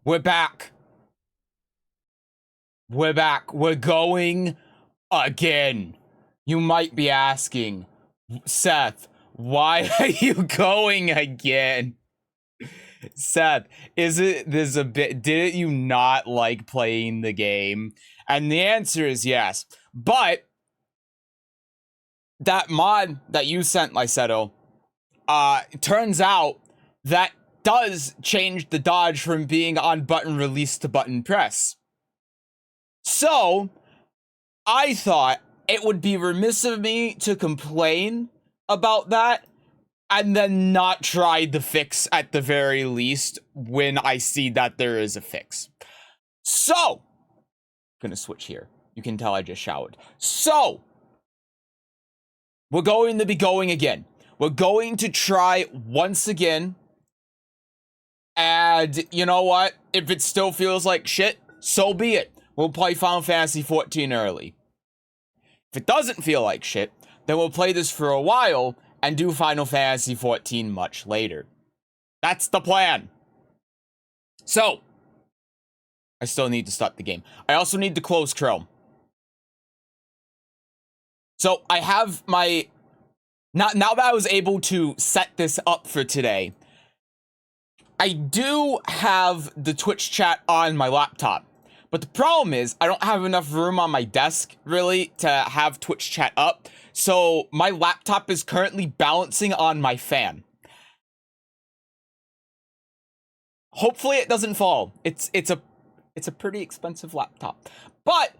We're back. We're back. We're going again. You might be asking, Seth, why are you going again? Seth, didn't you not like playing the game? And the answer is yes. But that mod that you sent, Lysetto, turns out that does change the dodge from being on button release to button press. So, I thought it would be remiss of me to complain about that and then not try the fix at the very least when I see that there is a fix. So, I'm gonna switch here. You can tell I just showered. So, we're going to be going again. We're going to try once again. And you know what? If it still feels like shit, so be it. We'll play Final Fantasy XIV early. If it doesn't feel like shit, then we'll play this for a while and do Final Fantasy XIV much later. That's the plan. So, I still need to start the game. I also need to close Chrome. So, I have my... Now that I was able to set this up for today, I do have the Twitch chat on my laptop, but the problem is I don't have enough room on my desk, really, to have Twitch chat up, so my laptop is currently balancing on my fan. Hopefully it doesn't fall. It's a pretty expensive laptop, but,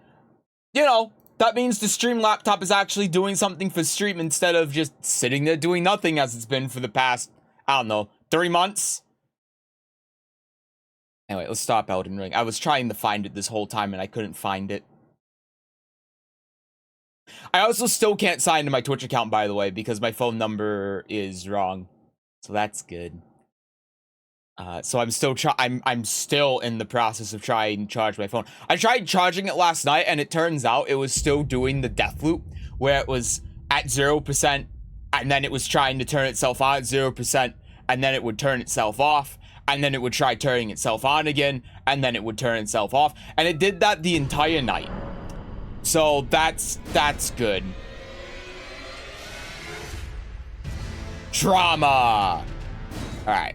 you know, that means the stream laptop is actually doing something for stream instead of just sitting there doing nothing as it's been for the past, I don't know, 3 months? Anyway, let's stop Elden Ring. I was trying to find it this whole time and I couldn't find it. I also still can't sign into my Twitch account, by the way, because my phone number is wrong. So that's good. So I'm still in the process of trying to charge my phone. I tried charging it last night and it turns out it was still doing the death loop where it was at 0% at and then it was trying to turn itself on at 0%, and then it would turn itself off, and then it would try turning itself on again, and then it would turn itself off, and it did that the entire night. So that's good. Trauma. All right.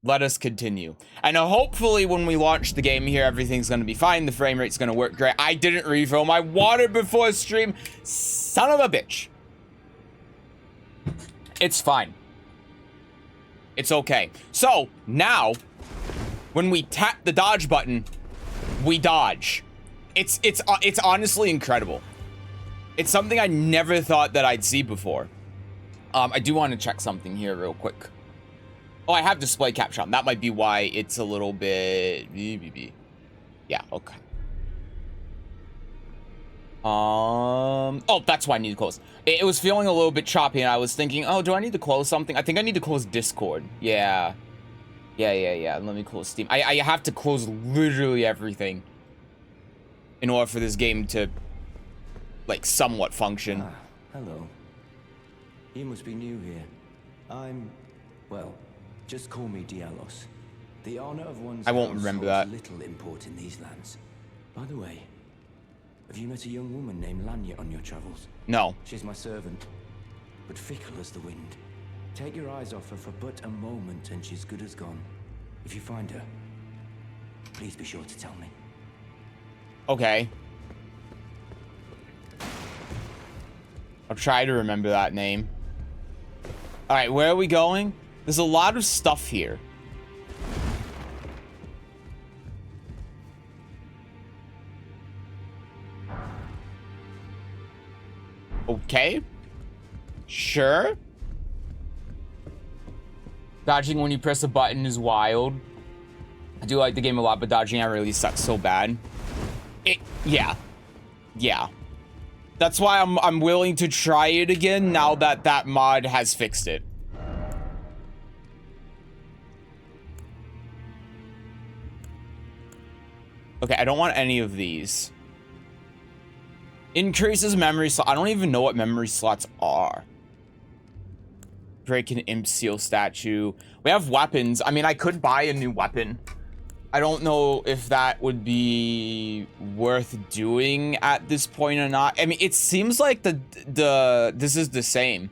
Let us continue. And hopefully when we launch the game here, everything's going to be fine. The frame rate's going to work great. I didn't refill my water before stream. Son of a bitch. It's fine. It's okay. So now, when we tap the dodge button, we dodge. It's honestly incredible. It's something I never thought that I'd see before. I do want to check something here real quick. Oh, I have display capture on. That might be why it's a little bit... Yeah, okay. Oh, that's why I need to close. It was feeling a little bit choppy, and I was thinking, oh, do I need to close something? I think I need to close Discord. Yeah. Yeah. Let me close Steam. I have to close literally everything in order for this game to, like, somewhat function. Ah, hello. You must be new here. Well, just call me Dialos. The honor of one's I won't remember that. Little import in these lands. By the way, have you met a young woman named Lanya on your travels? No. She's my servant, but fickle as the wind. Take your eyes off her for but a moment and she's good as gone. If you find her, please be sure to tell me. Okay. I'll try to remember that name. All right, where are we going? There's a lot of stuff here. Okay. Sure. Dodging when you press a button is wild. I do like the game a lot, but dodging out really sucks so bad. Yeah. That's why I'm willing to try it again now that that mod has fixed it. Okay, I don't want any of these. Increases memory slot. I don't even know what memory slots are. Break an imp seal statue. We have weapons. I mean, I could buy a new weapon. I don't know if that would be worth doing at this point or not. I mean, it seems like this is the same.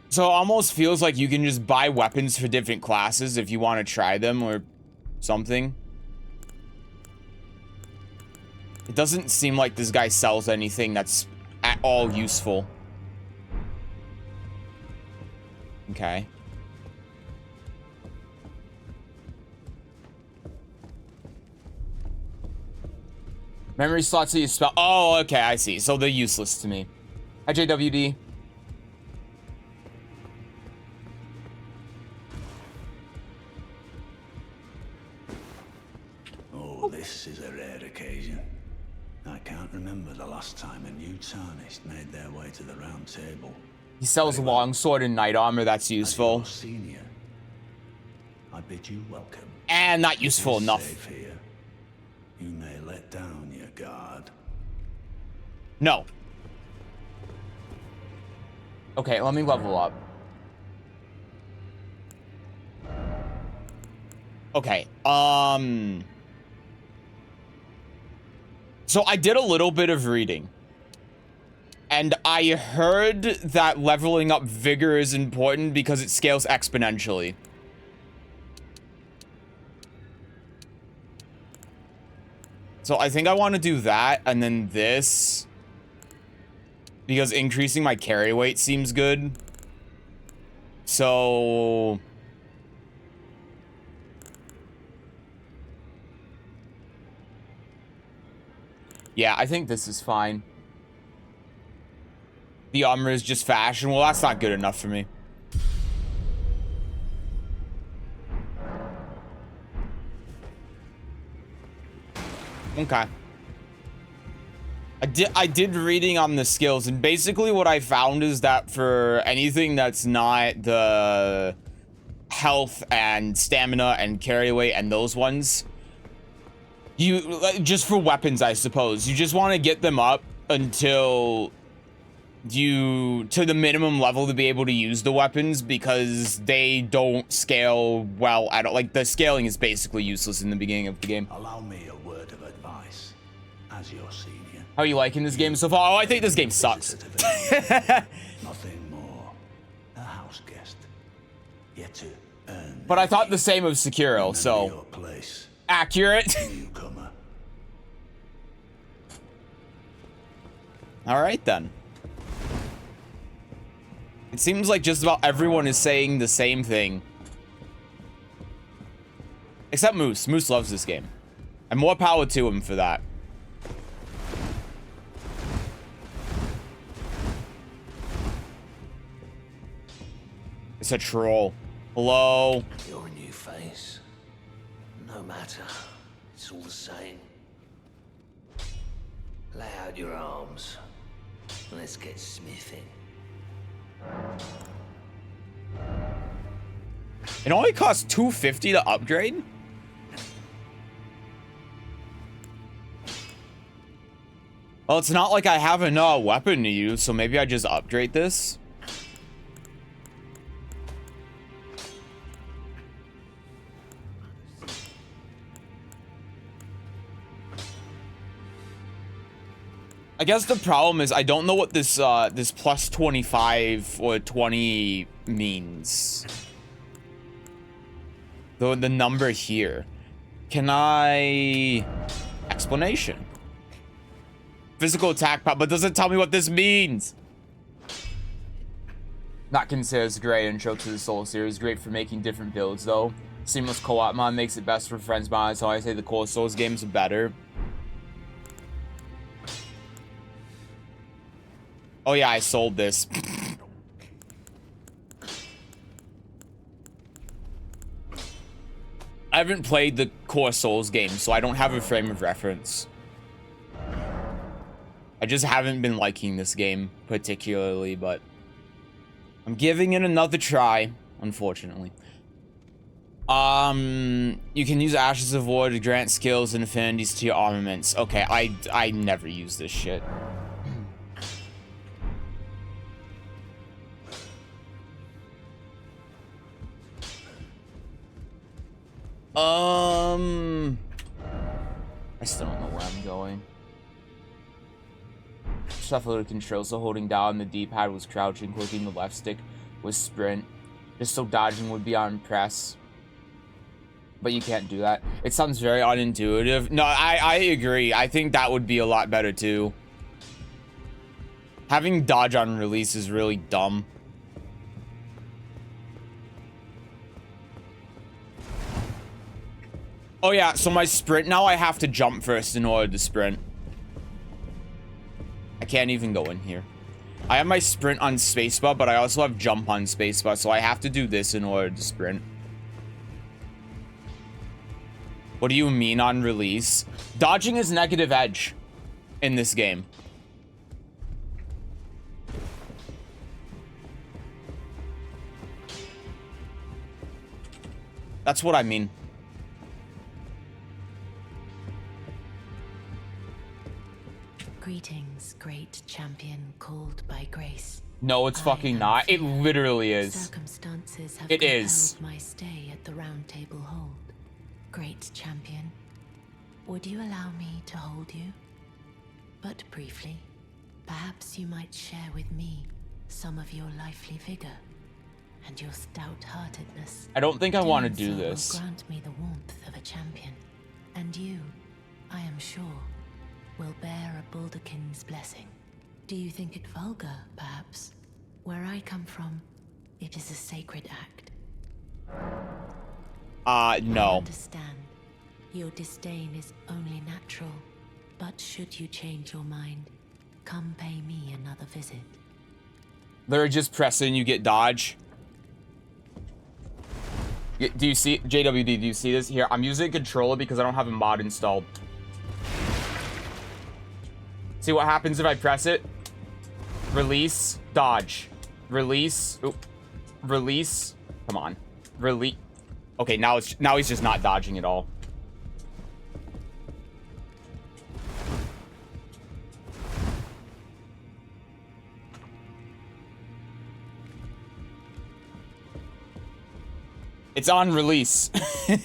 So it almost feels like you can just buy weapons for different classes if you want to try them or something. It doesn't seem like this guy sells anything that's at all useful. Okay. Memory slots that you spell. Oh, okay, I see. So they're useless to me. Hi, JWD. Oh, this is a rare occasion. I can't remember the last time a new tarnished made their way to the round table. He sells longsword and knight armor. That's useful. As your senior, I bid you welcome. And not useful enough. Safe here. You may let down your guard. No. Okay, let me level up. Okay, so I did a little bit of reading. And I heard that leveling up vigor is important because it scales exponentially. So I think I want to do that and then this. Because increasing my carry weight seems good. So... yeah, I think this is fine. The armor is just fashion. Well, that's not good enough for me. Okay. I did reading on the skills, and basically what I found is that for anything that's not the health and stamina and carry weight and those ones, you just for weapons, I suppose, you just want to get them up until you to the minimum level to be able to use the weapons because they don't scale well at all. Like, the scaling is basically useless in the beginning of the game. Allow me a word of advice as your senior. How are you liking this game so far? Oh, I think this game sucks. Nothing more. A house guest. Yet to earn. But I thought the same of Sekiro, so Your place, accurate. newcomer. All right then. It seems like just about everyone is saying the same thing. Except Moose. Moose loves this game. And more power to him for that. It's a troll. Hello? Your new face. No matter. It's all the same. Lay out your arms. Let's get smithing. It only costs $250 to upgrade? Well, it's not like I have a weapon to use, so maybe I just upgrade this. I guess the problem is I don't know what this this plus 25 or 20 means. The number here. Can I... Explanation. Physical attack power, but doesn't tell me what this means. Not considered as a great intro to the Soul series. Great for making different builds though. Seamless co-op mod makes it best for friends mod, so I say the core Souls games are better. Oh yeah, I sold this. I haven't played the core Souls games, so I don't have a frame of reference. I just haven't been liking this game particularly, but I'm giving it another try, unfortunately. You can use Ashes of War to grant skills and affinities to your armaments. Okay, I never use this shit. I still don't know where I'm going. Shuffle to control, so holding down the D-pad was crouching, clicking the left stick was sprint. Just so dodging would be on press. But you can't do that. It sounds very unintuitive. No, I agree. I think that would be a lot better too. Having dodge on release is really dumb. Oh yeah, so my sprint now I have to jump first in order to sprint. I can't even go in here. I have my sprint on spacebar, but I also have jump on spacebar, so I have to do this in order to sprint. What do you mean on release? Dodging is negative edge in this game. That's what I mean. Greetings, great champion called by grace. No, it's fucking not. It literally is. Circumstances have It is. compelled my stay at the Round Table Hold. Great champion, would you allow me to hold you? But briefly, perhaps you might share with me some of your lively vigor and your stout-heartedness. I don't think I want to Doing do so will this. grant me the warmth of a champion, and you, I am sure, will bear a Baldakin's blessing. Do you think it vulgar, perhaps? Where I come from, it is a sacred act. I No. understand. Your disdain is only natural. But should you change your mind, come pay me another visit. They're just pressing, you get dodge. Do you see, JWD, do you see this? Here, I'm using a controller because I don't have a mod installed. See what happens if I press it? Release, dodge. Release, oop. Release, come on. Release. Okay, now he's just not dodging at all. It's on release.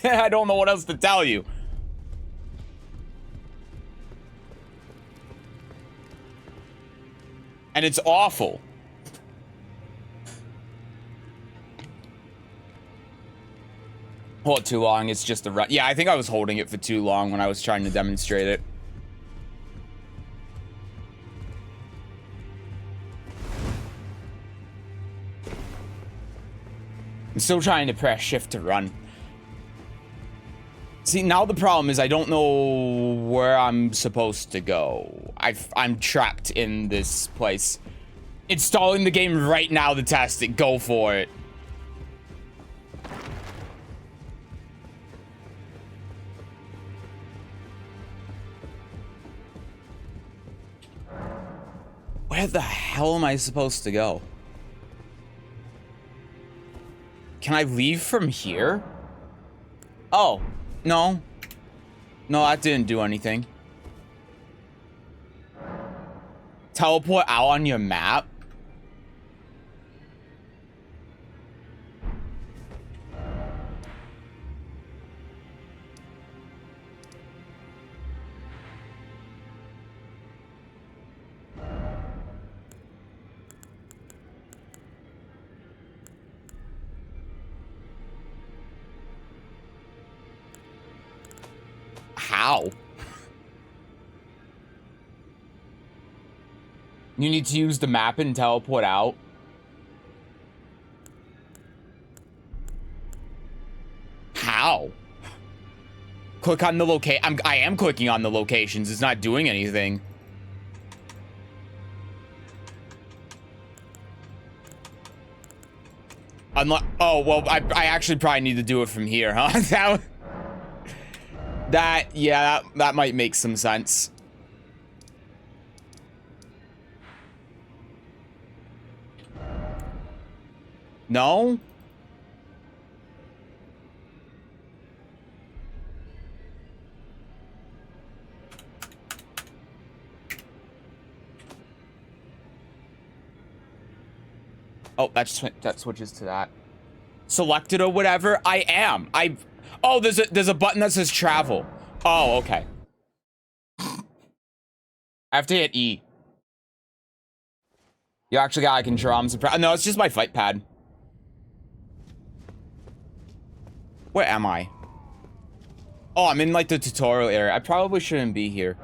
I don't know what else to tell you. And it's awful. Hold it too long, it's just a run. Yeah, I think I was holding it for too long when I was trying to demonstrate it. I'm still trying to press shift to run. See, now the problem is I don't know where I'm supposed to go. I'm trapped in this place. Installing the game right now to test it. Go for it. Where the hell am I supposed to go? Can I leave from here? Oh, no. No, that didn't do anything. Teleport out on your map? How? You need to use the map and teleport out? How? Click on the locate. I am clicking on the locations. It's not doing anything. Oh, well, I actually probably need to do it from here, huh? that might make some sense. No? Oh, that switches to that. Selected or whatever. I am. Oh, there's a button that says travel. Oh, okay. I have to hit E. You actually got a control. I'm surprised. No, it's just my fight pad. Where am I? Oh, I'm in like the tutorial area. I probably shouldn't be here.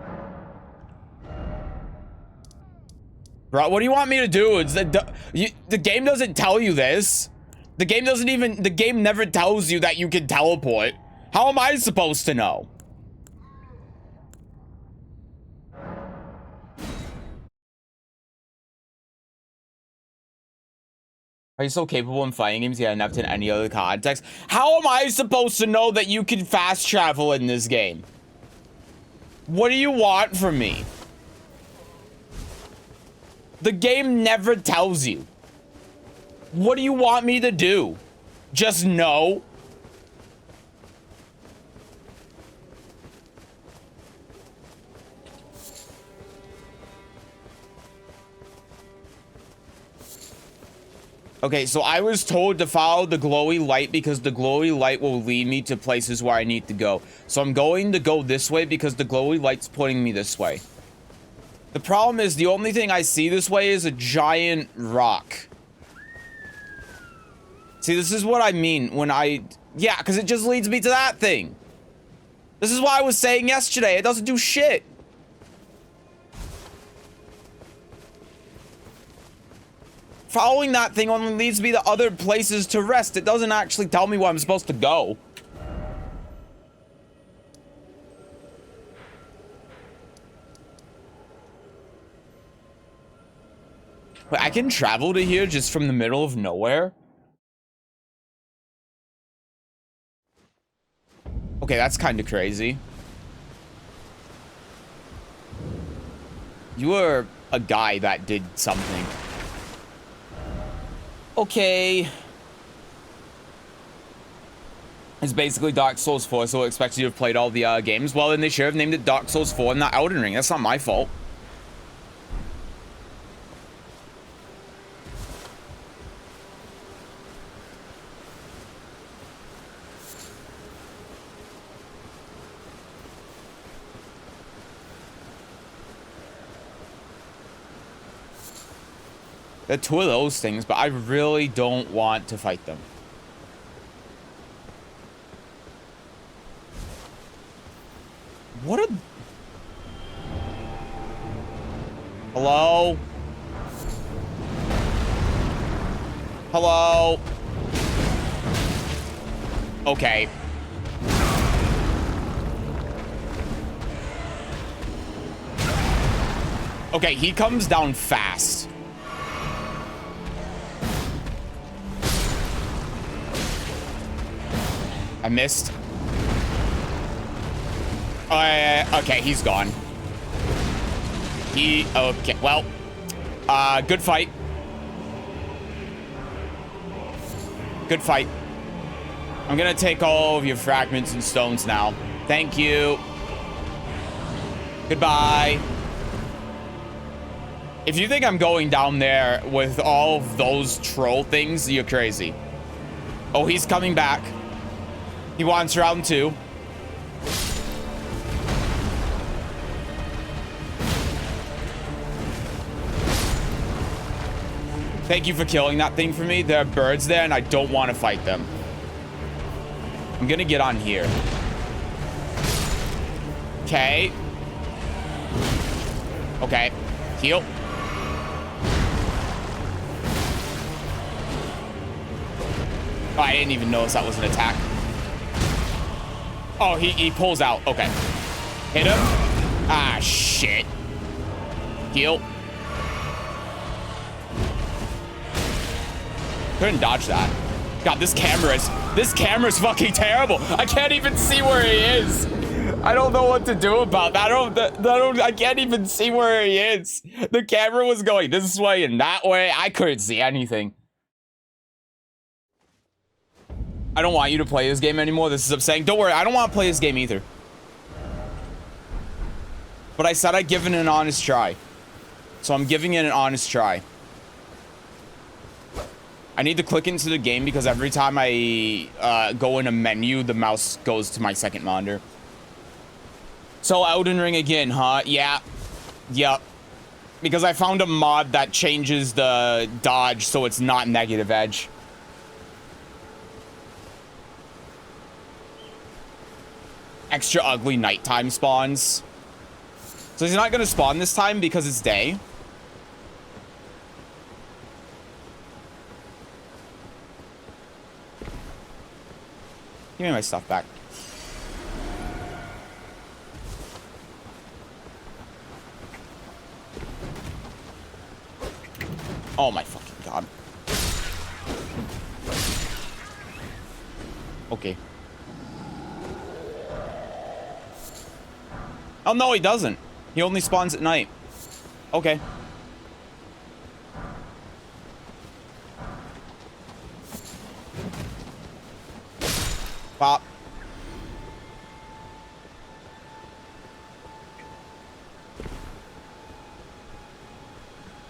Bro, what do you want me to do? It's the game doesn't tell you this. The game never tells you that you can teleport. How am I supposed to know? Are you so capable in fighting games? Yeah, enough in any other context. How am I supposed to know that you can fast travel in this game? What do you want from me? The game never tells you. What do you want me to do? Just know? Okay, so I was told to follow the glowy light because the glowy light will lead me to places where I need to go. So I'm going to go this way because the glowy light's pointing me this way. The problem is the only thing I see this way is a giant rock. See, this is what I mean when yeah, because it just leads me to that thing. This is what I was saying yesterday. It doesn't do shit. Following that thing only leads me to other places to rest. It doesn't actually tell me where I'm supposed to go. Wait, I can travel to here just from the middle of nowhere? Okay, that's kind of crazy. You were a guy that did something. Okay. It's basically Dark Souls 4, so it expects you to have played all the games. Well, then they should have named it Dark Souls 4 and not Elden Ring. That's not my fault. They're two of those things, but I really don't want to fight them. What a... Hello? Hello? Okay. Okay, he comes down fast. I missed. Okay, he's gone. Okay, well, good fight. Good fight. I'm gonna take all of your fragments and stones now. Thank you. Goodbye. If you think I'm going down there with all of those troll things, you're crazy. Oh, he's coming back. He wants round 2. Thank you for killing that thing for me. There are birds there, and I don't want to fight them. I'm gonna get on here. Okay. Okay. Heal. Oh, I didn't even notice that was an attack. Oh, he pulls out. Okay. Hit him. Ah, shit. Heal. Couldn't dodge that. God, this camera's fucking terrible. I can't even see where he is. I don't know what to do about that. I can't even see where he is. The camera was going this way and that way. I couldn't see anything. I don't want you to play this game anymore. This is upsetting. Don't worry, I don't want to play this game either. But I said I'd give it an honest try. So I'm giving it an honest try. I need to click into the game because every time I go in a menu, the mouse goes to my second monitor. So Elden Ring again, huh? Yeah. Yep. Because I found a mod that changes the dodge so it's not negative edge. Extra ugly nighttime spawns. So he's not going to spawn this time because it's day. Give me my stuff back. Oh my fucking god. Okay. Oh no, he doesn't. He only spawns at night. Okay. Pop.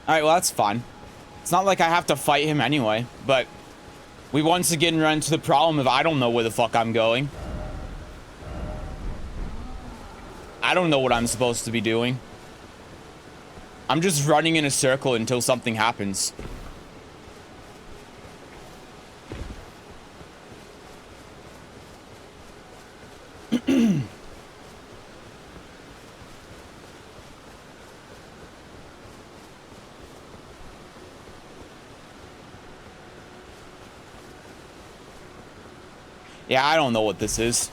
Alright, well, that's fine. It's not like I have to fight him anyway, but we once again run into the problem of I don't know where the fuck I'm going. I don't know what I'm supposed to be doing. I'm just running in a circle until something happens. Yeah, I don't know what this is.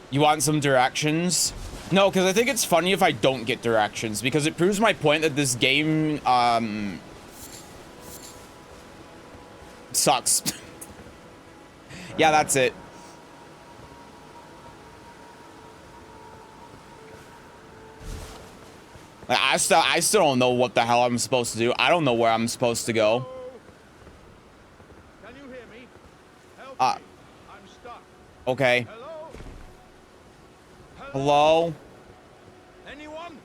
You want some directions? No, because I think it's funny if I don't get directions, because it proves my point that this game, sucks. Yeah, that's it. Like, I still don't know what the hell I'm supposed to do. I don't know where I'm supposed to go. Can you hear me? Help me. I'm stuck. Okay. Hello? Hello? Anyone?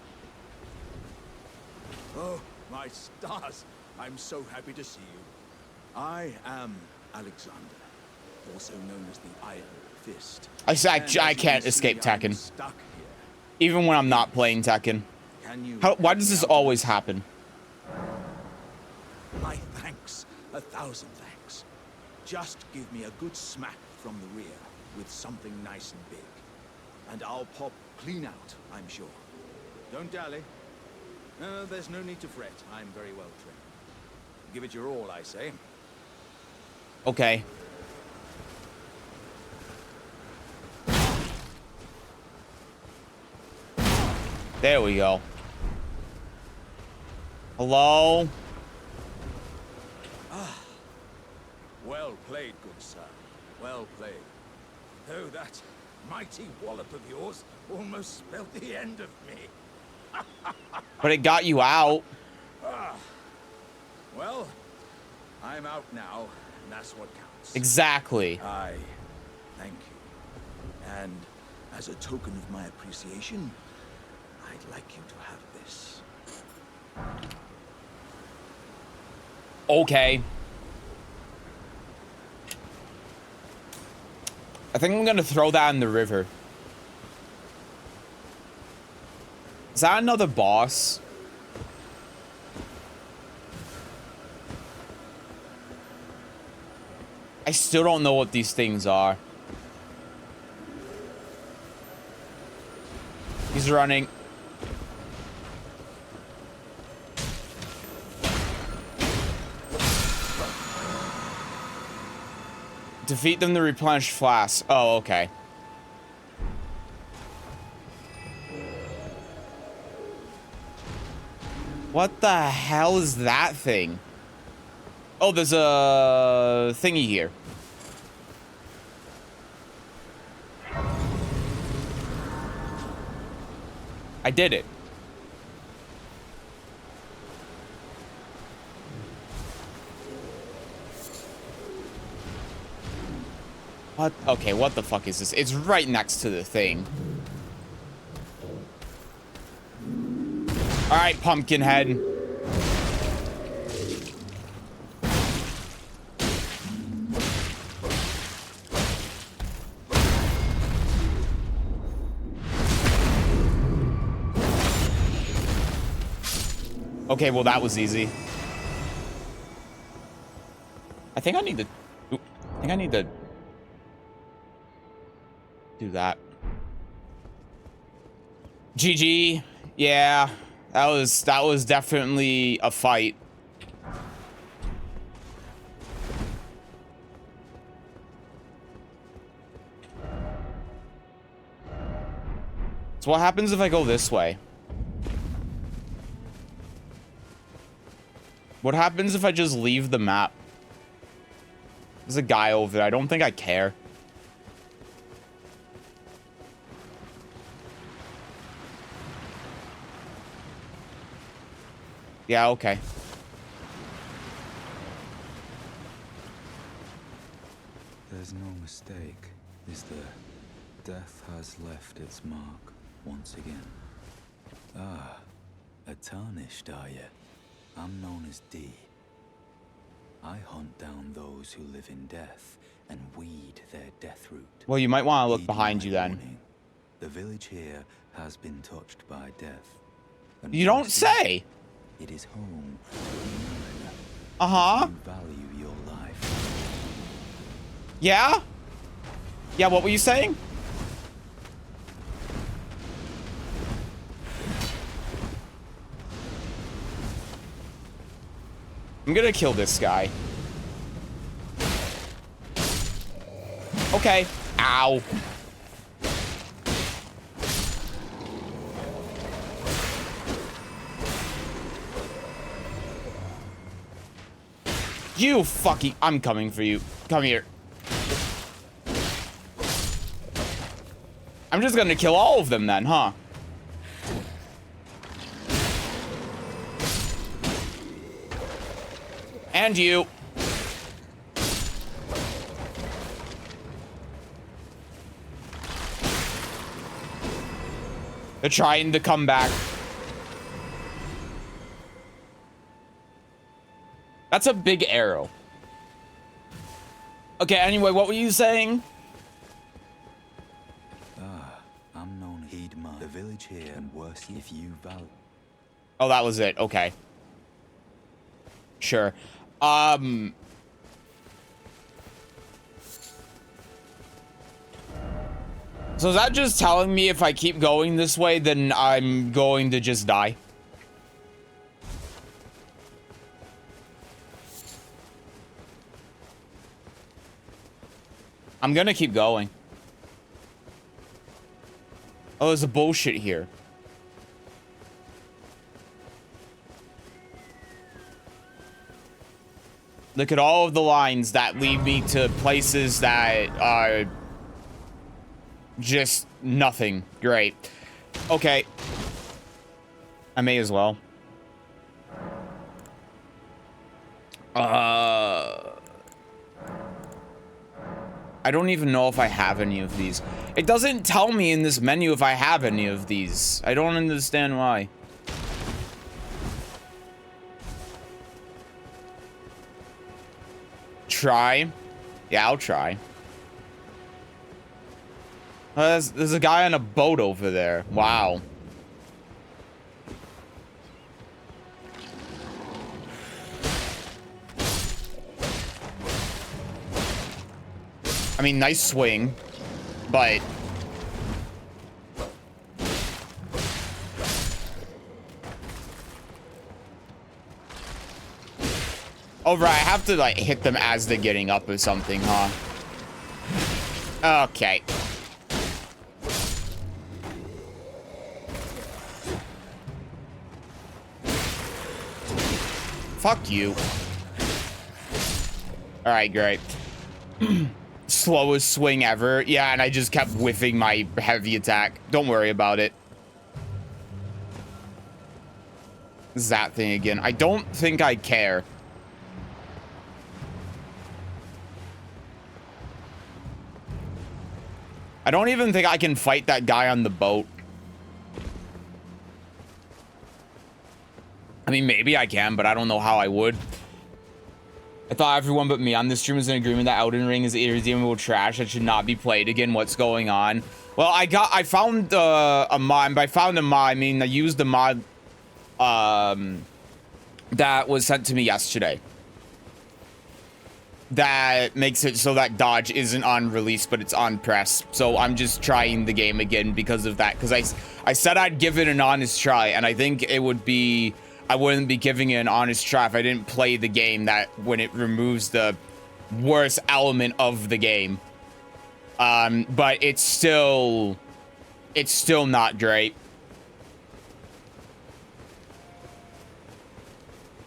Oh, my stars. I'm so happy to see you. I am Alexander, also known as the Iron Fist. I can't escape Tekken. Stuck here. Even when I'm not playing Tekken. Can you Why does this always happen? 1,000 thanks. Just give me a good smack from the rear with something nice and big. And I'll pop clean out, I'm sure. Don't dally. There's no need to fret. I'm very well trained. Give it your all, I say. Okay. There we go. Hello? Ah. Well played, good sir. Well played. Though that mighty wallop of yours almost spelled the end of me. But it got you out. Well, I'm out now, and that's what counts. Exactly. I thank you. And as a token of my appreciation, I'd like you to have this. Okay. I think I'm gonna throw that in the river. Is that another boss? I still don't know what these things are. He's running. Defeat them to replenish flasks. Oh, okay. What the hell is that thing? Oh, there's a thingy here. I did it. What? Okay, what the fuck is this? It's right next to the thing. All right, Pumpkinhead. Okay, well, that was easy. I think I need to... I think I need to... do that. GG. Yeah, that was definitely a fight. So what happens if I go this way? What happens if I just leave the map? There's a guy over there. I don't think I care. Yeah, okay. There's no mistake, is there? Death has left its mark once again. Ah, a tarnished, are you? I'm known as D. I hunt down those who live in death and weed their death root. Well, you might want to look Heed behind my you then. warning. The village here has been touched by death. And You don't once say. it is home to none. Uh-huh. You value your life. Yeah? Yeah, what were you saying? I'm gonna kill this guy. Okay. Ow. You fucking... I'm coming for you. Come here. I'm just gonna kill all of them then, huh? And you. They're trying to come back. That's a big arrow. Okay, anyway, what were you saying? I'm known heed my the village here and worse if you value. Oh, that was it. Okay. Sure. So is that just telling me if I keep going this way, then I'm going to just die? I'm gonna keep going. Oh, there's a bullshit here. Look at all of the lines that lead me to places that are just nothing. Great. Okay. I may as well. I don't even know if I have any of these. It doesn't tell me in this menu if I have any of these. I don't understand why. Try. Yeah, I'll try. There's a guy on a boat over there. Wow. I mean, nice swing, but... Oh, right, I have to, like, hit them as they're getting up or something, huh? Okay. Fuck you. Alright, great. Slowest swing ever. Yeah, and I just kept whiffing my heavy attack. Don't worry about it. This is that thing again. I don't think I care. I don't even think I can fight that guy on the boat. I mean, maybe I can, but I don't know how I would. I thought everyone but me on this stream was in agreement that Elden Ring is irredeemable trash that should not be played again. What's going on? Well, I found a mod. By found a mod, I mean I used the mod that was sent to me yesterday. That makes it so that dodge isn't on release, but it's on press. So I'm just trying the game again because of that. Because I said I'd give it an honest try, and I think it would be... I wouldn't be giving it an honest try if I didn't play the game that when it removes the worst element of the game. But it's still not great.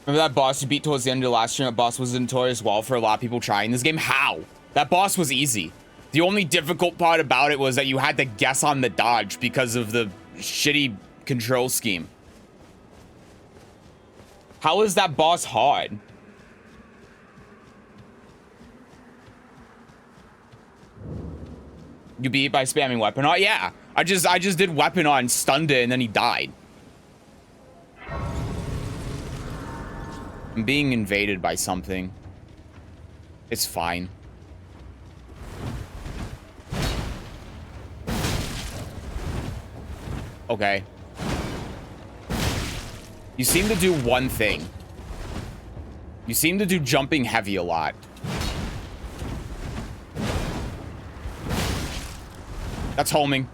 Remember that boss you beat towards the end of the last stream? That boss was notorious well for a lot of people trying this game. How? That boss was easy. The only difficult part about it was that you had to guess on the dodge because of the shitty control scheme. How is that boss hard? You beat it by spamming weapon on? Yeah. I just did weapon on, stunned it, and then he died. I'm being invaded by something. It's fine. Okay. You seem to do one thing. You seem to do jumping heavy a lot. That's homing.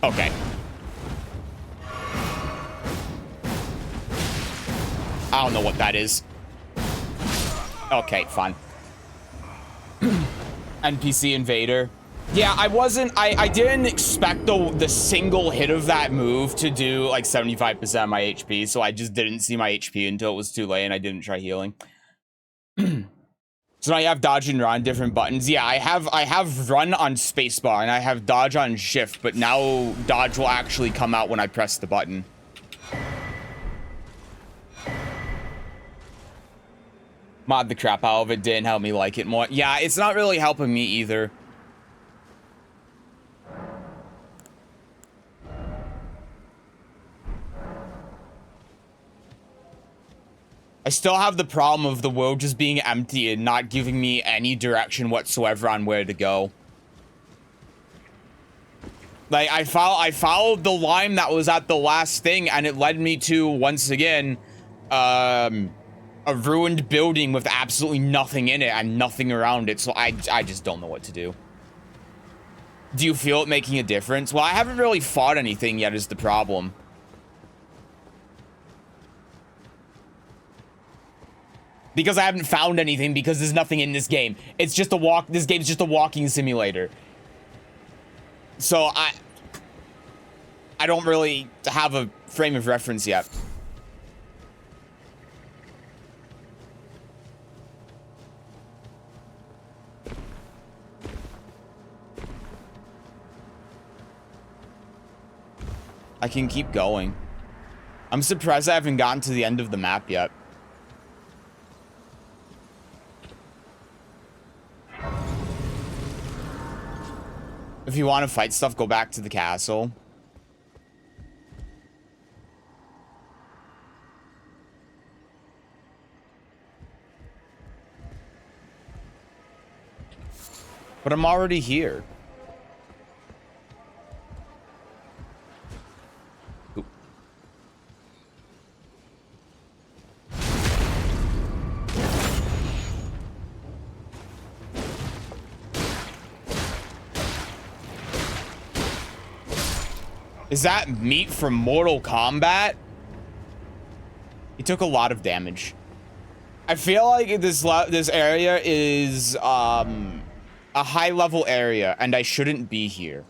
Okay. I don't know what that is. Okay, fine. NPC invader. Yeah, I didn't expect the single hit of that move to do like 75% of my HP, so I just didn't see my HP until it was too late and I didn't try healing. So now you have dodge and run, different buttons. Yeah, I have run on spacebar and I have dodge on shift, but now dodge will actually come out when I press the button. Mod the crap out of it, didn't help me like it more. Yeah, it's not really helping me either. I still have the problem of the world just being empty and not giving me any direction whatsoever on where to go. Like, I followed the line that was at the last thing, and it led me to, once again, a ruined building with absolutely nothing in it and nothing around it, so I just don't know what to do. Do you feel it making a difference? Well, I haven't really fought anything yet is the problem. Because I haven't found anything because there's nothing in this game. It's just a walk. This game's just a walking simulator. So I don't really have a frame of reference yet. I can keep going. I'm surprised I haven't gotten to the end of the map yet. If you want to fight stuff, go back to the castle. But I'm already here. Oop. Is that meat from Mortal Kombat? He took a lot of damage. I feel like this area is a high level area and I shouldn't be here.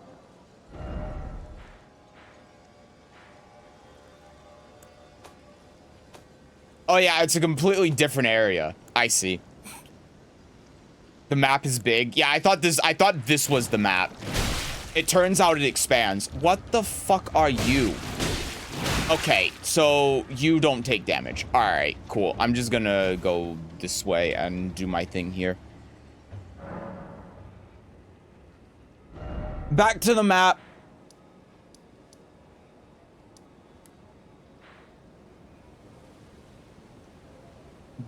Oh yeah, it's a completely different area. I see. The map is big. Yeah, I thought this was the map. It turns out it expands. What the fuck are you? Okay, so you don't take damage. All right, cool. I'm just gonna go this way and do my thing here. Back to the map.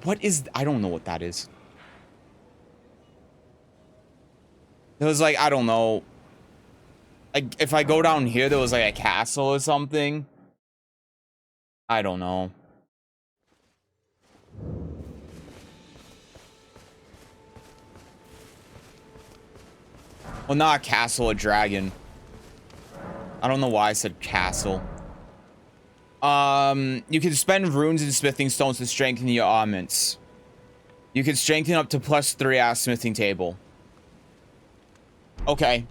What is... I don't know what that is. It was like, I don't know. Like, if I go down here, there was like a castle or something. I don't know. Well, not a castle, a dragon. I don't know why I said castle. You can spend runes and smithing stones to strengthen your armaments. You can strengthen up to +3 at smithing table. Okay.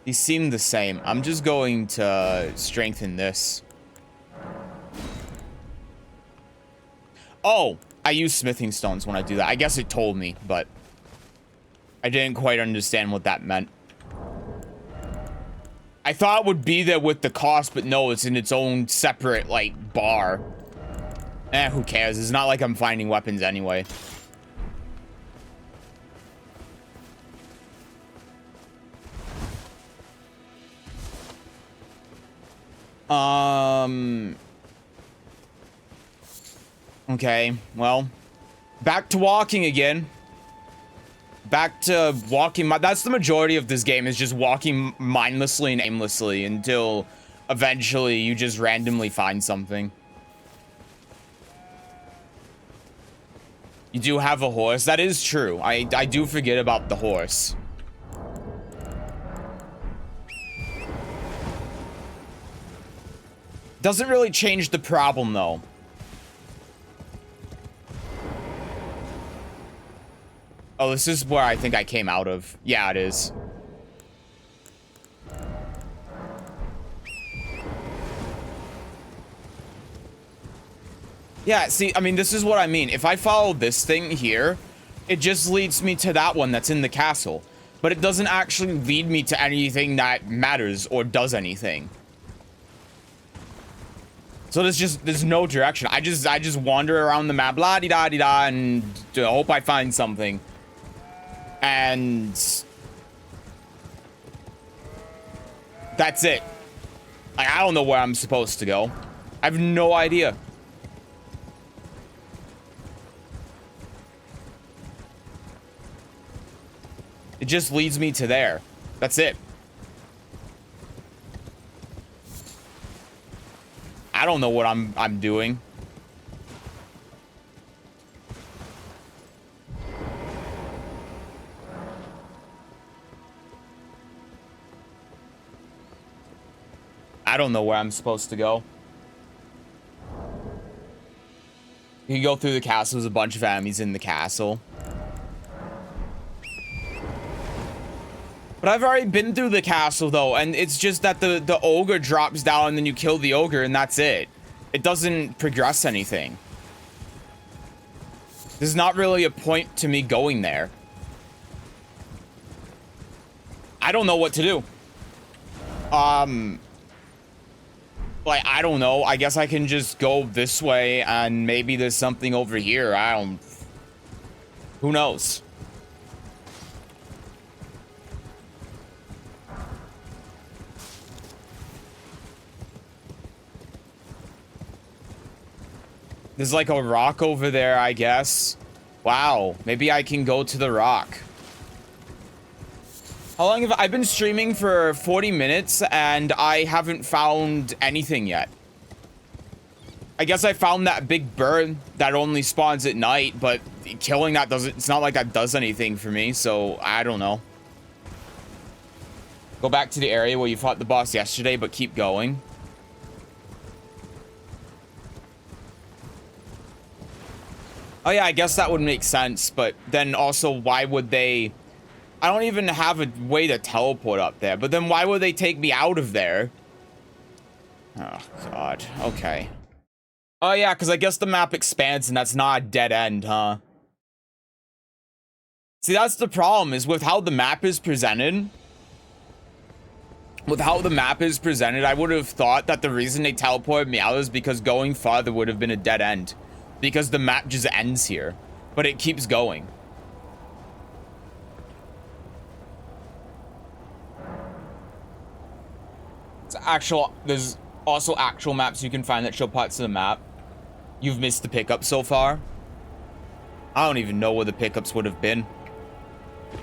These seem the same. I'm just going to strengthen this. Oh, I use smithing stones when I do that. I guess it told me, but I didn't quite understand what that meant. I thought it would be there with the cost, but no, it's in its own separate, like, bar. Who cares? It's not like I'm finding weapons anyway. Okay, well, back to walking again. Back to walking. That's the majority of this game, is just walking mindlessly and aimlessly until eventually you just randomly find something. You do have a horse. That is true. I do forget about the horse. Doesn't really change the problem, though. Oh, this is where I think I came out of. Yeah, it is. Yeah, see, I mean, this is what I mean. If I follow this thing here, it just leads me to that one that's in the castle. But it doesn't actually lead me to anything that matters or does anything. So there's no direction. I just wander around the map, la-di-da-di-da, and hope I find something. And that's it. Like, I don't know where I'm supposed to go. I have no idea. It just leads me to there. That's it. I don't know what I'm doing. I don't know where I'm supposed to go. You can go through the castle. There's a bunch of enemies in the castle. But I've already been through the castle, though, and it's just that the ogre drops down and then you kill the ogre, and that's it. It doesn't progress anything. There's not really a point to me going there. I don't know what to do. Like, I don't know. I guess I can just go this way and maybe there's something over here. Who knows? There's like a rock over there, I guess. Wow. Maybe I can go to the rock. How long have I've been streaming for 40 minutes and I haven't found anything yet. I guess I found that big bird that only spawns at night, but killing that doesn't, it's not like that does anything for me, so I don't know. Go back to the area where you fought the boss yesterday, but keep going. Oh yeah, I guess that would make sense, but then also why would they... I don't even have a way to teleport up there, but then why would they take me out of there? Oh, God. Okay. Oh, yeah, because I guess the map expands and that's not a dead end, huh? See, that's the problem, is with how the map is presented. With how the map is presented, I would have thought that the reason they teleported me out is because going farther would have been a dead end. Because the map just ends here. But it keeps going. There's also actual maps you can find that show parts of the map. You've missed the pickup so far. I don't even know where the pickups would have been.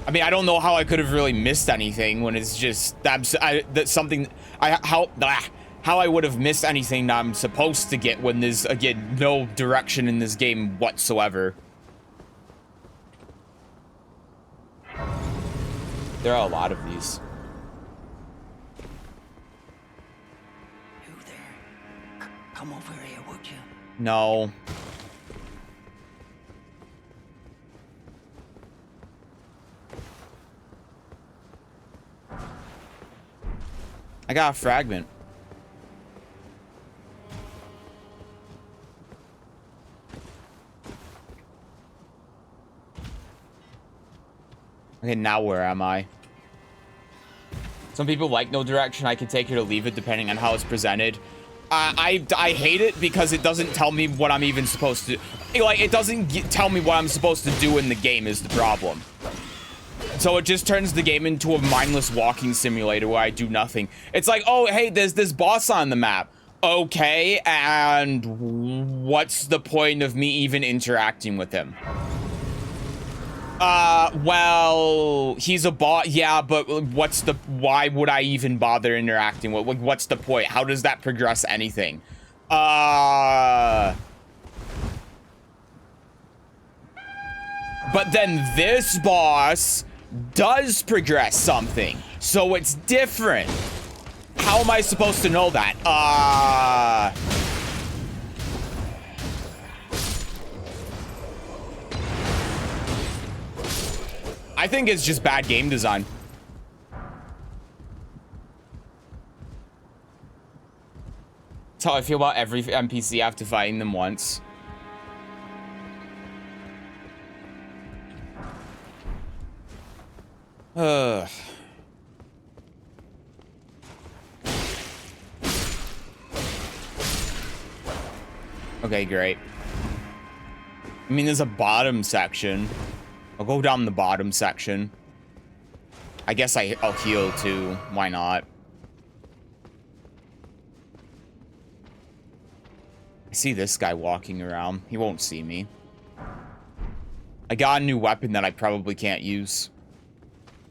I mean, I don't know how I could have really missed anything when it's just how I would have missed anything that I'm supposed to get when there's, again, no direction in this game whatsoever. There are a lot of these. Come over here, would you? No. I got a fragment. Okay, now where am I? Some people like no direction. I can take it or leave it depending on how it's presented. I hate it because it doesn't tell me what I'm even supposed to... Like, it doesn't tell me what I'm supposed to do in the game is the problem. So it just turns the game into a mindless walking simulator where I do nothing. It's like, oh, hey, there's this boss on the map. Okay, and what's the point of me even interacting with him? Well, he's a bot, yeah, but why would I even bother interacting with, like, what's the point? How does that progress anything? But then this boss does progress something, so it's different. How am I supposed to know that? I think it's just bad game design. That's how I feel about every NPC after fighting them once. Okay, great. I mean, there's a bottom section. I'll go down the bottom section. I guess I'll heal too. Why not? I see this guy walking around. He won't see me. I got a new weapon that I probably can't use.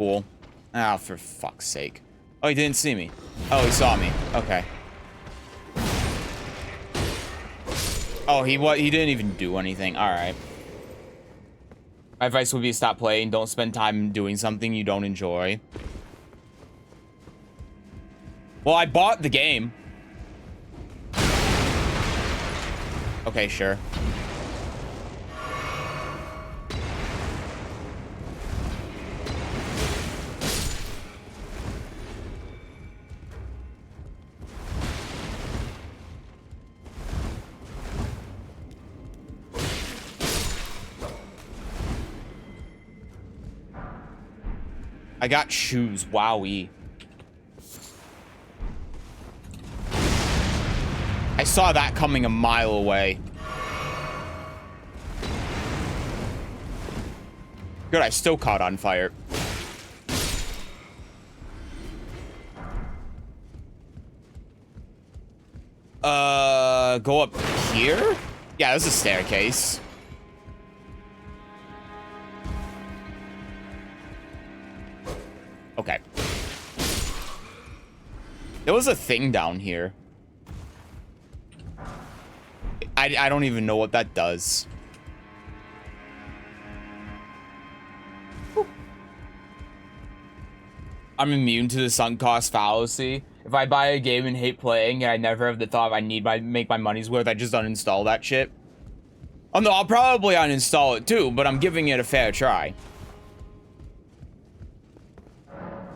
Cool. Ah, for fuck's sake. Oh, he didn't see me. Oh, he saw me. Okay. Oh, he didn't even do anything. All right. My advice would be stop playing. Don't spend time doing something you don't enjoy. Well, I bought the game. Okay, sure. I got shoes. Wowee. I saw that coming a mile away. Good, I still caught on fire. Go up here? Yeah, there's a staircase. Okay. There was a thing down here. I don't even know what that does. I'm immune to the sunk cost fallacy. If I buy a game and hate playing and I never have the thought make my money's worth, I just uninstall that shit. Oh no, I'll probably uninstall it too, but I'm giving it a fair try.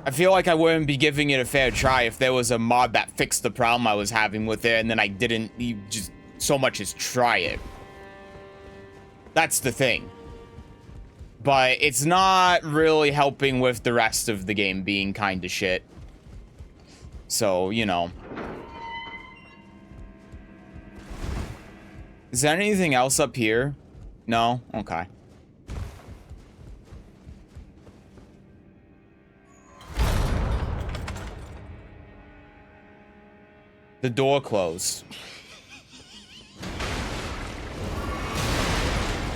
I feel like I wouldn't be giving it a fair try if there was a mod that fixed the problem I was having with it and then I didn't just so much as try it. That's the thing. But it's not really helping with the rest of the game being kind of shit. So, you know. Is there anything else up here? No? Okay. The door closed.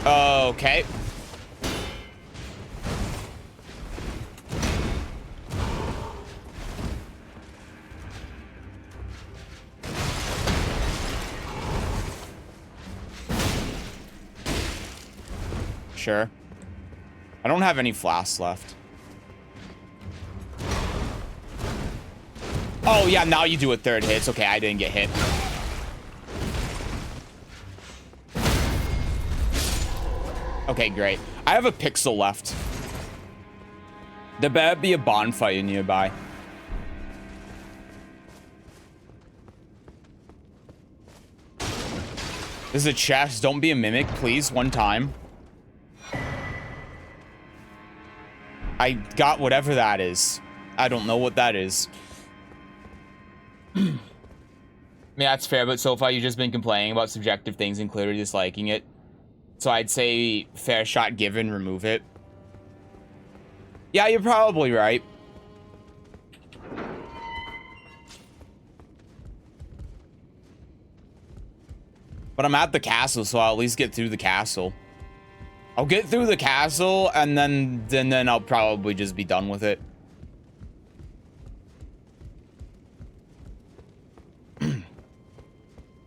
Okay. Sure. I don't have any flasks left. Oh, yeah, now you do a third hit. It's okay, I didn't get hit. Okay, great. I have a pixel left. There better be a bonfire nearby. There's a chest. Don't be a mimic, please. One time. I got whatever that is. I don't know what that is. Yeah, that's fair, but so far you've just been complaining about subjective things and clearly disliking it. So I'd say fair shot given, remove it. Yeah, you're probably right. But I'm at the castle, so I'll at least get through the castle. I'll get through the castle, and then I'll probably just be done with it.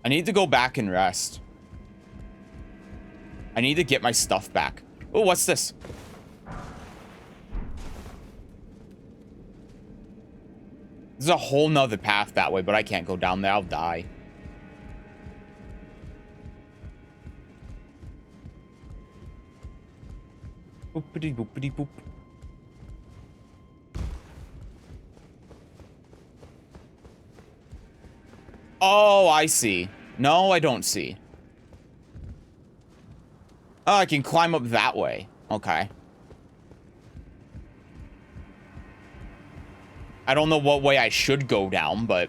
I need to go back and rest. I need to get my stuff back. Oh, what's this? There's a whole nother path that way, but I can't go down there. I'll die. Boopity boopity boop. Oh, I see. No, I don't see. Oh, I can climb up that way. Okay. I don't know what way I should go down, but...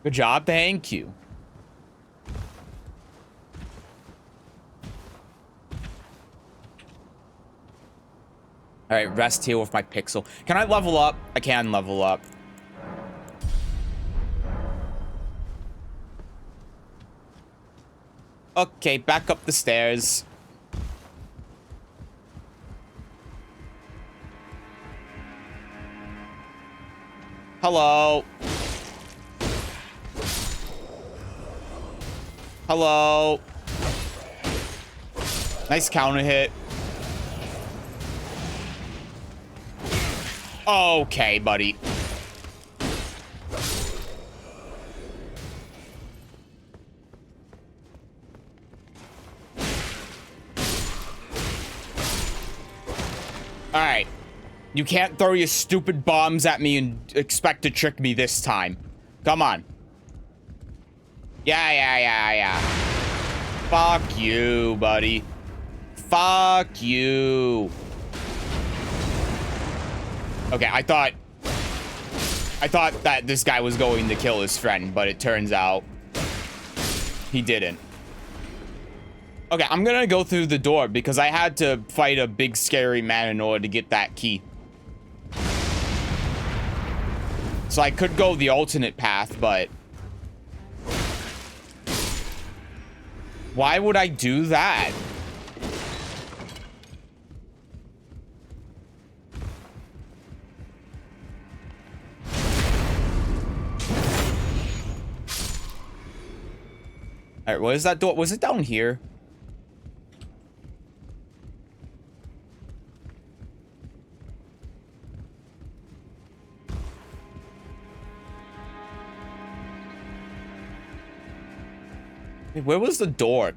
Good job, thank you. Alright, rest here with my pixel. Can I level up? I can level up. Okay, back up the stairs. Hello. Hello. Nice counter hit. Okay, buddy. All right. You can't throw your stupid bombs at me and expect to trick me this time. Come on. Yeah. Fuck you, buddy. Fuck you. Okay, I thought that this guy was going to kill his friend, but it turns out he didn't. Okay, I'm gonna go through the door because I had to fight a big scary man in order to get that key. So I could go the alternate path, but why would I do that? All right, what is that door? Was it down here? Where was the door?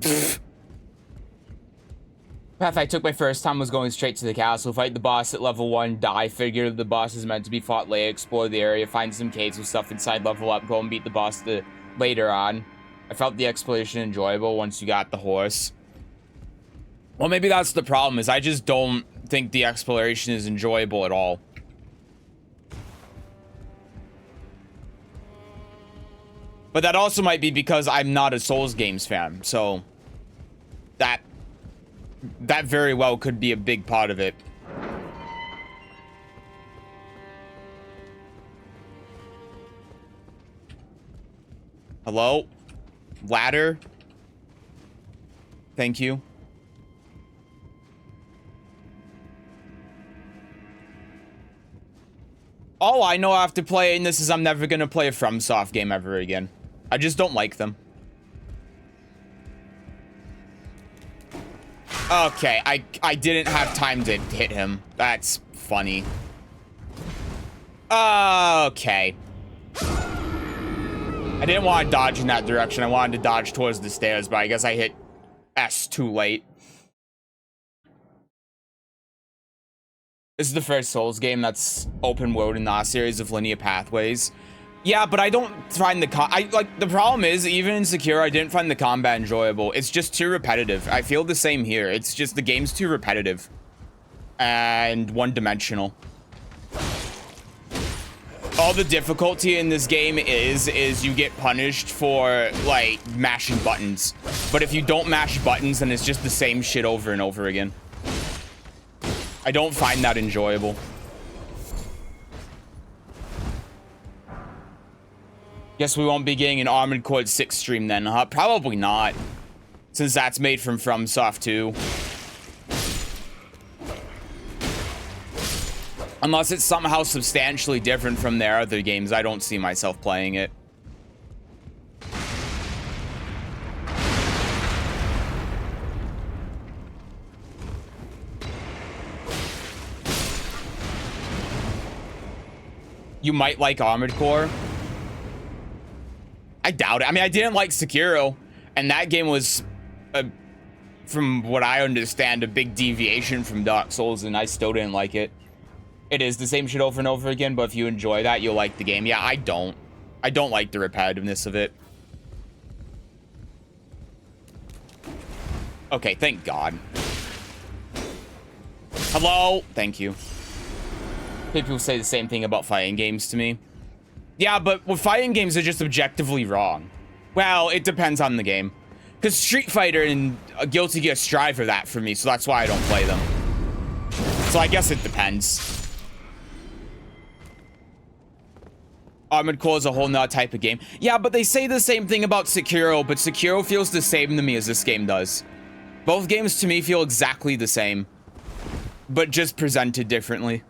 Path I took my first time was going straight to the castle, fight the boss at level 1, die, figure the boss is meant to be fought later, explore the area, find some caves with stuff inside, level up, go and beat the boss later on. I felt the exploration enjoyable once you got the horse. Well, maybe that's the problem, is I just don't think the exploration is enjoyable at all. But that also might be because I'm not a Souls games fan, so that very well could be a big part of it. Hello? Ladder? Thank you. All I know after playing this is I'm never gonna play a FromSoft game ever again. I just don't like them. Okay, I didn't have time to hit him. That's funny. Okay. I didn't want to dodge in that direction. I wanted to dodge towards the stairs, but I guess I hit S too late. This is the first Souls game that's open world and not a series of linear pathways. Yeah, but I don't find the the problem is, even in Sekiro, I didn't find the combat enjoyable. It's just too repetitive. I feel the same here. It's just the game's too repetitive and one-dimensional. All the difficulty in this game is you get punished for, like, mashing buttons. But if you don't mash buttons, then it's just the same shit over and over again. I don't find that enjoyable. Guess we won't be getting an Armored Core 6 stream then, huh? Probably not. Since that's made from FromSoft too. Unless it's somehow substantially different from their other games, I don't see myself playing it. You might like Armored Core. I doubt it. I mean, I didn't like Sekiro, and that game was, from what I understand, a big deviation from Dark Souls, and I still didn't like it. It is the same shit over and over again, but if you enjoy that, you'll like the game. Yeah, I don't. I don't like the repetitiveness of it. Okay, thank God. Hello? Thank you. People say the same thing about fighting games to me. Yeah, but with fighting games, they're just objectively wrong. Well, it depends on the game. Because Street Fighter and Guilty Gear strive for that for me, so that's why I don't play them. So I guess it depends. Armored Core is a whole nother type of game. Yeah, but they say the same thing about Sekiro, but Sekiro feels the same to me as this game does. Both games to me feel exactly the same, but just presented differently.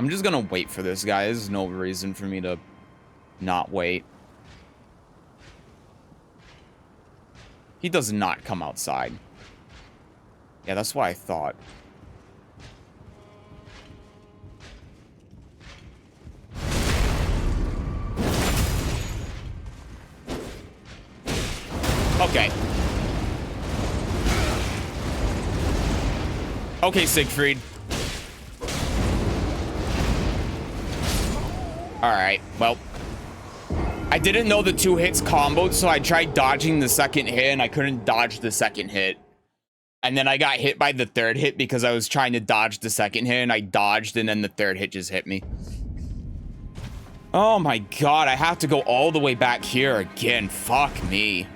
I'm just gonna wait for this guy. There's no reason for me to not wait. He does not come outside. Yeah, that's what I thought. Okay. Okay, Siegfried. Alright, well. I didn't know the 2 hits comboed, so I tried dodging the second hit, and I couldn't dodge the second hit. And then I got hit by the 3rd hit because I was trying to dodge the second hit, and I dodged, and then the 3rd hit just hit me. Oh my god, I have to go all the way back here again. Fuck me.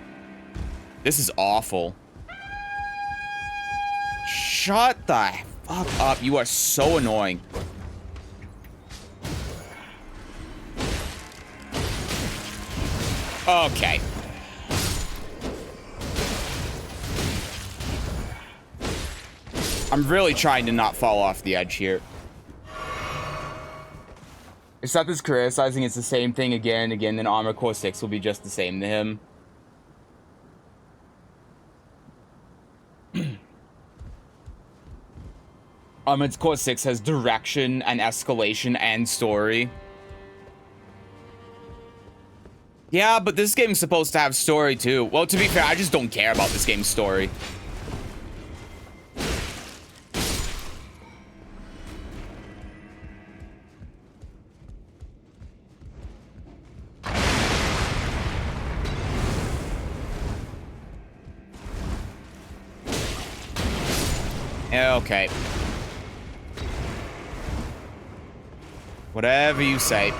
This is awful. Shut the fuck up. You are so annoying. Okay. I'm really trying to not fall off the edge here. If Seth is criticizing it's the same thing again and again, then Armor Core 6 will be just the same to him. Armored Core 6 has direction and escalation and story. Yeah, but this game's supposed to have story too. Well, to be fair, I just don't care about this game's story. Okay. Whatever you say.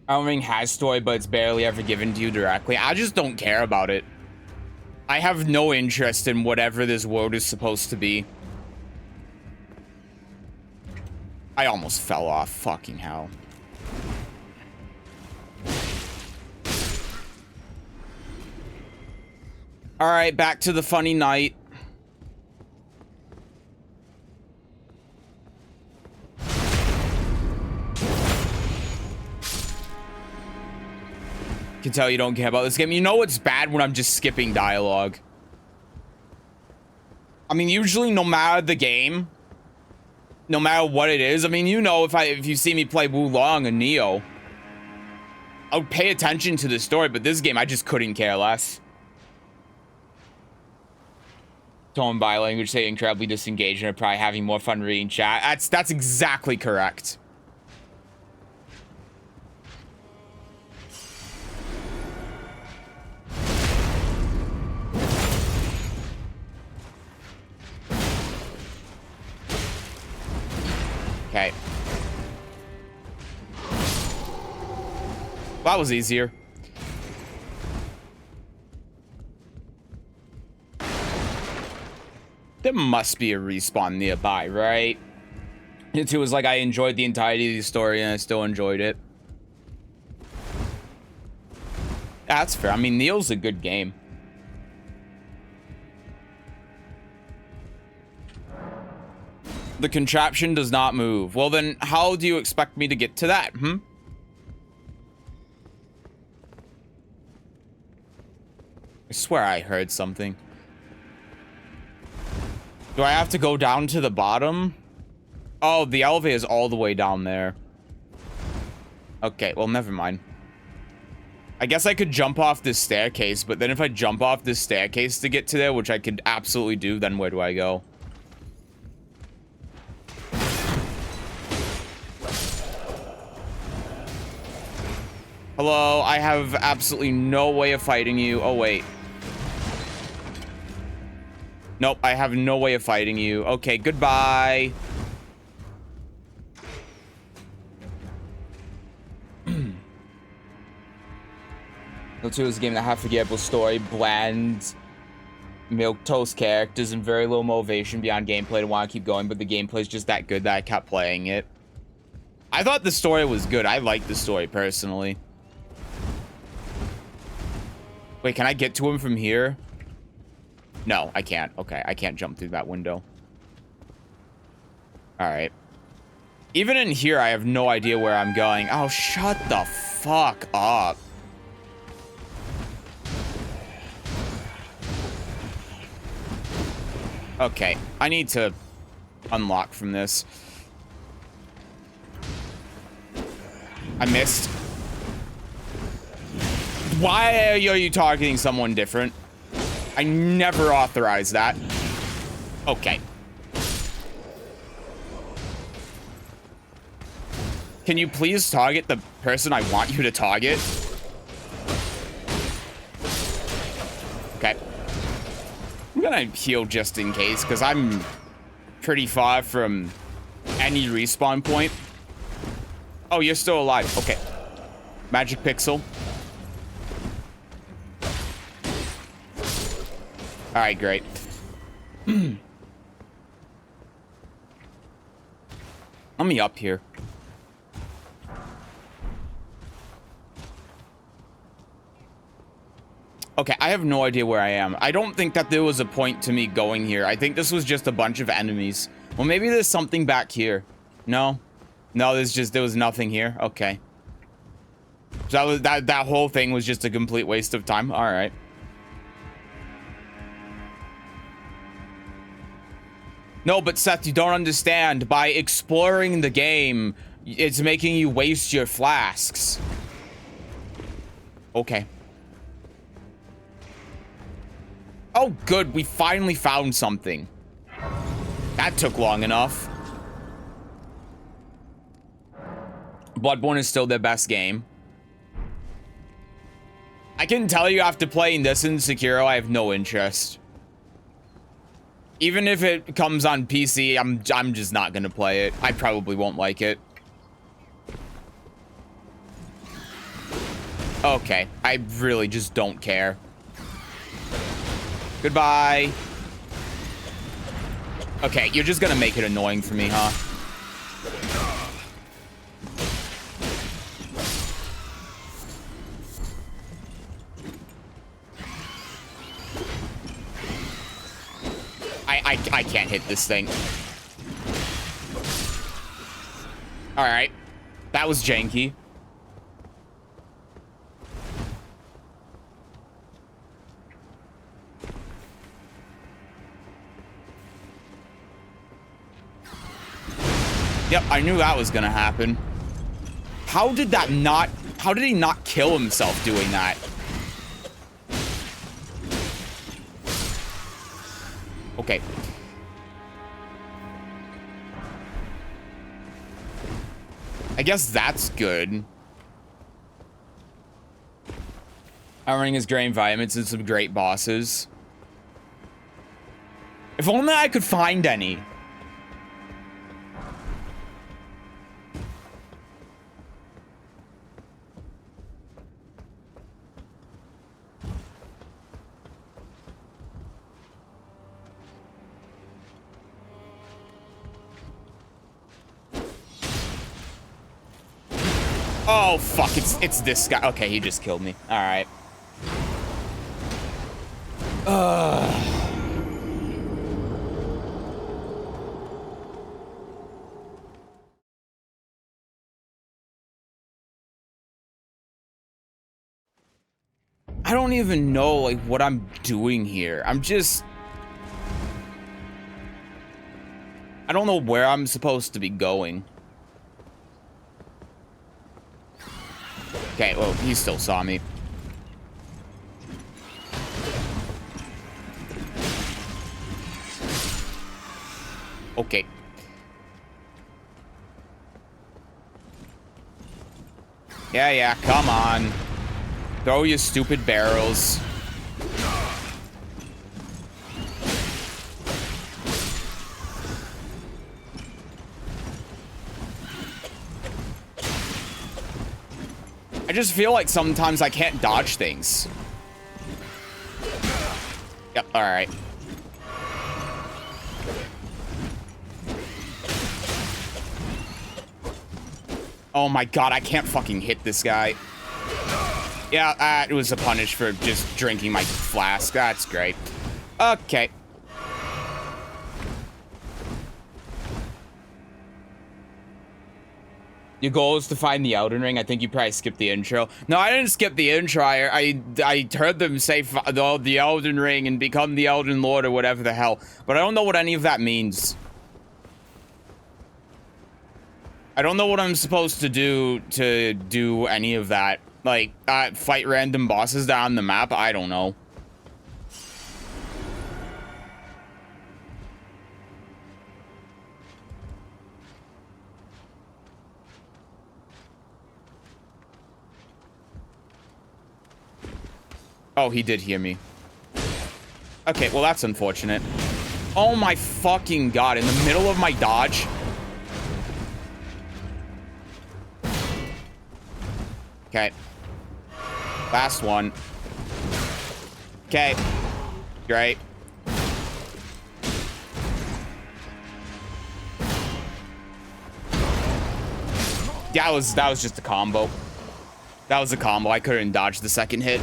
Elden Ring has story, but it's barely ever given to you directly. I just don't care about it. I have no interest in whatever this world is supposed to be. I almost fell off. Fucking hell. Alright, back to the funny night. Can tell you don't care about this game. You know what's bad when I'm just skipping dialogue. I mean, usually no matter the game, no matter what it is, I mean, you know, if you see me play Wulong and Neo, I'll pay attention to the story, but this game I just couldn't care less. Tone by language, say incredibly disengaged and are probably having more fun reading chat. That's exactly correct. Okay. That was easier. There must be a respawn nearby, right? It was like I enjoyed the entirety of the story and I still enjoyed it. That's fair. I mean, Neil's a good game. The contraption does not move. Well, then how do you expect me to get to that, I swear I heard something. Do I have to go down to the bottom? Oh, the elevator is all the way down there. Okay, well, never mind. I guess I could jump off this staircase, but then if I jump off this staircase to get to there, which I could absolutely do, then where do I go? Hello, I have absolutely no way of fighting you. Oh, wait. Nope, I have no way of fighting you. Okay, goodbye. No 2 is a game that has a forgettable story, bland, milquetoast characters, and very little motivation beyond gameplay to want to keep going, but the gameplay is just that good that I kept playing it. I thought the story was good. I liked the story, personally. Wait, can I get to him from here? No, I can't. Okay, I can't jump through that window. Alright. Even in here, I have no idea where I'm going. Oh, shut the fuck up. Okay, I need to unlock from this. I missed. Why are you targeting someone different? I never authorized that. Okay. Can you please target the person I want you to target? Okay. I'm gonna heal just in case, because I'm pretty far from any respawn point. Oh, you're still alive. Okay. Magic pixel. Alright, great. Let me up here. Okay, I have no idea where I am. I don't think that there was a point to me going here. I think this was just a bunch of enemies. Well, maybe there's something back here. No? No, there was nothing here. Okay. So that whole thing was just a complete waste of time. All right. No, but Seth, you don't understand. By exploring the game, it's making you waste your flasks. Okay. Oh, good. We finally found something. That took long enough. Bloodborne is still their best game. I can tell you after playing this in Sekiro, I have no interest. Even if it comes on PC, I'm just not gonna play it. I probably won't like it. Okay, I really just don't care. Goodbye. Okay, you're just gonna make it annoying for me, huh? I can't hit this thing. All right, that was janky. Yep, I knew that was gonna happen. How did he not kill himself doing that? Okay. I guess that's good. Armoring his great environments and some great bosses. If only I could find any. Oh, fuck, it's this guy. Okay, he just killed me. All right. I don't even know, like, what I'm doing here. I don't know where I'm supposed to be going. Okay, well, he still saw me. Okay. Yeah, come on. Throw your stupid barrels. I just feel like sometimes I can't dodge things. Yep, alright. Oh my god, I can't fucking hit this guy. Yeah, it was a punish for just drinking my flask. That's great. Okay. Your goal is to find the Elden Ring. I think you probably skipped the intro. No, I didn't skip the intro. I heard them say the Elden Ring and become the Elden Lord or whatever the hell. But I don't know what any of that means. I don't know what I'm supposed to do any of that. Like, fight random bosses down the map? I don't know. Oh, he did hear me. Okay, well, that's unfortunate. Oh my fucking god, in the middle of my dodge. Okay. Last one. Okay. Great. Yeah, that was just a combo. That was a combo. I couldn't dodge the second hit.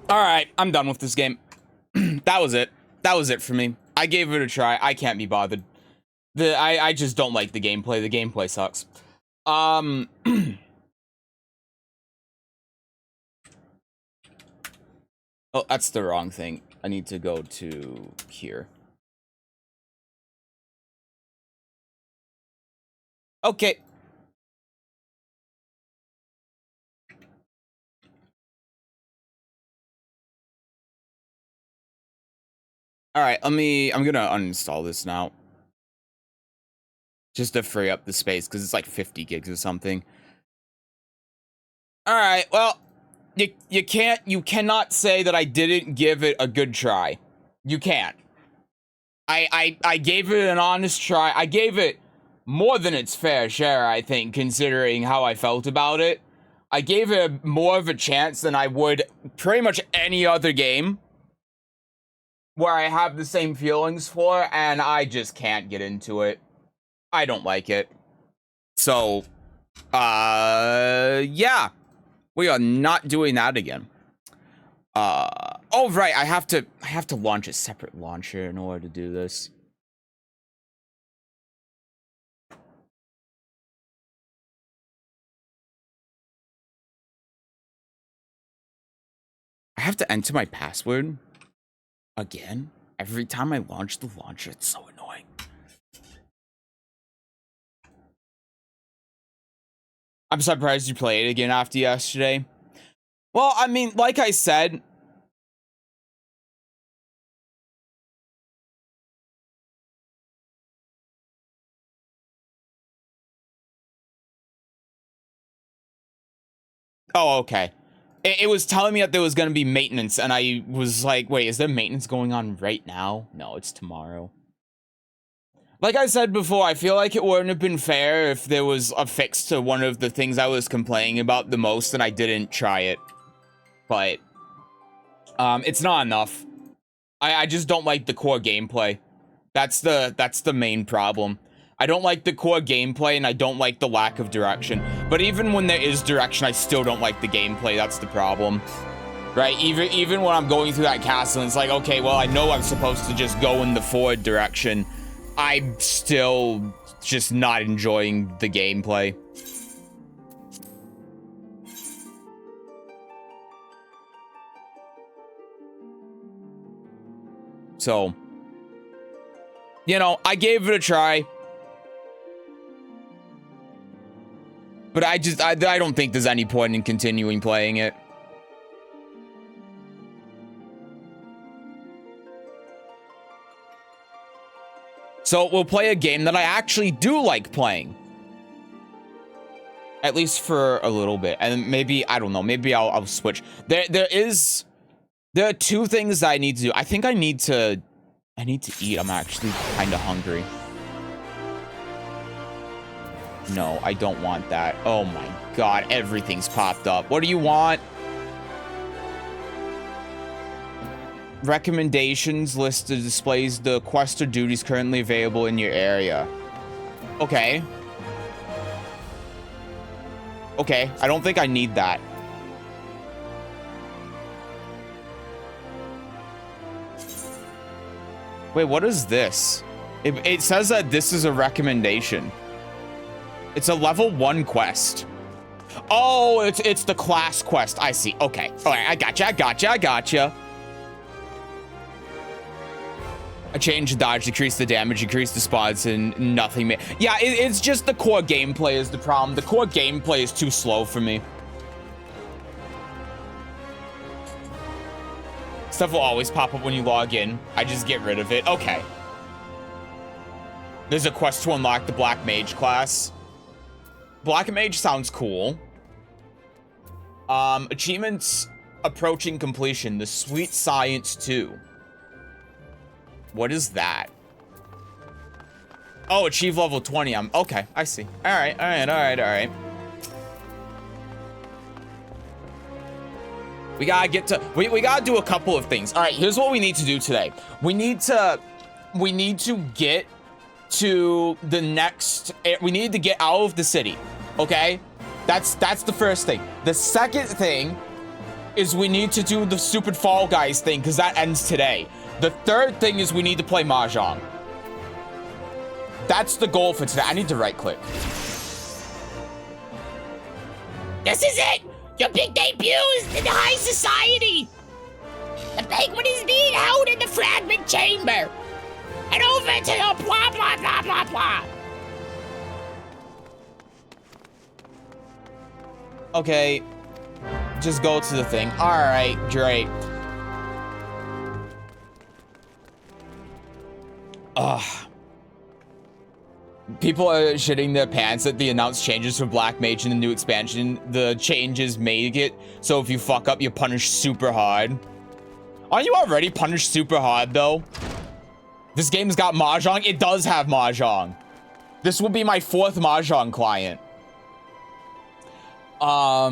All right, I'm done with this game. That was it. That was it for me. I gave it a try. I can't be bothered. I just don't like the gameplay. The gameplay sucks. Oh, that's the wrong thing. I need to go to here. Okay. All right, I'm gonna uninstall this now. Just to free up the space, because it's like 50 gigs or something. All right, well, you cannot say that I didn't give it a good try. You can't. I gave it an honest try. I gave it more than its fair share, I think, considering how I felt about it. I gave it more of a chance than I would pretty much any other game where I have the same feelings for, and I just can't get into it. I don't like it. So, yeah. We are not doing that again. Oh, right, I have to launch a separate launcher in order to do this. I have to enter my password again every time I launch the launcher. It's so annoying. I'm surprised you played it again after yesterday. Well, I mean, like I said, oh, okay. It was telling me that there was going to be maintenance, and I was like, wait, is there maintenance going on right now? No, it's tomorrow. Like I said before, I feel like it wouldn't have been fair if there was a fix to one of the things I was complaining about the most and I didn't try it. But, it's not enough. I just don't like the core gameplay. That's the main problem. I don't like the core gameplay, and I don't like the lack of direction. But even when there is direction, I still don't like the gameplay. That's the problem. Right? Even when I'm going through that castle, and it's like, okay, well, I know I'm supposed to just go in the forward direction. I'm still just not enjoying the gameplay. So, you know, I gave it a try. But I don't think there's any point in continuing playing it. So we'll play a game that I actually do like playing. At least for a little bit. And maybe, I don't know, maybe I'll switch. There are two things that I need to do. I think I need to eat. I'm actually kind of hungry. No, I don't want that. Oh my god, everything's popped up. What do you want? Recommendations list displays the quest or duties currently available in your area. Okay. Okay, I don't think I need that. Wait, what is this? It says that this is a recommendation. It's a level 1 quest. Oh, it's the class quest. I see. Okay. All right, I gotcha. A change the dodge, decrease the damage, increase the spots, and nothing. Yeah, it's just the core gameplay is the problem. The core gameplay is too slow for me. Stuff will always pop up when you log in. I just get rid of it. Okay. There's a quest to unlock the Black Mage class. Black Mage sounds cool. Achievements approaching completion. The Sweet Science 2. What is that? Oh, achieve level 20. Okay, I see. All right. We gotta get to, we gotta do a couple of things. All right, here's what we need to do today. We need to get to the next, we need to get out of the city, okay? That's the first thing. The second thing is we need to do the stupid Fall Guys thing, because that ends today. The third thing is we need to play Mahjong. That's the goal for today. I need to right click. This is it! Your big debut is in the high society! The banquet is being held in the fragment chamber! And over to the blah blah blah blah blah! Okay, just go to the thing. All right, great. Ugh. People are shitting their pants at the announced changes for Black Mage in the new expansion. The changes make it so if you fuck up, you're punished super hard. Aren't you already punished super hard, though? This game's got Mahjong. It does have Mahjong. This will be my 4th Mahjong client. All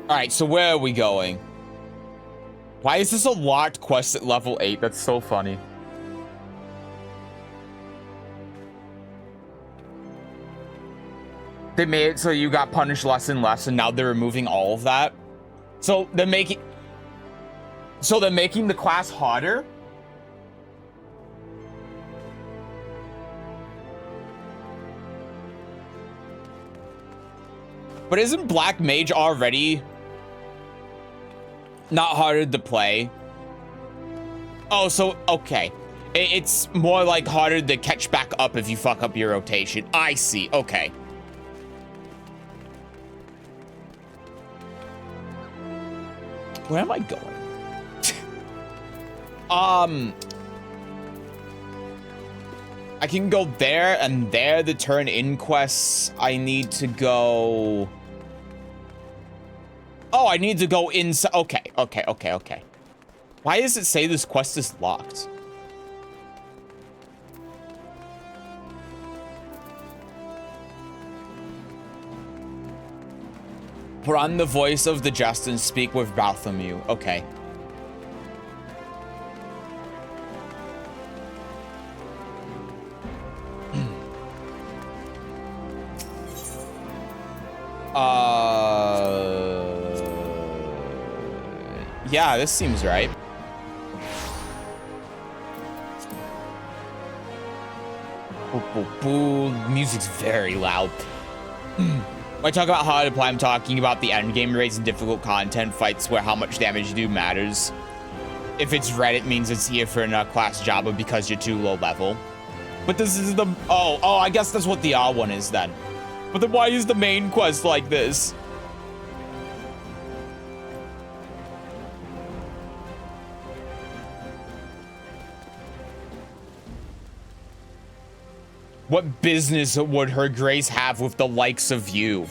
right, so where are we going? Why is this a locked quest at level 8? That's so funny. They made it so you got punished less and less, and now they're removing all of that. So they're making the class harder. But isn't Black Mage already not harder to play? Oh, so, okay. It's more like harder to catch back up if you fuck up your rotation. I see, okay. Where am I going? I can go there and there to turn in quests. I need to go... Oh, I need to go inside. Okay. Why does it say this quest is locked? Put on the voice of the just and speak with Bartholomew. Okay. Yeah, this seems right. Boo, boo, boo. Music's very loud. When I talk about how to play, I'm talking about the endgame rates and difficult content fights where how much damage you do matters. If it's red, it means it's here for a class Jabba because you're too low level. But this is the... Oh, I guess that's what the R one is then. But then why is the main quest like this? What business would Her Grace have with the likes of you?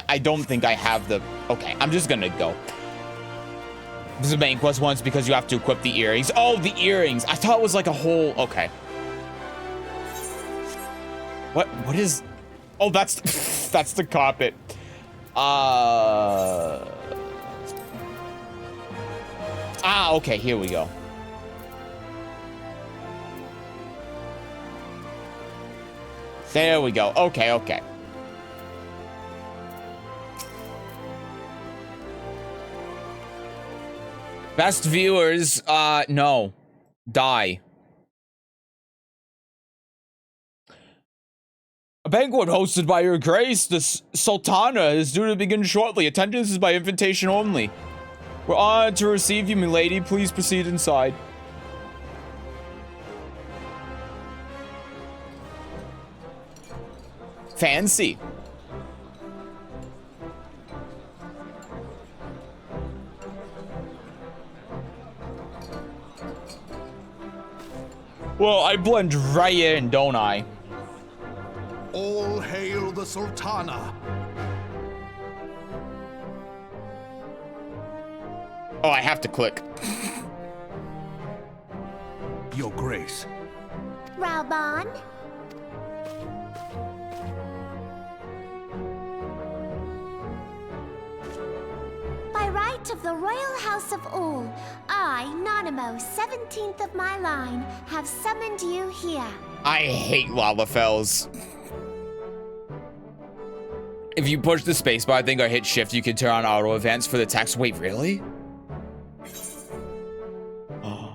I don't think I have the... Okay, I'm just gonna go. This is the main quest once because you have to equip the earrings. Oh, the earrings. I thought it was like a whole... Okay. What is... Oh, that's... that's the carpet. Okay, here we go. There we go. Okay, okay. Best viewers, no. Die. A banquet hosted by Your Grace, the Sultana, is due to begin shortly. Attendance is by invitation only. We're honored to receive you, milady. Please proceed inside. Fancy. Well, I blend right in, don't I? All hail the Sultana. Oh, I have to click. Your Grace. Raubon? By right of the royal house of all, I, Nanamo, 17th of my line, have summoned you here. I hate Lalafells. If you push the spacebar, I think, or hit shift, you can turn on auto events for the text. Wait, really? Oh.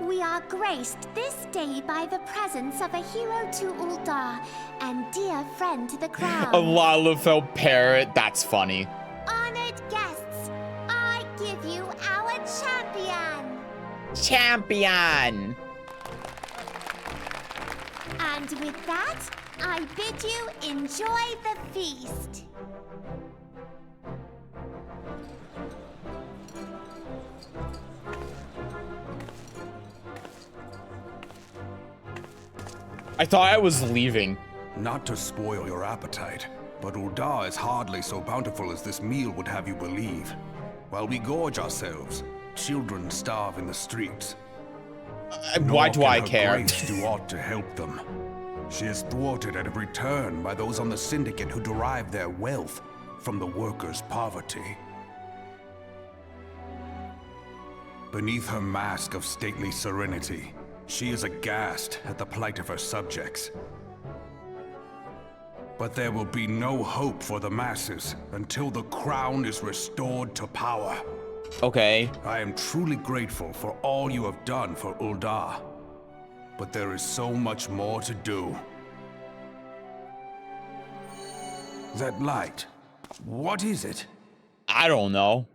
We are graced this day by the presence of a hero to Uldar and dear friend to the crown. A Lalafell parrot? That's funny. Honored guests, I give you our champion. Champion! And with that, I bid you enjoy the feast. I thought I was leaving. Not to spoil your appetite, but Uldar is hardly so bountiful as this meal would have you believe. While we gorge ourselves, children starve in the streets. Why do I care? Grace do aught to help them. She is thwarted at every turn by those on the Syndicate who derive their wealth from the workers' poverty. Beneath her mask of stately serenity, she is aghast at the plight of her subjects. But there will be no hope for the masses until the crown is restored to power. Okay. I am truly grateful for all you have done for Uldar. But there is so much more to do. That light, what is it? I don't know.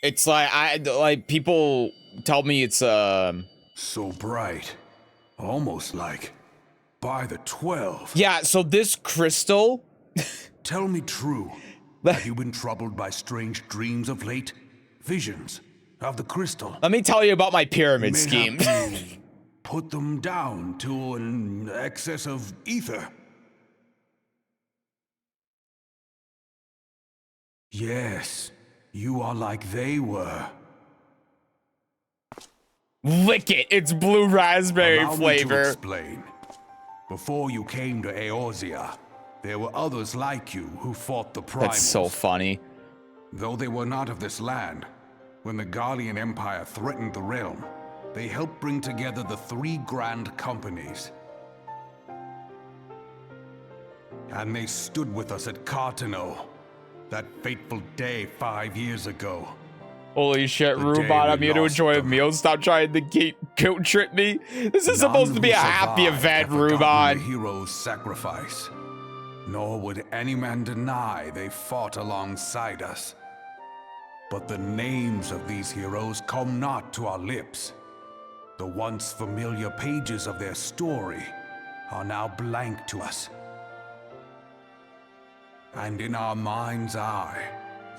It's like people tell me it's So bright. Almost like by the 12. Yeah, so this crystal. Tell me true. Have you been troubled by strange dreams of late? Visions of the crystal? Let me tell you about my pyramid scheme. You put them down to an excess of ether. Yes, you are like they were. Lick it. It's blue raspberry Allow me to flavor. explain. Before you came to Eorzea, there were others like you who fought the primals. That's so funny. Though they were not of this land, when the Garlean Empire threatened the realm, they helped bring together the 3 grand companies. And they stood with us at Cartano, that fateful day 5 years ago. Holy shit, The Rubot, day I'm we here to lost enjoy a them. meal. Stop trying to guilt trip me. This is None supposed to be who a happy survived event, have forgotten Rubot. the hero's sacrifice. Nor would any man deny they fought alongside us. But the names of these heroes come not to our lips. The once familiar pages of their story are now blank to us. And in our mind's eye,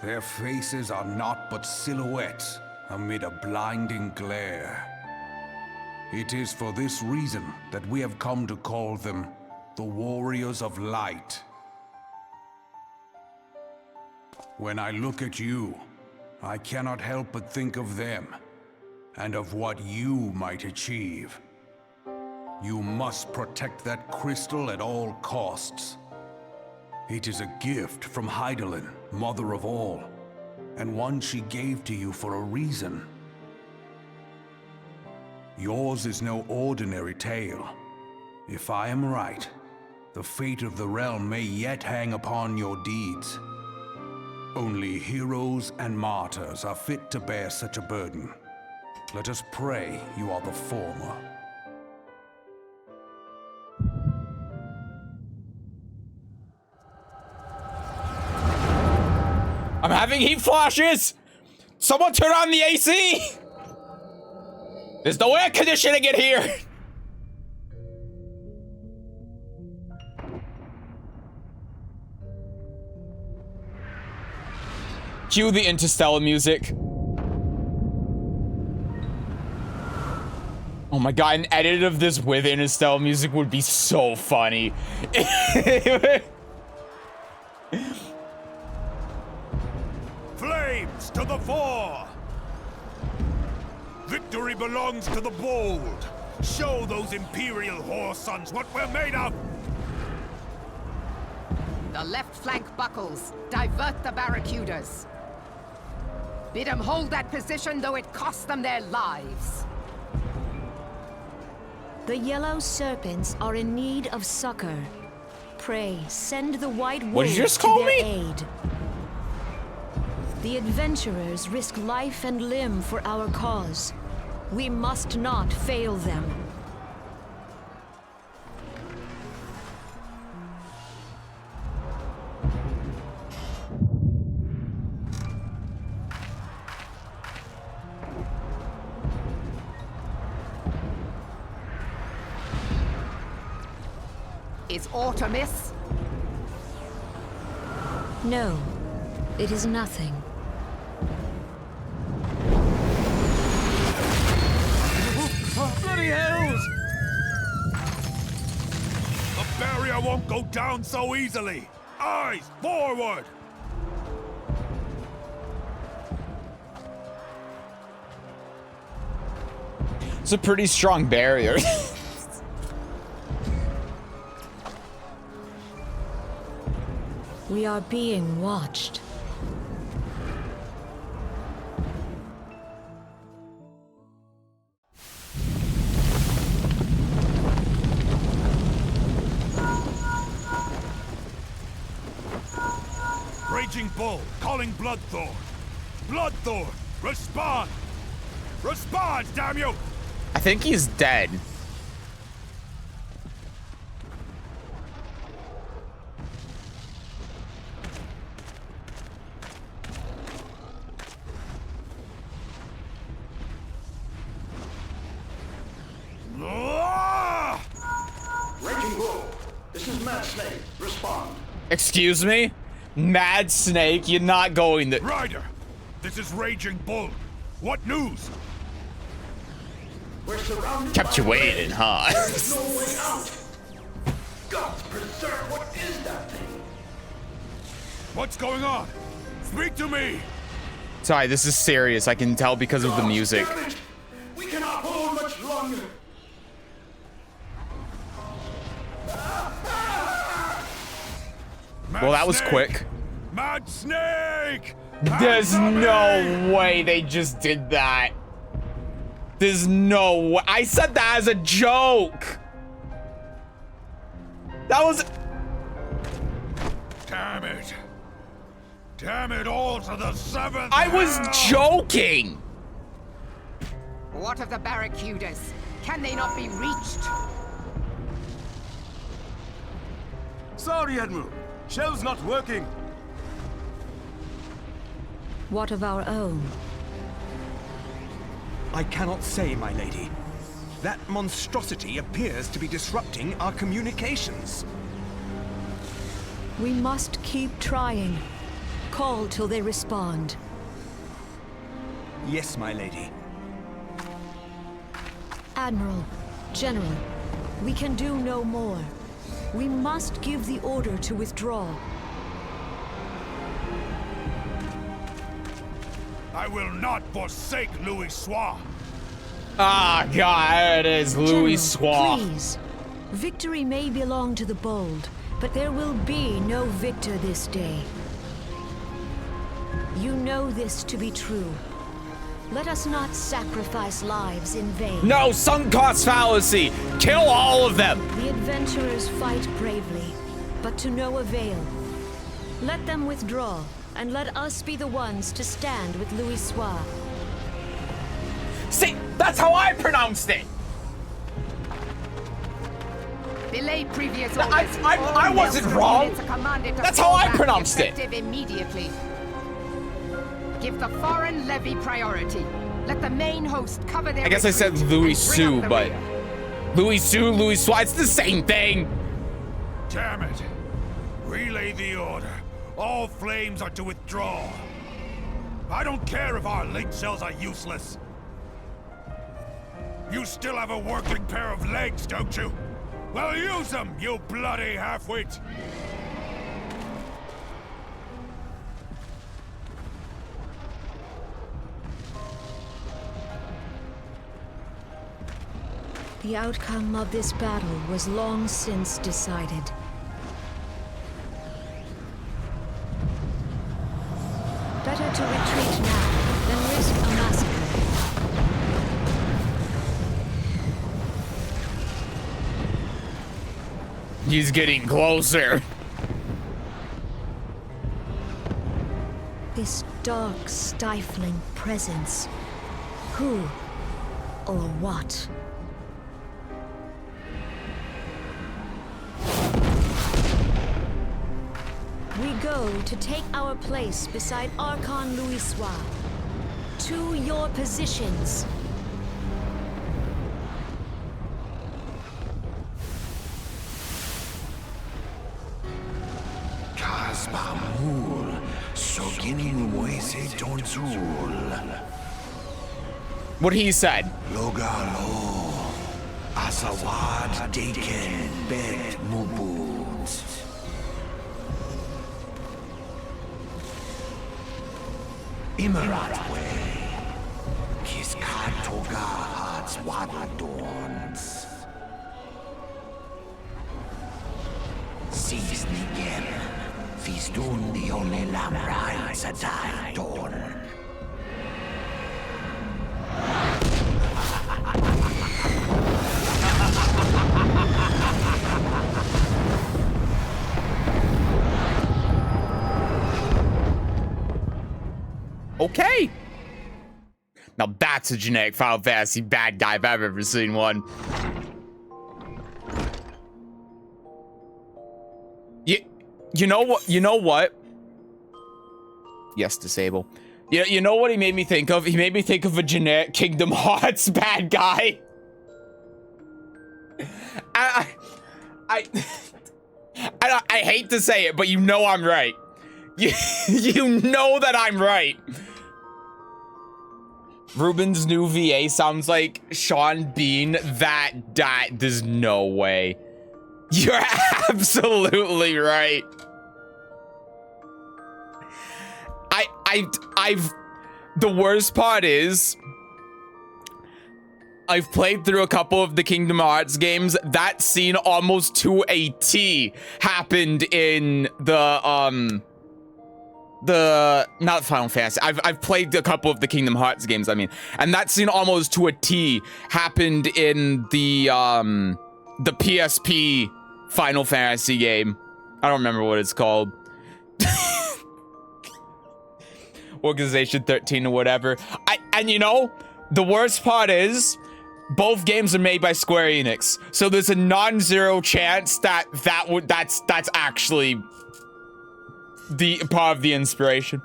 their faces are naught but silhouettes amid a blinding glare. It is for this reason that we have come to call them the Warriors of Light. When I look at you, I cannot help but think of them, and of what you might achieve. You must protect that crystal at all costs. It is a gift from Hydaelyn, Mother of All, and one she gave to you for a reason. yours is no ordinary tale. If I am right, the fate of the realm may yet hang upon your deeds. Only heroes and martyrs are fit to bear such a burden. Let us pray you are the former. I'm having heat flashes! Someone turn on the AC! There's no air conditioning in here! Cue the Interstellar music. Oh my god, an edit of this with Interstellar music would be so funny. Flames to the fore! Victory belongs to the bold. Show those Imperial whore sons what we're made of! The left flank buckles. Divert the barracudas. Bid them hold that position, though it costs them their lives. The yellow serpents are in need of succor. Pray, send the white What wolves did you just to call their me? aid. The adventurers risk life and limb for our cause. We must not fail them. Is aught amiss? No, it is nothing. Bloody hells! The barrier won't go down so easily! Eyes forward! It's a pretty strong barrier. We are being watched. Raging Bull, calling Bloodthorn. Bloodthorn, respond! Respond, damn you! I think he's dead. Raging Bull, this is Mad Snake. Respond. Excuse me? Mad Snake, you're not going to— Ryder, this is Raging Bull. What news? We're surrounded Kept by you waiting, huh? There's no way out. God preserve, what is that thing? What's going on? Speak to me! Sorry, this is serious. I can tell because of the music. Damn it. We cannot hold much longer. Well, that was quick. Mad Snake! There's no way they just did that. There's no way. I said that as a joke. That was— Damn it. Damn it all to the seventh I was hell. joking. What of the barracudas? Can they not be reached? Sorry, Admiral. Shell's not working. What of our own? I cannot say, my lady. That monstrosity appears to be disrupting our communications. We must keep trying. Call till they respond. Yes, my lady. Admiral, General, we can do no more. We must give the order to withdraw. I will not forsake Louis Soir. Ah, God, there it is, Louis General, Soir. please. Victory may belong to the bold, but there will be no victor this day. You know this to be true. Let us not sacrifice lives in vain. No, sunk cost fallacy. Kill all of them. The adventurers fight bravely, but to no avail. Let them withdraw, and let us be the ones to stand with Louis Soir. See, that's how I pronounced it. Belay previous No, orders. I wasn't wrong. That's how I pronounced it. Immediately. Give the foreign levy priority. Let the main host cover their I guess I said retreat Louis and bring Sue, up the but rear. Louis Sue, Louis Soir, it's the same thing. Damn it. Relay the order. All flames are to withdraw. I don't care if our link cells are useless. You still have a working pair of legs, don't you? Well, use them, you bloody half-wit! The outcome of this battle was long since decided. Better to retreat now than risk a massacre. He's getting closer. This dark, stifling presence. Who or what? We go to take our place beside Archon Louis Soir. To your positions. Kasbamul, Soginin Wese Tonzul. What he said. Logalo, Asawad Deken Bet Mubut. Imaratwe, Kiskatoga Hats Wadadons. Sis Nigen, Fistun the only Lamrai Sadai Dawn. Okay. Now that's a generic Final Fantasy bad guy if I've ever seen one. You know what? You know what? Yes, disable. You know what he made me think of? He made me think of a generic Kingdom Hearts bad guy. I hate to say it, but you know I'm right. You know that I'm right. Ruben's new VA sounds like Sean Bean. There's no way. You're absolutely right. The worst part is, I've played through a couple of the Kingdom Hearts games. That scene almost to a T happened in the not Final Fantasy. I've played a couple of the Kingdom Hearts games, I mean, and that scene almost to a T happened in the PSP Final Fantasy game. I don't remember what it's called. Organization 13 or whatever. And you know, the worst part is both games are made by Square Enix. So there's a non-zero chance that's actually the part of the inspiration.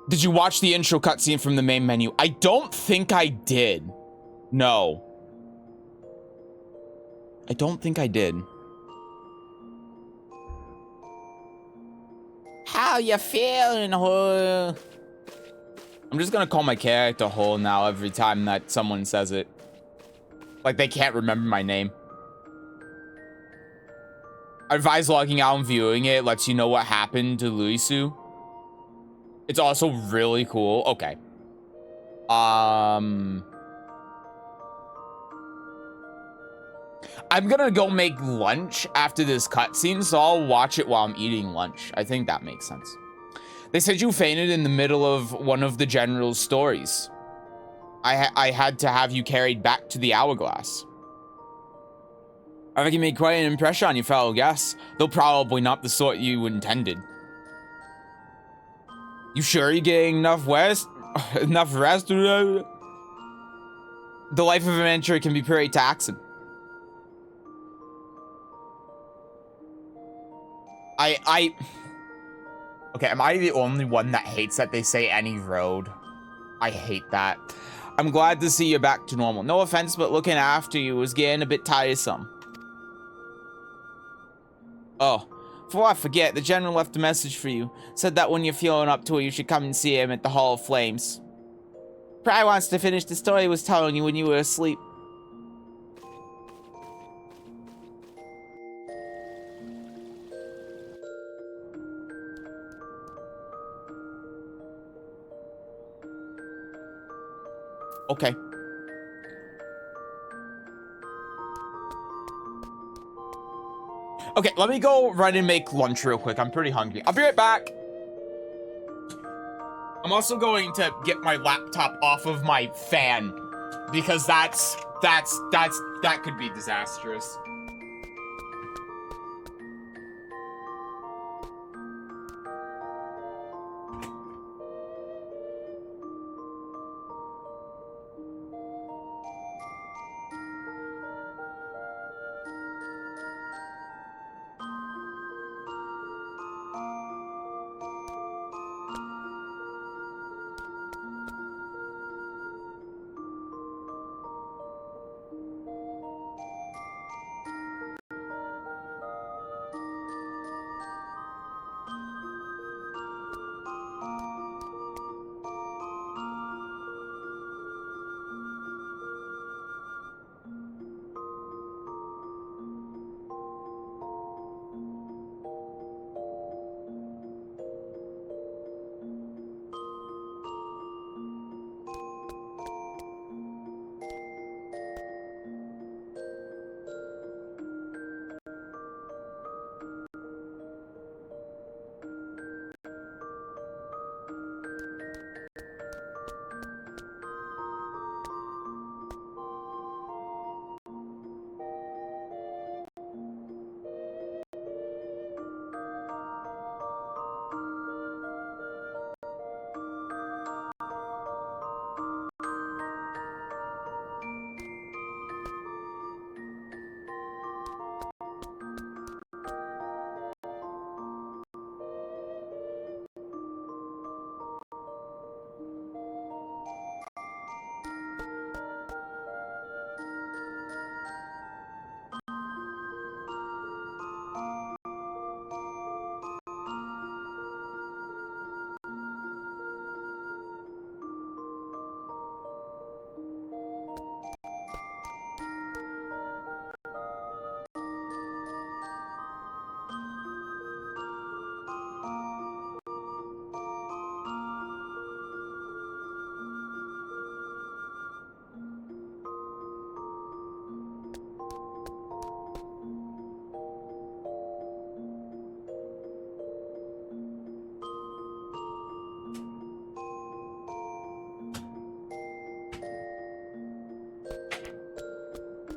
Did you watch the intro cutscene from the main menu? I don't think I did. No. I don't think I did. How you feeling, Ho? I'm just gonna call my character Ho now every time that someone says it. Like they can't remember my name. I advise logging out and viewing it. Lets you know what happened to Luisu. It's also really cool. Okay. I'm gonna go make lunch after this cutscene, so I'll watch it while I'm eating lunch. I think that makes sense. They said you fainted in the middle of one of the general's stories. I had to have you carried back to the hourglass. I think you made quite an impression on your fellow guests, though probably not the sort you intended. You sure you're getting enough rest? The life of an adventurer can be pretty taxing. Okay, am I the only one that hates that they say any road? I hate that. I'm glad to see you back to normal. No offense, but looking after you was getting a bit tiresome. Oh, before I forget, the general left a message for you. Said that when you're feeling up to it, you should come and see him at the Hall of Flames. Probably wants to finish the story he was telling you when you were asleep. Okay. Okay, let me go run and make lunch real quick. I'm pretty hungry. I'll be right back. I'm also going to get my laptop off of my fan because that could be disastrous.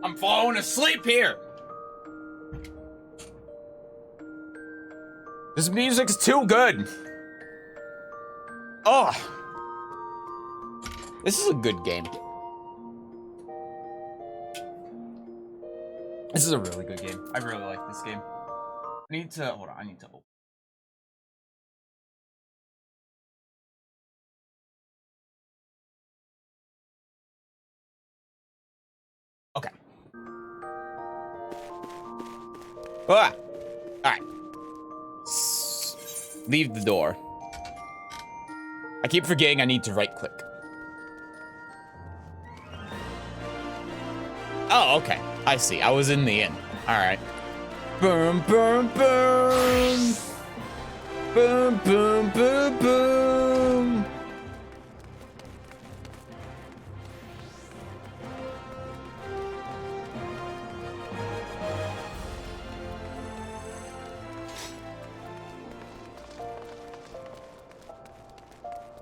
I'm falling asleep here. This music's too good. Oh, this is a good game. This is a really good game. I really like this game. I need to, hold on, I need to open. Okay. Ah! Alright. Leave the door. I keep forgetting I need to right click. Oh, okay. I see. I was in the inn. Alright. Boom, boom, boom! Boom, boom, boom, boom!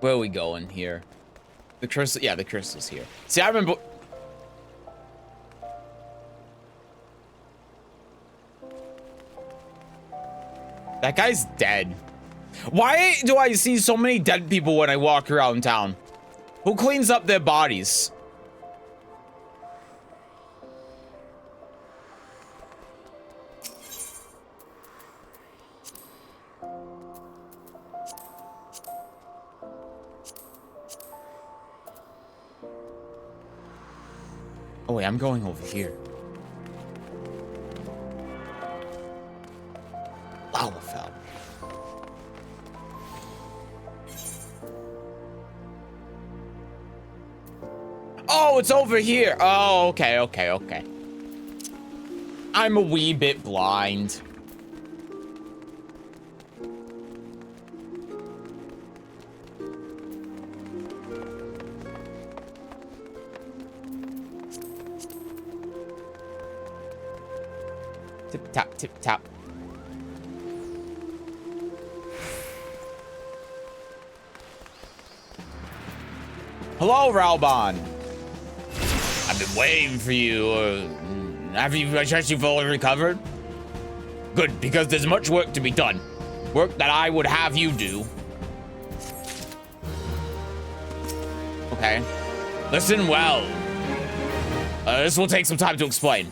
Where are we going here? The crystal, yeah, the crystal's here. See, I remember. That guy's dead. Why do I see so many dead people when I walk around town? Who cleans up their bodies? Oh wait, I'm going over here. Lalafell. Oh, it's over here. Oh, okay, okay, okay. I'm a wee bit blind. Tip tap, tip tap. Hello, Ralbon. I've been waiting for you. Have you fully recovered? Good, because there's much work to be done. Work that I would have you do. Okay. Listen well. This will take some time to explain.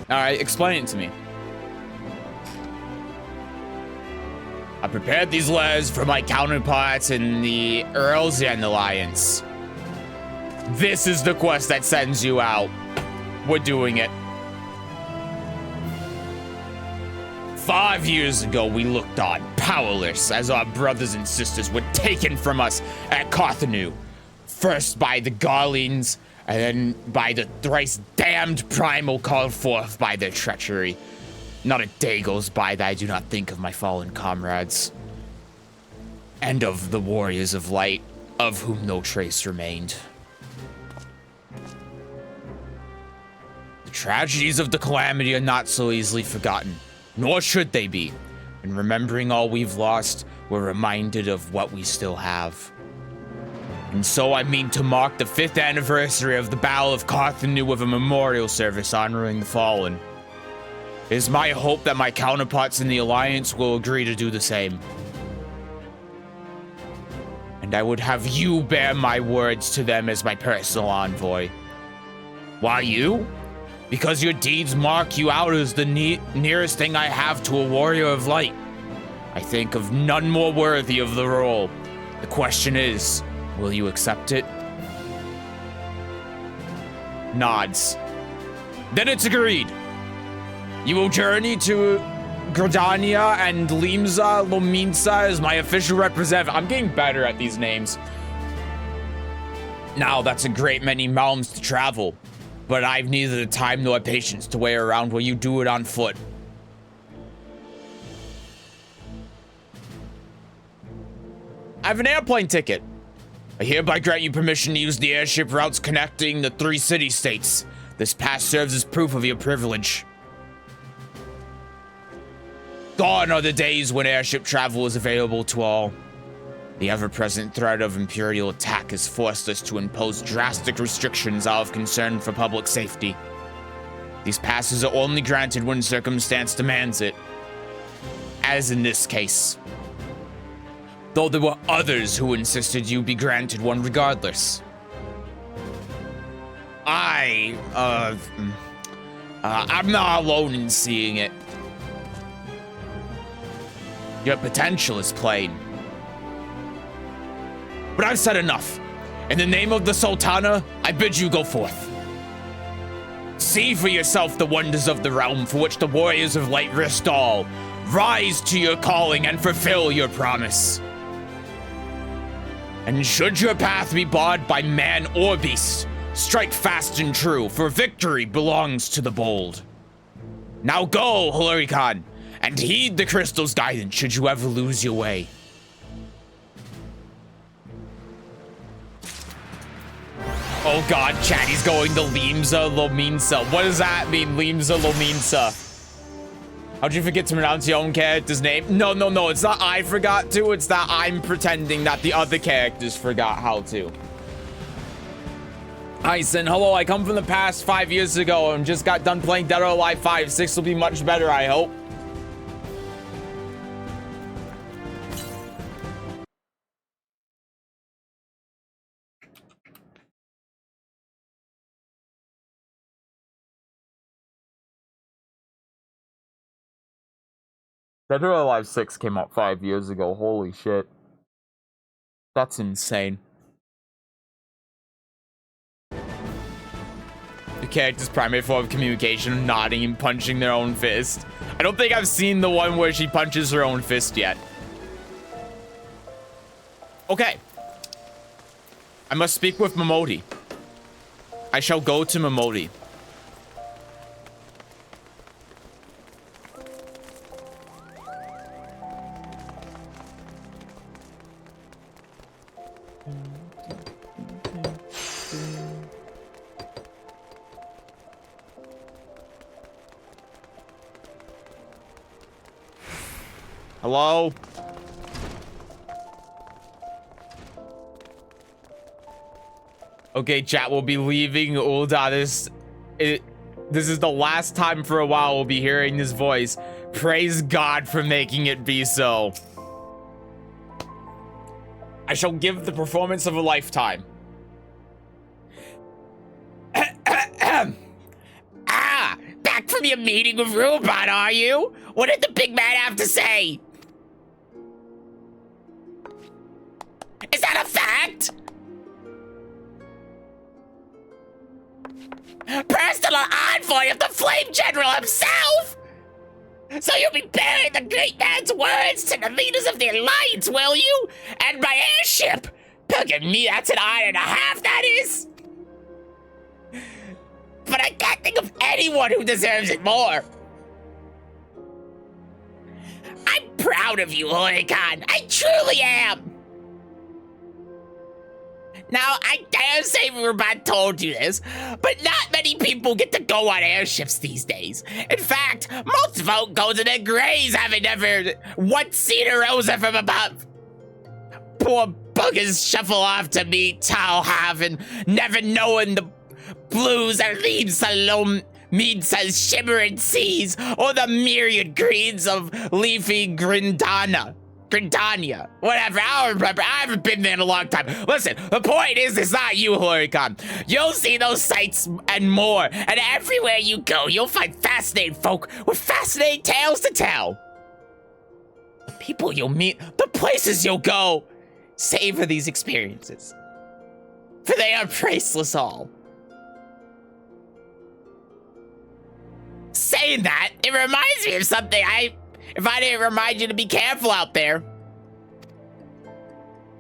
Alright, explain it to me. I prepared these letters for my counterparts in the Earlsian Alliance. This is the quest that sends you out. We're doing it. 5 years ago, we looked on, powerless, as our brothers and sisters were taken from us at Carthenu. First by the Garleans, and then by the thrice damned Primal called forth by their treachery. Not a day goes by that I do not think of my fallen comrades. And of the warriors of light, of whom no trace remained. The tragedies of the calamity are not so easily forgotten, nor should they be. In remembering all we've lost, we're reminded of what we still have. And so I mean to mark the 5th anniversary of the Battle of Carthenu with a memorial service honoring the fallen. It is my hope that my counterparts in the Alliance will agree to do the same. And I would have you bear my words to them as my personal envoy. Why you? Because your deeds mark you out as the nearest thing I have to a warrior of light. I think of none more worthy of the role. The question is, will you accept it? Nods. Then it's agreed. You will journey to Grodania and Limsa Lominsa as my official representative. I'm getting better at these names. Now, that's a great many realms to travel, but I've neither the time nor patience to wait around while you do it on foot. I have an airplane ticket. I hereby grant you permission to use the airship routes connecting the 3 city-states. This pass serves as proof of your privilege. Gone are the days when airship travel was available to all. The ever-present threat of Imperial attack has forced us to impose drastic restrictions out of concern for public safety. These passes are only granted when circumstance demands it, as in this case. Though there were others who insisted you be granted one regardless. I'm not alone in seeing it. Your potential is plain. But I've said enough. In the name of the Sultana, I bid you go forth. See for yourself the wonders of the realm for which the warriors of light risked all. Rise to your calling and fulfill your promise. And should your path be barred by man or beast, strike fast and true, for victory belongs to the bold. Now go, Hilarikan, and heed the crystal's guidance should you ever lose your way. Oh god, chat, he's going to Limsa Lominsa. What does that mean, Limsa Lominsa? How'd you forget to pronounce your own character's name? No, no, no. It's not I forgot to. It's that I'm pretending that the other characters forgot how to. Hi, Sin. Hello. I come from the past 5 years ago and just got done playing Dead or Alive 5. 6 will be much better, I hope. Dead or Alive 6 came out 5 years ago. Holy shit. That's insane. The character's primary form of communication, nodding and punching their own fist. I don't think I've seen the one where she punches her own fist yet. Okay. I must speak with Momodi. I shall go to Momodi. Hello? Okay, chat, we'll be leaving Ulda. This is the last time for a while we'll be hearing this voice. Praise God for making it be so. I shall give the performance of a lifetime. Ah, back from your meeting with Rubon, are you? What did the big man have to say? Is that a fact? Personal envoy of the Flame General himself? So you'll be bearing the great man's words to the leaders of the Alliance, will you? And my airship? Bugging me, that's an hour and a half, that is. But I can't think of anyone who deserves it more. I'm proud of you, Horikon. I truly am. Now, I dare say Ruban told you this, but not many people get to go on airships these days. In fact, most folk go to their graves having never once seen a Rosa from above. Poor buggers shuffle off to meet Talhav and never knowing the blues that lead Salome meets as shimmering seas or the myriad greens of leafy Grindania, whatever, I don't remember. I haven't been there in a long time. Listen, the point is, it's not you, Horikon. You'll see those sights and more, and everywhere you go, you'll find fascinating folk with fascinating tales to tell. The people you'll meet, the places you'll go, savor these experiences, for they are priceless all. Saying that, it reminds me of something. If I didn't remind you to be careful out there.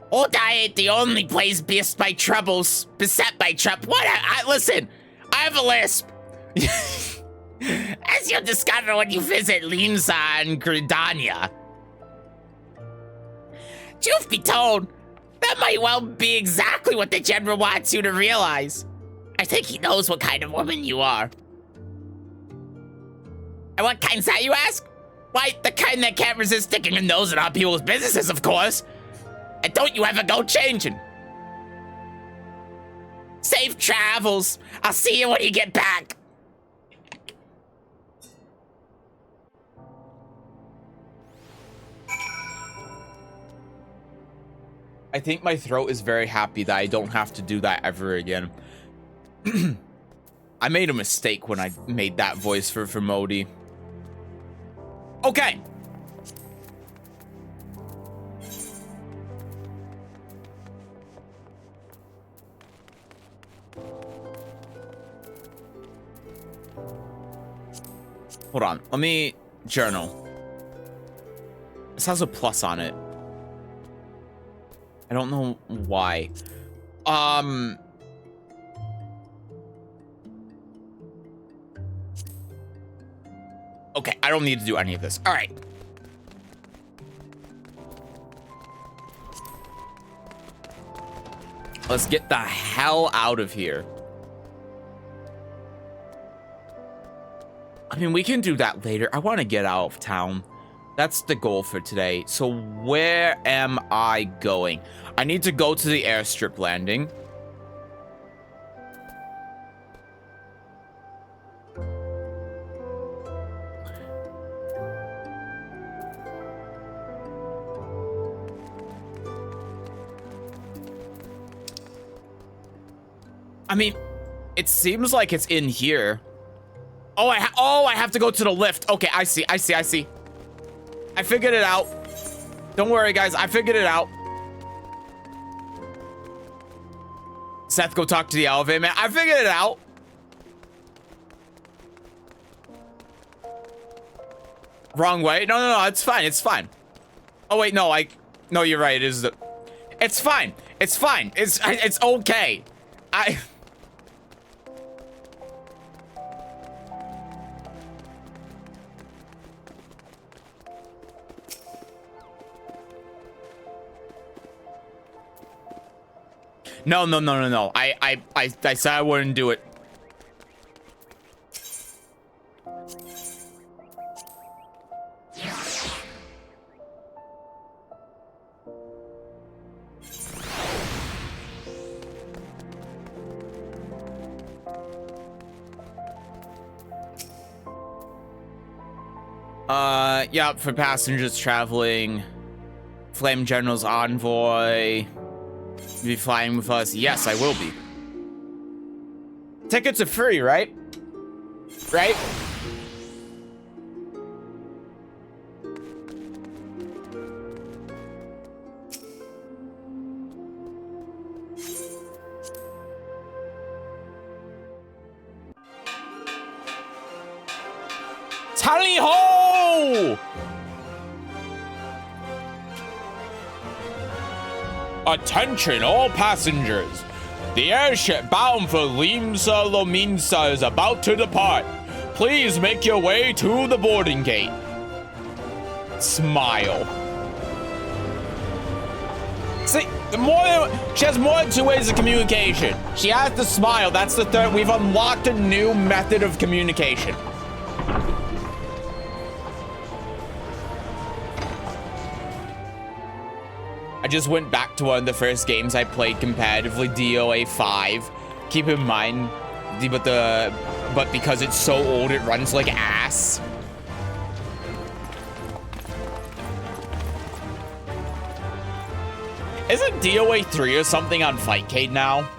Ulda ain't the only place beset by troubles. What? Listen, I have a lisp. As you'll discover when you visit Limsa and Gridania. Truth be told, that might well be exactly what the General wants you to realize. I think he knows what kind of woman you are. And what kind's that, you ask? Why, the kind that can't resist sticking a nose in other people's businesses, of course. And don't you ever go changing. Safe travels. I'll see you when you get back. I think my throat is very happy that I don't have to do that ever again. I made a mistake when I made that voice for Modi. Okay. Hold on. Let me journal. This has a plus on it. I don't know why. Okay, I don't need to do any of this. All right. Let's get the hell out of here. I mean, we can do that later. I want to get out of town. That's the goal for today. So where am I going? I need to go to the airstrip landing. I mean, it seems like it's in here. Oh, I have to go to the lift. Okay, I see. I figured it out. Don't worry, guys. I figured it out. Seth, go talk to the elevator man. I figured it out. Wrong way. No. It's fine. It's fine. Oh wait, no. No, you're right. It is the. It's fine. It's fine. It's okay. No. I said I wouldn't do it. Yeah, for passengers traveling, Flame General's envoy. You be flying with us? Yes, I will be. Tickets are free, right? Right? Tally ho! Attention all passengers. The airship bound for Limsa Lominsa is about to depart. Please make your way to the boarding gate. Smile. See, she has more than 2 ways of communication. She has to smile. That's the third. We've unlocked a new method of communication. I just went back to one of the first games I played competitively, DOA 5. Keep in mind, but because it's so old, it runs like ass. Isn't DOA 3 or something on Fightcade now?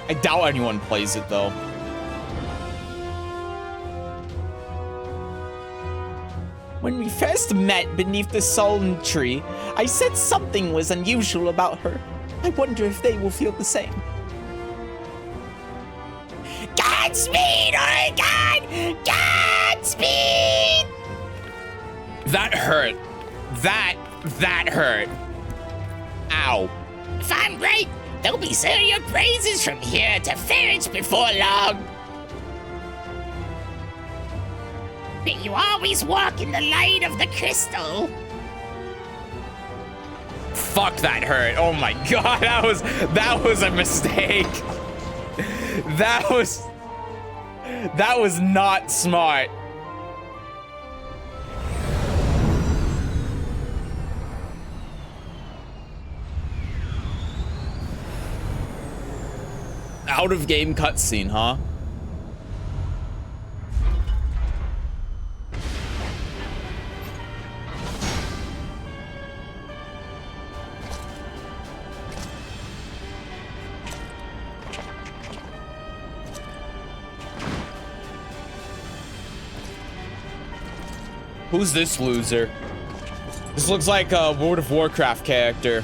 I doubt anyone plays it though. When we first met beneath the Solon tree, I said something was unusual about her. I wonder if they will feel the same. Godspeed, Oregon! Godspeed! That hurt. That hurt. Ow. If I'm right, they'll be singing your praises from here to Ferrets before long. But you always walk in the light of the crystal. Fuck, that hurt. Oh my god, that was a mistake. That was not smart. Out of game cutscene, huh? Who's this loser? This looks like a World of Warcraft character.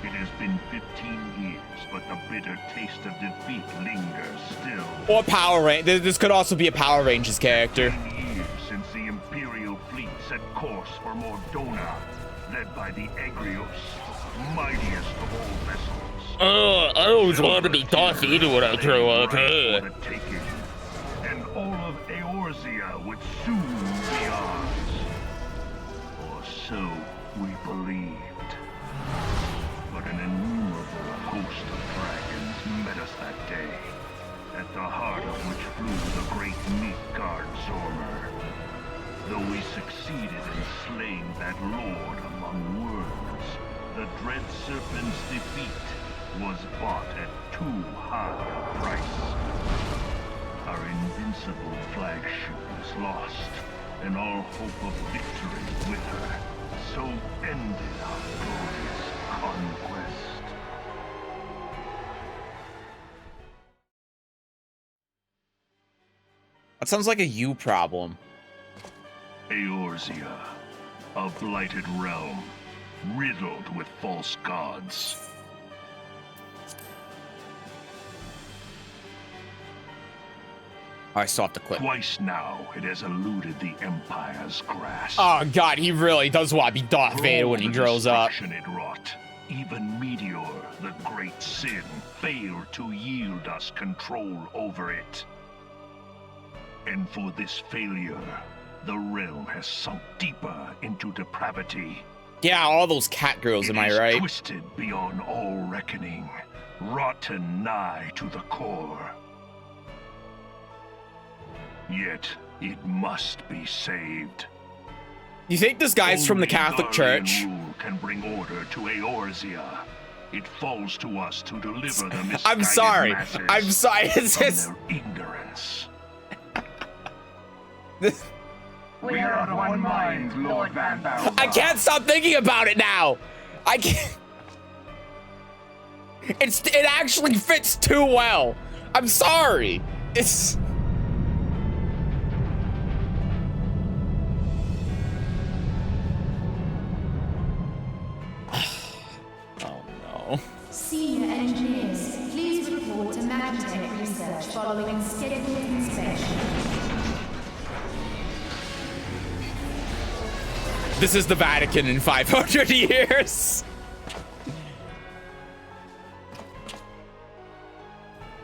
It has been 15 years, but the bitter taste of defeat lingers still. Or Power Rangers. This could also be a Power Rangers character. 15 years since the Imperial fleet set course for Mordona, led by the Egrios, mightiest of all vessels. I always wanted to be Darth Vader when I grow up. And all of Eorzea would soon be ours. Or so we believed. But an innumerable host of dragons met us that day. at the heart of which flew the great Midgard Zormer. Though we succeeded in slaying that lord among worms, the dread serpent's defeat was bought at too high a price. Our invincible flagship is lost, and all hope of victory with her. So ended our glorious conquest. That sounds like a you problem. Eorzea, a blighted realm, riddled with false gods. I still have to click. Twice now it has eluded the Empire's grasp. Oh god, he really does want to be Darth Vader when he grows up. It wrought. Even Meteor, the great sin, failed to yield us control over it. And for this failure, the realm has sunk deeper into depravity. Yeah, all those cat girls, am I right? Twisted beyond all reckoning, rotten nigh to the core. Yet it must be saved. You think this guy's from the Catholic Church? Rule can bring order to Eorzea. It falls to us to deliver the misguided I'm sorry. masses I'm sorry. It's from just... their ignorance. We are of one mind, Lord Van Balthazar. I can't stop thinking about it now. I can't. It actually fits too well. I'm sorry. It's. Oh no. Senior engineers, please report to Magitech research following scheduled inspection. This is the Vatican in 500 years.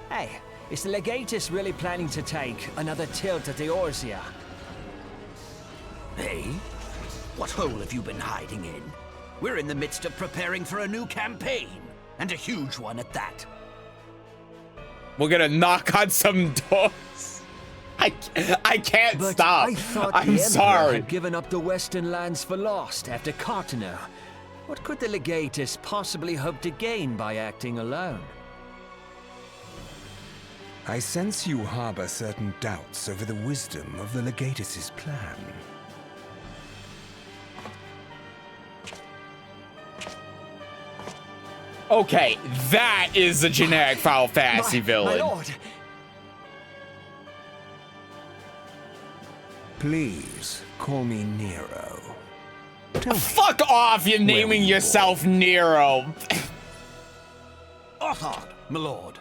Hey, is the Legatus really planning to take another tilt at Eorzea? Hey? What hole have you been hiding in? We're in the midst of preparing for a new campaign, and a huge one at that. We're gonna knock on some doors. I can't But stop. I thought I'm the Emperor sorry. had given up the Western lands for lost after Carteneau. What could the Legatus possibly hope to gain by acting alone? I sense you harbor certain doubts over the wisdom of the Legatus's plan. Okay, that is a generic Final Fantasy villain. My lord! Please, call me Nero. Fuck off, you're naming yourself Nero. Othard, my lord.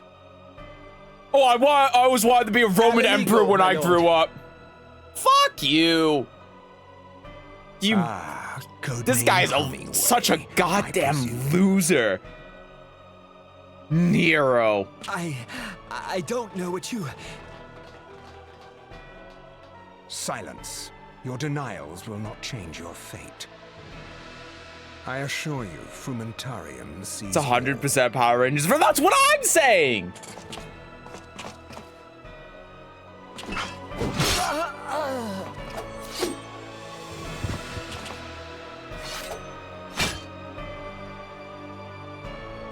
Oh, I always wanted to be a Roman emperor when I grew up. Fuck you. You. This guy's such a goddamn loser. Nero. I don't know what you... Silence. Your denials will not change your fate. I assure you, Frumentarium sees... It's 100% Power Rangers, but that's what I'm saying!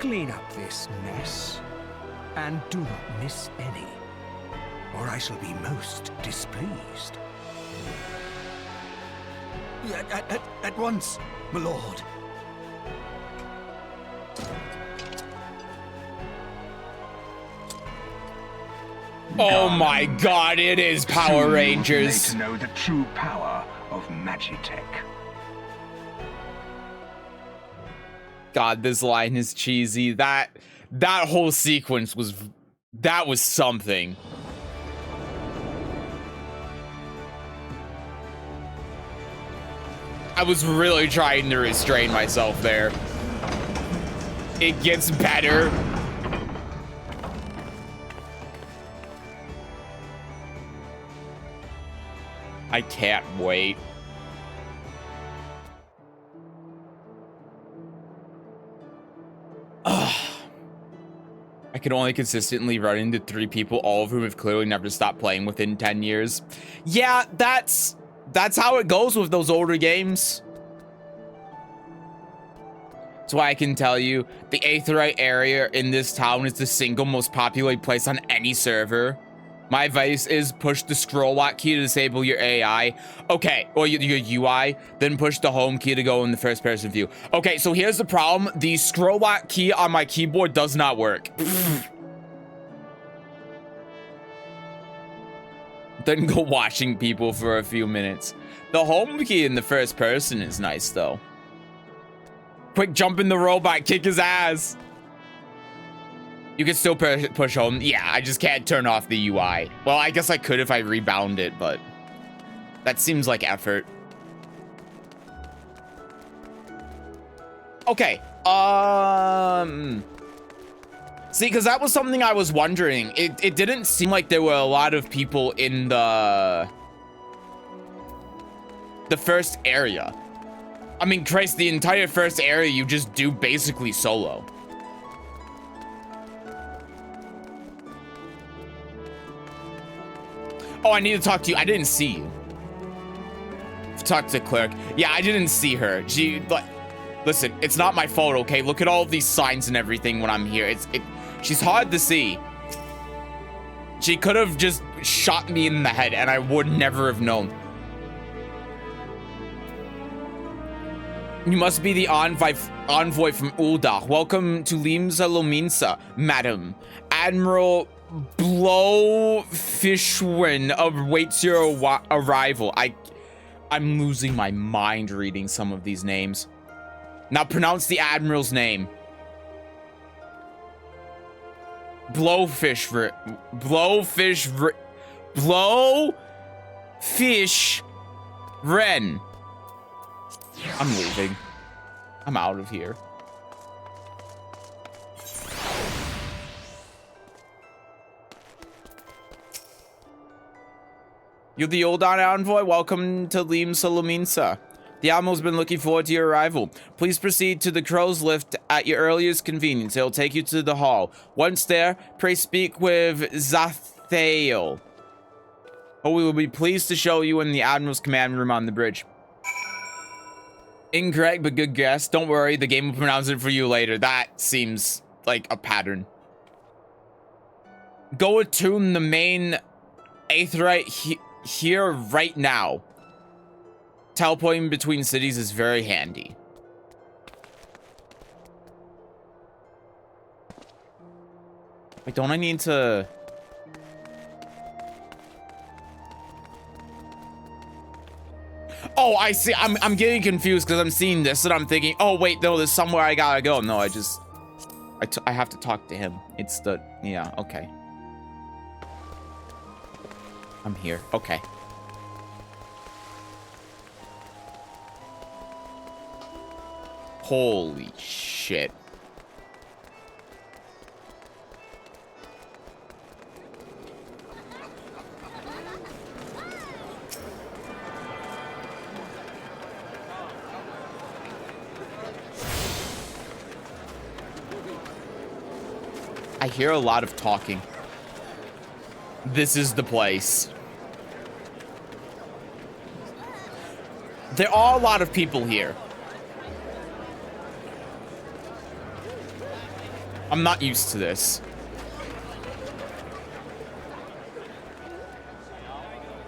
Clean up this mess, and do not miss any, or I shall be most displeased. At once, my lord. Oh my god, it is Power Soon Rangers. you'll need to know the true power of Magitech. God, this line is cheesy. That whole sequence was something. I was really trying to restrain myself there. It gets better. I can't wait. I I can only consistently run into 3 people, all of whom have clearly never stopped playing within 10 years. Yeah, that's how it goes with those older games. That's why I can tell you, the Aetheryte area in this town is the single most populated place on any server. My advice is push the scroll lock key to disable your AI. Okay, or your UI, then push the home key to go in the first person view. Okay, so here's the problem. The scroll lock key on my keyboard does not work. Then go watching people for a few minutes. The home key in the first person is nice though. Quick jump in the robot, kick his ass. You can still push home. Yeah, I just can't turn off the UI. Well, I guess I could if I rebound it, but that seems like effort. Okay. See, because that was something I was wondering. It didn't seem like there were a lot of people in the first area. I mean, Christ, the entire first area you just do basically solo. Oh, I need to talk to you. I didn't see you. Talk to Clerk. Yeah, I didn't see her. She, like, listen, it's not my fault, okay? Look at all of these signs and everything when I'm here. She's hard to see. She could have just shot me in the head and I would never have known. You must be the envoy from Ulda. Welcome to Limsa Lominsa, madam. Admiral Blowfishwin awaits your arrival. I'm losing my mind reading some of these names. Now pronounce the Admiral's name. Blowfish Wren. I'm leaving. I'm out of here. You're the Uldan envoy? Welcome to Limsa Lominsa. The Admiral's been looking forward to your arrival. Please proceed to the Crow's Lift at your earliest convenience. It'll take you to the hall. Once there, pray speak with Zathael. Oh, we will be pleased to show you in the Admiral's command room on the bridge. Incorrect, but good guess. Don't worry, the game will pronounce it for you later. That seems like a pattern. Go attune the main Aetheryte here right now. Teleporting between cities is very handy. Like, don't I need to... Oh, I see. I'm getting confused because I'm seeing this and I'm thinking, oh wait, no, there's somewhere I gotta go. No, I have to talk to him. It's the, yeah, okay. I'm here. Okay. Holy shit. I hear a lot of talking. This is the place. There are a lot of people here. I'm not used to this.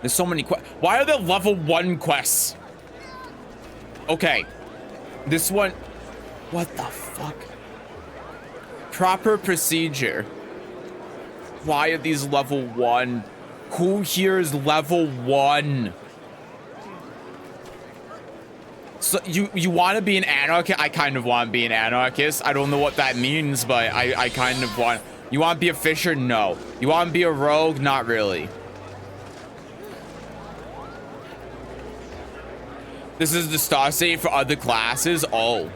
There's so many quests. Why are there level 1 quests? Okay. This one. What the fuck? Proper procedure. Why are these level 1? Who here is level 1? So you want to be an anarchist? I kind of want to be an anarchist. I don't know what that means, but I kind of want. You want to be a fisher? No. You want to be a rogue? Not really. This is the star state for other classes? Oh.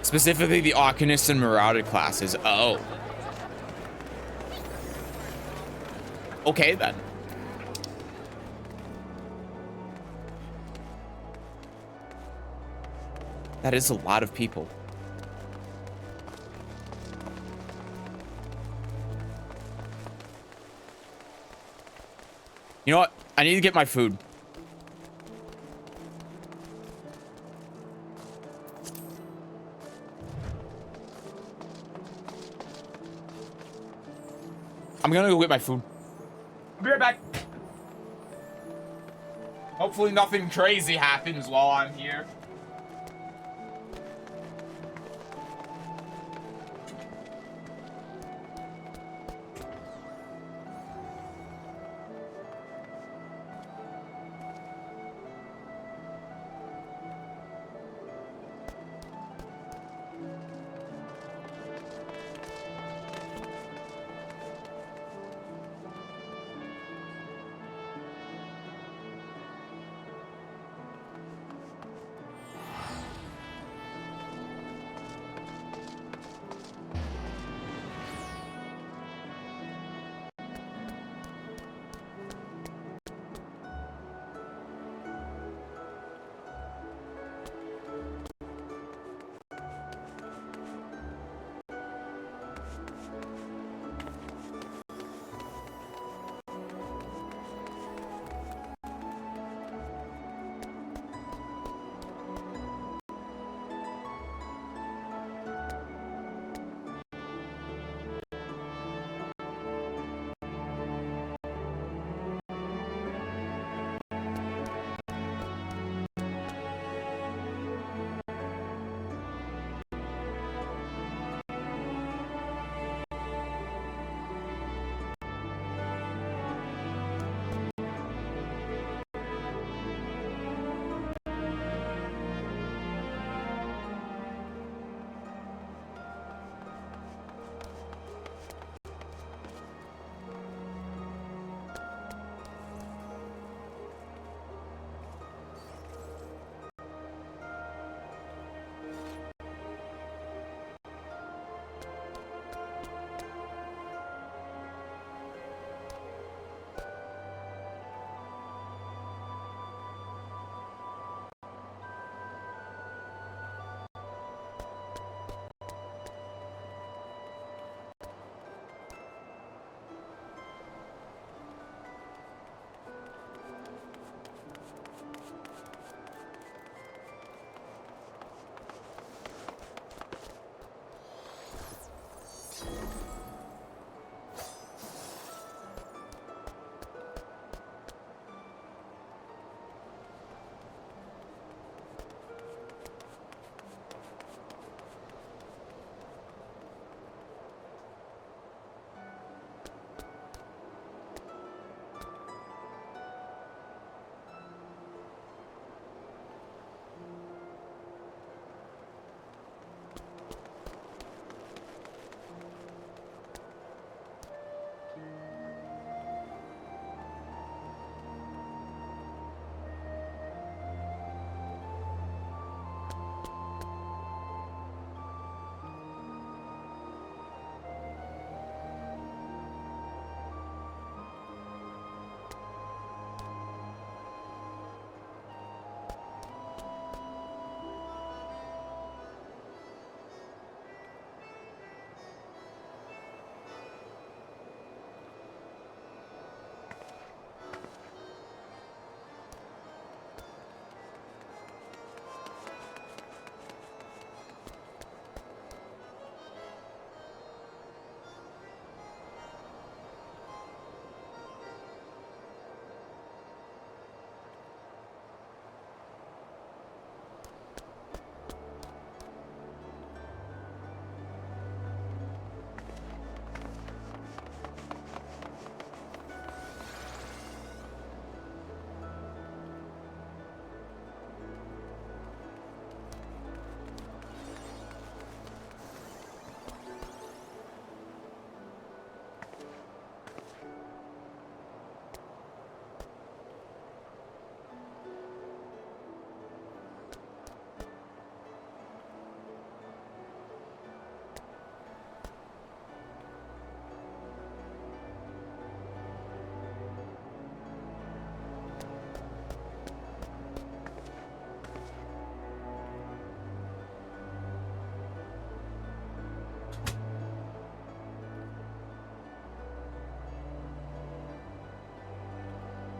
Specifically the Arcanist and Marauder classes. Oh. Okay then. That is a lot of people. You know what? I need to get my food. I'm gonna go get my food. I'll be right back. Hopefully nothing crazy happens while I'm here.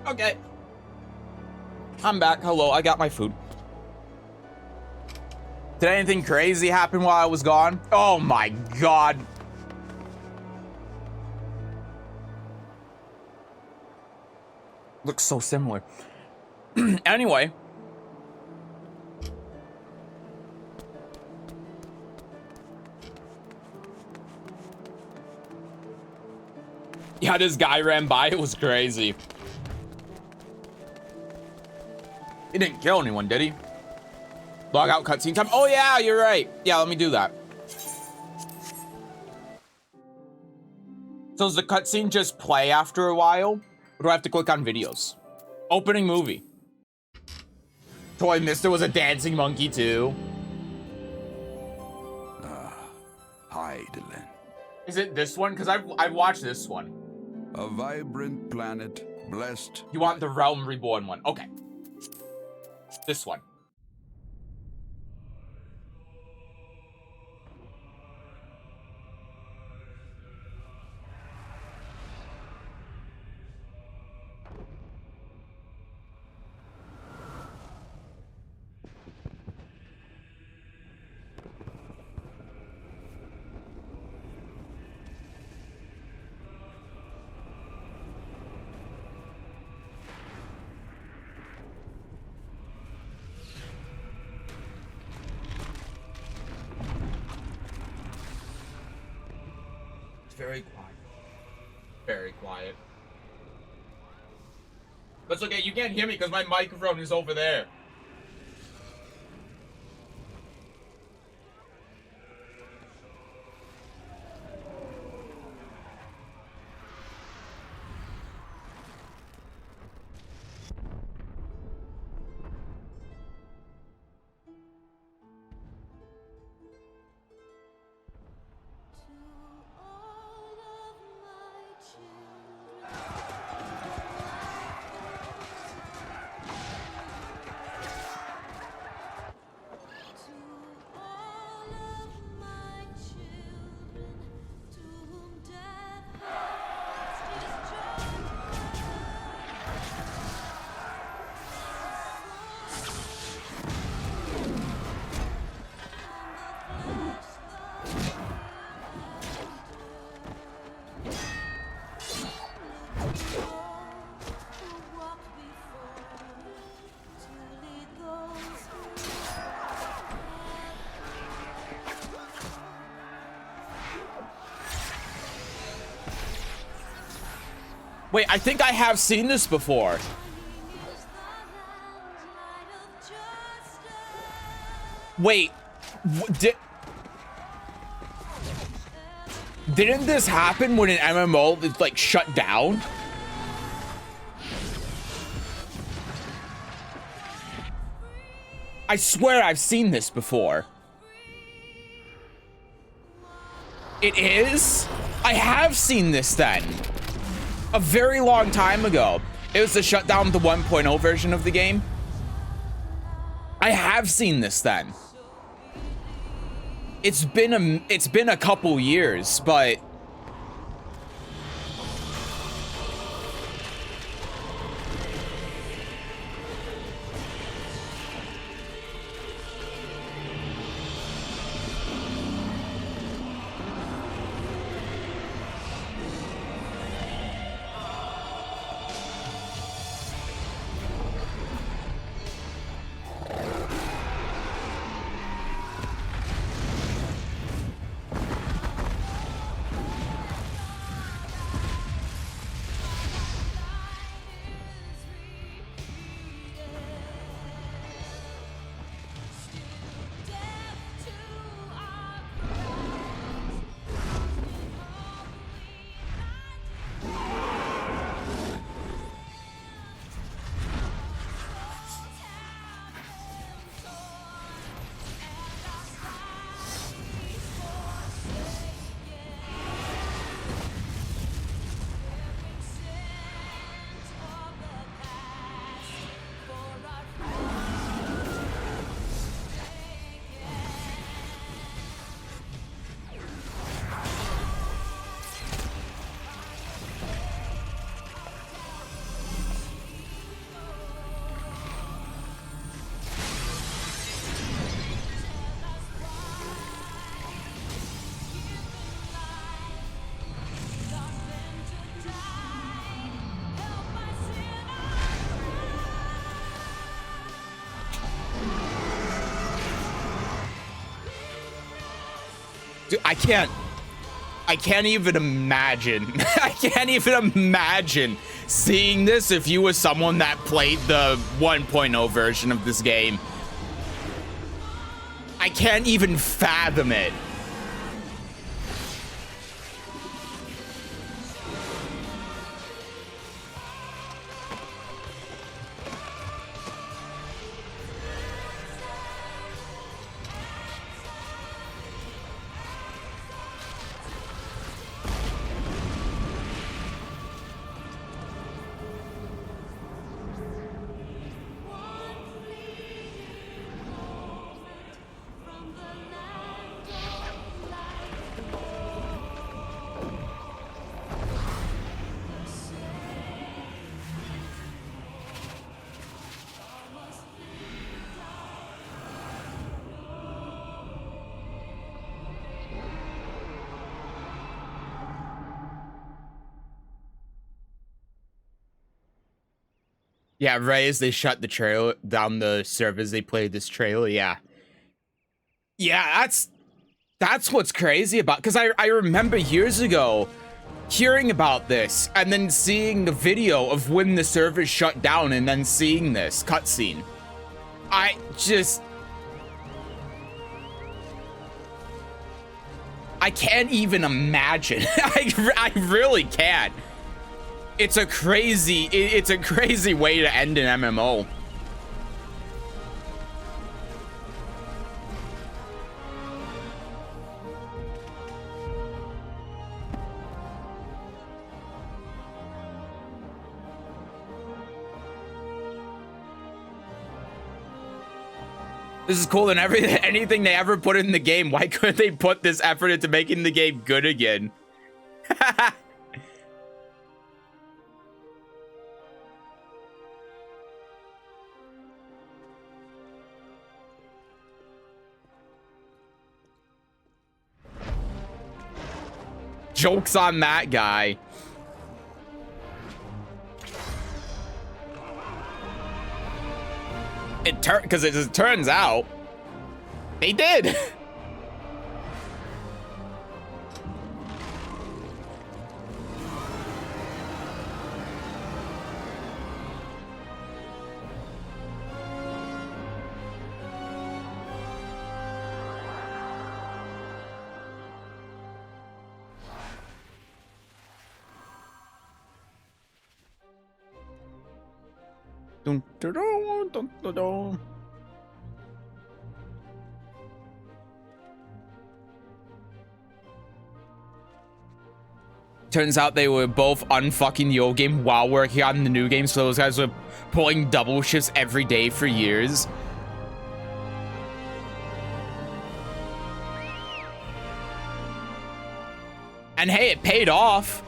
Okay. I'm back. Hello, I got my food. Did anything crazy happen while I was gone? Oh my god. Looks so similar. Anyway. Yeah, this guy ran by. It was crazy. He didn't kill anyone, did he? Log out cutscene time. Oh yeah, you're right. Yeah, let me do that. So does the cutscene just play after a while? Or do I have to click on videos? Opening movie. Toy Mister was a dancing monkey too. Hi, Dylan. Is it this one? Because I've watched this one. A vibrant planet, blessed. You want the Realm Reborn one? Okay. This one. Very quiet. Very quiet. But it's okay, you can't hear me because my microphone is over there. Wait, I think I have seen this before. Wait, didn't this happen when an MMO is like shut down? I swear I've seen this before. It is? I have seen this then. A very long time ago. It was the shutdown of the 1.0 version of the game. I have seen this then. It's been a couple years, but Dude, I can't even imagine. I can't even imagine seeing this if you were someone that played the 1.0 version of this game. I can't even fathom it. Yeah, right as they shut the trailer down the servers, they played this trailer. Yeah. Yeah, that's what's crazy about, because I remember years ago hearing about this and then seeing the video of when the servers shut down and then seeing this cutscene. I can't even imagine. I really can't. It's a crazy way to end an MMO. This is cooler than anything they ever put in the game. Why couldn't they put this effort into making the game good again? Joke's on that guy. Because it turns out they did. Dun, dun, dun, dun, dun, dun. Turns out they were both unfucking the old game while working on the new game, so those guys were pulling double shifts every day for years. And hey, it paid off.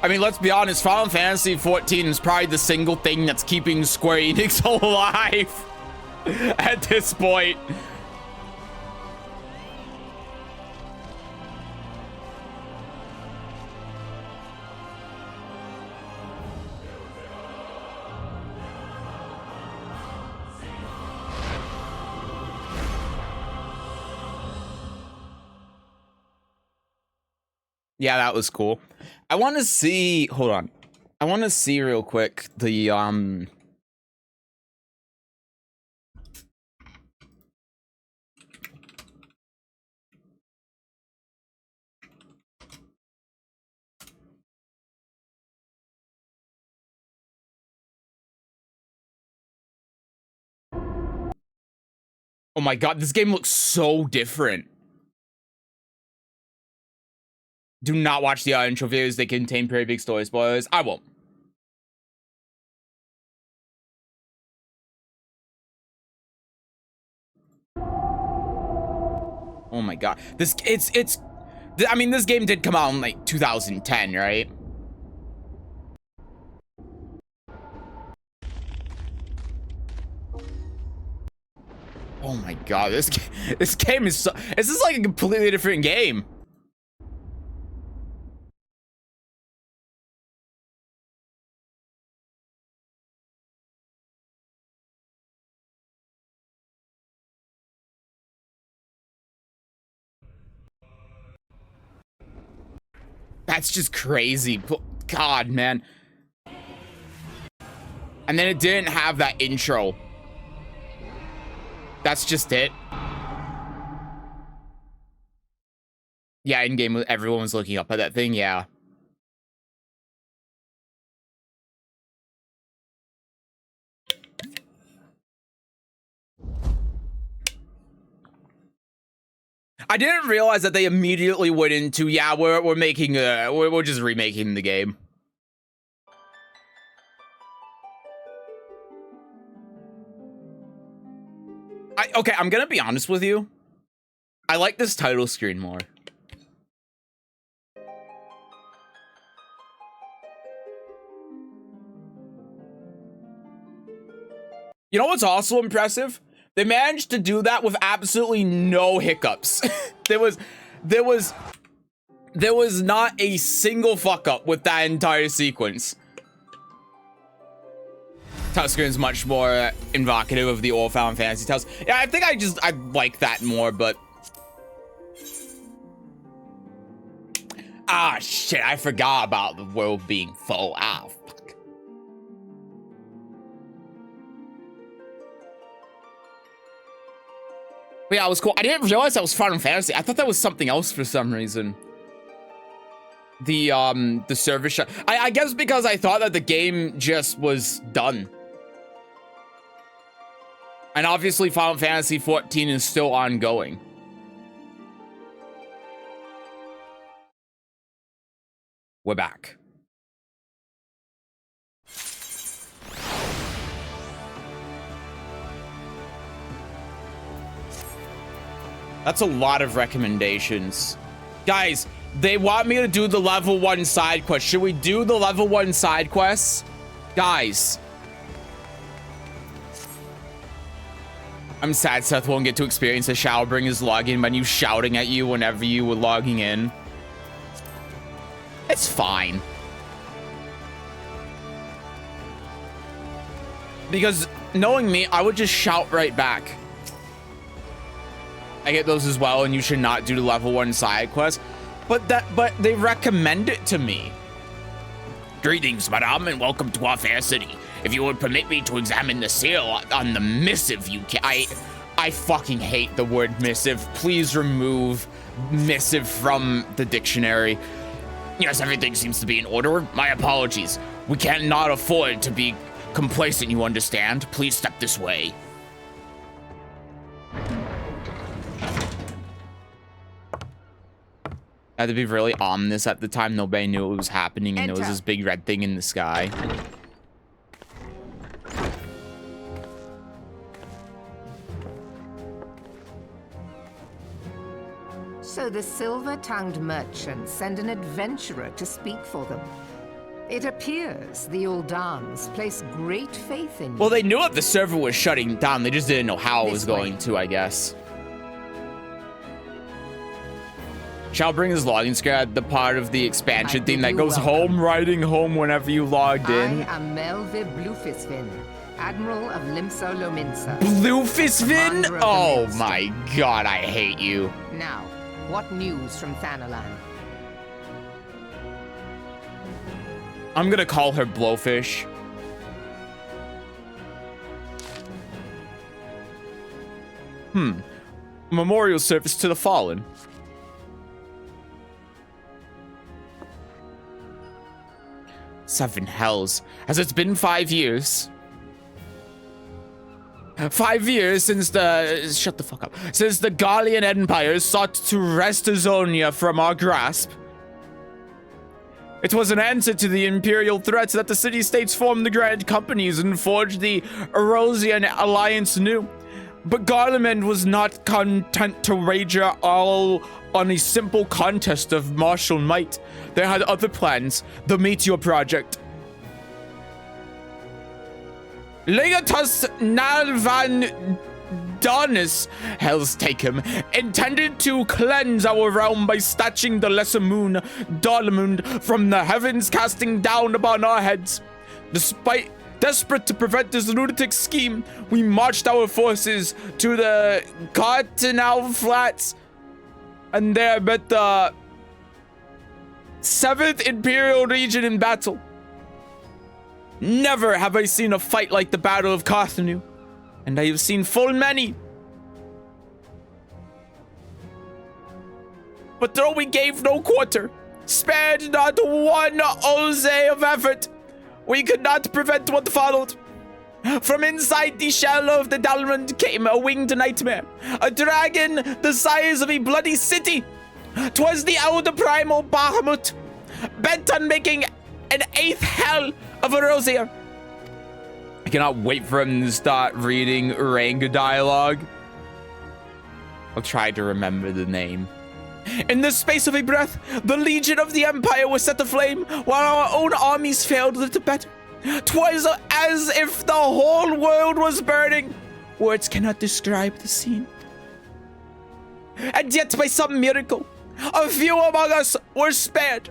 I mean, let's be honest, Final Fantasy XIV is probably the single thing that's keeping Square Enix alive at this point. Yeah, that was cool. I want to see, hold on. I want to see real quick the oh my god, this game looks so different. Do not watch the intro videos. They contain very big story spoilers. I won't. Oh my god. I mean, this game did come out in like 2010, right? Oh my god, this game is this is like a completely different game. That's just crazy. God, man. And then it didn't have that intro. That's just it. Yeah, in game, everyone was looking up at that thing. Yeah. I didn't realize that they immediately went into, yeah, we're making we're just remaking the game. Okay, I'm gonna be honest with you. I like this title screen more. You know what's also impressive? They managed to do that with absolutely no hiccups. there was not a single fuck up with that entire sequence. Touchscreen's much more evocative of the old Final Fantasy titles. Yeah, I think I like that more, but ah shit, I forgot about the world being full. Ah, fuck. But yeah, it was cool. I didn't realize that was Final Fantasy. I thought that was something else for some reason. The service shut. I guess because I thought that the game just was done. And obviously Final Fantasy XIV is still ongoing. We're back. That's a lot of recommendations. Guys, they want me to do the level 1 side quest. Should we do the level 1 side quests? Guys. I'm sad Seth won't get to experience the Shadowbringers login menu shouting at you whenever you were logging in. It's fine. Because knowing me, I would just shout right back. I get those as well, and you should not do the level 1 side quest. But they recommend it to me. Greetings, madame, and welcome to our fair city. If you would permit me to examine the seal on the missive, you can. I fucking hate the word missive. Please remove missive from the dictionary. Yes, everything seems to be in order. My apologies. We cannot afford to be complacent, you understand? Please step this way. I had to be really ominous at the time. Nobody knew what was happening, and there was this big red thing in the sky. So the silver-tongued merchants send an adventurer to speak for them. It appears the Uldans place great faith in you. Well, they knew if the server was shutting down. They just didn't know how it was going to, I guess. Shadowbringers login screen at the part of the expansion theme that goes home, riding home whenever you logged in. I am Melvi Bluefisvin, Admiral of Limso Lominsa. Bluefisvin? Oh my god, I hate you. Now, what news from Thanalan? I'm gonna call her Blowfish. Memorial service to the fallen. Seven hells. Has it been 5 years? 5 years since the... Shut the fuck up. Since the Gallian Empire sought to wrest Azonia from our grasp. It was an answer to the imperial threats that the city-states formed the grand companies and forged the Erosian alliance anew. But Garlemald was not content to wager all on a simple contest of martial might. They had other plans, the Meteor Project. Legatus Nalvan Darnus, hells take him, intended to cleanse our realm by snatching the lesser moon, Darlamund, from the heavens casting down upon our heads. Desperate to prevent this lunatic scheme, we marched our forces to the Cartinal Flats, and there met the 7th Imperial Legion in battle. Never have I seen a fight like the Battle of Carthenu, and I have seen full many. But though we gave no quarter, spared not one ounce of effort, we could not prevent what followed. From inside the shell of the Dalmond came a winged nightmare, a dragon the size of a bloody city. 'Twas the elder primal Bahamut, bent on making an 8th hell of Erosia. I cannot wait for him to start reading Ranga dialogue. I'll try to remember the name. In the space of a breath, the Legion of the Empire was set aflame, while our own armies failed little better. 'Twas as if the whole world was burning. Words cannot describe the scene. And yet, by some miracle, a few among us were spared.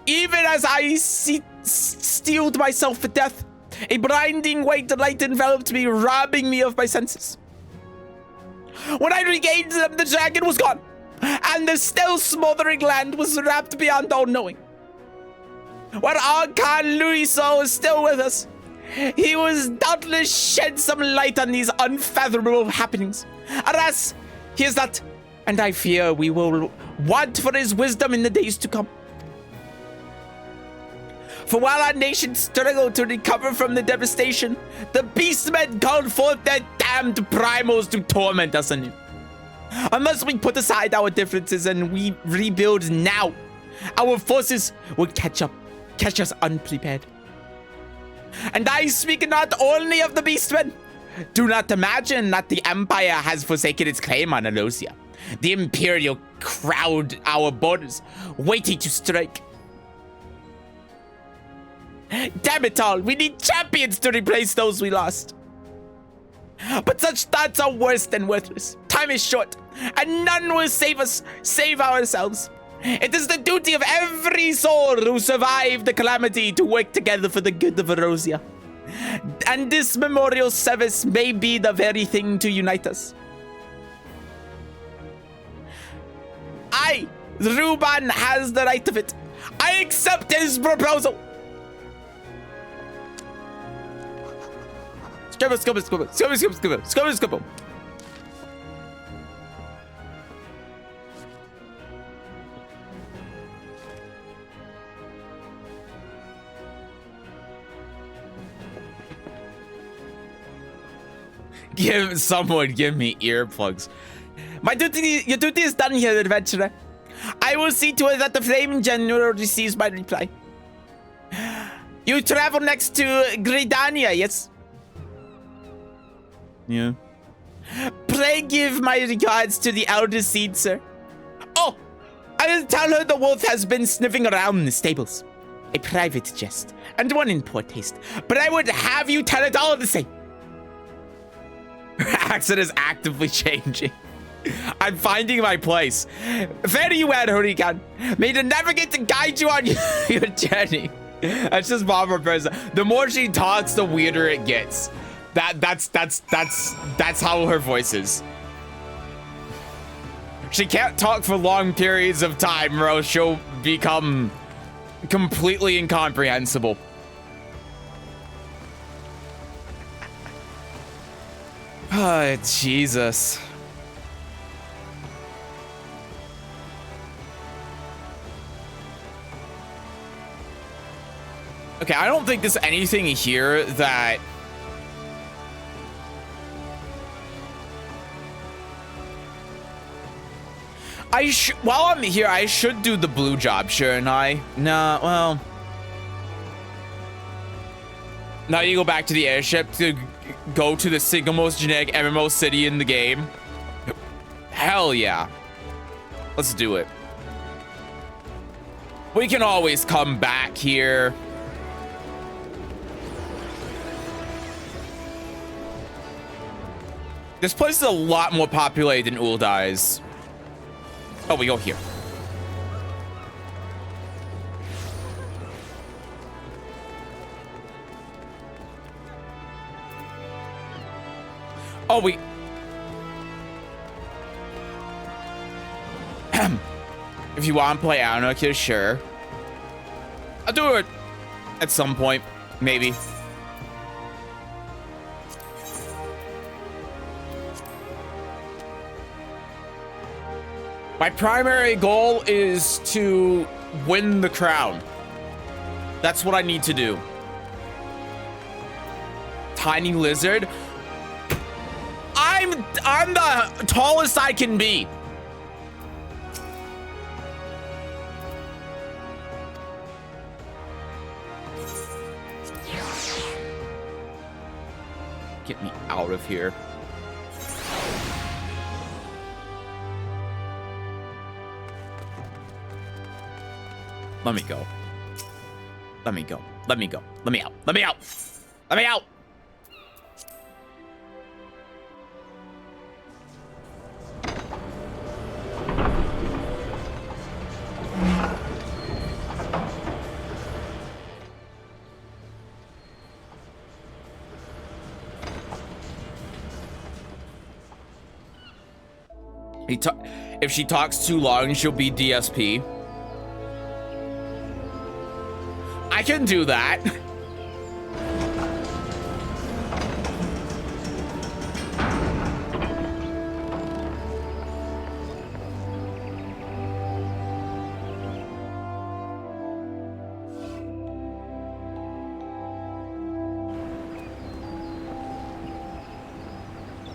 Even as I steeled myself for death, a blinding white light enveloped me, robbing me of my senses. When I regained them, the dragon was gone, and the still smoldering land was wrapped beyond all knowing. When Archon Louiso was still with us, he was doubtless shed some light on these unfathomable happenings. Alas, he is not, and I fear we will want for his wisdom in the days to come. For while our nation struggled to recover from the devastation, the beastmen called forth their damned primals to torment us anew. Unless we put aside our differences and we rebuild now, our forces would catch us unprepared. And I speak not only of the beastmen. Do not imagine that the Empire has forsaken its claim on Elosia. The Imperial crowd our borders, waiting to strike. Damn it all, we need champions to replace those we lost. But such thoughts are worse than worthless. Time is short, and none will save ourselves. It is the duty of every soul who survived the calamity to work together for the good of Erosia. And this memorial service may be the very thing to unite us. Ruban has the right of it. I accept his proposal. Scribble. Give me earplugs. Your duty is done here, adventurer. I will see to it that the Flame General receives my reply. You travel next to Gridania, yes? Yeah. Pray give my regards to the Elder Seed, sir. Oh, I will tell her the wolf has been sniffing around the stables. A private jest, and one in poor taste, but I would have you tell it all the same. Her accent is actively changing. I'm finding my place. Very well, Hurricane. May the Navigator guide you on your journey. That's just Barbara Persa. The more she talks, the weirder it gets. That's how her voice is. She can't talk for long periods of time, or else she'll become completely incomprehensible. Oh, Jesus. Okay, I don't think there's anything here that... While I'm here, I should do the blue job, shouldn't I? Nah, well... Now you go back to the airship to go to the single most generic MMO city in the game. Hell yeah. Let's do it. We can always come back here. This place is a lot more populated than Uldai's. Oh, we go here. Oh, we... If you want to play Anarchist, sure. I'll do it at some point, maybe. My primary goal is to win the crown. That's what I need to do. Tiny lizard. I'm the tallest I can be. Get me out of here. Let me go. Let me go. Let me go. Let me out. Let me out. Let me out. If she talks too long, she'll be DSP. I can do that.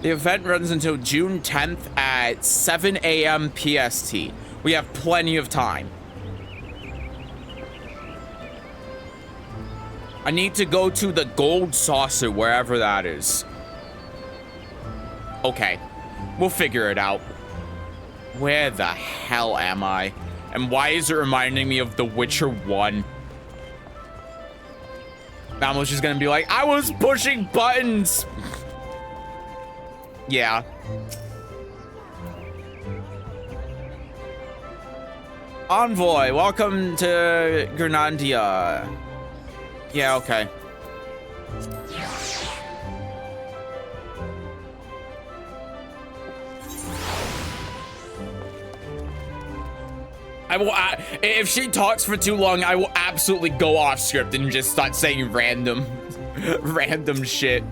The event runs until June 10th at 7 a.m. PST. We have plenty of time. I need to go to the gold saucer, wherever that is. Okay, we'll figure it out. Where the hell am I? And why is it reminding me of The Witcher 1? Mamel's just gonna be like, I was pushing buttons. Yeah. Envoy, welcome to Grenandia. Yeah, okay. I will, if she talks for too long, I will absolutely go off script and just start saying random shit.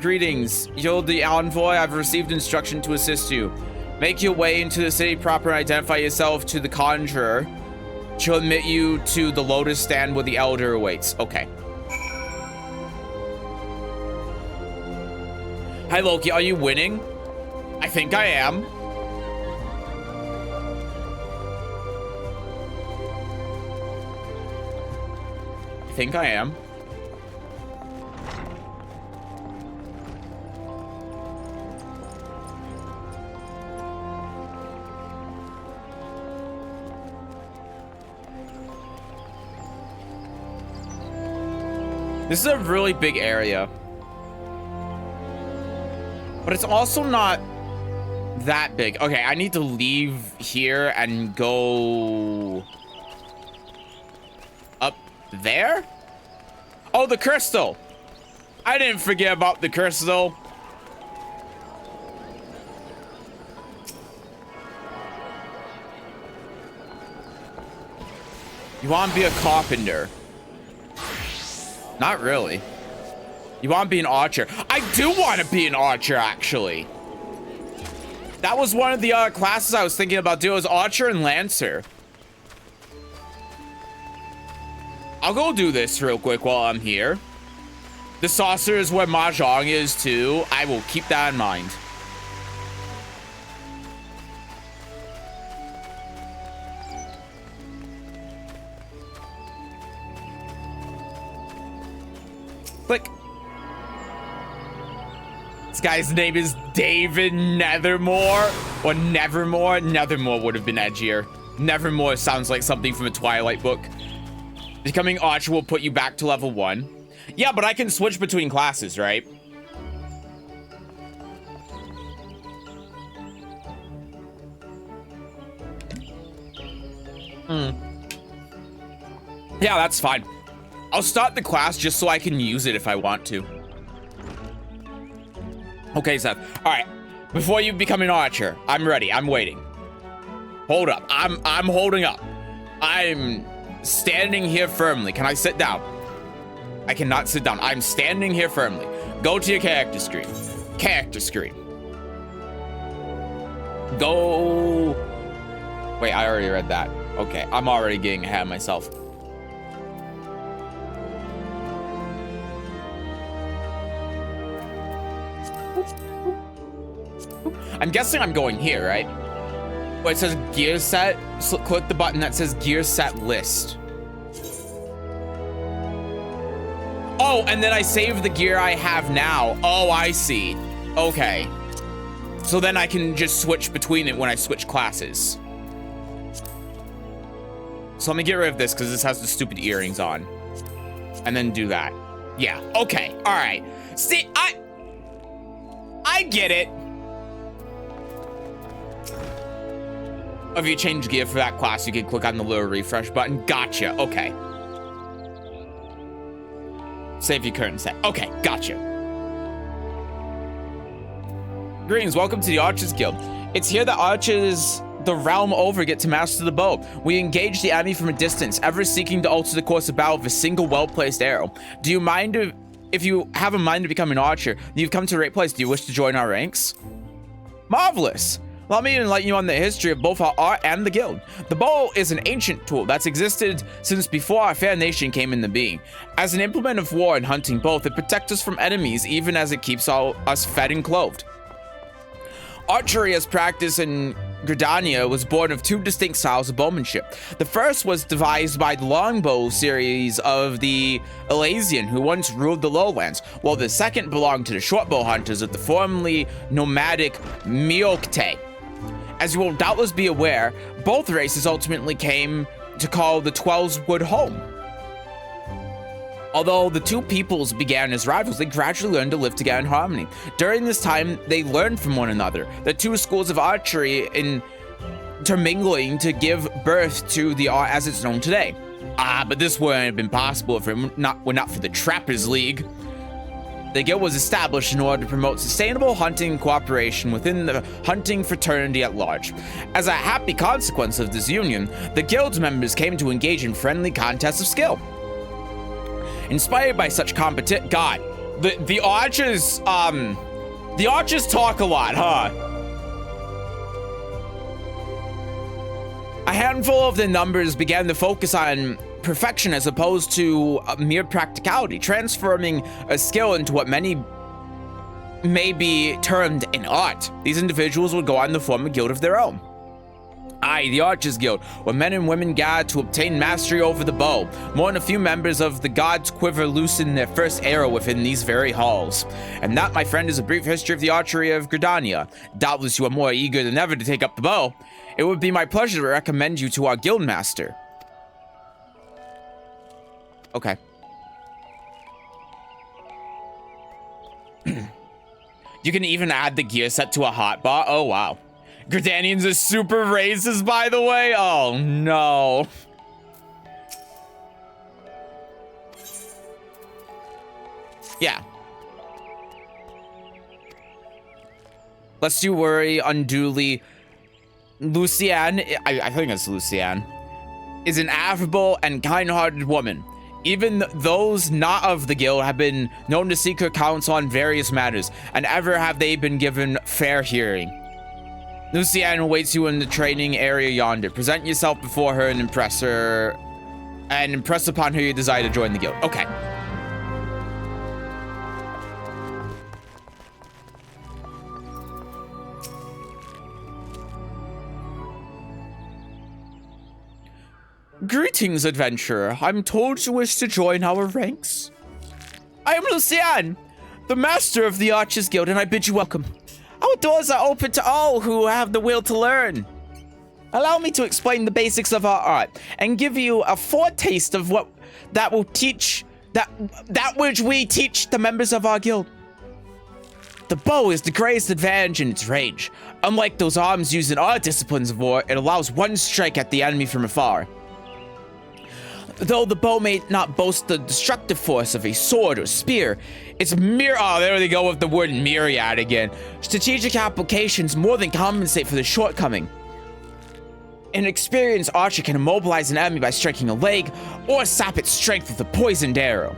Greetings, you're the envoy. I've received instruction to assist you. Make your way into the city proper and identify yourself to the conjurer. She'll admit you to the lotus stand where the elder awaits. Okay. Hi, Loki. Are you winning? I think I am. I think I am. This is a really big area. But it's also not that big. Okay, I need to leave here and go up there? Oh, the crystal. I didn't forget about the crystal. You want to be a carpenter? Not really. You want to be an archer? I do want to be an archer, actually. That was one of the classes I was thinking about doing, was archer and lancer. I'll go do this real quick while I'm here. The saucer is where Mahjong is too. I will keep that in mind. Click. This guy's name is David Nethermore. Or Nevermore. Nethermore would have been edgier. Nevermore sounds like something from a Twilight book. Becoming Archer will put you back to level 1. Yeah, but I can switch between classes, right? Yeah, that's fine. I'll start the class just so I can use it if I want to. Okay, Seth. All right. Before you become an archer, I'm ready. I'm waiting. Hold up. I'm holding up. I'm standing here firmly. Can I sit down? I cannot sit down. I'm standing here firmly. Go to your character screen. Character screen. Go. Wait, I already read that. Okay, I'm already getting ahead of myself. I'm guessing I'm going here, right? Where it says gear set, so click the button that says gear set list. Oh, and then I save the gear I have now. Oh, I see. Okay. So then I can just switch between it when I switch classes. So let me get rid of this because this has the stupid earrings on. And then do that. Yeah, okay, all right. See, I get it. If you change gear for that class, you can click on the little refresh button. Gotcha, okay. Save your current set. Okay, gotcha. Greetings, welcome to the Archers Guild. It's here that archers the realm over get to master the bow. We engage the enemy from a distance, ever seeking to alter the course of battle with a single well-placed arrow. Do you mind if you have a mind to become an archer, you've come to the right place. Do you wish to join our ranks? Marvelous. Allow me to enlighten you on the history of both our art and the guild. The bow is an ancient tool that's existed since before our fair nation came into being. As an implement of war and hunting both, it protects us from enemies even as it keeps us fed and clothed. Archery as practice in Gridania was born of two distinct styles of bowmanship. The first was devised by the longbow series of the Elysian, who once ruled the lowlands, while the second belonged to the shortbow hunters of the formerly nomadic Miokte. As you will doubtless be aware, both races ultimately came to call the Twelves Wood home. Although the two peoples began as rivals, they gradually learned to live together in harmony. During this time, they learned from one another. The two schools of archery intermingling to give birth to the art as it's known today. But this wouldn't have been possible if it were not for the Trappers League. The guild was established in order to promote sustainable hunting and cooperation within the hunting fraternity at large. As a happy consequence of this union, the guild's members came to engage in friendly contests of skill. Inspired by such God, the archers talk a lot, huh? A handful of the numbers began to focus on perfection as opposed to mere practicality, transforming a skill into what many may be termed an art. These individuals would go on to form a guild of their own. The Archers Guild, where men and women gathered to obtain mastery over the bow. More than a few members of the God's Quiver loosened their first arrow within these very halls. And that, my friend, is a brief history of the archery of Gridania. Doubtless you are more eager than ever to take up the bow. It would be my pleasure to recommend you to our guild master. Okay. You can even add the gear set to a hotbar. Oh, wow. Gridanians are super racist, by the way. Oh, no. Yeah. Lest you worry unduly, Lucienne, I think it's Lucienne, is an affable and kind-hearted woman. Even those not of the guild have been known to seek her counsel on various matters, and ever have they been given fair hearing. Lucienne awaits you in the training area yonder. Present yourself before her and impress upon her your desire to join the guild. Okay. Greetings, adventurer. I'm told you wish to join our ranks. I am Lucienne, the master of the Archers Guild, and I bid you welcome. Our doors are open to all who have the will to learn. Allow me to explain the basics of our art and give you a foretaste of what that will teach that which we teach the members of our guild. The bow is the greatest advantage in its range. Unlike those arms used in other disciplines of war, it allows one strike at the enemy from afar. Though the bow may not boast the destructive force of a sword or spear, its oh, there they go with the word myriad again. Strategic applications more than compensate for the shortcoming. An experienced archer can immobilize an enemy by striking a leg or sap its strength with a poisoned arrow.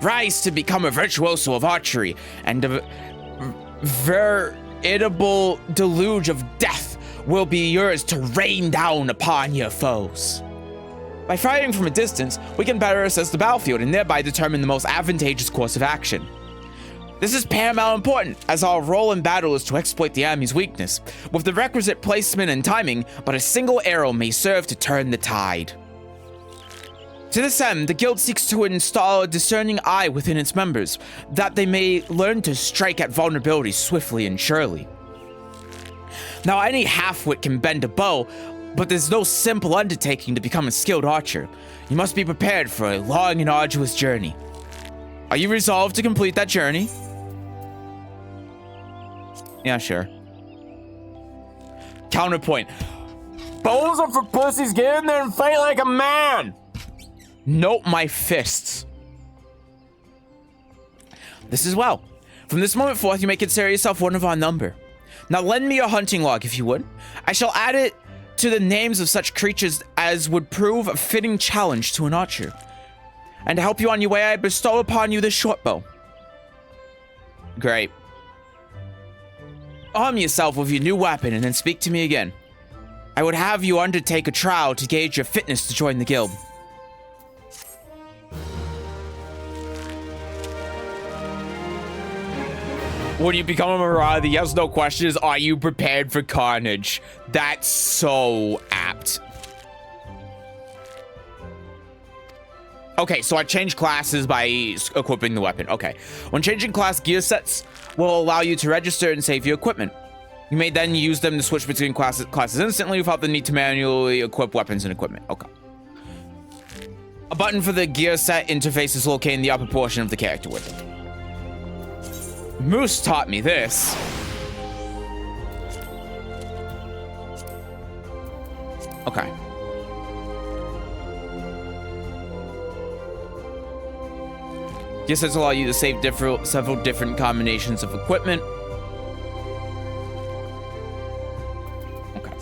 Rise to become a virtuoso of archery, and a veritable deluge of death will be yours to rain down upon your foes. By firing from a distance, we can better assess the battlefield and thereby determine the most advantageous course of action. This is paramount important, as our role in battle is to exploit the enemy's weakness, with the requisite placement and timing, but a single arrow may serve to turn the tide. To this end, the guild seeks to install a discerning eye within its members, that they may learn to strike at vulnerabilities swiftly and surely. Now, any half-wit can bend a bow, but there's no simple undertaking to become a skilled archer. You must be prepared for a long and arduous journey. Are you resolved to complete that journey? Yeah, sure. Counterpoint. Bows are for pussies, get in there and fight like a man! Note my fists. This is well. From this moment forth, you may consider yourself one of our number. Now lend me your hunting log, if you would. I shall add it to the names of such creatures as would prove a fitting challenge to an archer. And to help you on your way, I bestow upon you this short bow. Great. Arm yourself with your new weapon and then speak to me again. I would have you undertake a trial to gauge your fitness to join the guild. When you become a marauder, the yes/no question is, are you prepared for carnage? That's so apt. Okay, so I changed classes by equipping the weapon. Okay. When changing class, gear sets will allow you to register and save your equipment. You may then use them to switch between classes instantly without the need to manually equip weapons and equipment. Okay. A button for the gear set interface is located in the upper portion of the character window. Moose taught me this. Okay. Gear sets allow you to save several different combinations of equipment. Okay.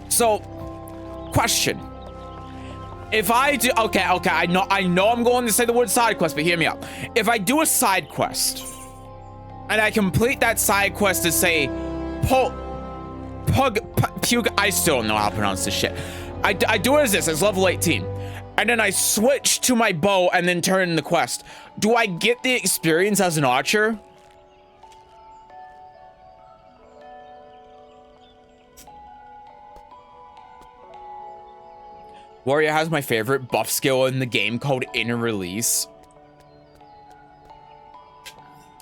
So, question. If I do, okay, I know I'm going to say the word side quest, but hear me out. If I do a side quest, and I complete that side quest to say, I still don't know how to pronounce this shit. I do it as this, it's level 18. And then I switch to my bow and then turn in the quest. Do I get the experience as an archer? Warrior has my favorite buff skill in the game called Inner Release.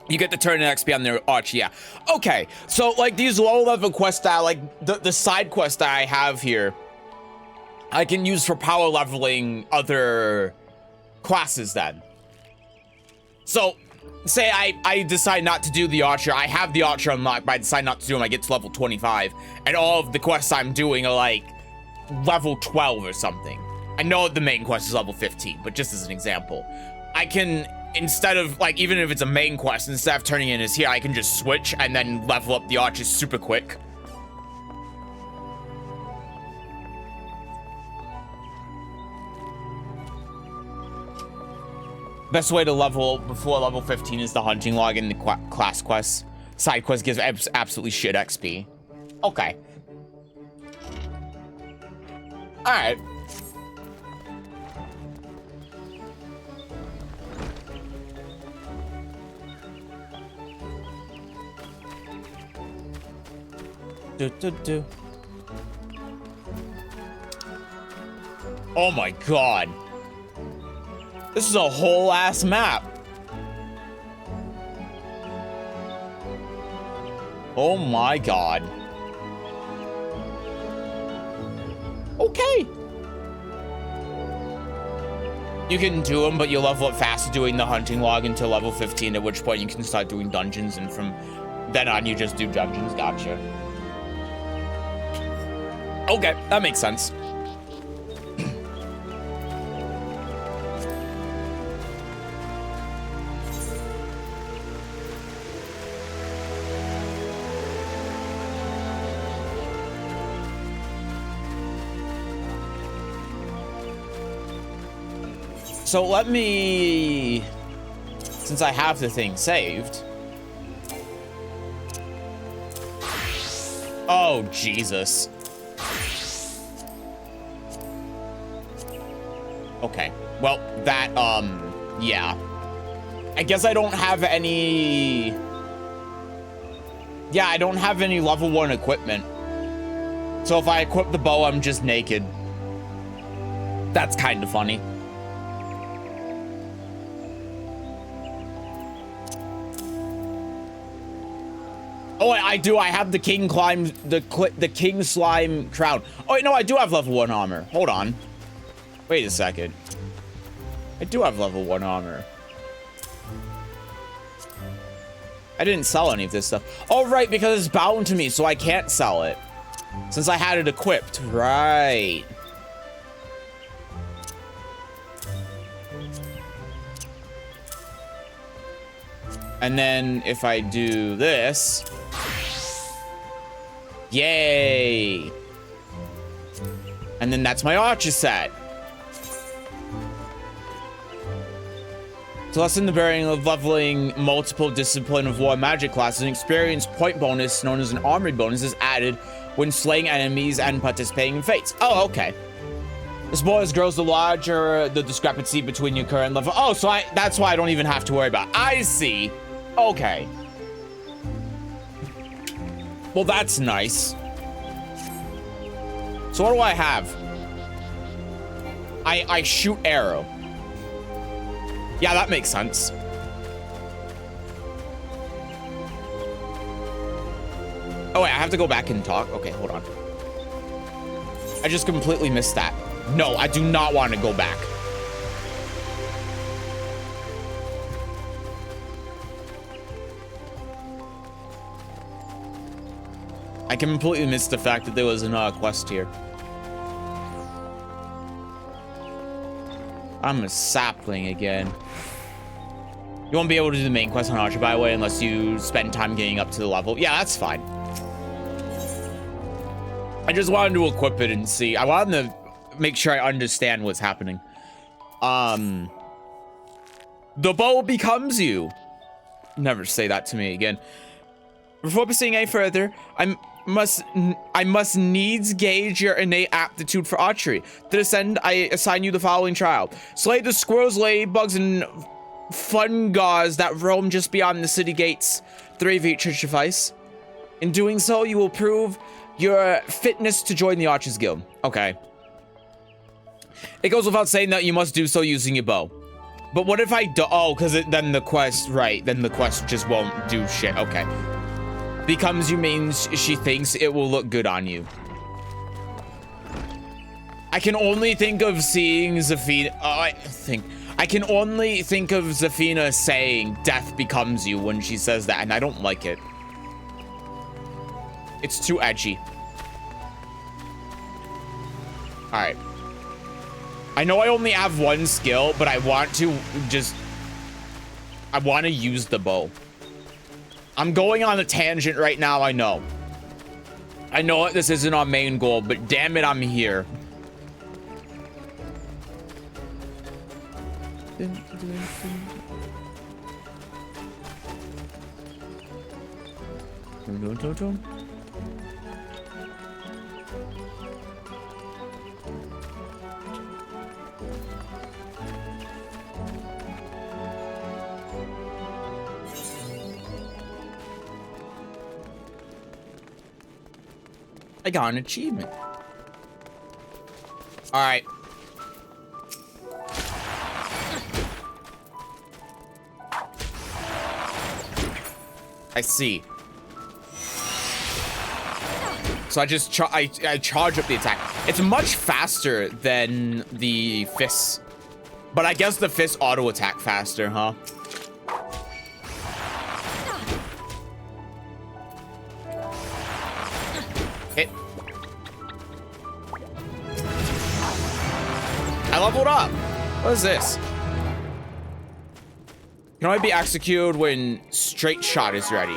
You get to turn an XP on their arch, yeah. Okay, so like these low level quests that like the side quest that I have here, I can use for power leveling other classes then. So say I decide not to do the archer. I have the archer unlocked, but I decide not to do him. I get to level 25 and all of the quests I'm doing are like level 12 or something. I know the main quest is level 15, but just as an example, I can, instead of like, even if it's a main quest, instead of turning in as here, I can just switch and then level up the archers super quick. Best way to level before level 15 is the hunting log and the class quests. Side quest gives absolutely shit XP. Okay. Alright. Oh my god. This is a whole ass map. Oh my god. Okay. You can do them, but you level up faster doing the hunting log until level 15, at which point you can start doing dungeons, and from then on you just do dungeons. Gotcha. Okay, that makes sense. So let me, since I have the thing saved. Oh, Jesus. Okay. Well, that, yeah. I guess I don't have any... Yeah, I don't have any level 1 equipment. So if I equip the bow, I'm just naked. That's kind of funny. Oh, I do. I have the king slime crown. Oh, wait, no, I do have level 1 armor. Hold on. Wait a second. I do have level 1 armor. I didn't sell any of this stuff. Oh, right, because it's bound to me, so I can't sell it. Since I had it equipped. Right. And then if I do this. Yay. And then that's my archer set. To lessen the bearing of leveling multiple discipline of war magic classes, an experience point bonus known as an armory bonus is added when slaying enemies and participating in fates. Oh, okay. This bonus grows the larger the discrepancy between your current level. Oh, so that's why I don't even have to worry about it. I see. Okay. Well, that's nice. So what do I have? I shoot arrow. Yeah, that makes sense. Oh, wait, I have to go back and talk? Okay, hold on. I just completely missed that. No, I do not want to go back. I completely missed the fact that there was a quest here. I'm a sapling again. You won't be able to do the main quest on Archer, by the way, unless you spend time getting up to the level. Yeah, that's fine. I just wanted to equip it and see. I wanted to make sure I understand what's happening. The bow becomes you. Never say that to me again. Before proceeding any further, I must needs gauge your innate aptitude for archery. To this end, I assign you the following trial. Slay the squirrels, ladybugs, and fungus that roam just beyond the city gates. 3 of each should suffice. In doing so, you will prove your fitness to join the Archers Guild. Okay. It goes without saying that you must do so using your bow. But what if I do? Oh, because then the quest, right, then the quest just won't do shit. Okay. Becomes you means she thinks it will look good on you. I can only think of seeing Zafina. I can only think of Zafina saying death becomes you when she says that, and I don't like it. It's too edgy. All right. I know I only have 1 skill, but I want to use the bow. I'm going on a tangent right now, I know. I know this isn't our main goal, but damn it, I'm here. I got an achievement. All right. I see. So I just I charge up the attack. It's much faster than the fists. But I guess the fists auto attack faster, huh? Hit. I leveled up. What is this? Can only be executed when straight shot is ready.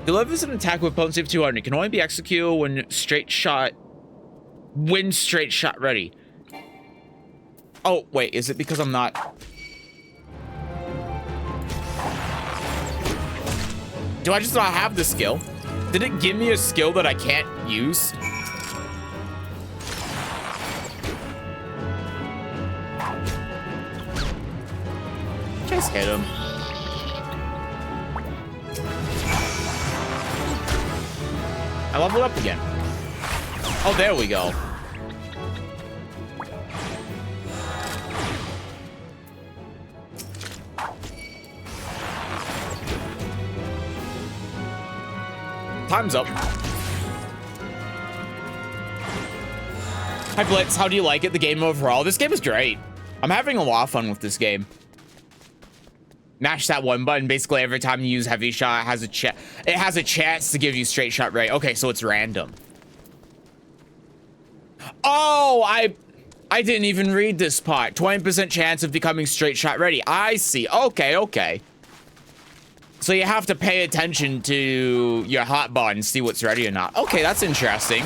Delivers an attack with potency of 200. Can only be executed when straight shot Win straight shot ready. Oh, wait, is it because I'm not? Do I just not have the skill? Did it give me a skill that I can't use? Just hit him. I leveled up again. Oh, there we go. Time's up. Hi Blitz, how do you like it? The game overall? This game is great. I'm having a lot of fun with this game. Mash that one button. Basically, every time you use heavy shot, it has a chance to give you straight shot ready. Okay, so it's random. Oh, I didn't even read this part. 20% chance of becoming straight shot ready. I see. Okay, okay. So you have to pay attention to your hotbar and see what's ready or not. Okay, that's interesting.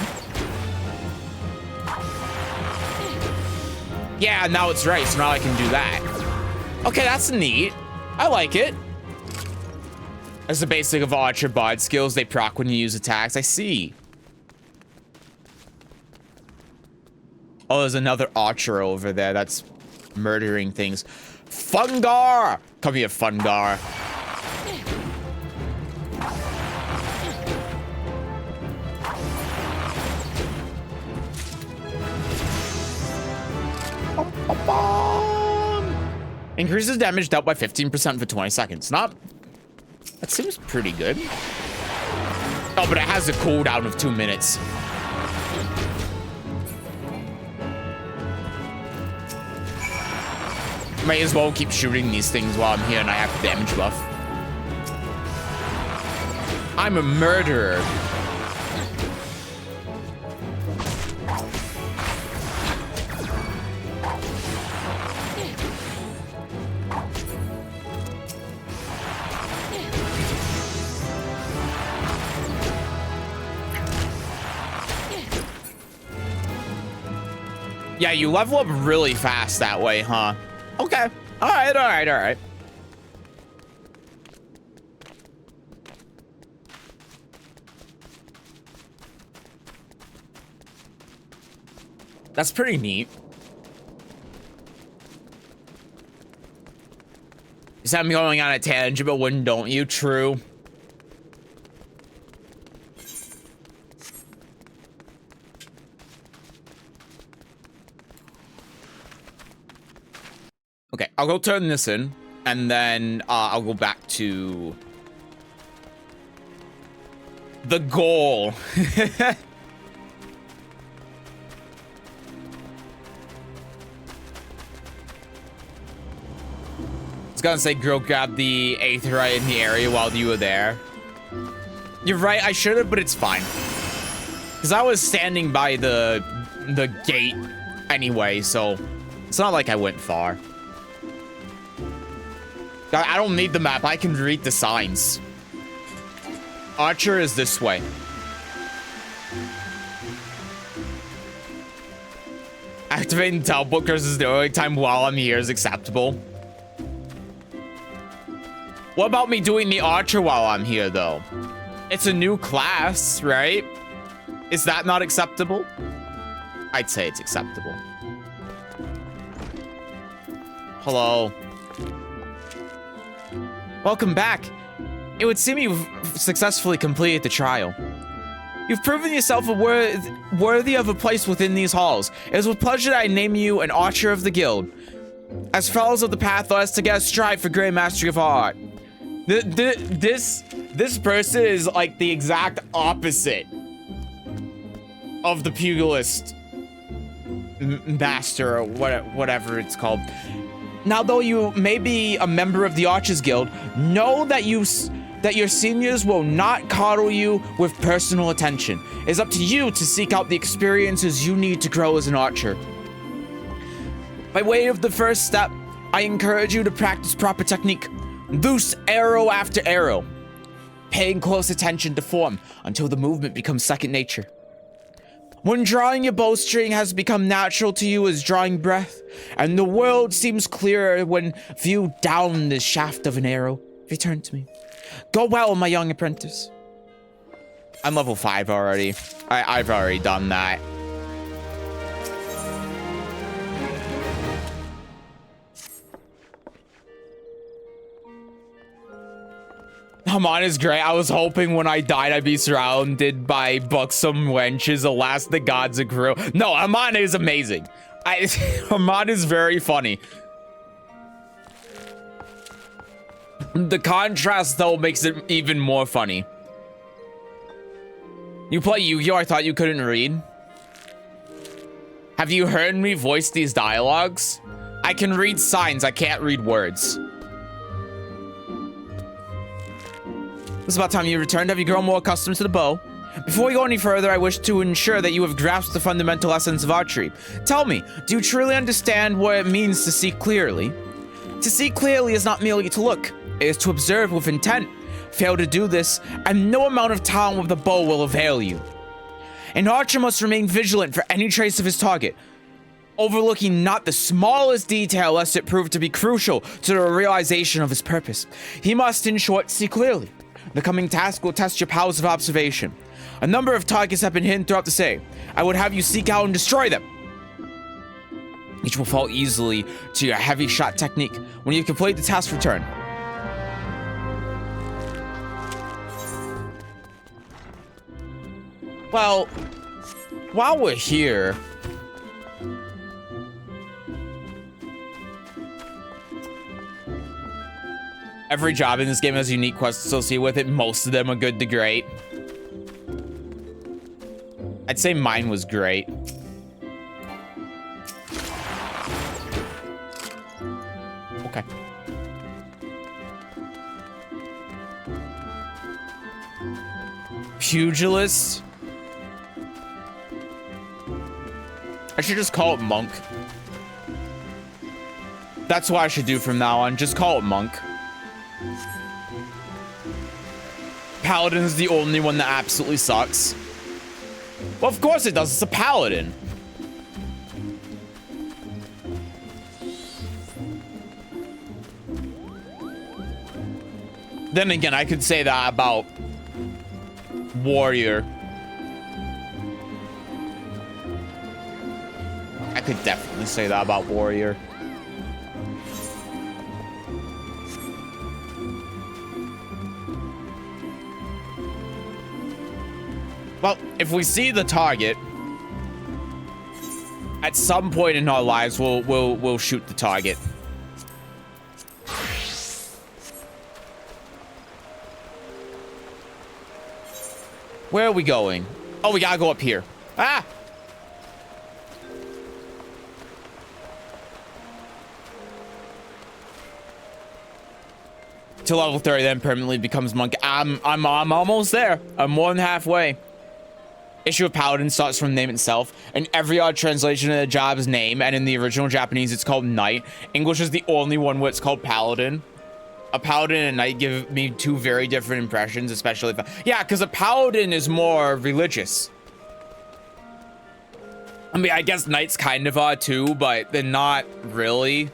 Yeah, now it's right, so now I can do that. Okay, that's neat. I like it. That's the basic of Archer Bard skills. They proc when you use attacks. I see. Oh, there's another Archer over there that's murdering things. Fungar! Come here, Fungar. Increases damage dealt by 15% for 20 seconds. That seems pretty good. Oh, but it has a cooldown of 2 minutes. May as well keep shooting these things while I'm here and I have the damage buff. I'm a murderer. Yeah, you level up really fast that way, huh? Okay. All right, all right, all right. That's pretty neat. You said I'm going on a tangent, but when don't you? True. Okay, I'll go turn this in, and then I'll go back to the goal. I was gonna say, girl, grab the aetheryte in the area while you were there. You're right, I should have, but it's fine. Because I was standing by the gate anyway, so it's not like I went far. I don't need the map. I can read the signs. Archer is this way. Activating teleport curses the only time while I'm here is acceptable. What about me doing the Archer while I'm here, though? It's a new class, right? Is that not acceptable? I'd say it's acceptable. Hello. Welcome back. It would seem you've successfully completed the trial. You've proven yourself worthy of a place within these halls. It is with pleasure that I name you an Archer of the Guild. As fellows of the path, let us together strive for great mastery of our art. This person is like the exact opposite of the pugilist master or whatever it's called. Now, though you may be a member of the Archers Guild, know that your seniors will not coddle you with personal attention. It is up to you to seek out the experiences you need to grow as an archer. By way of the first step, I encourage you to practice proper technique. Loose arrow after arrow, paying close attention to form until the movement becomes second nature. When drawing your bowstring has become natural to you as drawing breath, and the world seems clearer when viewed down the shaft of an arrow, return to me. Go well, my young apprentice. I'm level 5 already. I've already done that. Haman is great. I was hoping when I died I'd be surrounded by buxom wenches, alas the gods accrue. No, Haman is amazing. Haman is very funny. The contrast though makes it even more funny. You play Yu-Gi-Oh! I thought you couldn't read. Have you heard me voice these dialogues? I can read signs, I can't read words. It's about time you returned. Have you grown more accustomed to the bow? Before we go any further, I wish to ensure that you have grasped the fundamental essence of archery. Tell me, do you truly understand what it means to see clearly? To see clearly is not merely to look, it is to observe with intent. Fail to do this, and no amount of time with the bow will avail you. An archer must remain vigilant for any trace of his target, overlooking not the smallest detail lest it prove to be crucial to the realization of his purpose. He must, in short, see clearly. The coming task will test your powers of observation. A number of targets have been hidden throughout the city. I would have you seek out and destroy them. Each will fall easily to your heavy shot technique. When you complete the task, return. Well, while we're here, every job in this game has unique quests associated with it. Most of them are good to great. I'd say mine was great. Okay. Pugilist. I should just call it monk. That's what I should do from now on. Just call it monk. Paladin is the only one that absolutely sucks. Well, of course it does. It's a paladin. Then again, I could say that about warrior. I could definitely say that about warrior. Well, if we see the target, at some point in our lives, we'll shoot the target. Where are we going? Oh, we gotta go up here. Ah! To level 30, then permanently becomes monk. I'm almost there. I'm more than halfway. Issue of Paladin starts from the name itself. In every odd translation of the job's name, and in the original Japanese, it's called Knight. English is the only one where it's called Paladin. A Paladin and a Knight give me two very different impressions, especially if... Yeah, because a Paladin is more religious. I mean, I guess Knights kind of are too, but they're not really.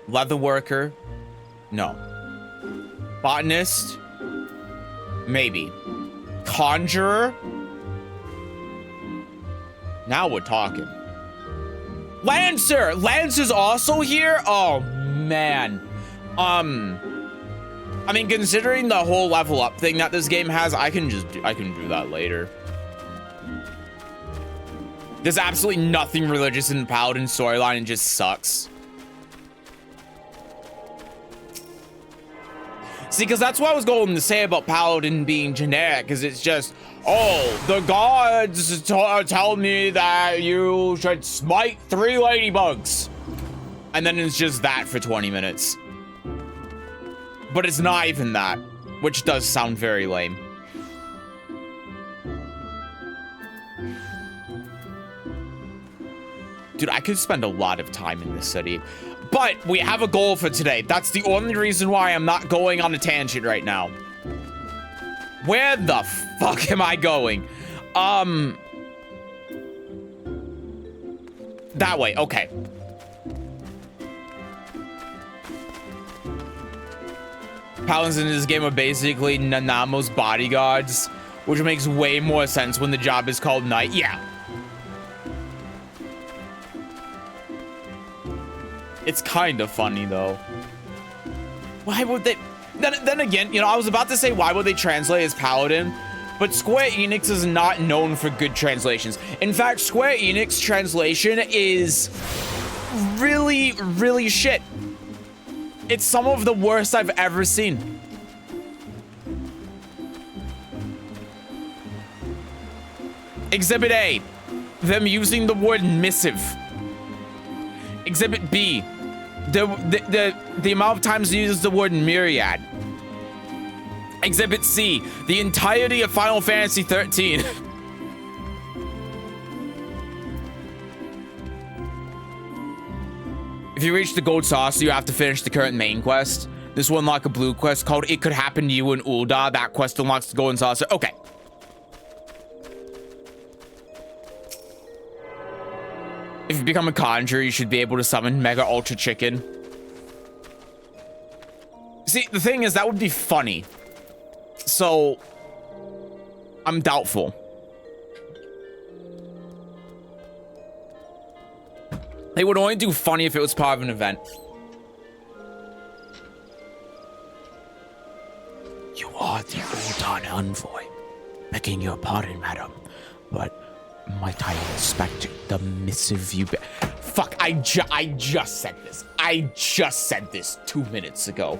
Leatherworker? No. Botanist? Maybe. Conjurer? Now we're talking. Lancer! Lancer's also here? Oh, man. I mean, considering the whole level up thing that this game has, I can do that later. There's absolutely nothing religious in the Paladin storyline. It just sucks. See, because that's what I was going to say about Paladin being generic, because it's just, oh, the gods tell me that you should smite 3 ladybugs. And then it's just that for 20 minutes. But it's not even that, which does sound very lame. Dude, I could spend a lot of time in this city. But we have a goal for today. That's the only reason why I'm not going on a tangent right now. Where the fuck am I going? That way, okay. Paladins in this game are basically Nanamo's bodyguards, which makes way more sense when the job is called Knight. Yeah. It's kind of funny, though. Why would they... Then again, you know, I was about to say, why would they translate as Paladin? But Square Enix is not known for good translations. In fact, Square Enix translation is really, really shit. It's some of the worst I've ever seen. Exhibit A, them using the word missive. Exhibit B, the amount of times they use the word myriad. Exhibit C, the entirety of Final Fantasy 13. If you reach the gold saucer, you have to finish the current main quest. This will unlock a blue quest called It Could Happen to You in Ul'dah. That quest unlocks the golden saucer. Okay. If you become a conjurer, you should be able to summon Mega Ultra Chicken. See, the thing is, that would be funny. So, I'm doubtful. They would only do funny if it was part of an event. You are the Ul'dah envoy. Begging your pardon, madam, but might I inspect the missive you Fuck, I just said this. I just said this 2 minutes ago.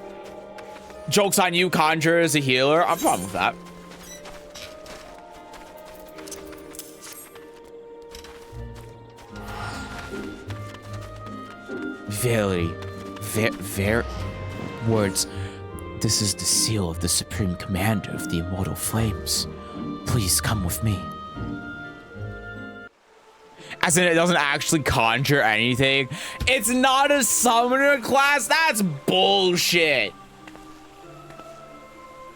Joke's on you, Conjurer is a healer. I'm fine with that. Very words. This is the seal of the Supreme Commander of the Immortal Flames. Please come with me. As in, it doesn't actually conjure anything. It's not a summoner class. That's bullshit.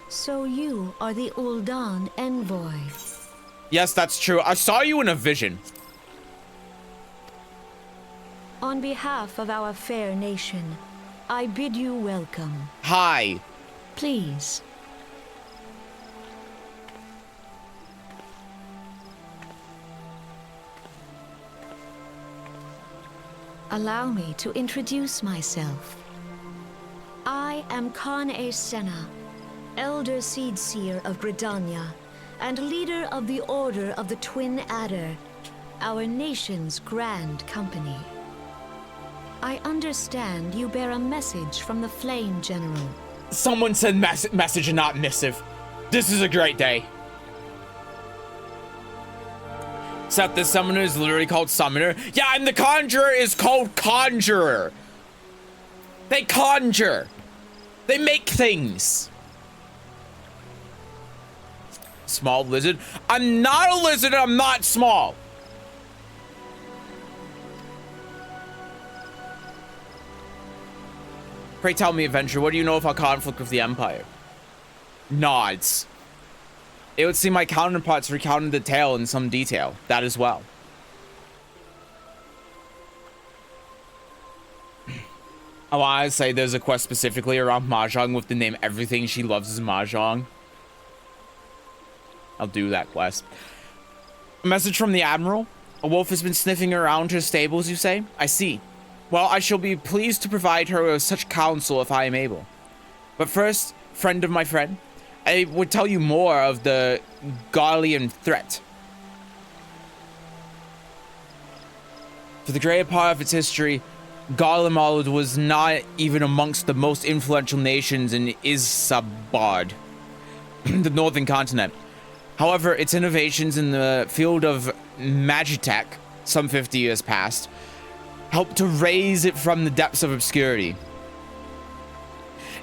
So you are the Ul'dah envoy. Yes, that's true. I saw you in a vision. On behalf of our fair nation, I bid you welcome. Hi. Please. Allow me to introduce myself. I am Khan-E Senna, Elder Seedseer of Gridania, and leader of the Order of the Twin Adder, our nation's grand company. I understand you bear a message from the Flame General. Someone said message and not missive. This is a great day. Except the summoner is literally called Summoner. Yeah, and the Conjurer is called Conjurer. They conjure. They make things. Small lizard. I'm not a lizard, I'm not small. Pray tell me, Adventure, what do you know of our conflict with the Empire? Nods. It would seem my counterparts recounted the tale in some detail. That as well. I want to say there's a quest specifically around Mahjong with the name Everything She Loves is Mahjong. I'll do that quest. A message from the Admiral? A wolf has been sniffing around her stables, you say? I see. Well, I shall be pleased to provide her with such counsel if I am able. But first, friend of my friend, I would tell you more of the Garlean threat. For the greater part of its history, Garlemald was not even amongst the most influential nations in Isambard, the northern continent. However, its innovations in the field of magitech, some 50 years past, helped to raise it from the depths of obscurity.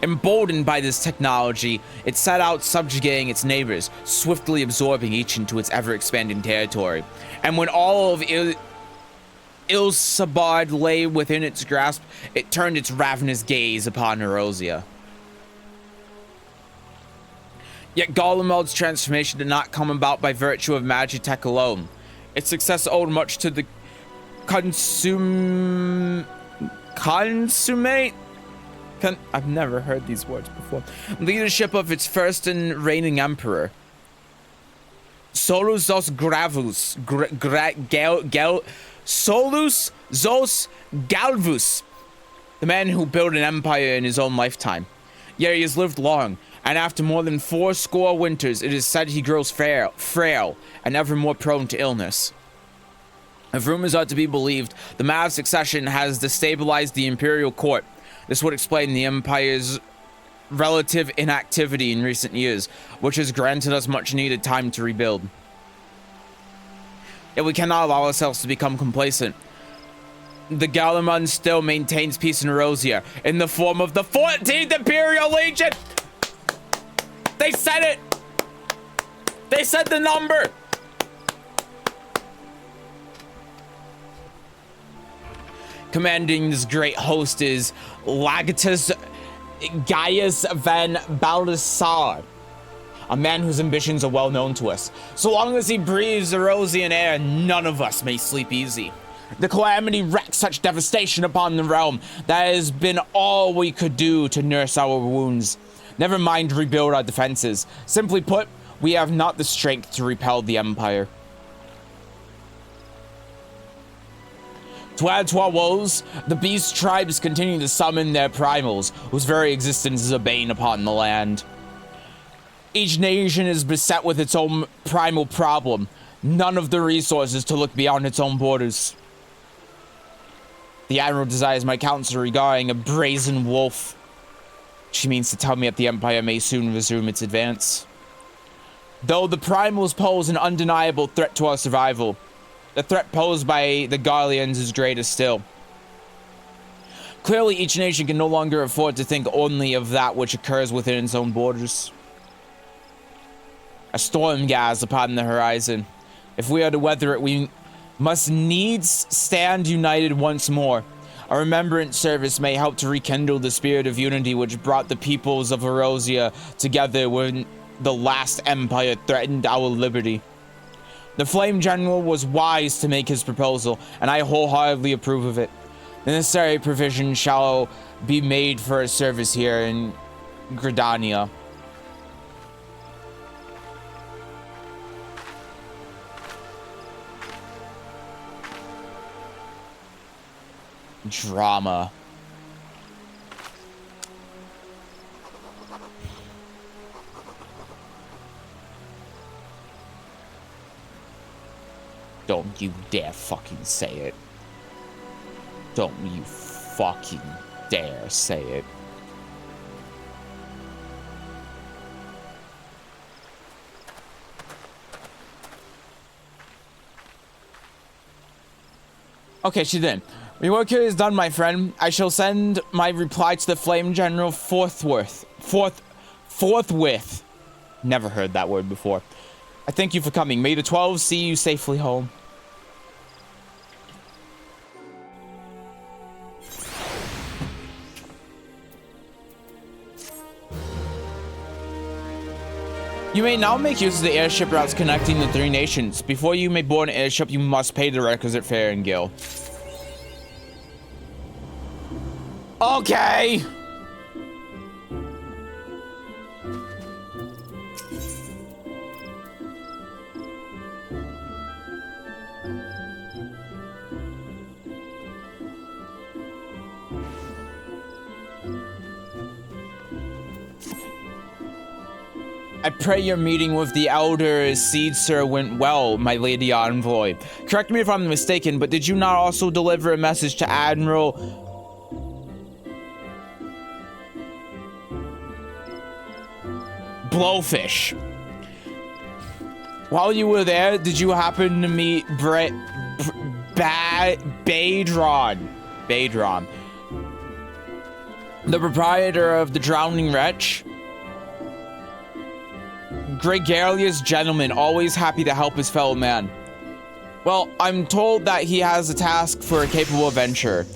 Emboldened by this technology, it set out subjugating its neighbors, swiftly absorbing each into its ever-expanding territory. And when all of Ilsabard lay within its grasp, it turned its ravenous gaze upon Erosia. Yet Golemeld's transformation did not come about by virtue of Magitech alone. Its success owed much to the I've never heard these words before. Leadership of its first and reigning emperor, Solus Zos Gravus, Solus Zos Galvus, the man who built an empire in his own lifetime. Yet he has lived long, and after more than 80 winters, it is said he grows frail and ever more prone to illness. If rumors are to be believed, the mass succession has destabilized the imperial court. This would explain the empire's relative inactivity in recent years, which has granted us much needed time to rebuild. Yet we cannot allow ourselves to become complacent. The Galamon still maintains peace in Erosia in the form of the 14th Imperial Legion! They said it! They said the number! Commanding this great host is Lagatus Gaius van Baldassar, a man whose ambitions are well known to us. So long as he breathes Erosian air, none of us may sleep easy. The calamity wreaked such devastation upon the realm that it has been all we could do to nurse our wounds. Never mind to rebuild our defenses. Simply put, we have not the strength to repel the Empire. To add to our woes, the beast tribes continue to summon their primals, whose very existence is a bane upon the land. Each nation is beset with its own primal problem, none of the resources to look beyond its own borders. The Admiral desires my counsel regarding a brazen wolf. She means to tell me that the Empire may soon resume its advance. Though the primals pose an undeniable threat to our survival, the threat posed by the Garleans is greater still. Clearly, each nation can no longer afford to think only of that which occurs within its own borders. A storm gathers upon the horizon. If we are to weather it, we must needs stand united once more. A remembrance service may help to rekindle the spirit of unity which brought the peoples of Erosia together when the last empire threatened our liberty. The Flame General was wise to make his proposal, and I wholeheartedly approve of it. The necessary provision shall be made for a service here in Gridania. Drama. Don't you dare fucking say it. Don't you fucking dare say it. Okay, she did. My work here is done, my friend. I shall send my reply to the Flame General forthwith. Never heard that word before. I thank you for coming. May the 12 see you safely home. You may now make use of the airship routes connecting the three nations. Before you may board an airship, you must pay the requisite fare and gil. Okay. I pray your meeting with the Elder Seed Sir went well, my lady envoy. Correct me if I'm mistaken, but did you not also deliver a message to Admiral Blowfish? While you were there, did you happen to meet Badron, the proprietor of the Drowning Wretch? Gregarious gentleman, always happy to help his fellow man. Well, I'm told that he has a task for a capable adventurer.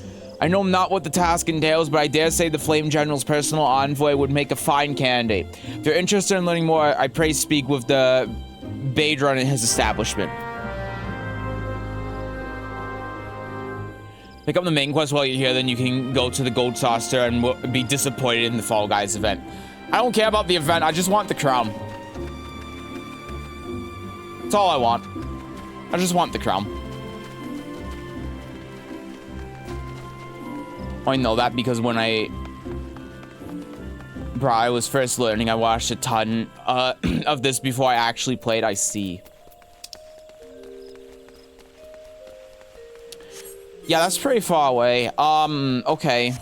I know not what the task entails, but I dare say the Flame General's personal envoy would make a fine candidate. If you're interested in learning more, I pray speak with the Badron in his establishment. Pick up the main quest while you're here, then you can go to the Gold Saucer and be disappointed in the Fall Guys event. I don't care about the event, I just want the crown. That's all I want. I just want the crown. I know that because when I was first learning, I watched a ton of this before I actually played IC. Yeah, that's pretty far away. Okay.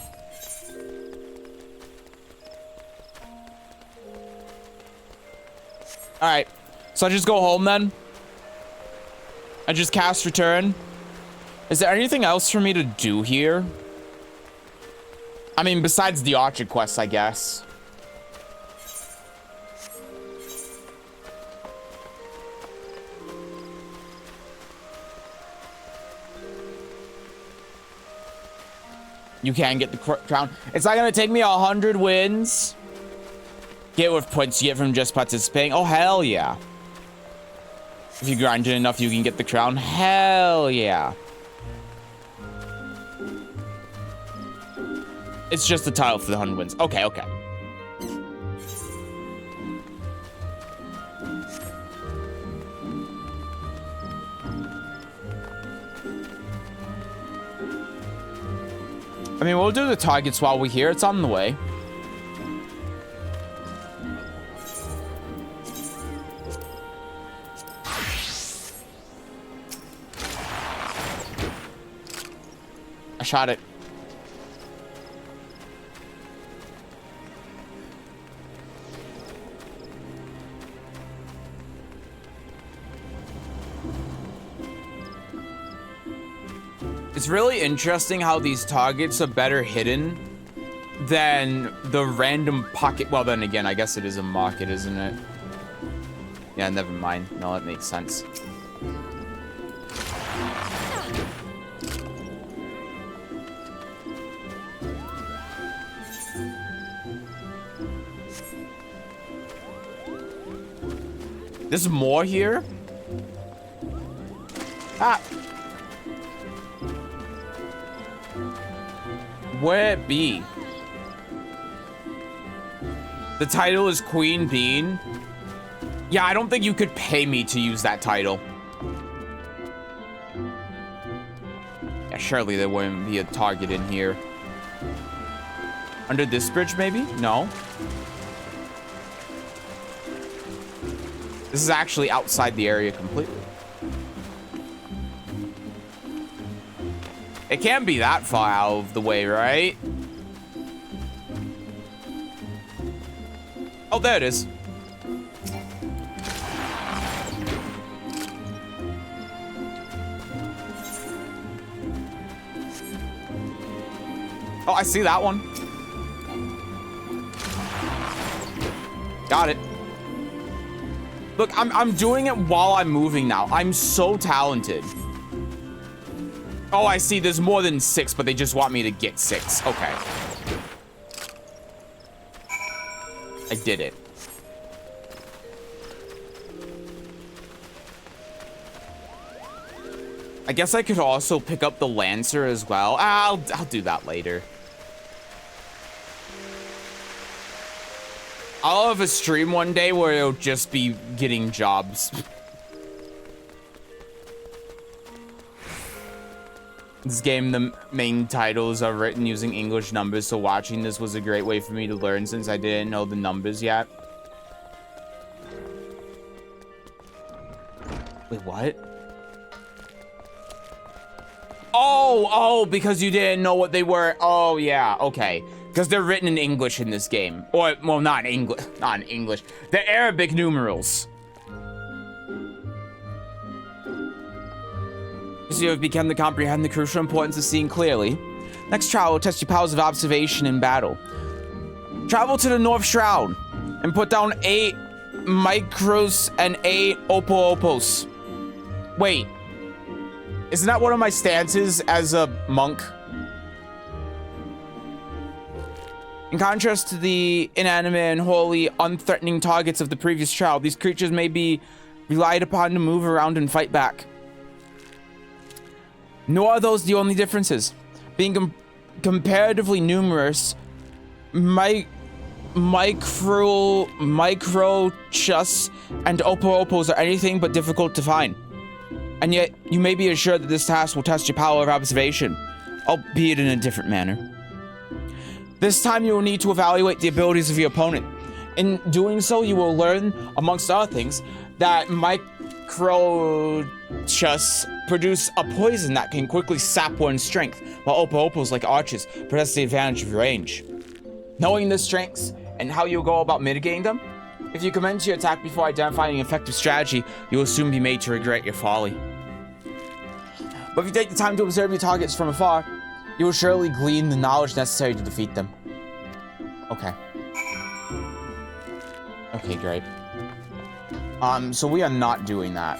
Alright. So I just go home then? I just cast return? Is there anything else for me to do here? I mean, besides the Archer quest, I guess. You can get the crown. It's not gonna take me 100 wins. Get what points you get from just participating. Oh, hell yeah. If you grind it enough, you can get the crown. Hell yeah. It's just the title for the 100 wins. Okay, okay. I mean, we'll do the targets while we're here. It's on the way. I shot it. It's really interesting how these targets are better hidden than the random pocket. Well, then again, I guess it is a market, isn't it? Yeah, never mind. No, that makes sense. There's more here? Ah! Where it be? The title is Queen Bean. Yeah, I don't think you could pay me to use that title. Yeah, surely there wouldn't be a target in here. Under this bridge, maybe? No. This is actually outside the area completely. It can't be that far out of the way, right? Oh, there it is. Oh, I see that one. Got it. Look, I'm doing it while I'm moving now. I'm so talented. Oh, I see. There's more than 6, but they just want me to get 6. Okay. I did it. I guess I could also pick up the Lancer as well. I'll do that later. I'll have a stream one day where it'll just be getting jobs. This game, the main titles are written using English numbers, so watching this was a great way for me to learn since I didn't know the numbers yet. Wait, what? Oh, because you didn't know what they were. Oh, yeah, okay. Because they're written in English in this game. Or, well, not in English. They're Arabic numerals. So you have begun to comprehend the crucial importance of seeing clearly. Next trial will test your powers of observation in battle. Travel to the North Shroud and put down 8 micros and 8 opos. Wait. Isn't that one of my stances as a monk? In contrast to the inanimate and wholly unthreatening targets of the previous trial, these creatures may be relied upon to move around and fight back. Nor are those the only differences. Being comparatively numerous, micro-chus and opo-opos are anything but difficult to find. And yet, you may be assured that this task will test your power of observation, albeit in a different manner. This time you will need to evaluate the abilities of your opponent. In doing so, you will learn, amongst other things, that micro-chus produce a poison that can quickly sap one's strength, while opo-opos, like archers, possess the advantage of range. Knowing the strengths and how you'll go about mitigating them, if you commence your attack before identifying an effective strategy, you will soon be made to regret your folly. But if you take the time to observe your targets from afar, you will surely glean the knowledge necessary to defeat them. Okay. Okay, great. So we are not doing that.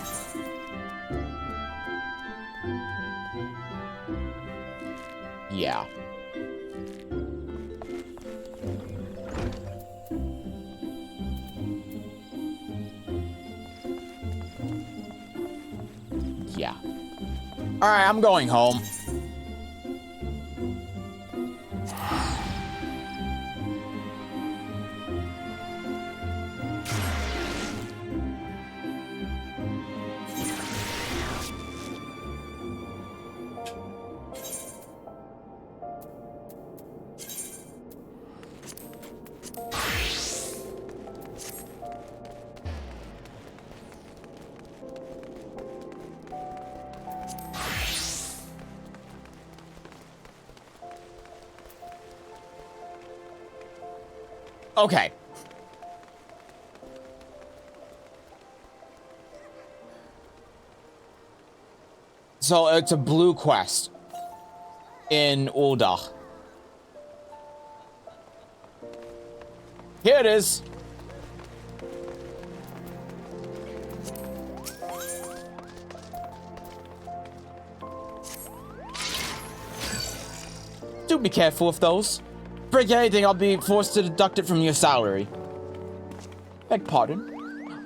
Yeah. Yeah. Alright, I'm going home. Okay. So it's a blue quest in Uldach. Here it is. Do be careful with those. Break anything, I'll be forced to deduct it from your salary. Beg pardon?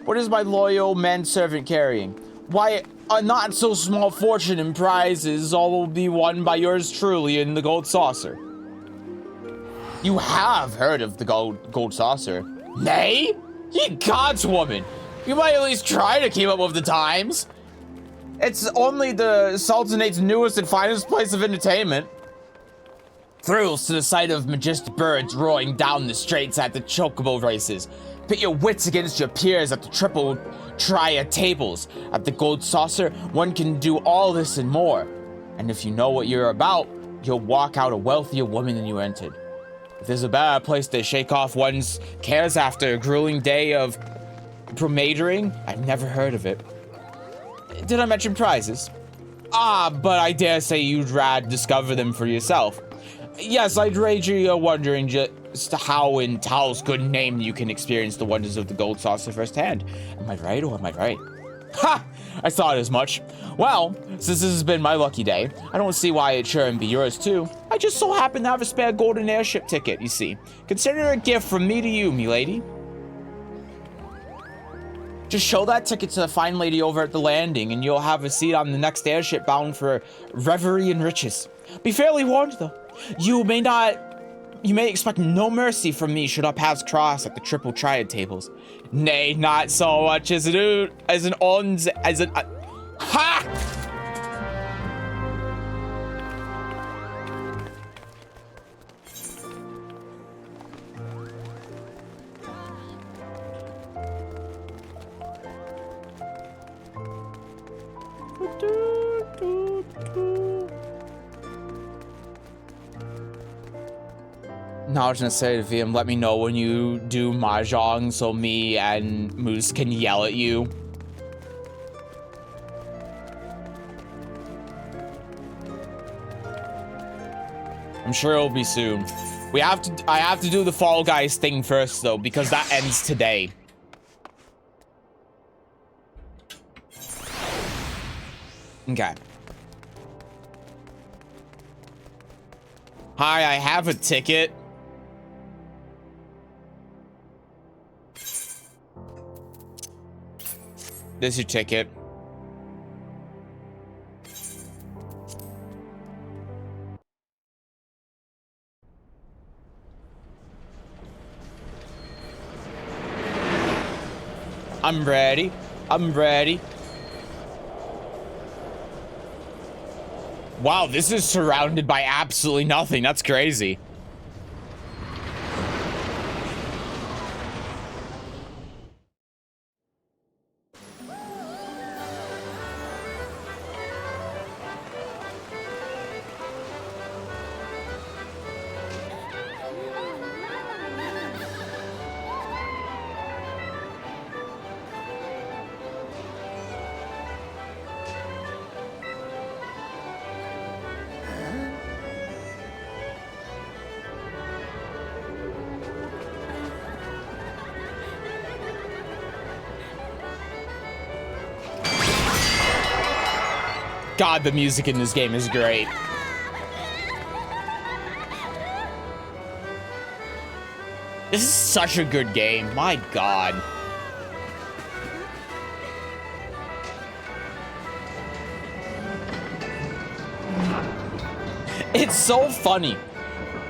What is my loyal manservant carrying? Why, a not so small fortune in prizes, all will be won by yours truly in the gold saucer. You have heard of the gold saucer. Nay? Ye gods, woman! You might at least try to keep up with the times. It's only the Sultanate's newest and finest place of entertainment. Thrills to the sight of majestic birds roaring down the straits at the chocobo races. Pit your wits against your peers at the triple triad tables. At the gold saucer, one can do all this and more. And if you know what you're about, you'll walk out a wealthier woman than you entered. If there's a better place to shake off one's cares after a grueling day of promatering, I've never heard of it. Did I mention prizes? But I dare say you'd rather discover them for yourself. Yes, I'd wager you're wondering just how in Tao's good name you can experience the wonders of the gold saucer firsthand. Am I right or am I right? Ha! I thought as much. Well, since this has been my lucky day, I don't see why it shouldn't be yours too. I just so happen to have a spare golden airship ticket, you see. Consider it a gift from me to you, milady. Just show that ticket to the fine lady over at the landing and you'll have a seat on the next airship bound for revelry and riches. Be fairly warned though. You may expect no mercy from me should our paths cross at the triple triad tables. Nay, not so much as an ha! Knowledge necessary to VM. Let me know when you do mahjong so me and Moose can yell at you. I'm sure it'll be soon. I have to do the Fall Guys thing first though, because that ends today. Okay. Hi, I have a ticket. This is your ticket. I'm ready. I'm ready. Wow, this is surrounded by absolutely nothing. That's crazy. God, the music in this game is great. This is such a good game. My God. It's so funny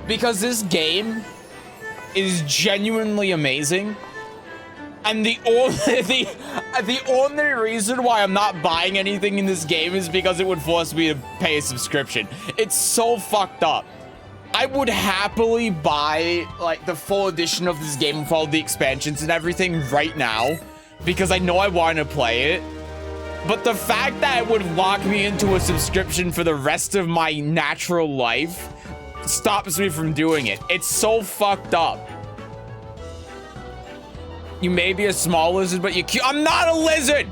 because this game is genuinely amazing. And the only reason why I'm not buying anything in this game is because it would force me to pay a subscription. It's so fucked up. I would happily buy like the full edition of this game with all the expansions and everything right now because I know I want to play it. But the fact that it would lock me into a subscription for the rest of my natural life stops me from doing it. It's so fucked up. You may be a small lizard, but I'm not a lizard!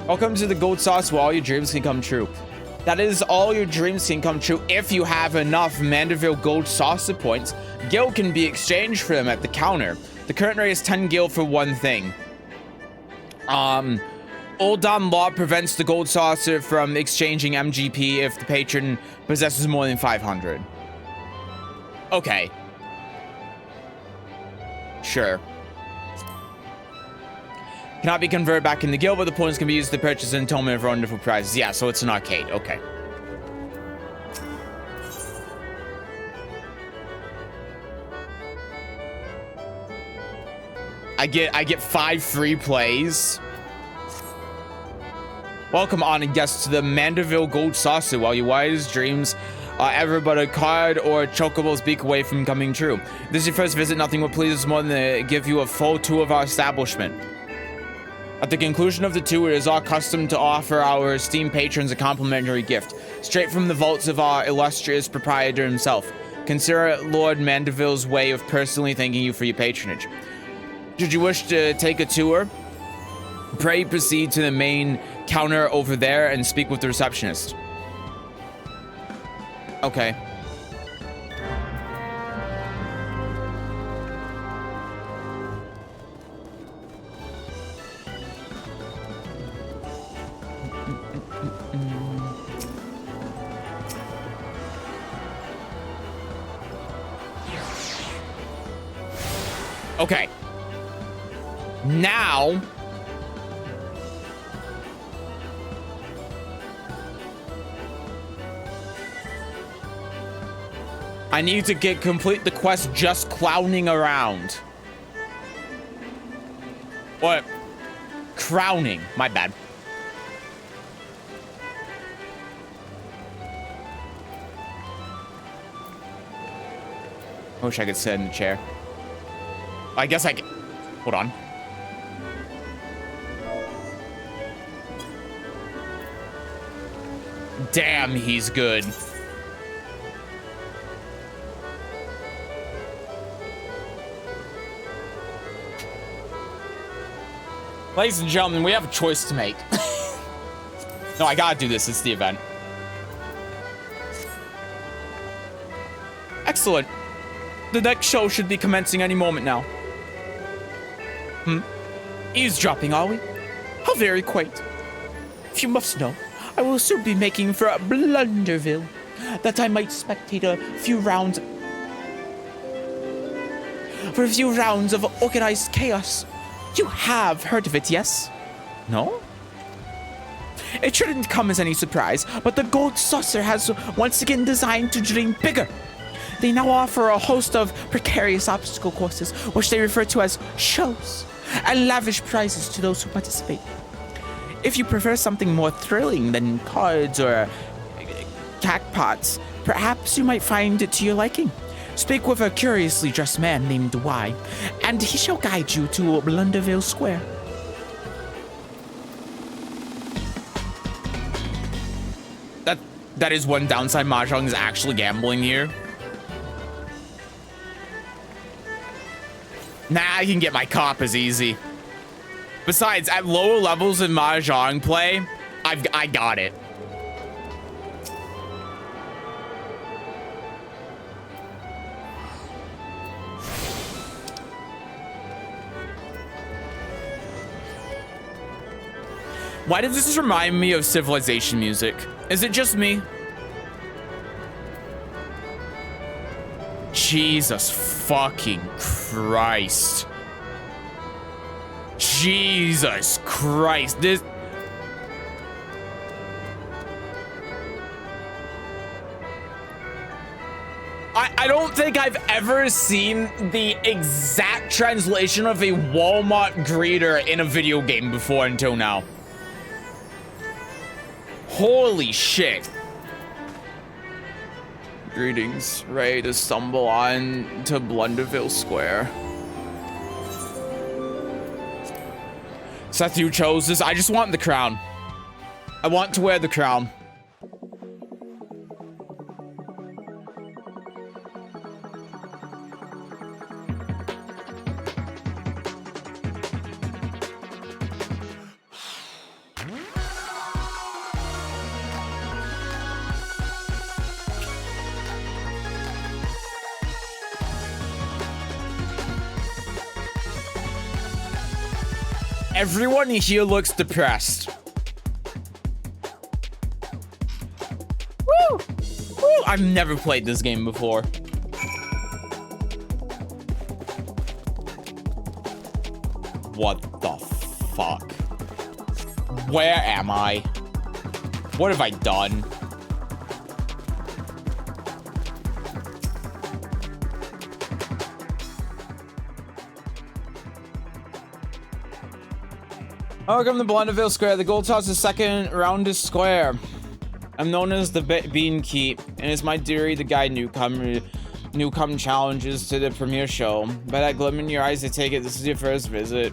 Welcome to the gold sauce where all your dreams can come true. That is, all your dreams can come true if you have enough Mandeville gold saucer points. Gil can be exchanged for them at the counter. The current rate is 10 gil for one thing. Old Dom law prevents the gold saucer from exchanging MGP if the patron possesses more than 500. Okay. Sure. Cannot be converted back in the guild, but the points can be used to purchase an atonement for wonderful prizes. Yeah, so it's an arcade. Okay. I get 5 free plays. Welcome on and guests to the Mandeville Gold Saucer. While your wildest dreams are ever but a card or a chocobo's beak away from coming true. This is your first visit. Nothing would please us more than to give you a full tour of our establishment. At the conclusion of the tour, it is our custom to offer our esteemed patrons a complimentary gift, straight from the vaults of our illustrious proprietor himself. Consider Lord Mandeville's way of personally thanking you for your patronage. Should you wish to take a tour, pray proceed to the main counter over there and speak with the receptionist. Okay. Okay. Now I need to complete the quest just clowning around. What? Crowning. My bad. I wish I could sit in the chair. I guess I can. Hold on. Damn, he's good. Ladies and gentlemen, we have a choice to make. No, I gotta do this. It's the event. Excellent. The next show should be commencing any moment now. Eavesdropping, are we? How very quaint. If you must know, I will soon be making for Blunderville, that I might spectate a few rounds of organized chaos. You have heard of it, yes? No? It shouldn't come as any surprise, but the Gold Saucer has once again designed to dream bigger. They now offer a host of precarious obstacle courses, which they refer to as shows, and lavish prizes to those who participate. If you prefer something more thrilling than cards or jackpots, perhaps you might find it to your liking. Speak with a curiously dressed man named Y, and he shall guide you to Blunderville Square. That is one downside Mahjong is actually gambling here. Nah, I can get my coppers easy. Besides, at lower levels in Mahjong play, I got it. Why does this remind me of Civilization music? Is it just me? Jesus fucking Christ. Jesus Christ. This... I don't think I've ever seen the exact translation of a Walmart greeter in a video game before until now. Holy shit. Greetings, ready to stumble on to Blunderville Square. Seth, you chose this. I just want the crown. I want to wear the crown. Everyone here looks depressed. Woo! Woo! I've never played this game before. What the fuck? Where am I? What have I done? Welcome to Blunderville Square. The gold toss is second roundest square. I'm known as the Bean Keep, and it's my duty to guide newcomer challenges to the premiere show. By that glimmer in your eyes, I take it this is your first visit.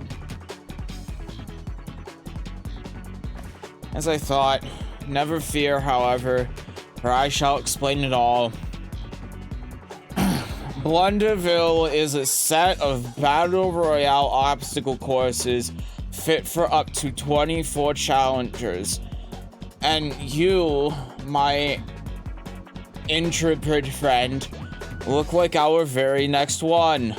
As I thought, never fear, however, for I shall explain it all. Blunderville is a set of battle royale obstacle courses fit for up to 24 challengers. And you, my intrepid friend, look like our very next one.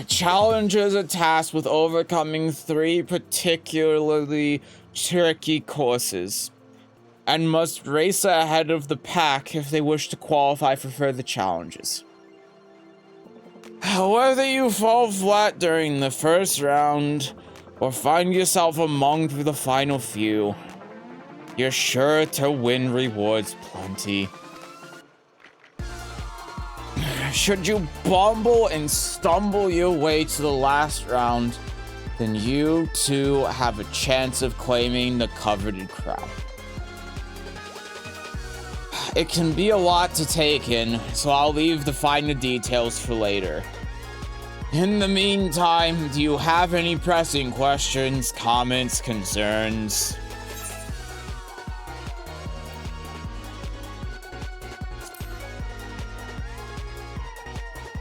Challengers are tasked with overcoming 3 particularly tricky courses and must race ahead of the pack if they wish to qualify for further challenges. Whether you fall flat during the first round or find yourself among the final few, you're sure to win rewards plenty. Should you bumble and stumble your way to the last round, then you too have a chance of claiming the coveted crown. It can be a lot to take in, so I'll leave the finer details for later. In the meantime, do you have any pressing questions, comments, concerns?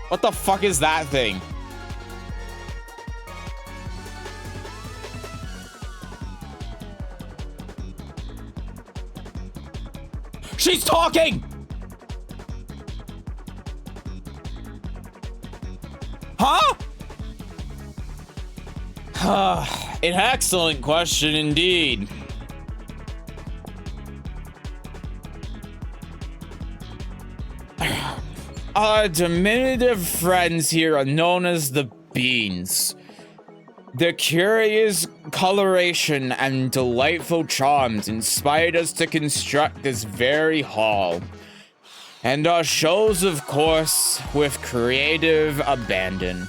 What the fuck is that thing? She's talking! Huh? An excellent question indeed. Our diminutive friends here are known as the Beans. Their curious coloration and delightful charms inspired us to construct this very hall. And our shows, of course, with creative abandon.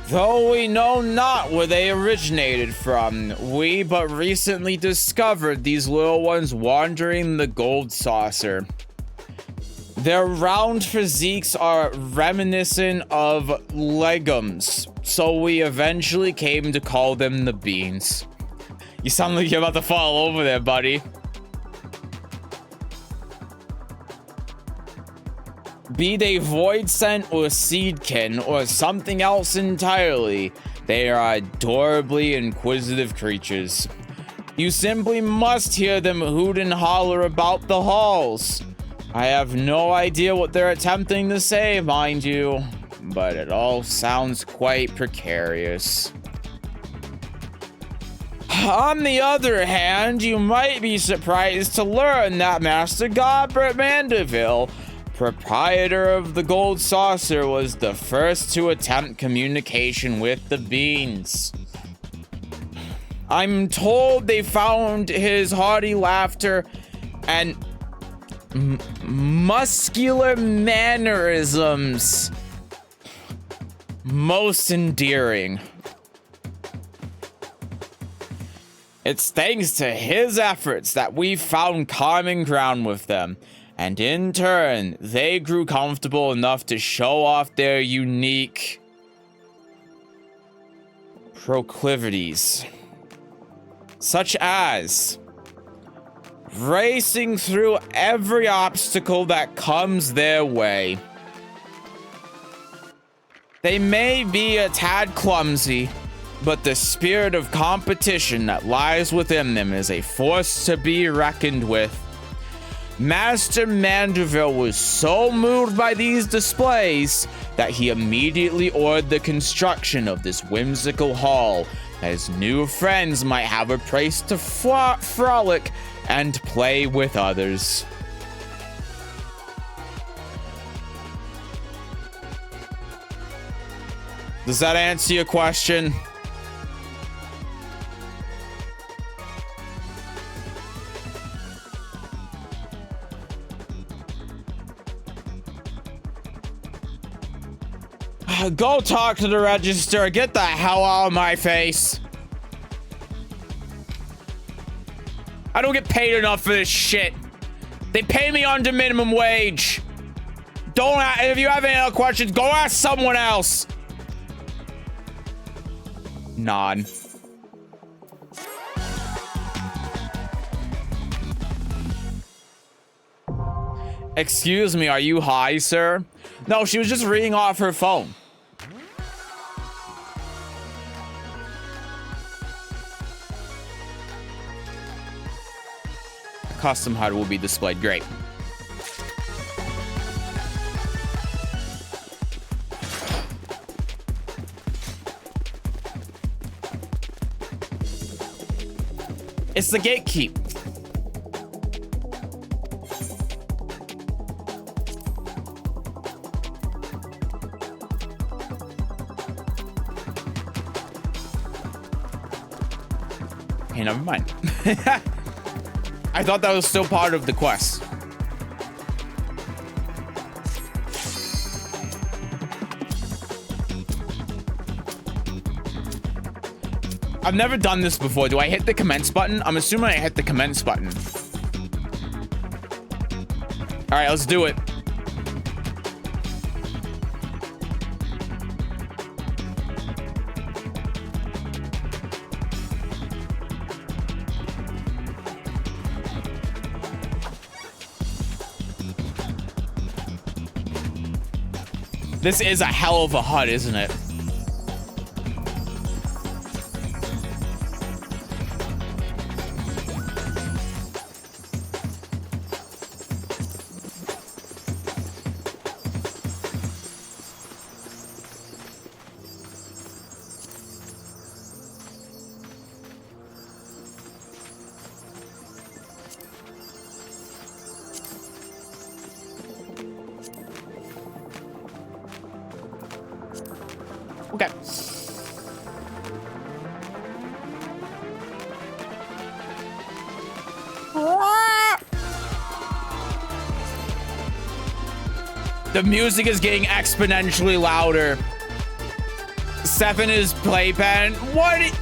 Though we know not where they originated from, we but recently discovered these little ones wandering the gold saucer. Their round physiques are reminiscent of legumes, so we eventually came to call them the Beans. You sound like you're about to fall over there, buddy. Be they void scent or seedkin or something else entirely, they are adorably inquisitive creatures. You simply must hear them hoot and holler about the halls. I have no idea what they're attempting to say, mind you, but it all sounds quite precarious. On the other hand, you might be surprised to learn that Master Godbert Mandeville, proprietor of the Gold Saucer, was the first to attempt communication with the Beans. I'm told they found his hearty laughter and muscular mannerisms most endearing. It's thanks to his efforts that we found common ground with them, and in turn, they grew comfortable enough to show off their unique proclivities, such as racing through every obstacle that comes their way. They may be a tad clumsy, but the spirit of competition that lies within them is a force to be reckoned with. Master Mandeville was so moved by these displays that he immediately ordered the construction of this whimsical hall, as new friends might have a place to frolic and play with others. Does that answer your question? Go talk to the register. Get the hell out of my face. I don't get paid enough for this shit. They pay me under minimum wage. If you have any other questions, go ask someone else. Nod. Excuse me, are you high, sir? No, she was just reading off her phone. A custom HUD will be displayed. Great. It's the gatekeep. Hey, never mind. I thought that was still part of the quest. I've never done this before. Do I hit the commence button? I'm assuming I hit the commence button. All right, let's do it. This is a hell of a HUD, isn't it? The music is getting exponentially louder. Step in his playpen. What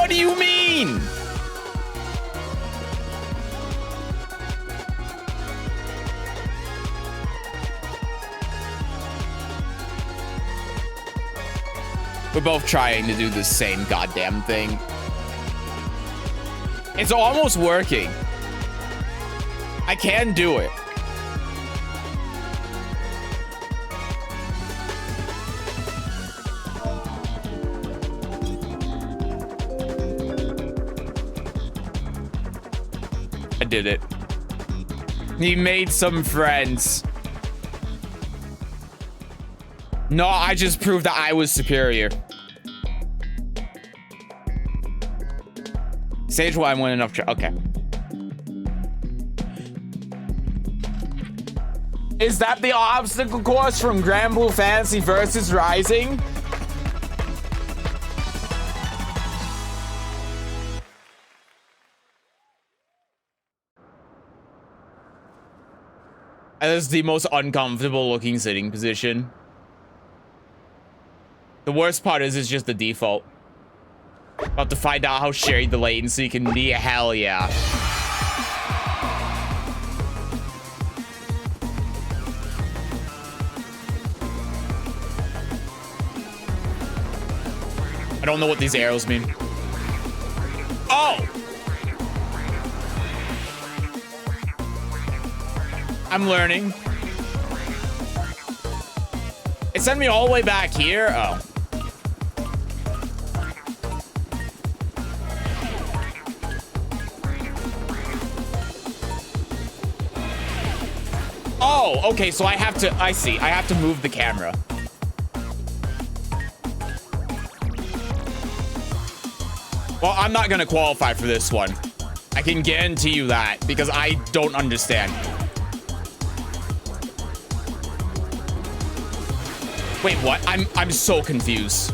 do you mean? We're both trying to do the same goddamn thing. It's almost working. I can do it. I did it. He made some friends. No, I just proved that I was superior. Stage 1 went enough. Okay. Is that the obstacle course from Grand Blue Fantasy versus Rising? That is the most uncomfortable looking sitting position. The worst part is it's just the default. About to find out how shared the latency can be. Hell yeah. I don't know what these arrows mean. Oh! I'm learning. It sent me all the way back here. Oh. Oh, okay, so I have to, I see. I have to move the camera. Well, I'm not gonna qualify for this one. I can guarantee you that, because I don't understand. Wait, what? I'm so confused.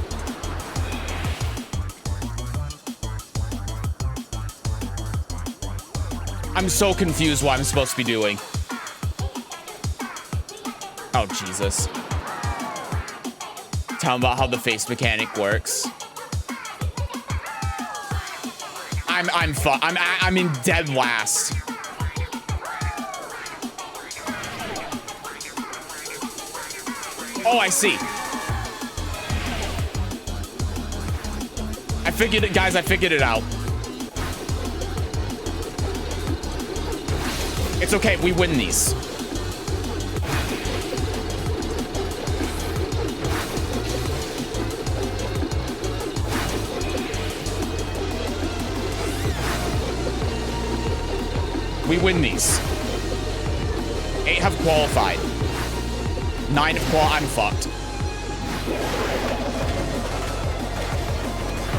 I'm so confused what I'm supposed to be doing. Oh, Jesus. Tell me about how the face mechanic works. I'm in dead last. Oh, I see. I figured it, guys. I figured it out. It's okay. We win these. We win these. 8 have qualified. 9 have qualified. I'm fucked.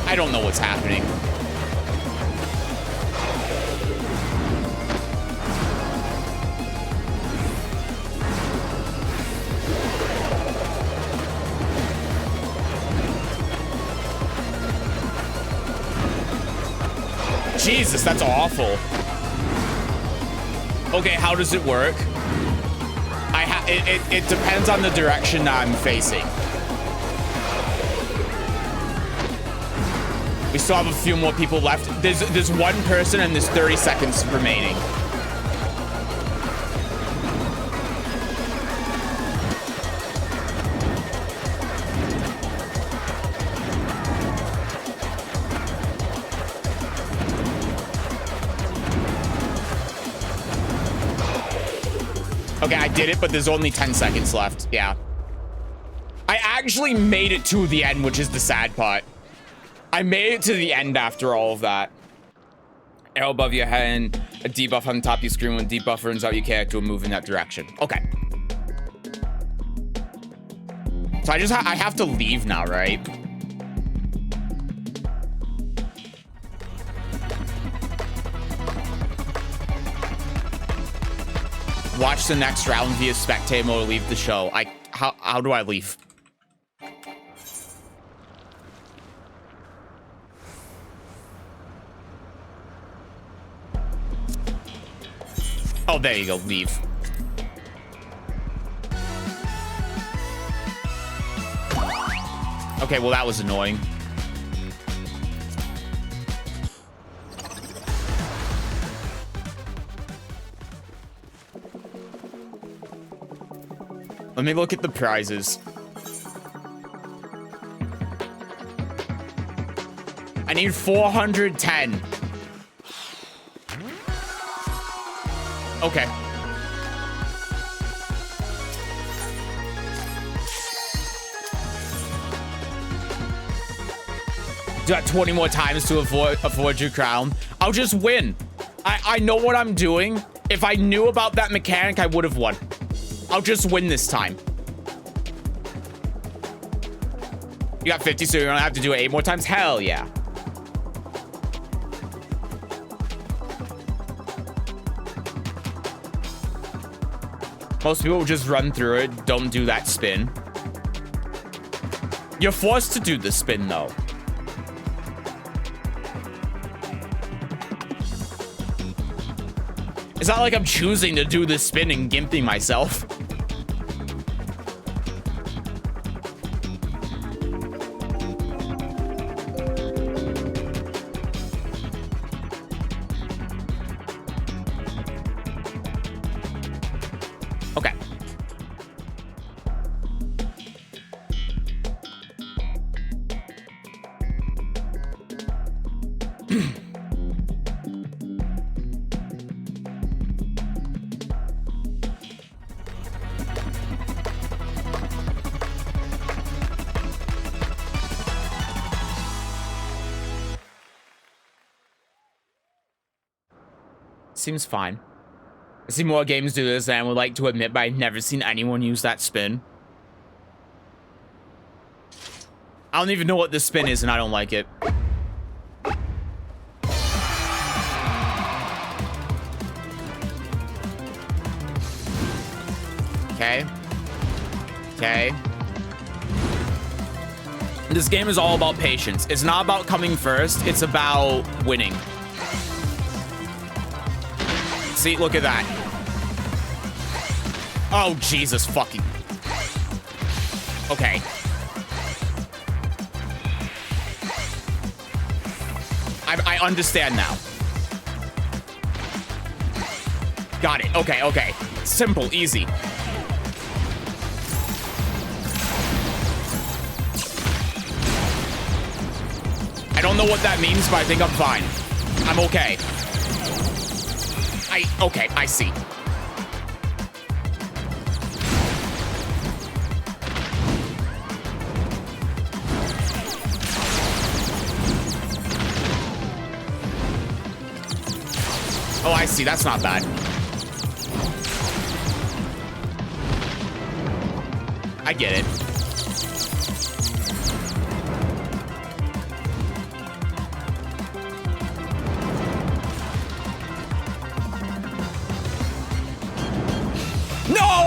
I don't know what's happening. Jesus, that's awful. Okay, how does it work? It depends on the direction I'm facing. We still have a few more people left. There's one person and there's 30 seconds remaining. Okay, I did it, but there's only 10 seconds left. Yeah. I actually made it to the end, which is the sad part. I made it to the end after all of that. Arrow above your head and a debuff on the top of your screen. When debuff runs out, your character will move in that direction. Okay. So I have to leave now, right? Watch the next round via spectator mode or leave the show. How do I leave? Oh, there you go. Leave. Okay, well, that was annoying. Let me look at the prizes. I need 410. Okay. Do that 20 more times to avoid your crown. I'll just win. I know what I'm doing. If I knew about that mechanic, I would have won. I'll just win this time. You got 50, so you don't have to do it 8 more times? Hell yeah. Most people just run through it, don't do that spin. You're forced to do the spin, though. It's not like I'm choosing to do the spin and gimping myself. Okay. Seems fine. I see more games do this than I would like to admit, but I've never seen anyone use that spin. I don't even know what this spin is, and I don't like it. Okay. Okay. This game is all about patience. It's not about coming first. It's about winning. See, look at that. Oh, Jesus fucking. Okay. I understand now. Got it. Okay, okay. Simple, easy. I don't know what that means, but I think I'm fine. I'm okay. Okay, I see. Oh, I see. That's not bad. I get it.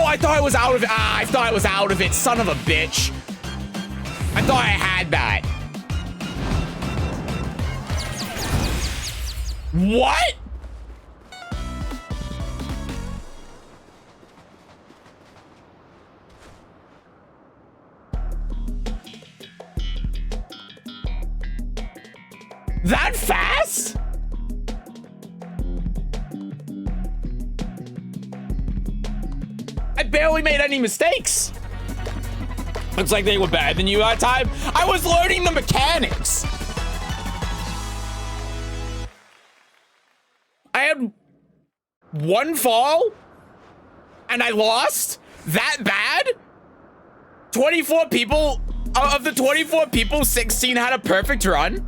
I thought I was out of it. Ah, I thought I was out of it. Son of a bitch. I thought I had that. What? That fast? I barely made any mistakes. Looks like they were better than you that time. I was learning the mechanics. I had one fall and I lost that bad. 24 people, of the 24 people, 16 had a perfect run.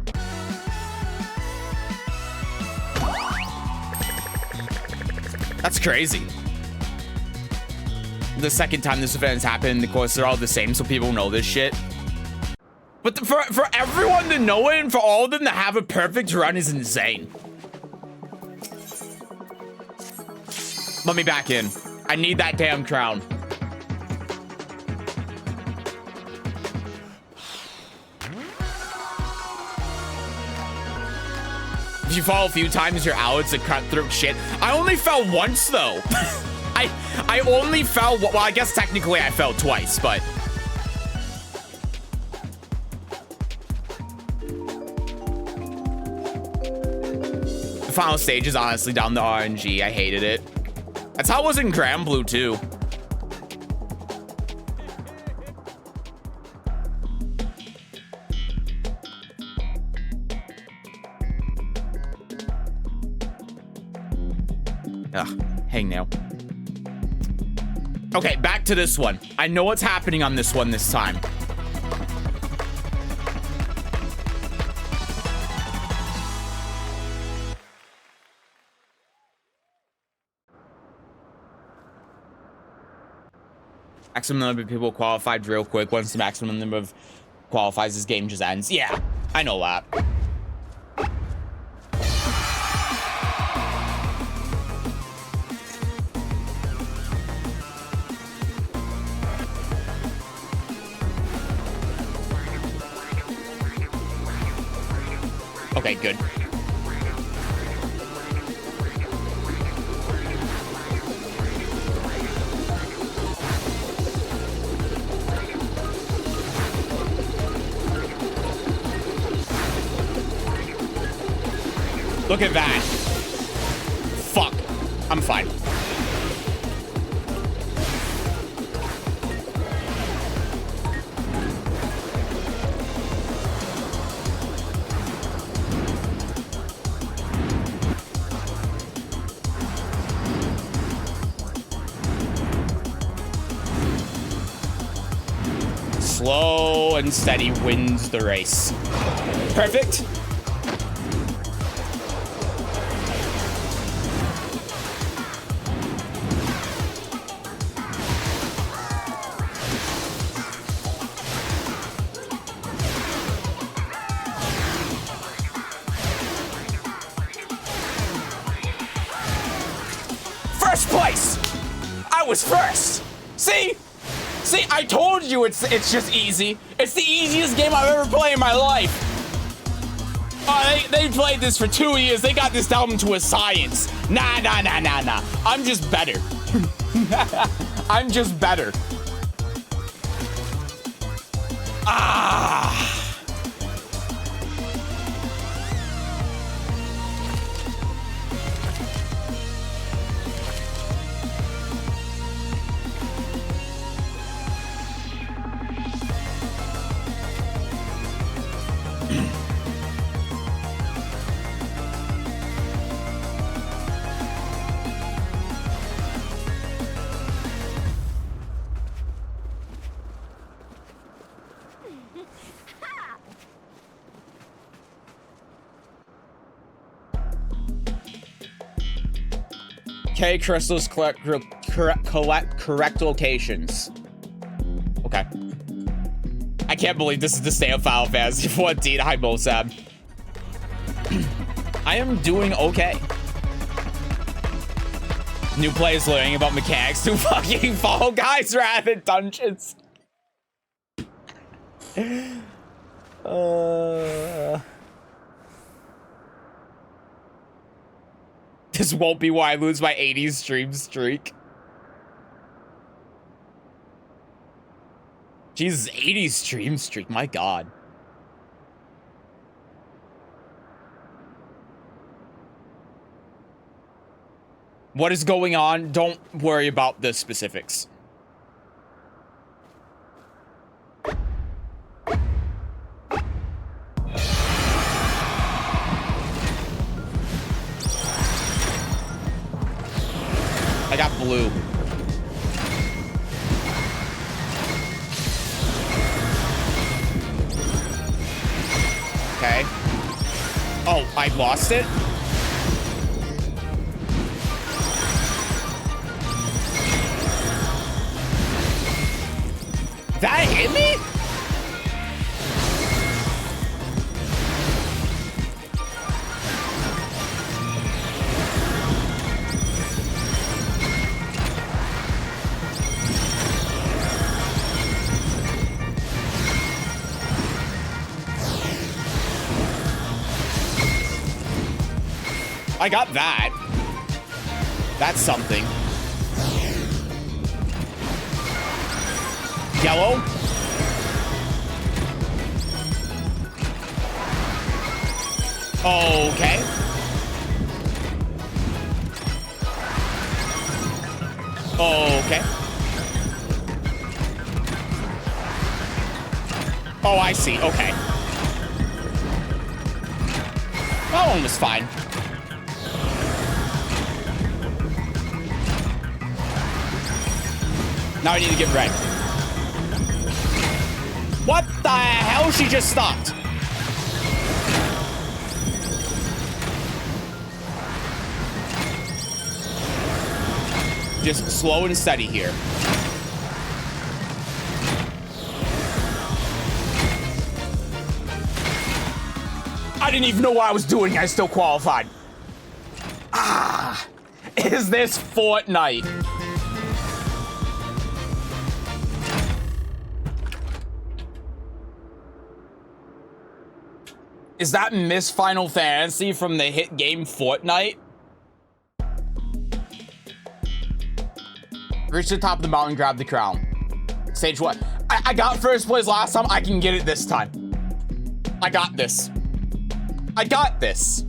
That's crazy. The second time this event's happened, of course, they're all the same, so people know this shit. But for everyone to know it and for all of them to have a perfect run is insane. Let me back in. I need that damn crown. If you fall a few times, you're out. It's a cutthroat shit. I only fell once, though. I only fell, well, I guess technically I fell twice, but final stage is honestly down the RNG. I hated it. That's how it was in Grand Blue too. Ugh, hangnail. Okay, back to this one. I know what's happening on this one this time. Maximum number of people qualified real quick. Once the maximum number of qualifies, this game just ends. Yeah, I know that. Okay, good. Look at that. Fuck. I'm fine. Slow and steady wins the race. Perfect. First place! I was first! See? See, I told you it's just easy. It's the easiest game I've ever played in my life. Oh, they played this for 2 years. They got this down to a science. Nah. I'm just better. I'm just better. Ah. Okay, crystals collect correct locations. Okay. I can't believe this is the state of Final Fantasy 14. Hi, Mosab. I am doing okay. New players learning about mechanics to fucking Fall Guys rather than dungeons. This won't be why I lose my 80s stream streak. Jesus, 80s stream streak, my God. What is going on? Don't worry about the specifics. I got blue. Okay. Oh, I lost it? That hit me? I got that. That's something. Yellow. Okay. Okay. Oh, I see. Okay. That one was fine. Now I need to get red. What the hell? She just stopped. Just slow and steady here. I didn't even know what I was doing. I still qualified. Ah, is this Fortnite? Is that Miss Final Fantasy from the hit game Fortnite? Reach the top of the mountain, grab the crown. Stage 1. I got first place last time. I can get it this time. I got this. I got this.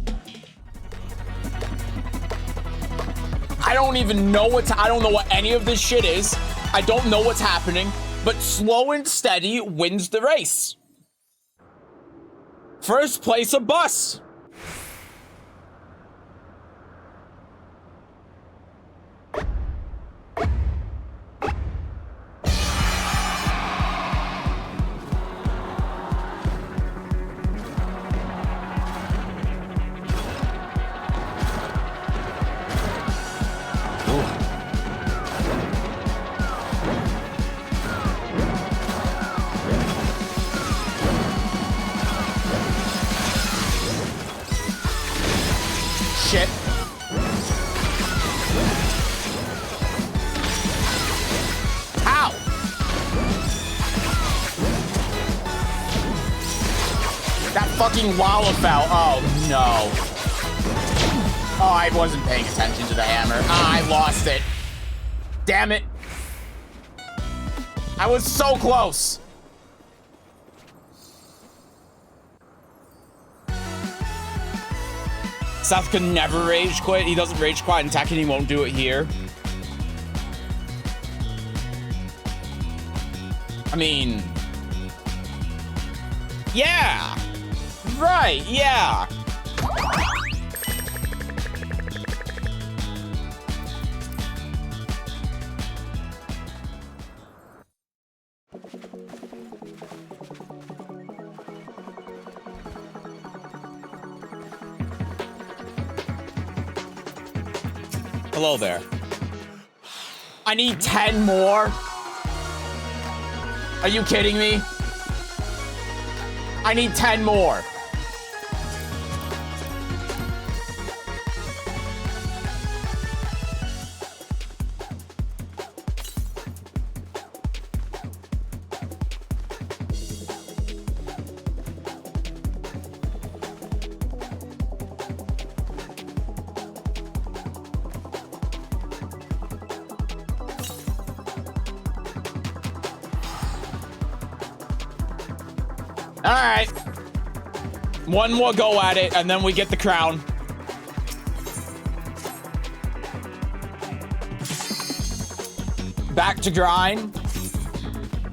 I don't even know I don't know what any of this shit is. I don't know what's happening, but slow and steady wins the race. First place, a bus. Shit. Ow! That fucking lava fell. Oh, no. Oh, I wasn't paying attention to the hammer. Ah, I lost it. Damn it. I was so close. Seth could never rage quit. He doesn't rage quit in Tekken. He won't do it here. I mean, yeah, right, yeah. Hello there. I need 10 more. Are you kidding me? I need 10 more. All right. One more go at it, and then we get the crown. Back to grind.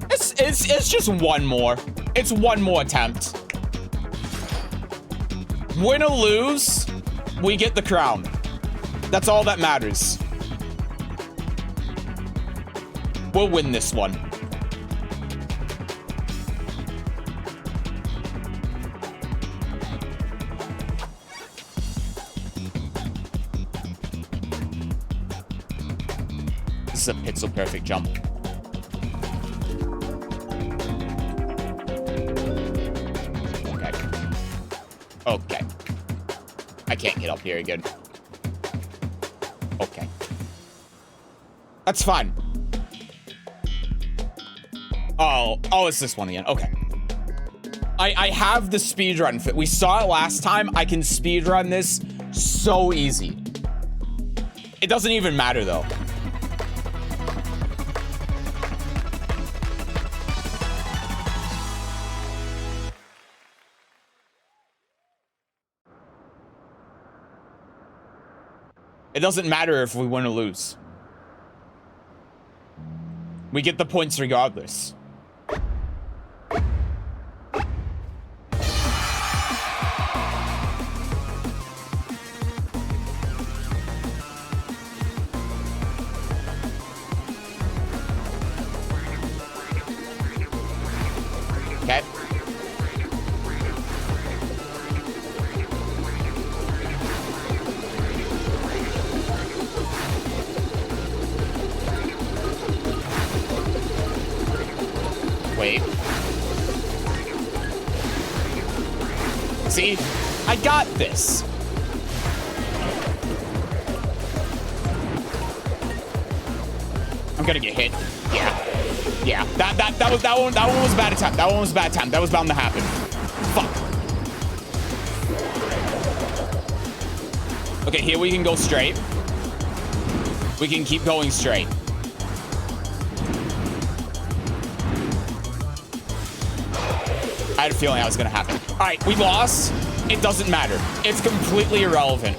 It's just one more. It's one more attempt. Win or lose, we get the crown. That's all that matters. We'll win this one. This is a pixel perfect jump. Okay. Okay. I can't get up here again. Okay. That's fine. Oh, it's this one again. Okay. I have the speedrun fit. We saw it last time. I can speedrun this so easy. It doesn't even matter though. It doesn't matter if we win or lose. We get the points regardless. Okay. Wait. See? I got this. I'm gonna get hit. Yeah. Yeah. That one was a bad attempt. That one was a bad attempt. That was bound to happen. Fuck. Okay, here we can go straight. We can keep going straight. I had a feeling that was gonna happen. All right, we lost. It doesn't matter. It's completely irrelevant.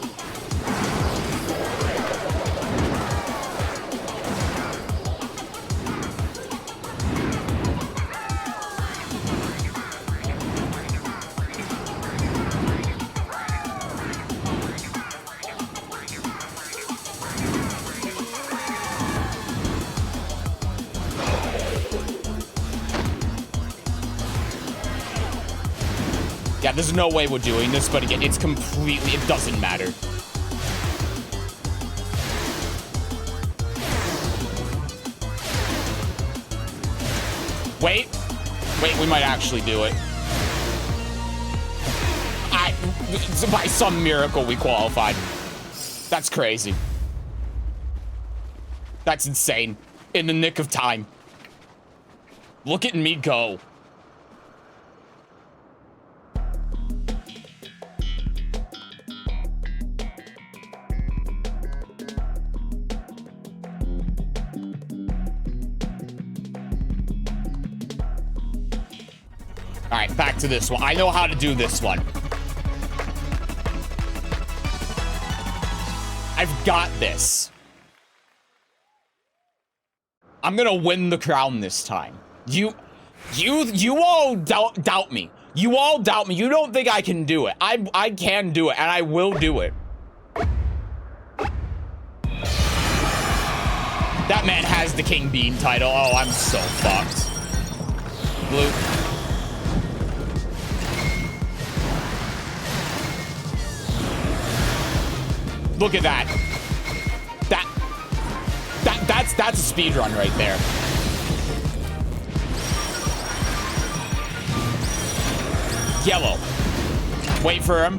Yeah, there's no way we're doing this, but again, it's completely, it doesn't matter. Wait, we might actually do it. By some miracle, we qualified. That's crazy. That's insane. In the nick of time. Look at me go. All right, back to this one. I know how to do this one. I've got this. I'm gonna win the crown this time. You all doubt me. You all doubt me. You don't think I can do it. I can do it, and I will do it. That man has the King Bean title. Oh, I'm so fucked. Blue. Look at that. That's a speed run right there. Yellow. Wait for him.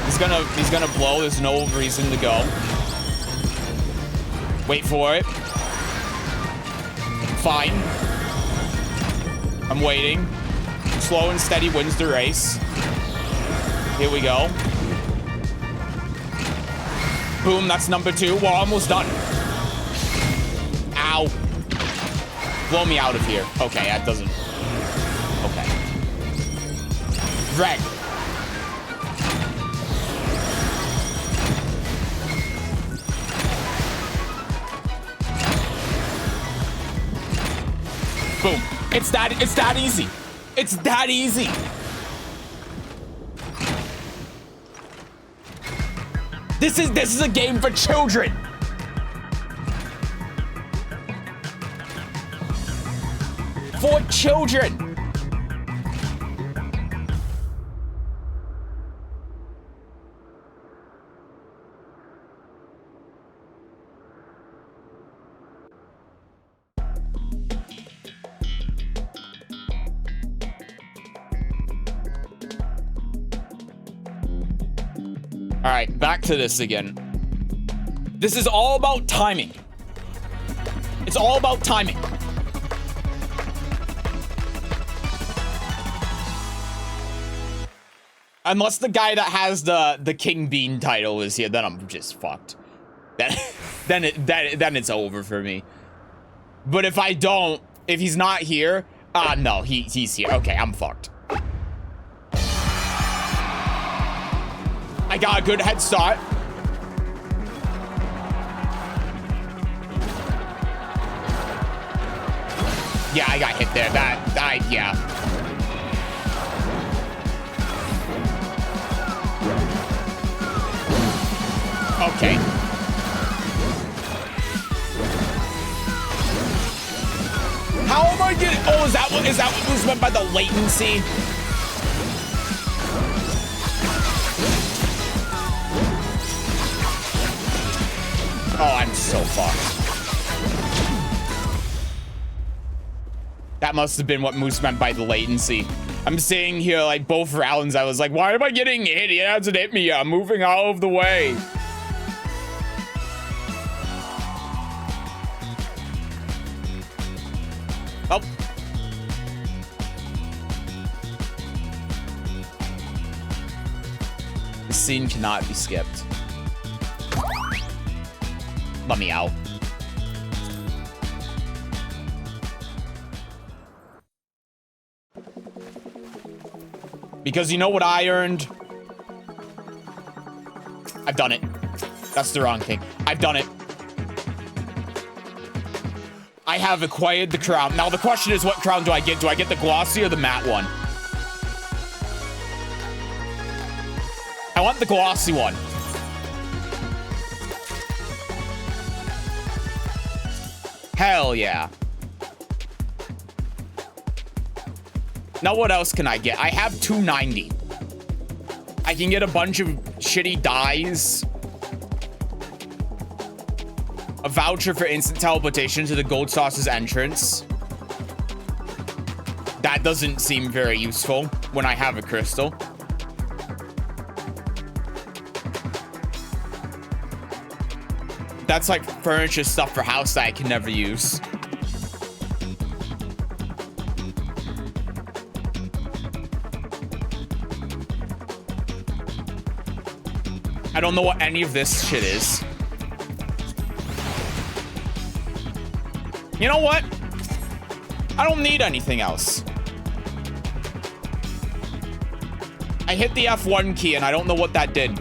He's gonna blow. There's no reason to go. Wait for it. Fine. I'm waiting. Slow and steady wins the race. Here we go. Boom, that's number 2. We're almost done. Ow. Blow me out of here. Okay, that doesn't... Okay. Red. Boom. It's that easy. It's that easy. This is a game for children. For children. All right, back to this again. This is all about timing. It's all about timing. Unless the guy that has the King Bean title is here, then I'm just fucked. Then it's over for me. But if I don't, if he's not here, no, he's here. Okay, I'm fucked. I got a good head start. Yeah, I got hit there. Yeah. Okay. How am I getting? Oh, is that what was meant by the latency? Oh, I'm so fucked. That must have been what Moose meant by the latency. I'm sitting here like both rounds. I was like, why am I getting hit? He hasn't hit me yet. I'm moving out of the way. Oh. The scene cannot be skipped. Let me out. Because you know what I earned? I've done it. That's the wrong thing. I've done it. I have acquired the crown. Now the question is, what crown do I get? Do I get the glossy or the matte one? I want the glossy one. Hell yeah. Now what else can I get? I have 290. I can get a bunch of shitty dyes. A voucher for instant teleportation to the Gold Sauce's entrance. That doesn't seem very useful when I have a crystal. That's like furniture stuff for house that I can never use. I don't know what any of this shit is. You know what? I don't need anything else. I hit the F1 key and I don't know what that did.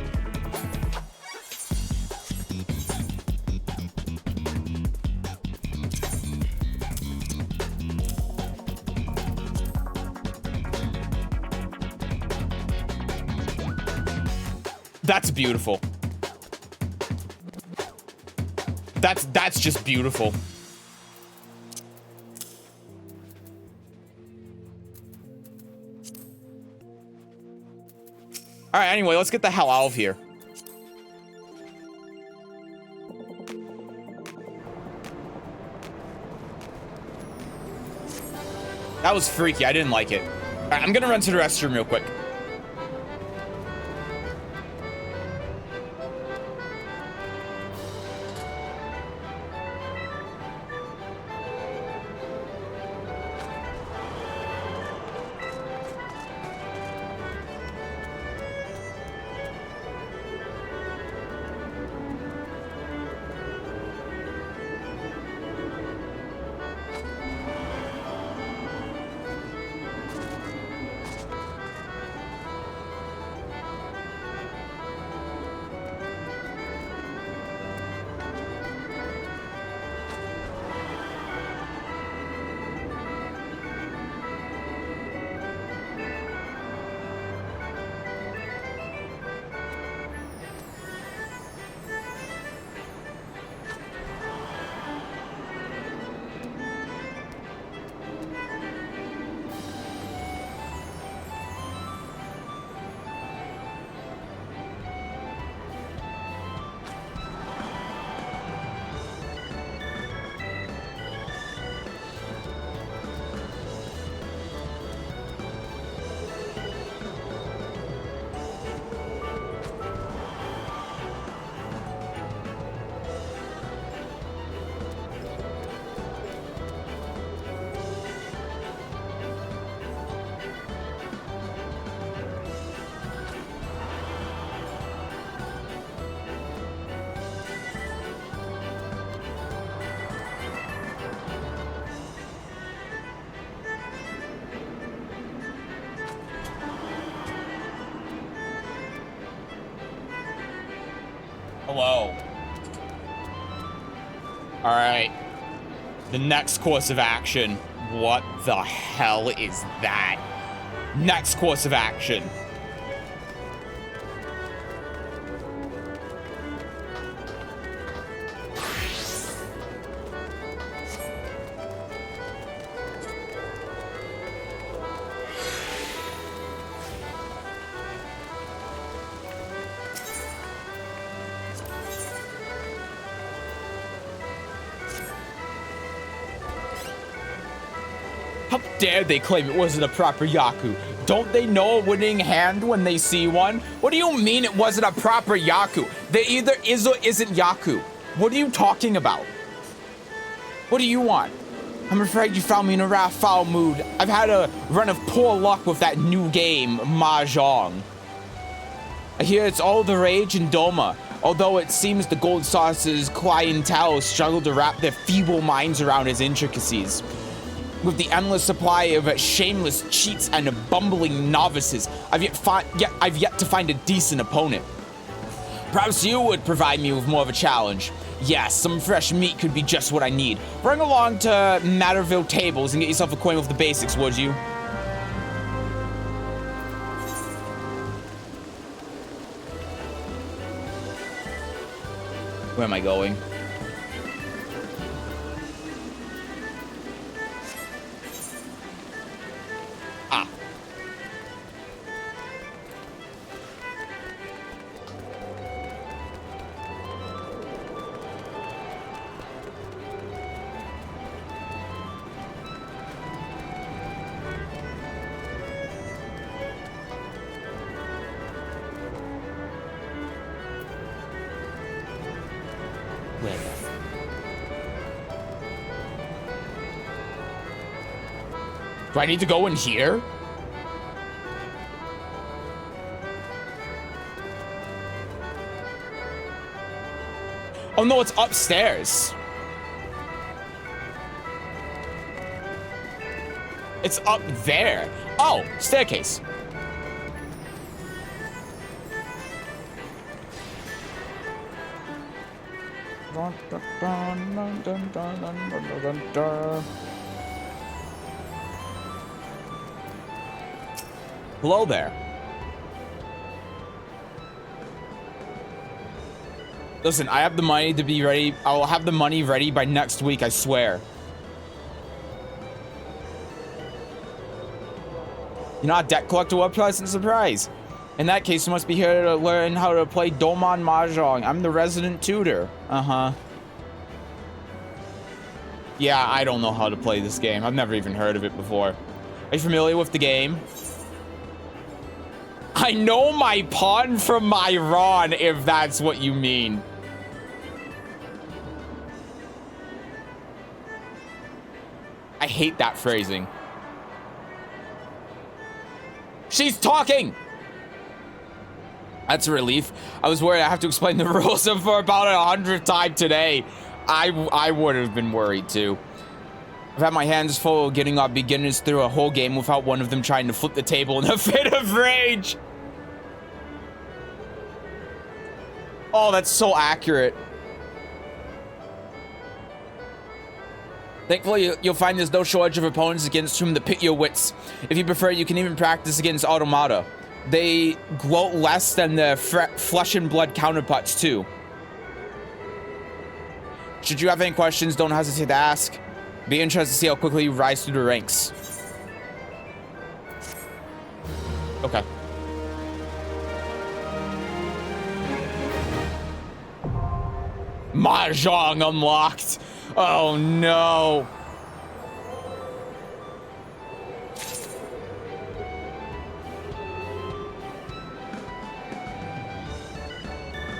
That's beautiful. That's just beautiful. All right, anyway, let's get the hell out of here. That was freaky. I didn't like it. All right, I'm gonna run to the restroom real quick. Hello. All right. The next course of action What the hell is that? Next course of action. How dare they claim it wasn't a proper Yaku? Don't they know a winning hand when they see one? What do you mean it wasn't a proper Yaku? They either is or isn't Yaku. What are you talking about? What do you want? I'm afraid you found me in a rather foul mood. I've had a run of poor luck with that new game, Mahjong. I hear it's all the rage in Doma, although it seems the Gold Sauce's clientele struggle to wrap their feeble minds around its intricacies. With the endless supply of shameless cheats and bumbling novices, I've yet to find a decent opponent. Perhaps you would provide me with more of a challenge. Yes, some fresh meat could be just what I need. Bring along to Matterville Tables and get yourself acquainted with the basics, would you? Where am I going? Ah. Where? Do I need to go in here? Oh no, it's upstairs. It's up there. Oh, staircase. Hello there. Listen, I have the money to be ready. I will have the money ready by next week, I swear. You're not a debt collector? What a pleasant surprise. In that case, you must be here to learn how to play Domon Mahjong. I'm the resident tutor. Uh-huh. Yeah, I don't know how to play this game. I've never even heard of it before. Are you familiar with the game? I know my pawn from my Ron, if that's what you mean. I hate that phrasing. She's talking! That's a relief. I was worried I have to explain the rules for about 100th time today. I would have been worried too. I've had my hands full getting our beginners through a whole game without one of them trying to flip the table in a fit of rage. Oh, that's so accurate. Thankfully, you'll find there's no shortage of opponents against whom to pit your wits. If you prefer, you can even practice against automata. They gloat less than the flesh and blood counterparts, too. Should you have any questions, don't hesitate to ask. Be interested to see how quickly you rise through the ranks. Okay. Mahjong unlocked. Oh no.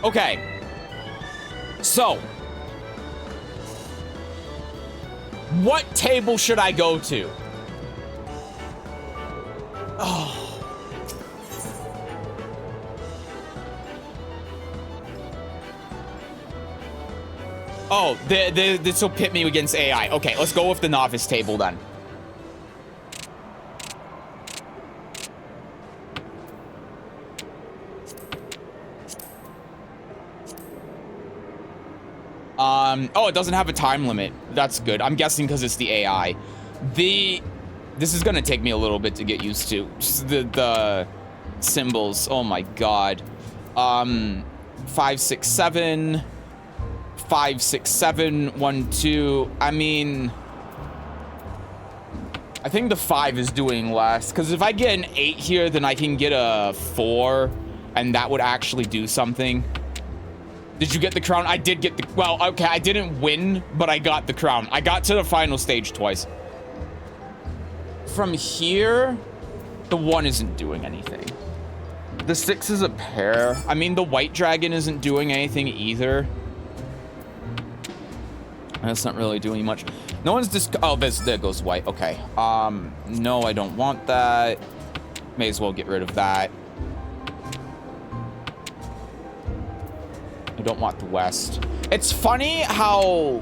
Okay. So, what table should I go to? Oh. Oh, this will pit me against AI. Okay, let's go with the novice table then. Oh, it doesn't have a time limit. That's good. I'm guessing because it's the AI. This is gonna take me a little bit to get used to. Just the symbols. Oh my god. 5, 6, 7. 5, 6, 7. 1, 2. I mean, I think the 5 is doing less, because if I get an 8 here, then I can get a 4, and that would actually do something. Did you get the crown? I did get the... Well, okay, I didn't win, but I got the crown. I got to the final stage twice. From here, the 1 isn't doing anything. The 6 is a pair. I mean, the white dragon isn't doing anything either. That's not really doing much. No one's just... Oh, there goes white. Okay. No, I don't want that. May as well get rid of that. I don't want the west. It's funny how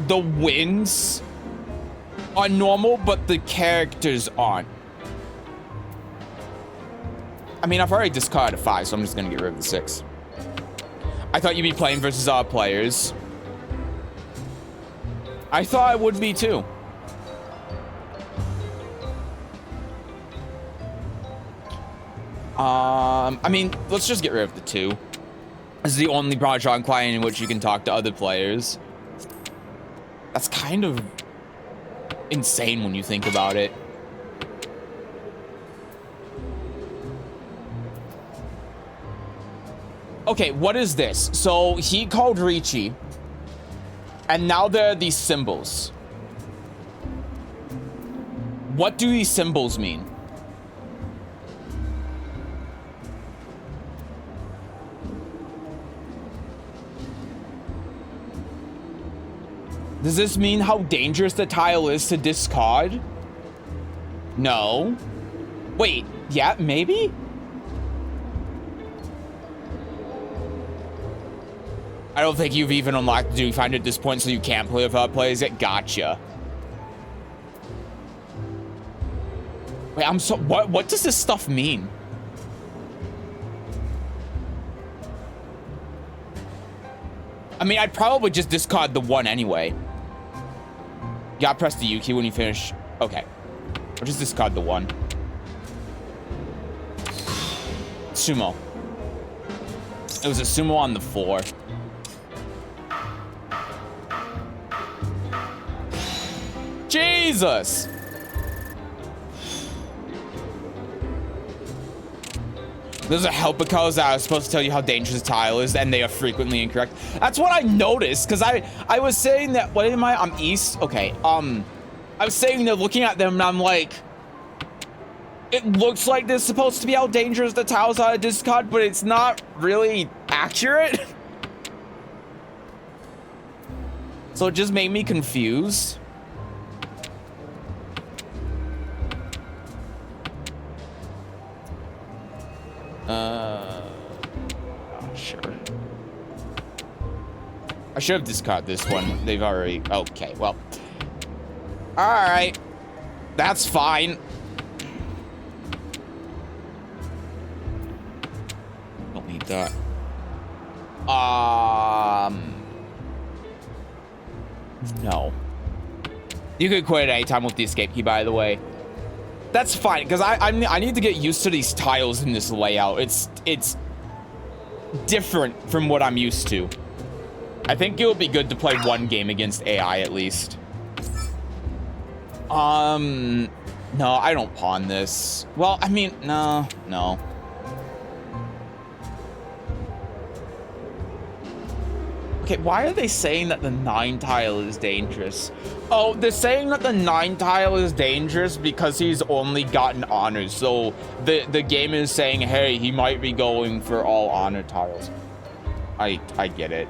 the wins are normal, but the characters aren't. I mean, I've already discarded a 5, so I'm just gonna get rid of the 6. I thought you'd be playing versus our players. I thought I would be too. I mean, let's just get rid of the 2. This is the only Project client in which you can talk to other players. That's kind of insane when you think about it. Okay, what is this? So he called Ricci, and now there are these symbols. What do these symbols mean? Does this mean how dangerous the tile is to discard? No. Wait, yeah, maybe? I don't think you've even unlocked the Do You Find It at this point, so you can't play without plays it. Gotcha. Wait, I'm so... What does this stuff mean? I mean, I'd probably just discard the 1 anyway. You gotta press the U key when you finish. Okay. I'll just discard the 1. Sumo. It was a sumo on the 4. Jesus! Those are helper colors that are supposed to tell you how dangerous the tile is, and they are frequently incorrect. That's what I noticed, because I was saying that, what am I? I'm east? Okay, I was saying that looking at them, and I'm like, it looks like they're supposed to be how dangerous the tiles are to discard, but it's not really accurate. So it just made me confused. Sure. I should have discarded this one. They've already... Okay, well. Alright. That's fine. Don't need that. No. You could quit at any time with the escape key, by the way. That's fine, because I need to get used to these tiles in this layout. It's different from what I'm used to. I think it would be good to play 1 game against AI at least. No, I don't pawn this. Well, I mean, no. Okay, why are they saying that the 9 tile is dangerous? Oh, they're saying that the 9 tile is dangerous because he's only gotten honors. So the game is saying, hey, he might be going for all honor tiles. I get it.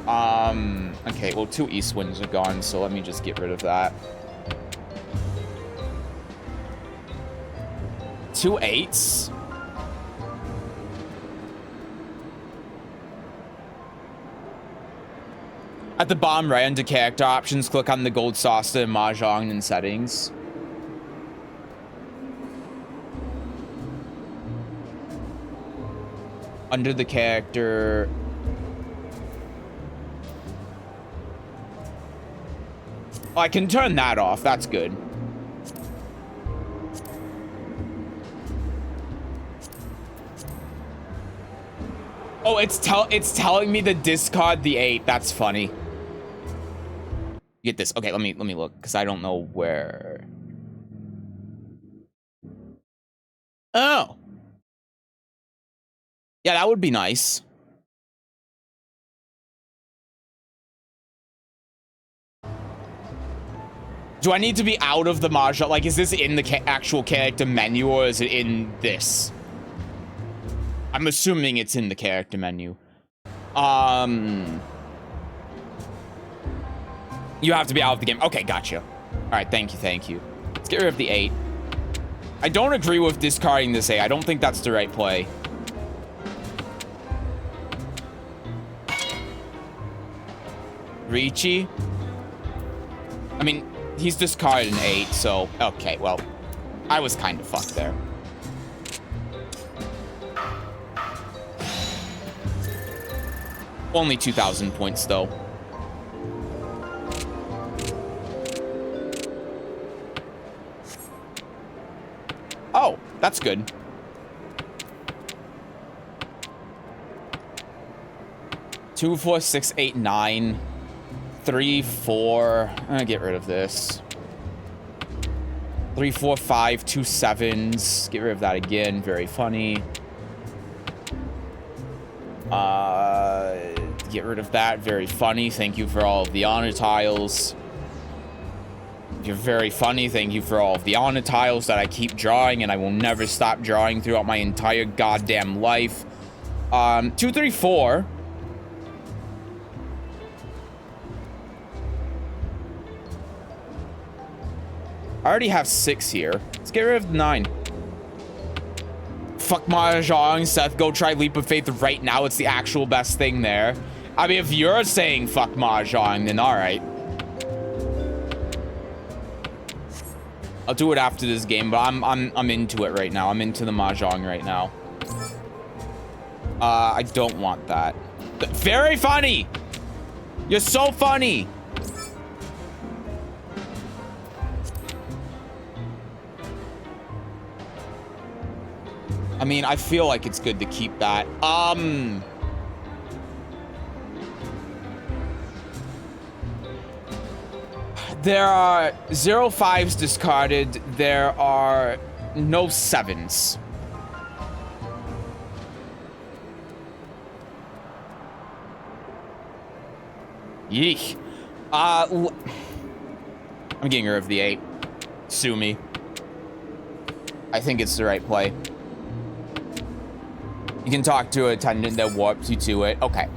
Okay, well, 2 east winds are gone, so let me just get rid of that. 2 8s? At the bottom right under character options, click on the gold saucer and mahjong in settings. Under the character... Oh, I can turn that off. That's good. Oh, it's telling me to discard the 8. That's funny. Get this. Okay, let me look, because I don't know where. Oh. Yeah, that would be nice. Do I need to be out of the Mahjong? Like, is this in the actual character menu, or is it in this? I'm assuming it's in the character menu. You have to be out of the game. Okay, gotcha. All right, thank you. Let's get rid of the 8. I don't agree with discarding this 8. I don't think that's the right play. Ricci? I mean, he's discarded an 8, so... Okay, well, I was kind of fucked there. Only 2,000 points, though. Oh, that's good. Two, 4, 6, 8, 9. 3, 4. I'm gonna get rid of this. 3, 4, 5, 2 7s. Get rid of that again. Very funny. Get rid of that. Very funny. Thank you for all of the honor tiles. You're very funny. Thank you for all of the honor tiles that I keep drawing, and I will never stop drawing throughout my entire goddamn life. 2, 3, 4. I already have 6 here. Let's get rid of 9. Fuck Mahjong, Seth. Go try Leap of Faith right now. It's the actual best thing there. I mean, if you're saying fuck Mahjong, then alright. I'll do it after this game, but I'm into it right now. I'm into the Mahjong right now. I don't want that. Very funny! You're so funny! I mean, I feel like it's good to keep that. There are 0 5s discarded. There are no 7s. Yeesh. I'm getting rid of the 8. Sue me. I think it's the right play. You can talk to an attendant that warps you to it. Okay.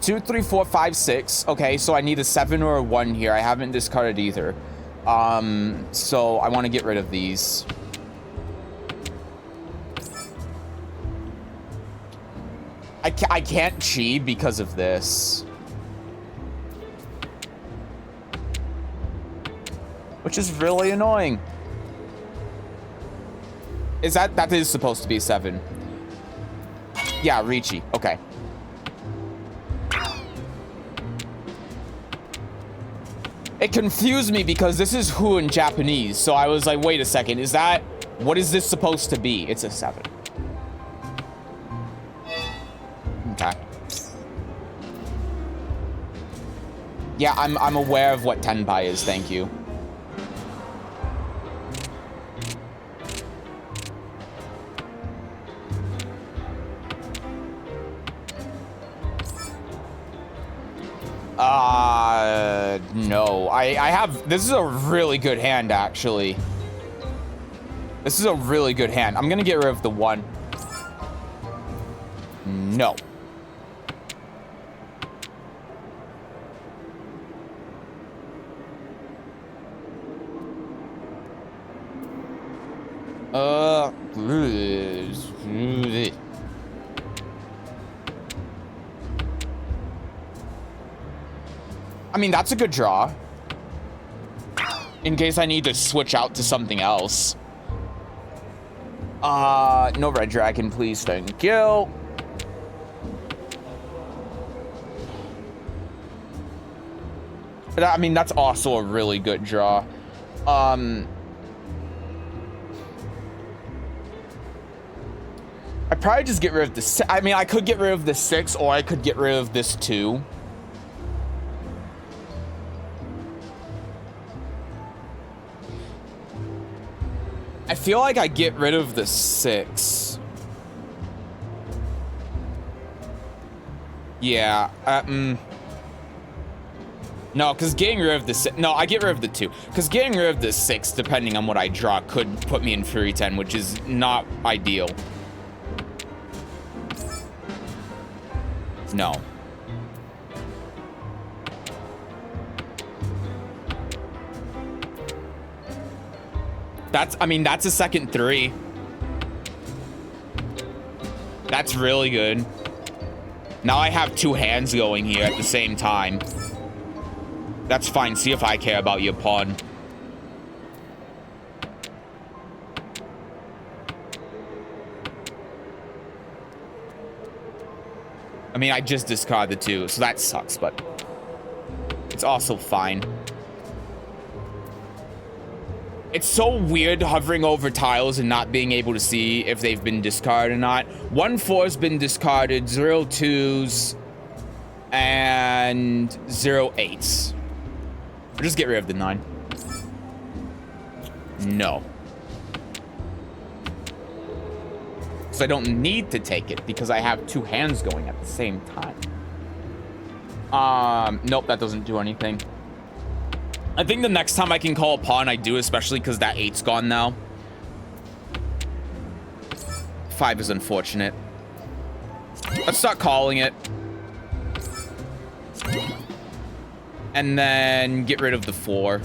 Two, 3, 4, 5, 6. Okay, so I need a 7 or a 1 here. I haven't discarded either. So I want to get rid of these. I can't chi because of this. Which is really annoying. Is that is supposed to be a 7? Yeah, Ricci. Okay. It confused me because this is who in Japanese. So I was like, wait a second. Is that... What is this supposed to be? It's a 7. Okay. Yeah, I'm aware of what Tenpai is. Thank you. No. I have... This is a really good hand, actually. This is a really good hand. I'm gonna get rid of the 1. No. I mean, that's a good draw. In case I need to switch out to something else. No red dragon, please. Thank you. I mean, that's also a really good draw. I'd probably just get rid of the... I mean, I could get rid of the 6, or I could get rid of this 2. I feel like I get rid of the 6. Yeah. No, because getting rid of the 6... No, I get rid of the 2. Because getting rid of the 6, depending on what I draw, could put me in Fury 10, which is not ideal. No. I mean, that's a second 3. That's really good. Now I have 2 hands going here at the same time. That's fine. See if I care about your pawn. I mean, I just discarded 2, so that sucks, but it's also fine. It's so weird hovering over tiles and not being able to see if they've been discarded or not. 1-4's been discarded, 0-2's, and 0-8's. Just get rid of the 9. No. So I don't need to take it because I have 2 hands going at the same time. Nope, that doesn't do anything. I think the next time I can call a pawn, I do, especially because that 8's gone now. 5 is unfortunate. Let's start calling it. And then get rid of the 4.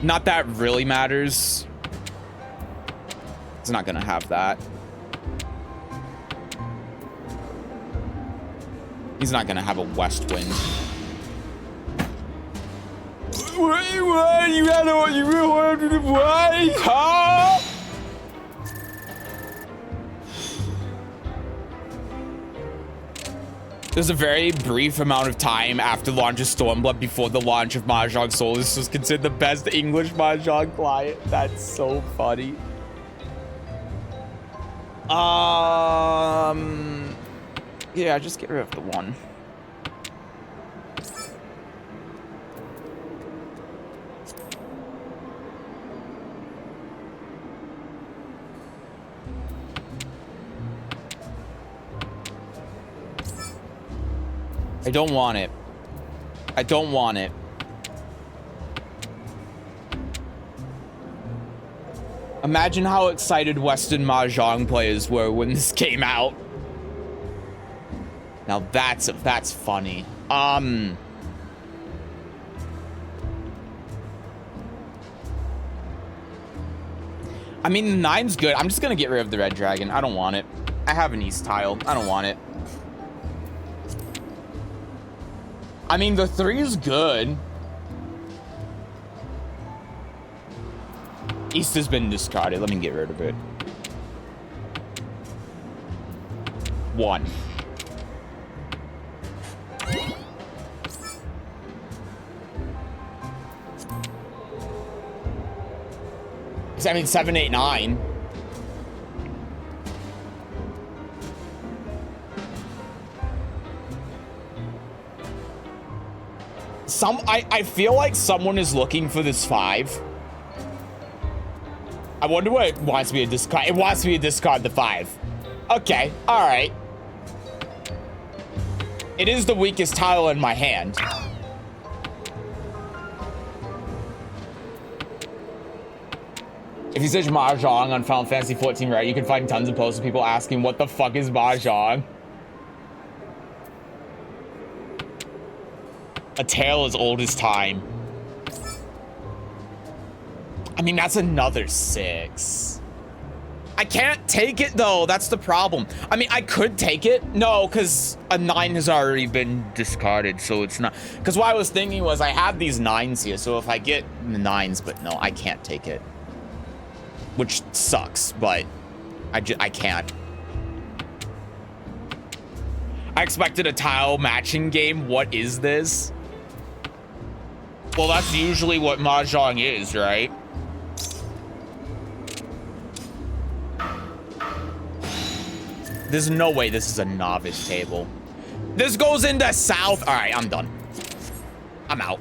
Not that really matters. It's not gonna have that. He's not gonna have a west wind. Why? You gotta what you really want to do? Why? Huh? There's a very brief amount of time after the launch of Stormblood before the launch of Mahjong Soul. This was considered the best English Mahjong client. That's so funny. Yeah, just get rid of the 1. I don't want it. I don't want it. Imagine how excited Western Mahjong players were when this came out. Now that's funny. I mean, the 9's good. I'm just gonna get rid of the red dragon. I don't want it. I have an east tile. I don't want it. I mean, the 3's good. East has been discarded. Let me get rid of it. 1. I mean, 7, 8, 9. I feel like someone is looking for this 5. I wonder what it wants me to discard. It wants me to discard the 5. Okay, all right. It is the weakest tile in my hand. If you search Mahjong on Final Fantasy XIV Reddit, you can find tons of posts of people asking, what the fuck is Mahjong? A tale as old as time. I mean, that's another 6. I can't take it, though. That's the problem. I mean, I could take it. No, because a 9 has already been discarded, so it's not. Because what I was thinking was I have these 9s here, so if I get the 9s, but no, I can't take it. Which sucks, but I can't. I expected a tile matching game. What is this? Well, that's usually what mahjong is, right? There's no way this is a novice table. This goes into South. All right, I'm done. I'm out.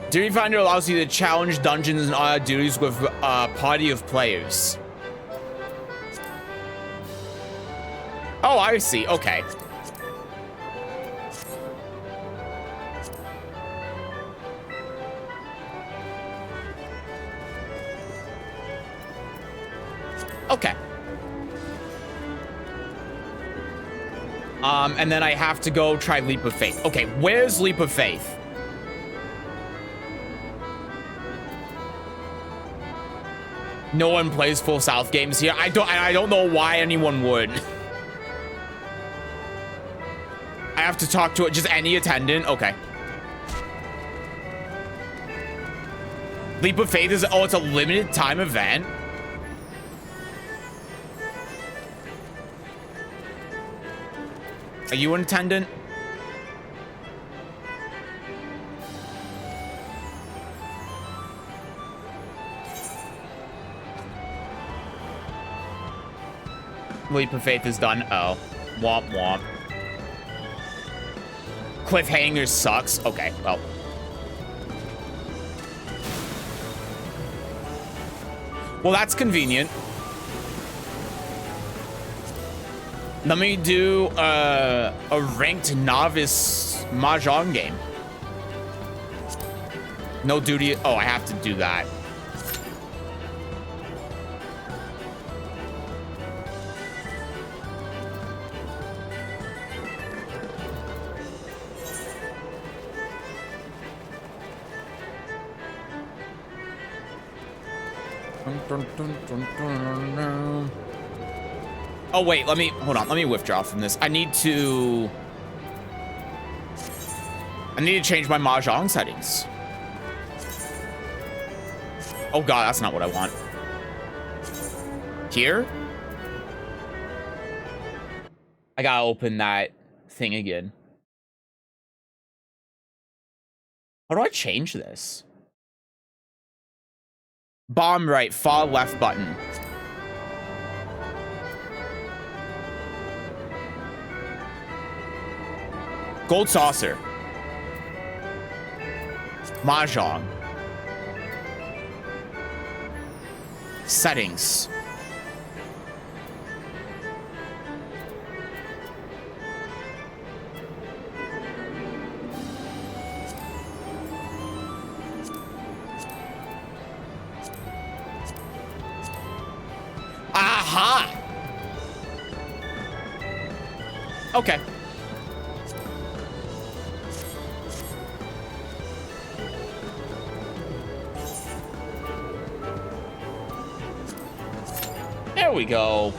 Duty Finder allows you to challenge dungeons and other duties with a party of players. Oh, I see. Okay. Okay. And then I have to go try Leap of Faith. Okay, where's Leap of Faith? No one plays Full South games here. I don't know why anyone would. I have to talk to it. Just any attendant. Okay. Leap of Faith is, oh, it's a limited time event. Are you an attendant? Leap of Faith is done. Oh. Womp womp. Cliffhanger sucks. Okay, well. Well, that's convenient. Let me do a ranked novice mahjong game. No duty. Oh, I have to do that. Oh wait, hold on, let me withdraw from this. I need to change my mahjong settings. Oh god, that's not what I want. Here? I gotta open that thing again. How do I change this? Bomb right, far left button. Gold saucer. Mahjong. Settings. Aha! Okay. There we go.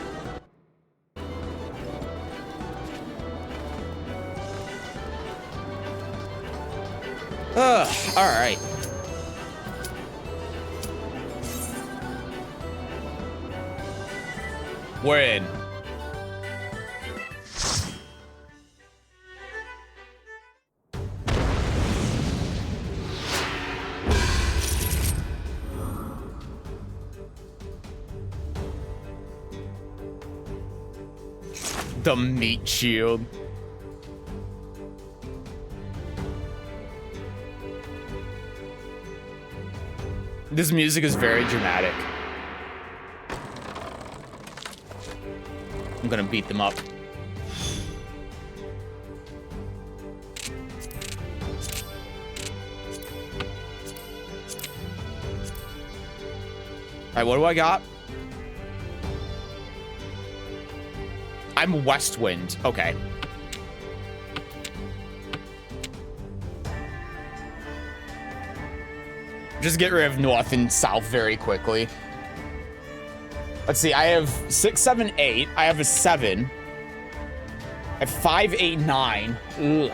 Ugh, all right. We're in. The meat shield. This music is very dramatic. I'm gonna beat them up. Alright, what do I got? I'm West Wind. Okay. Just get rid of North and South very quickly. Let's see, I have 6, 7, 8. I have a 7. I have 5, 8, 9. Ugh.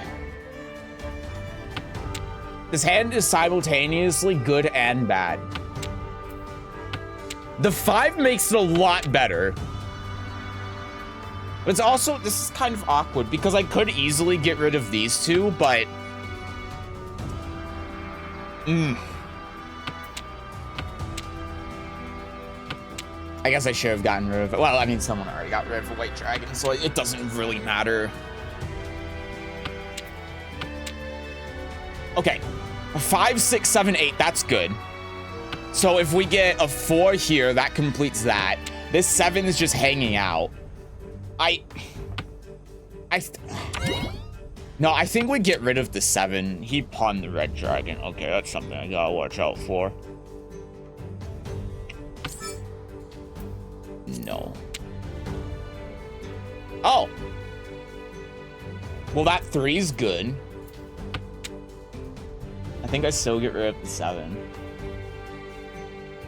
This hand is simultaneously good and bad. The 5 makes it a lot better. But it's also, this is kind of awkward because I could easily get rid of these two, but... I guess I should have gotten rid of it. Well, I mean, someone already got rid of a white dragon, so it doesn't really matter. Okay, 5, 6, 7, 8, that's good. So if we get a 4 here, that completes that. This 7 is just hanging out. No, I think we get rid of the 7. He pawned the red dragon. Okay, that's something I gotta watch out for. No. Oh. Well, that 3's good. I think I still get rid of the 7.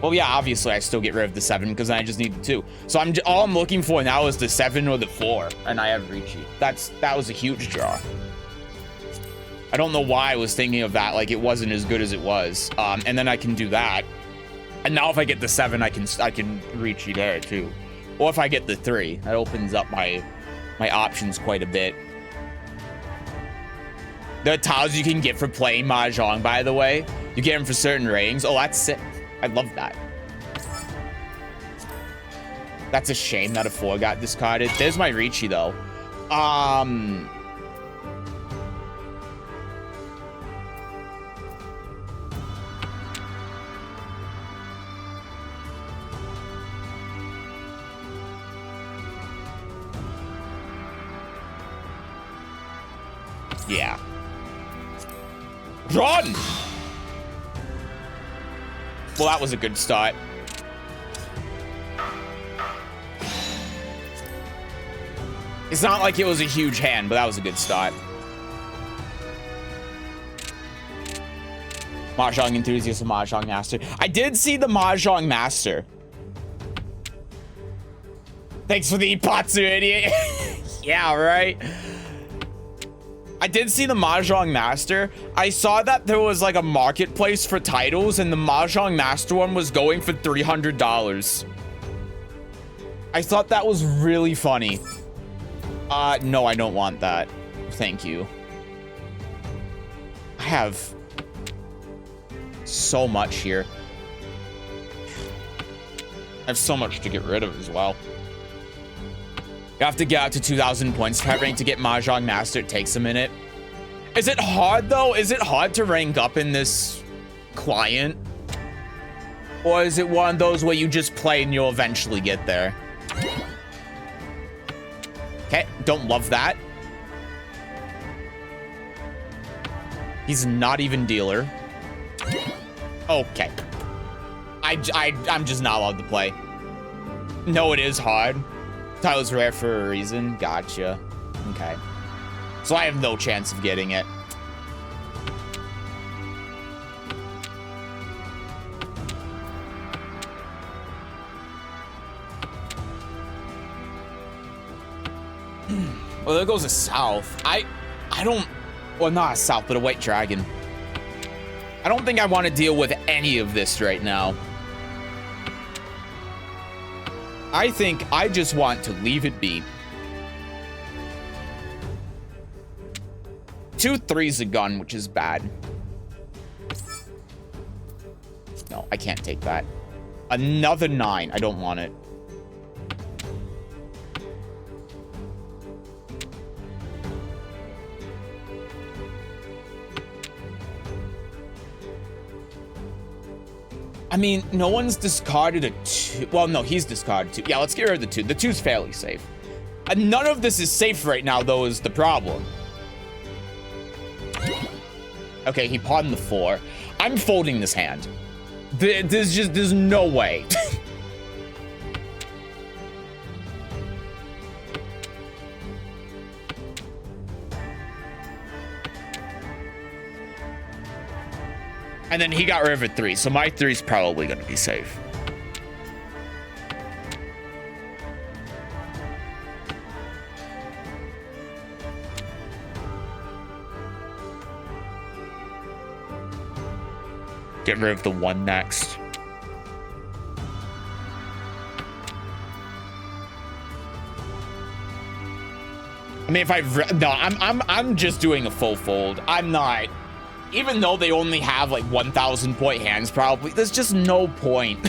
Well, yeah, obviously I still get rid of the 7 because I just need the 2. So all I'm looking for now is the 7 or the 4, and I have Ricci. That was a huge draw. I don't know why I was thinking of that, like it wasn't as good as it was. And then I can do that. And now if I get the 7, I can Ricci there too. Or if I get the 3, that opens up my options quite a bit. The tiles you can get for playing Mahjong, by the way. You get them for certain ratings. Oh, that's sick. I love that. That's a shame that a 4 got discarded. There's my Ricci, though. Yeah. Run! Well, that was a good start. It's not like it was a huge hand, but that was a good start. Mahjong enthusiast and Mahjong master. I did see the Mahjong master. Thanks for the Ipatsu, idiot. Yeah, right. I did see the Mahjong Master. I saw that there was like a marketplace for titles and the Mahjong Master one was going for $300. I thought that was really funny. No, I don't want that. Thank you. I have so much here. I have so much to get rid of as well. You have to get out to 2,000 points type rank to get Mahjong Master. It takes a minute. Is it hard, though? Is it hard to rank up in this client? Or is it one of those where you just play and you'll eventually get there? Okay, don't love that. He's not even dealer. Okay. I'm just not allowed to play. No, it is hard. Title's rare for a reason. Gotcha. Okay. So I have no chance of getting it. Well, there goes a south. I don't... Well, not a south, but a white dragon. I don't think I want to deal with any of this right now. I think I just want to leave it be. 2 3's a gun, which is bad. No, I can't take that. Another 9. I don't want it. I mean, no one's discarded a 2. Well, no, he's discarded 2. Yeah, let's get rid of the 2. The 2's fairly safe. None of this is safe right now, though, is the problem. Okay, he pawned the 4. I'm folding this hand. There's no way. And then he got rid of a 3, so my 3's probably gonna be safe. Get rid of the 1 next. I mean, if no, I'm just doing a full fold. I'm not, even though they only have like 1,000 point hands, probably, there's just no point.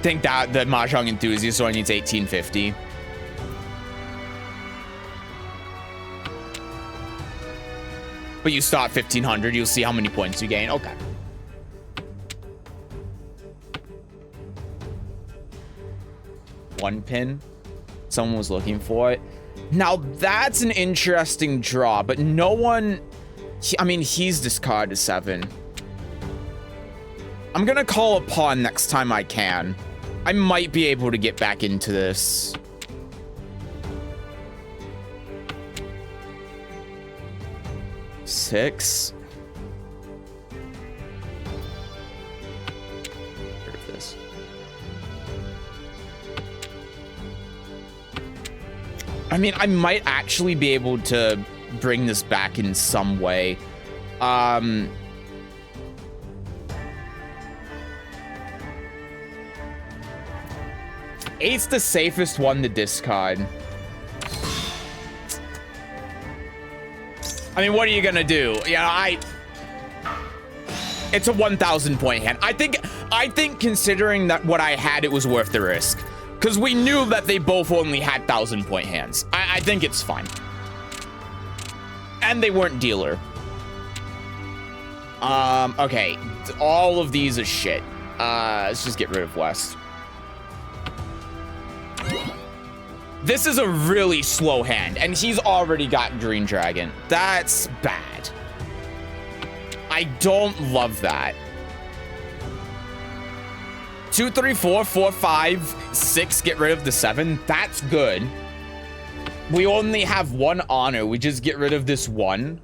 Think that the Mahjong enthusiast only needs 1850. But you start 1,500, you'll see how many points you gain. Okay. One pin. Someone was looking for it. Now that's an interesting draw, but no one, I mean, he's discarded 7. I'm gonna call a pawn next time I can. I might be able to get back into this. Six. Rid of this. I mean, I might actually be able to bring this back in some way. Eight's the safest one to discard. I mean, what are you gonna do? Yeah, it's a 1,000 point hand. I think considering that what I had, it was worth the risk. Because we knew that they both only had 1,000 point hands. I think it's fine. And they weren't dealer. Okay. All of these are shit. Let's just get rid of West. This is a really slow hand, and he's already got Green Dragon. That's bad. I don't love that. 2, 3, 4, 4, 5, 6, get rid of the 7. That's good. We only have 1 honor. We just get rid of this 1,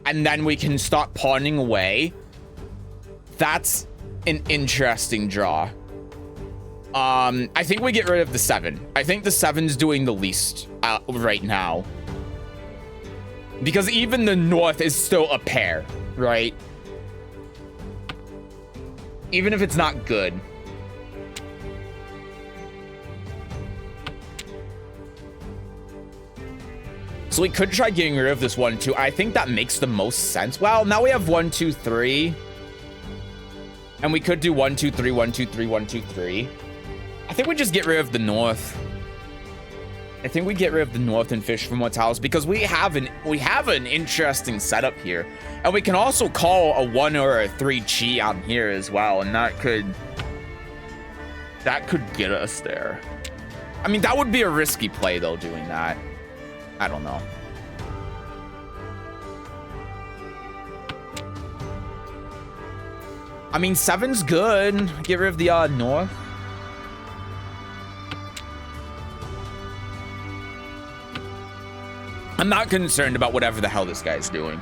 and then we can start pawning away. That's an interesting draw. I think we get rid of the 7. I think the 7's doing the least right now. Because even the North is still a pair, right? Even if it's not good. So we could try getting rid of this 1, 2. I think that makes the most sense. Well, now we have 1, 2, 3. And we could do 1, 2, 3, 1, 2, 3, 1, 2, 3. I think we just get rid of the North. I think we get rid of the North and fish for Mortalis because we have an interesting setup here. And we can also call a 1 or a 3 chi on here as well, and that could get us there. I mean, that would be a risky play though, doing that. I don't know. I mean, 7's good. Get rid of the North. I'm not concerned about whatever the hell this guy's doing.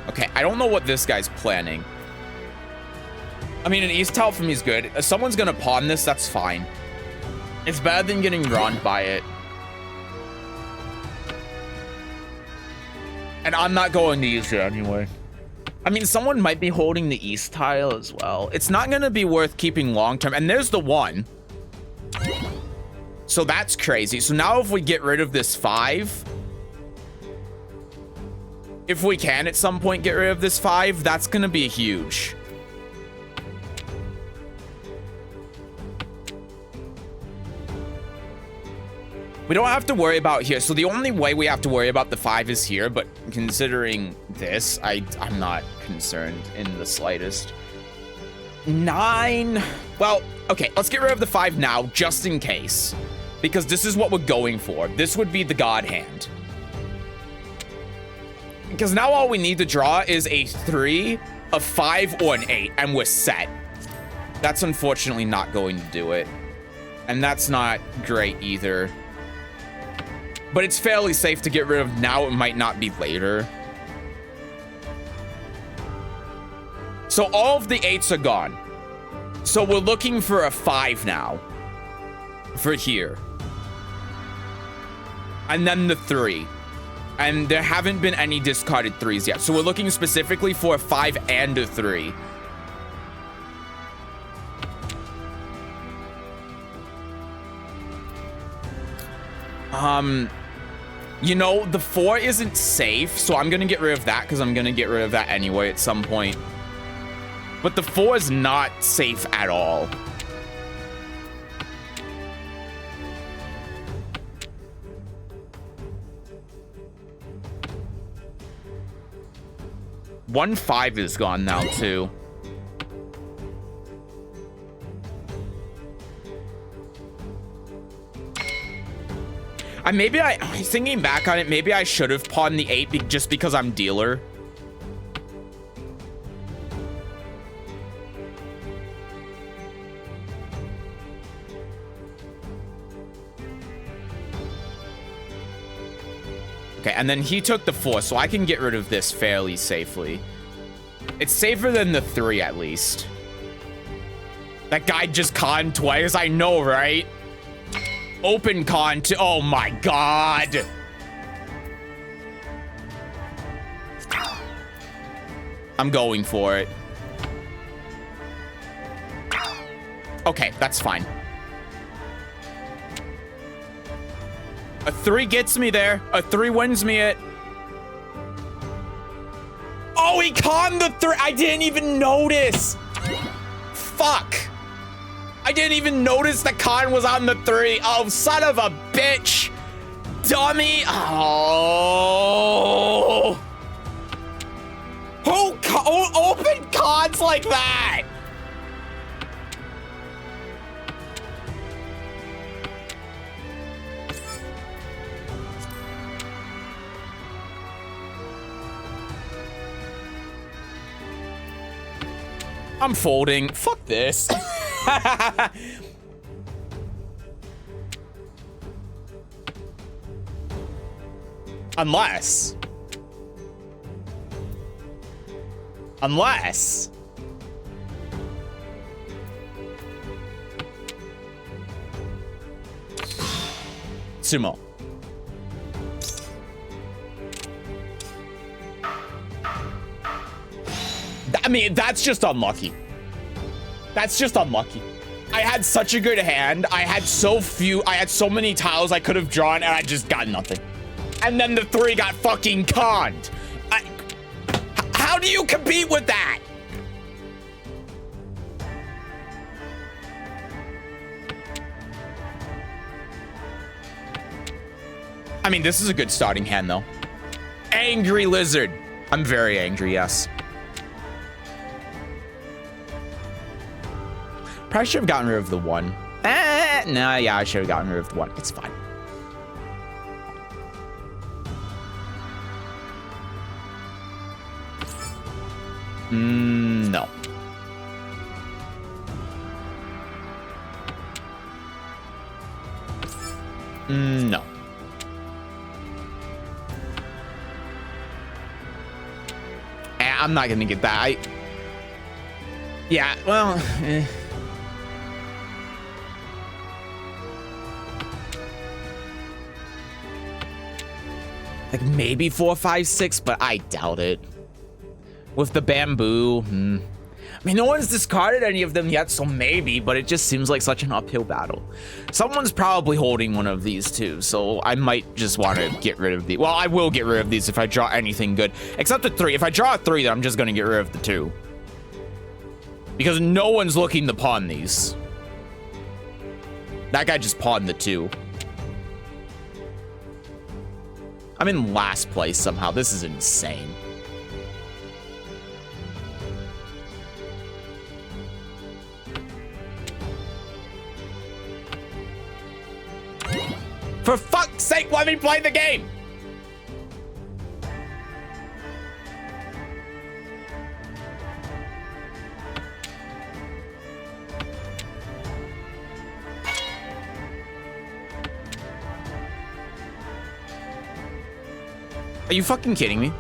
Okay, I don't know what this guy's planning. I mean, an East Tile for me is good. If someone's gonna pawn this, that's fine. It's better than getting drawn by it. And I'm not going to use it anyway. I mean, someone might be holding the East Tile as well. It's not gonna be worth keeping long term. And there's the 1. So that's crazy. So now if we get rid of this 5, if we can at some point get rid of this 5, that's gonna be huge. We don't have to worry about here. So the only way we have to worry about the 5 is here, but considering this, I'm not concerned in the slightest. 9. Well, okay, let's get rid of the 5 now, just in case. Because this is what we're going for. This would be the God hand. Because now all we need to draw is a 3, a 5, or an 8, and we're set. That's unfortunately not going to do it. And that's not great either. But it's fairly safe to get rid of now. It might not be later. So all of the 8s are gone. So we're looking for a 5 now. For here. And then the 3. And there haven't been any discarded 3s yet. So we're looking specifically for a 5 and a 3. You know, the 4 isn't safe, so I'm gonna get rid of that because I'm gonna get rid of that anyway at some point. But the 4 is not safe at all. One 5 is gone now too. Maybe thinking back on it, maybe I should have pawned the 8 just because I'm dealer. Okay, and then he took the 4, so I can get rid of this fairly safely. It's safer than the 3 at least. That guy just conned twice, I know, right? Open con to, oh my god. I'm going for it. Okay, that's fine. A 3 gets me there. A 3 wins me it. Oh, he conned the 3. I didn't even notice. Fuck. I didn't even notice the con was on the 3. Oh, son of a bitch. Dummy. Oh. Who open cons like that? I'm folding. Fuck this. Unless. Sumo. I mean, that's just unlucky. That's just unlucky. I had such a good hand. I had so many tiles I could have drawn, and I just got nothing. And then the 3 got fucking conned. How do you compete with that? I mean, this is a good starting hand, though. Angry lizard. I'm very angry, yes. Probably should have gotten rid of the 1. Nah, yeah, I should have gotten rid of the 1. It's fine. No. No. I'm not gonna get that. Yeah, well, like maybe 4, 5, 6, but I doubt it. With the bamboo, I mean, no one's discarded any of them yet, so maybe, but it just seems like such an uphill battle. Someone's probably holding one of these too, so I might just want to get rid of these. Well, I will get rid of these if I draw anything good, except the 3. If I draw a 3, then I'm just going to get rid of the 2. Because no one's looking to pawn these. That guy just pawned the 2. I'm in last place somehow. This is insane. For fuck's sake, let me play the game! Are you fucking kidding me?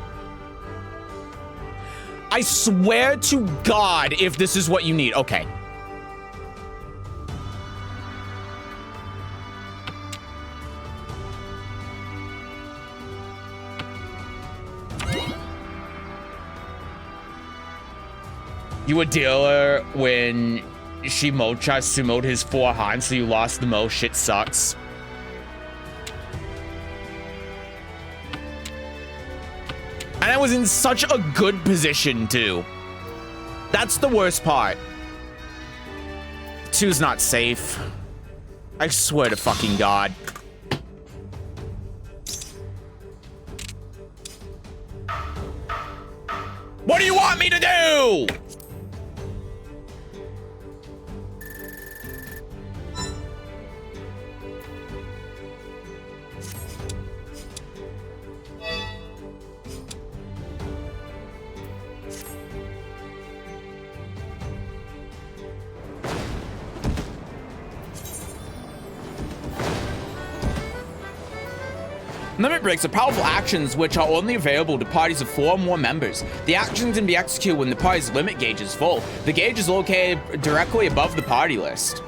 I swear to God, if this is what you need. Okay. You a dealer when Shimocha sumoed his 4 Han, so you lost the most. Shit sucks. And I was in such a good position, too. That's the worst part. 2's not safe. I swear to fucking God. What do you want me to do? Limit breaks are powerful actions which are only available to parties of 4 or more members. The actions can be executed when the party's limit gauge is full. The gauge is located directly above the party list.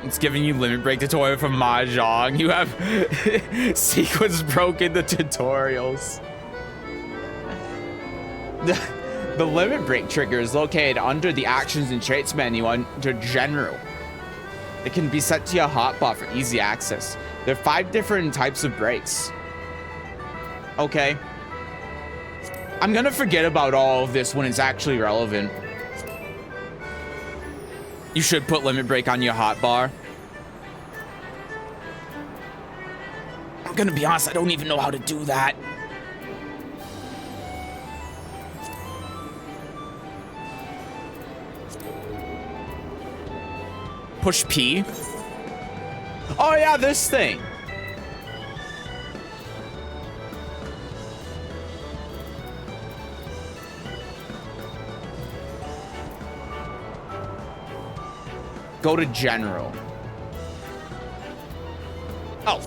It's giving you limit break tutorial from Mahjong. You have sequence broken the tutorials. The limit break trigger is located under the actions and traits menu under general. It can be set to your hotbar for easy access. There are 5 different types of breaks. Okay. I'm gonna forget about all of this when it's actually relevant. You should put limit break on your hotbar. I'm gonna be honest, I don't even know how to do that. Push P. Oh yeah, this thing. Go to general. Oh.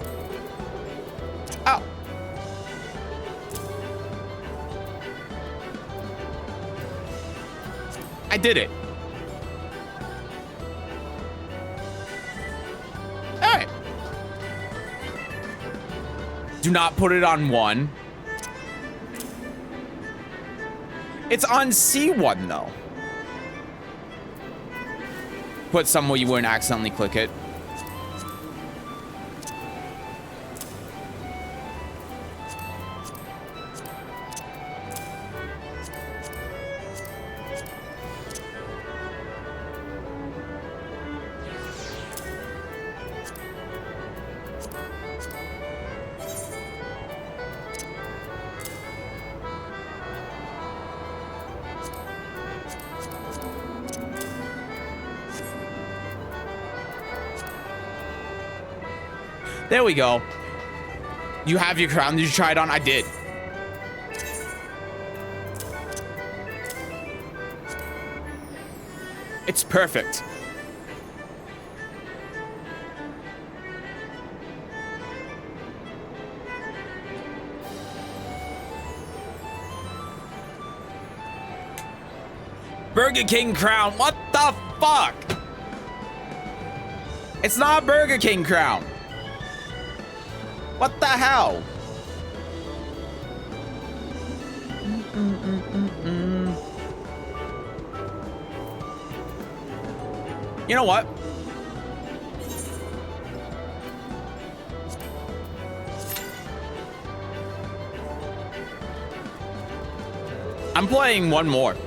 Oh. I did it. Do not put it on 1. It's on C1 though. Put somewhere you wouldn't accidentally click it. There we go. You have your crown. Did you try it on? I did. It's perfect. Burger King crown. What the fuck? It's not a Burger King crown. What the hell? You know what? I'm playing one more.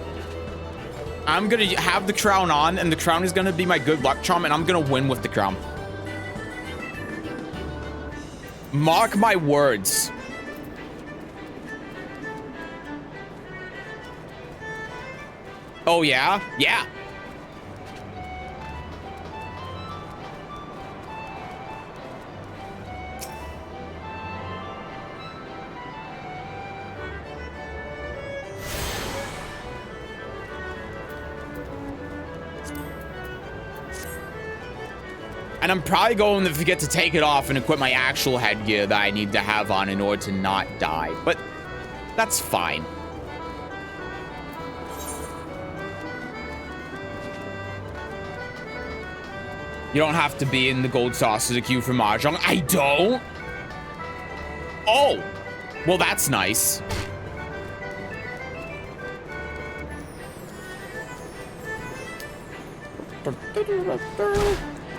I'm gonna have the crown on, and the crown is gonna be my good luck charm, and I'm gonna win with the crown. Mark my words. Oh, yeah? Yeah. And I'm probably going to forget to take it off and equip my actual headgear that I need to have on in order to not die. But that's fine. You don't have to be in the gold sausage queue for Mahjong. I don't? Oh, well, that's nice.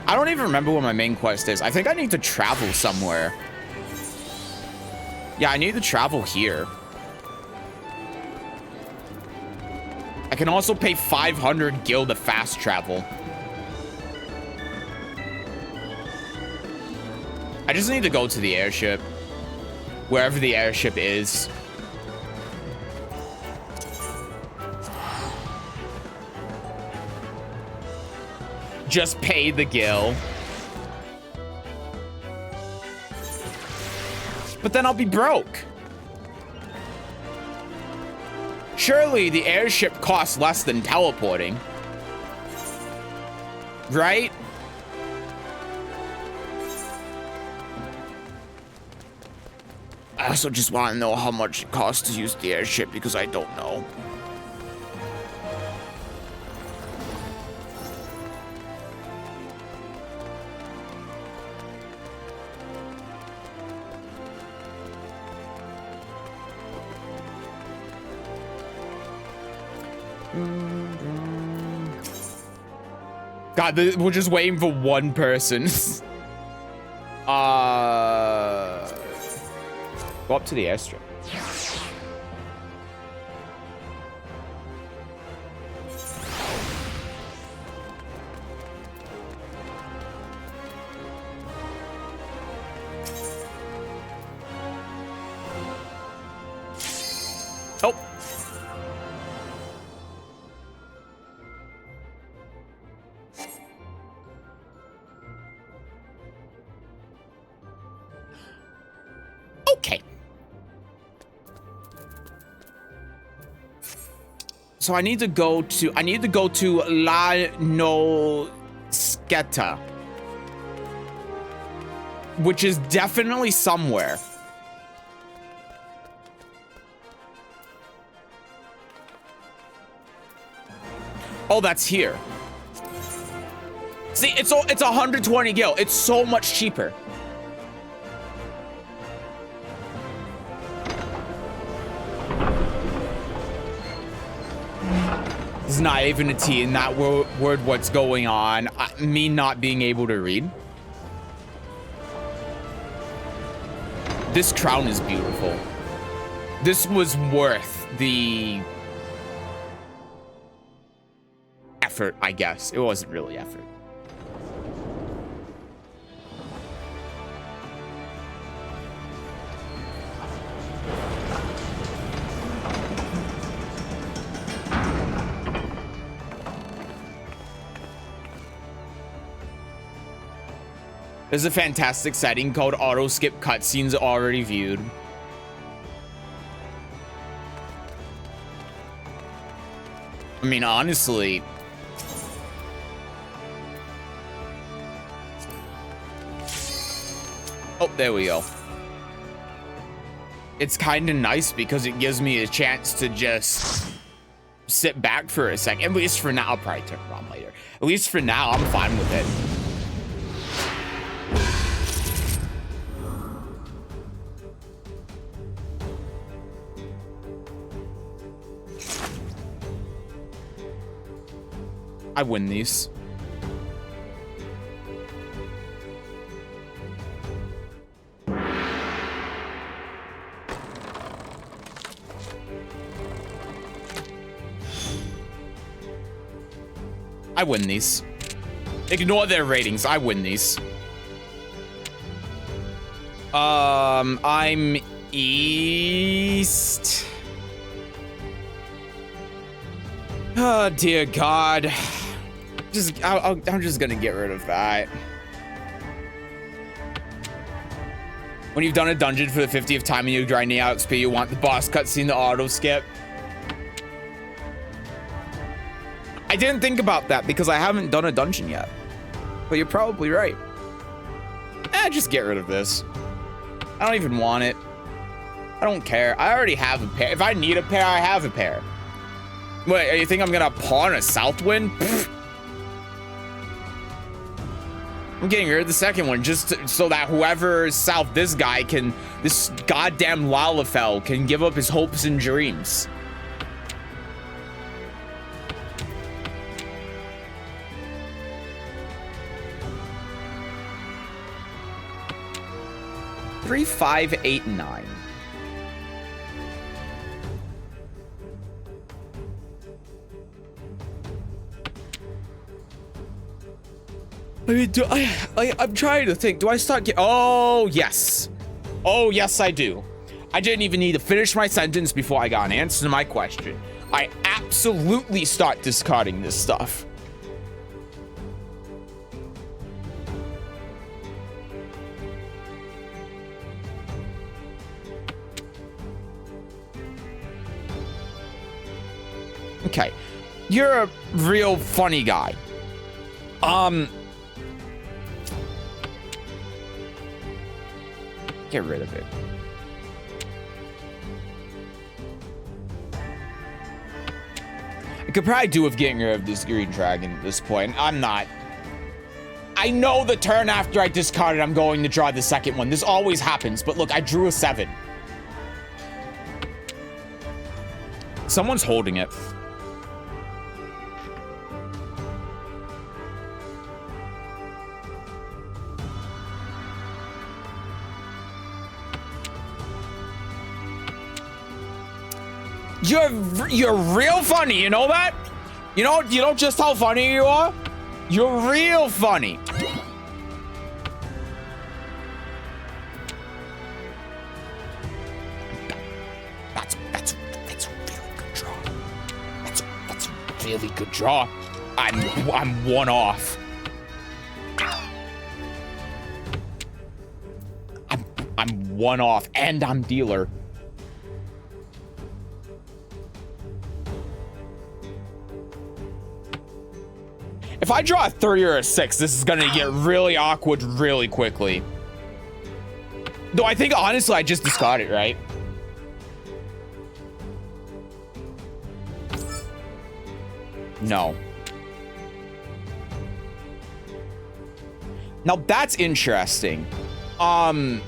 I don't even remember what my main quest is. I think I need to travel somewhere. Yeah, I need to travel here. I can also pay 500 gil to fast travel. I just need to go to the airship. Wherever the airship is. Just pay the gil. But then I'll be broke. Surely the airship costs less than teleporting. Right? I also just want to know how much it costs to use the airship because I don't know. God, we're just waiting for one person. Go up to the airstrip. Oh. Okay. So I need to go to La Nosketa, which is definitely somewhere. Oh, that's here. See, it's 120 gil. It's so much cheaper. There's not even a T in that word. What's going on? Me not being able to read. This crown is beautiful. This was worth the effort, I guess. It wasn't really effort. There's a fantastic setting called auto skip cutscenes already viewed. I mean, honestly, oh, there we go. It's kind of nice because it gives me a chance to just sit back for a second. At least for now. I'll probably turn it on later. At least for now, I'm fine with it. I win these. I win these. Ignore their ratings. I win these. I'm east. Oh, dear God. I'm just gonna get rid of that. When you've done a dungeon for the 50th time and you're grinding out XP, you want the boss cutscene to auto skip. I didn't think about that because I haven't done a dungeon yet. But you're probably right. Just get rid of this. I don't even want it. I don't care. I already have a pair. If I need a pair, I have a pair. Wait, you think I'm gonna pawn a Southwind? Pfft. I'm getting rid of the second one just so that whoever south this guy can, this goddamn Lalafell can give up his hopes and dreams. Three, 5, 8, 9. I mean, I'm trying to think. Do I start get? Oh, yes. Oh, yes, I do. I didn't even need to finish my sentence before I got an answer to my question. I absolutely start discarding this stuff. Okay. You're a real funny guy. Get rid of it. I could probably do with getting rid of this green dragon at this point. I'm not. I know the turn after I discarded, I'm going to draw the second one. This always happens, but look, I drew a 7. Someone's holding it. You're real funny, you know that? You know just how funny you are? You're real funny. That's a really good draw. That's a really good draw. I'm one off. I'm one off and I'm dealer. If I draw a 3 or a 6, this is gonna get really awkward really quickly. Though I think, honestly, I just discard it, right? No. Now, that's interesting. There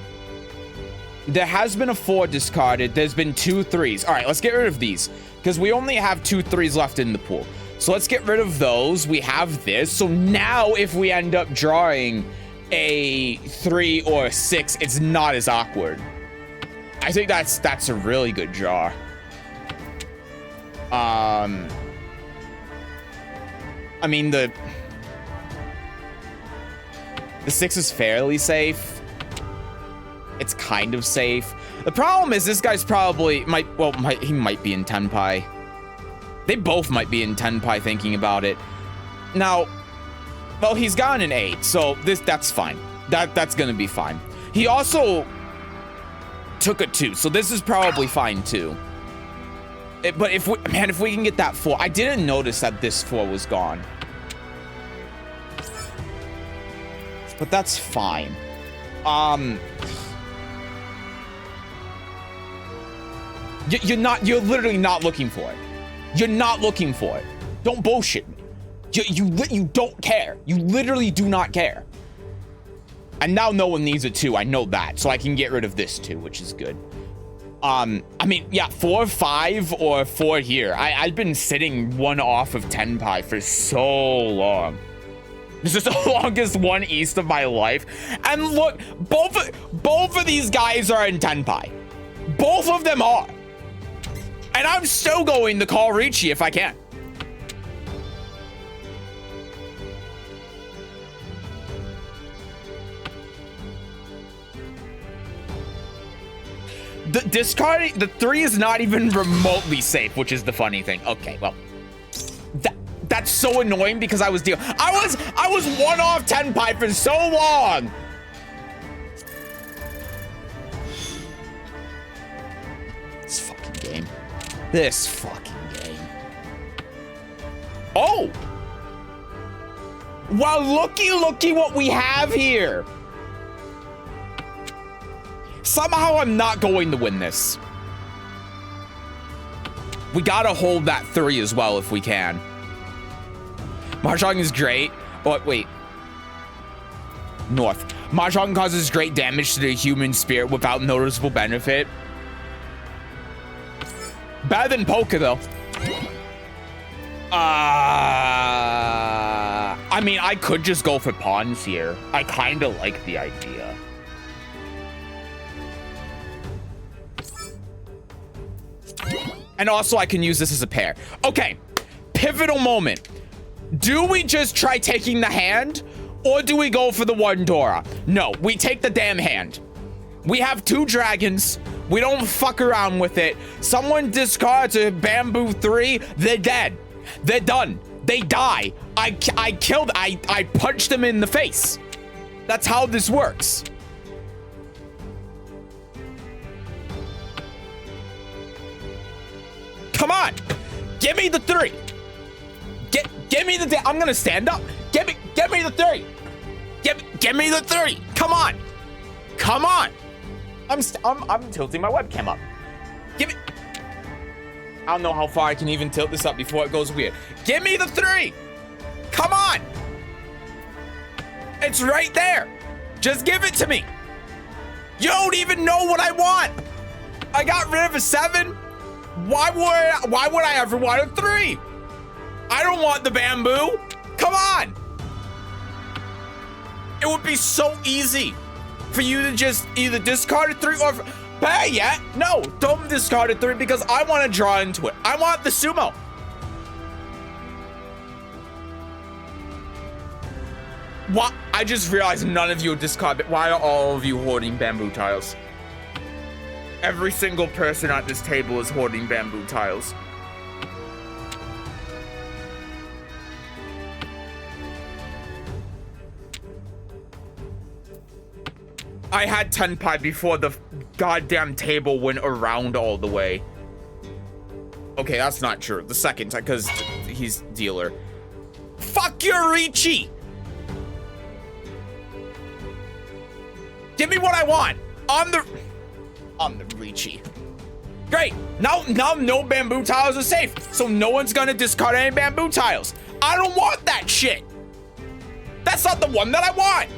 has been a 4 discarded. There's been 2 3s. All right, let's get rid of these because we only have 2 3s left in the pool. So let's get rid of those. We have this. So now if we end up drawing a 3 or a 6, it's not as awkward. I think that's a really good draw. I mean, the 6 is fairly safe. It's kind of safe. The problem is this guy's probably he might be in Tenpai. They both might be in Tenpai thinking about it. Now, well, he's gotten an 8, so that's fine. That's gonna be fine. He also took a 2, so this is probably fine too. But if we can get that 4, I didn't notice that this 4 was gone. But that's fine. You're literally not looking for it. You're not looking for it. Don't bullshit me. You don't care. You literally do not care. And now no one needs a 2. I know that. So I can get rid of this 2, which is good. I mean, yeah, 4, 5, or 4 here. I've been sitting one off of Tenpai for so long. This is the longest one east of my life. And look, both of these guys are in Tenpai. Both of them are. And I'm still going to call Ricci if I can. Discarding the 3 is not even remotely safe, which is the funny thing. Okay, well, that's so annoying because I was I was one off Tenpai for so long. This fucking game. This fucking game. Oh! Well, looky what we have here. Somehow I'm not going to win this. We gotta hold that 3 as well if we can. Mahjong is great. Oh, wait. North. Mahjong causes great damage to the human spirit without noticeable benefit. Better than poker, though. I mean, I could just go for pawns here. I kind of like the idea. And also, I can use this as a pair. Okay, pivotal moment. Do we just try taking the hand, or do we go for the one Dora? No, we take the damn hand. We have 2 dragons. We don't fuck around with it. Someone discards a bamboo 3, they're dead. They're done. They die. I punched them in the face. That's how this works. Come on. Give me the 3. Give me the, I'm gonna stand up. Give me the 3. Give me the 3. Come on. Come on. I'm tilting my webcam up. Give me. I don't know how far I can even tilt this up before it goes weird. Give me the 3. Come on. It's right there. Just give it to me. You don't even know what I want. I got rid of a 7. Why would I ever want a 3? I don't want the bamboo. Come on. It would be so easy for you to just either discard a 3 or better yet, no, don't discard a 3 because I want to draw into it. I want the sumo. What? I just realized none of you discard it. Why are all of you hoarding bamboo tiles? Every single person at this table is hoarding bamboo tiles. I had Tenpai before the goddamn table went around all the way. Okay, that's not true. The second time, because he's dealer. Fuck your Ricci! Give me what I want. I'm the Ricci. Great. Now no bamboo tiles are safe, so no one's gonna discard any bamboo tiles. I don't want that shit. That's not the one that I want.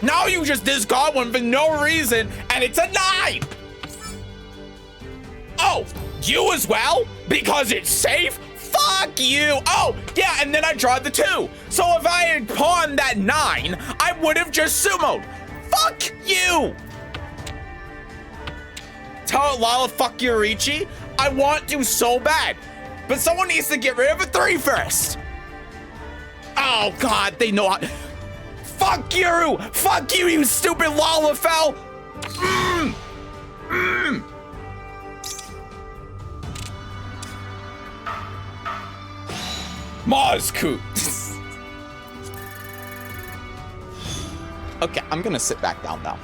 Now you just discard one for no reason, and it's a 9. Oh, you as well? Because it's safe? Fuck you. Oh, yeah, and then I draw the 2. So if I had pawned that 9, I would have just sumoed. Fuck you. Tell Lala fuck your Ricci. I want to so bad, but someone needs to get rid of a 3 first. Oh, God, they know how. Fuck you! Fuck you, you stupid Lalafell! Mazku! Okay, I'm gonna sit back down now.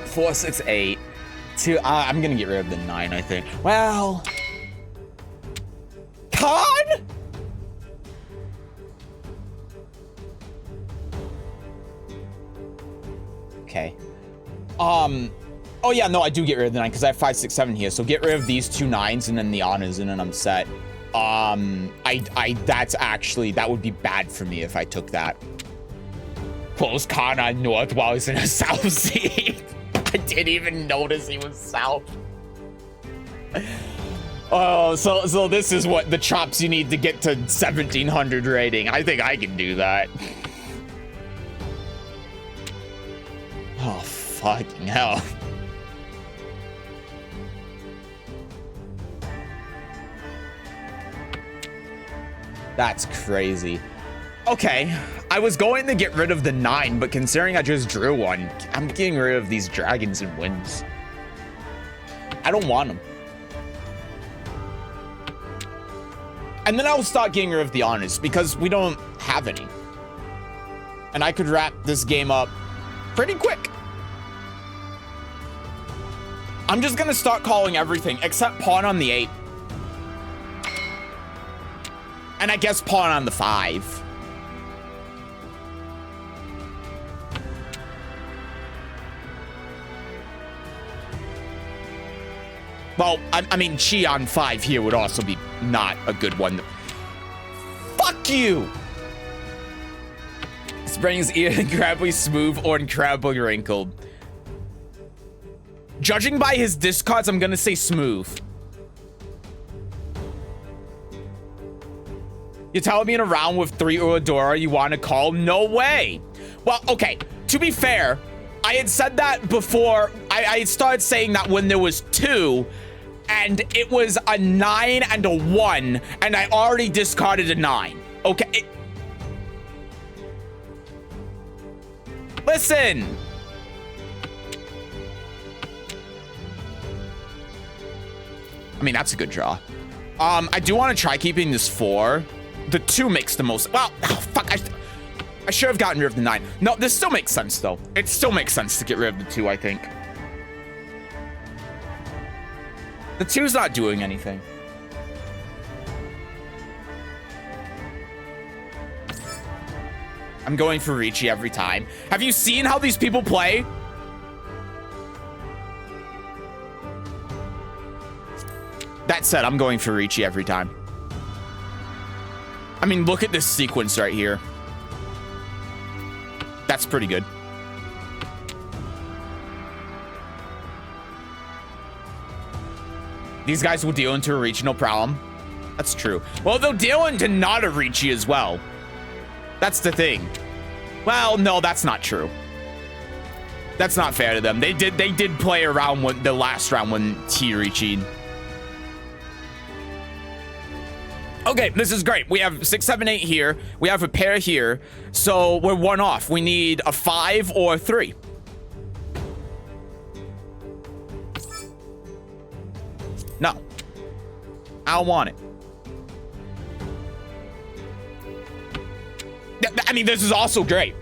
Four, 6, 8. 2. I'm gonna get rid of the 9, I think. Well, Con? Okay. Oh yeah, no, I do get rid of the 9 because I have 5, 6, 7 here. So get rid of these 2 9s and then the honors, and then I'm set. That's actually, that would be bad for me if I took that. Close Con on North while he's in a South seat. I didn't even notice he was South. Oh, so this is what the chops you need to get to 1700 rating. I think I can do that. Oh, fucking hell. That's crazy. Okay, I was going to get rid of the 9, but considering I just drew one, I'm getting rid of these dragons and winds. I don't want them. And then I'll start getting rid of the honors because we don't have any. And I could wrap this game up pretty quick. I'm just gonna start calling everything except pawn on the 8. And I guess pawn on the 5. Well, I mean, Chi on 5 here would also be not a good one. Fuck you! Spring is either incredibly smooth or incredibly wrinkled. Judging by his discards, I'm gonna say smooth. You're telling me in a round with 3 Uradora you want to call? No way! Well, okay, to be fair, I had said that before. I had started saying that when there was 2, and it was a 9 and a 1, and I already discarded a 9. Okay. Listen. I mean, that's a good draw. I do want to try keeping this 4. The 2 makes the most. Well, oh, fuck. I should have gotten rid of the 9. No, this still makes sense, though. It still makes sense to get rid of the 2, I think. The 2's not doing anything. I'm going for Ricci every time. Have you seen how these people play? That said, I'm going for Ricci every time. I mean, look at this sequence right here. That's pretty good. These guys will deal into a Ricci, no problem. That's true. Well, they'll deal into not a Ricci as well. That's the thing. Well, no, that's not true. That's not fair to them. They did play around when the last round when T Ricci'd. Okay, this is great. We have 6, 7, 8 here. We have a pair here. So we're 1 off. We need a 5 or a 3. No. I don't want it. I mean, this is also great.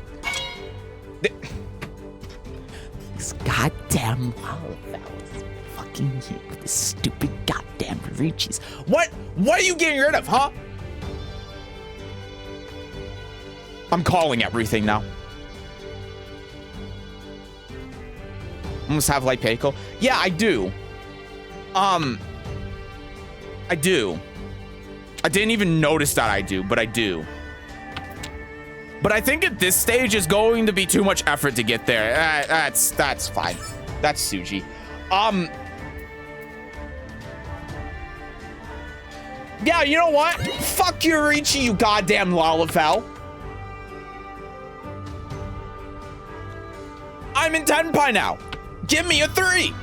These goddamn Wildfellas fucking here with this stupid goddamn Ricci's. What are you getting rid of, huh? I'm calling everything now. Almost have like Peiko. Yeah, I do. I do. I didn't even notice that I do, but I do. But I think at this stage is going to be too much effort to get there. That's fine. That's Suji. Yeah, you know what? Fuck your Ricci, you goddamn Lalafell. I'm in Tenpai now. Give me a 3.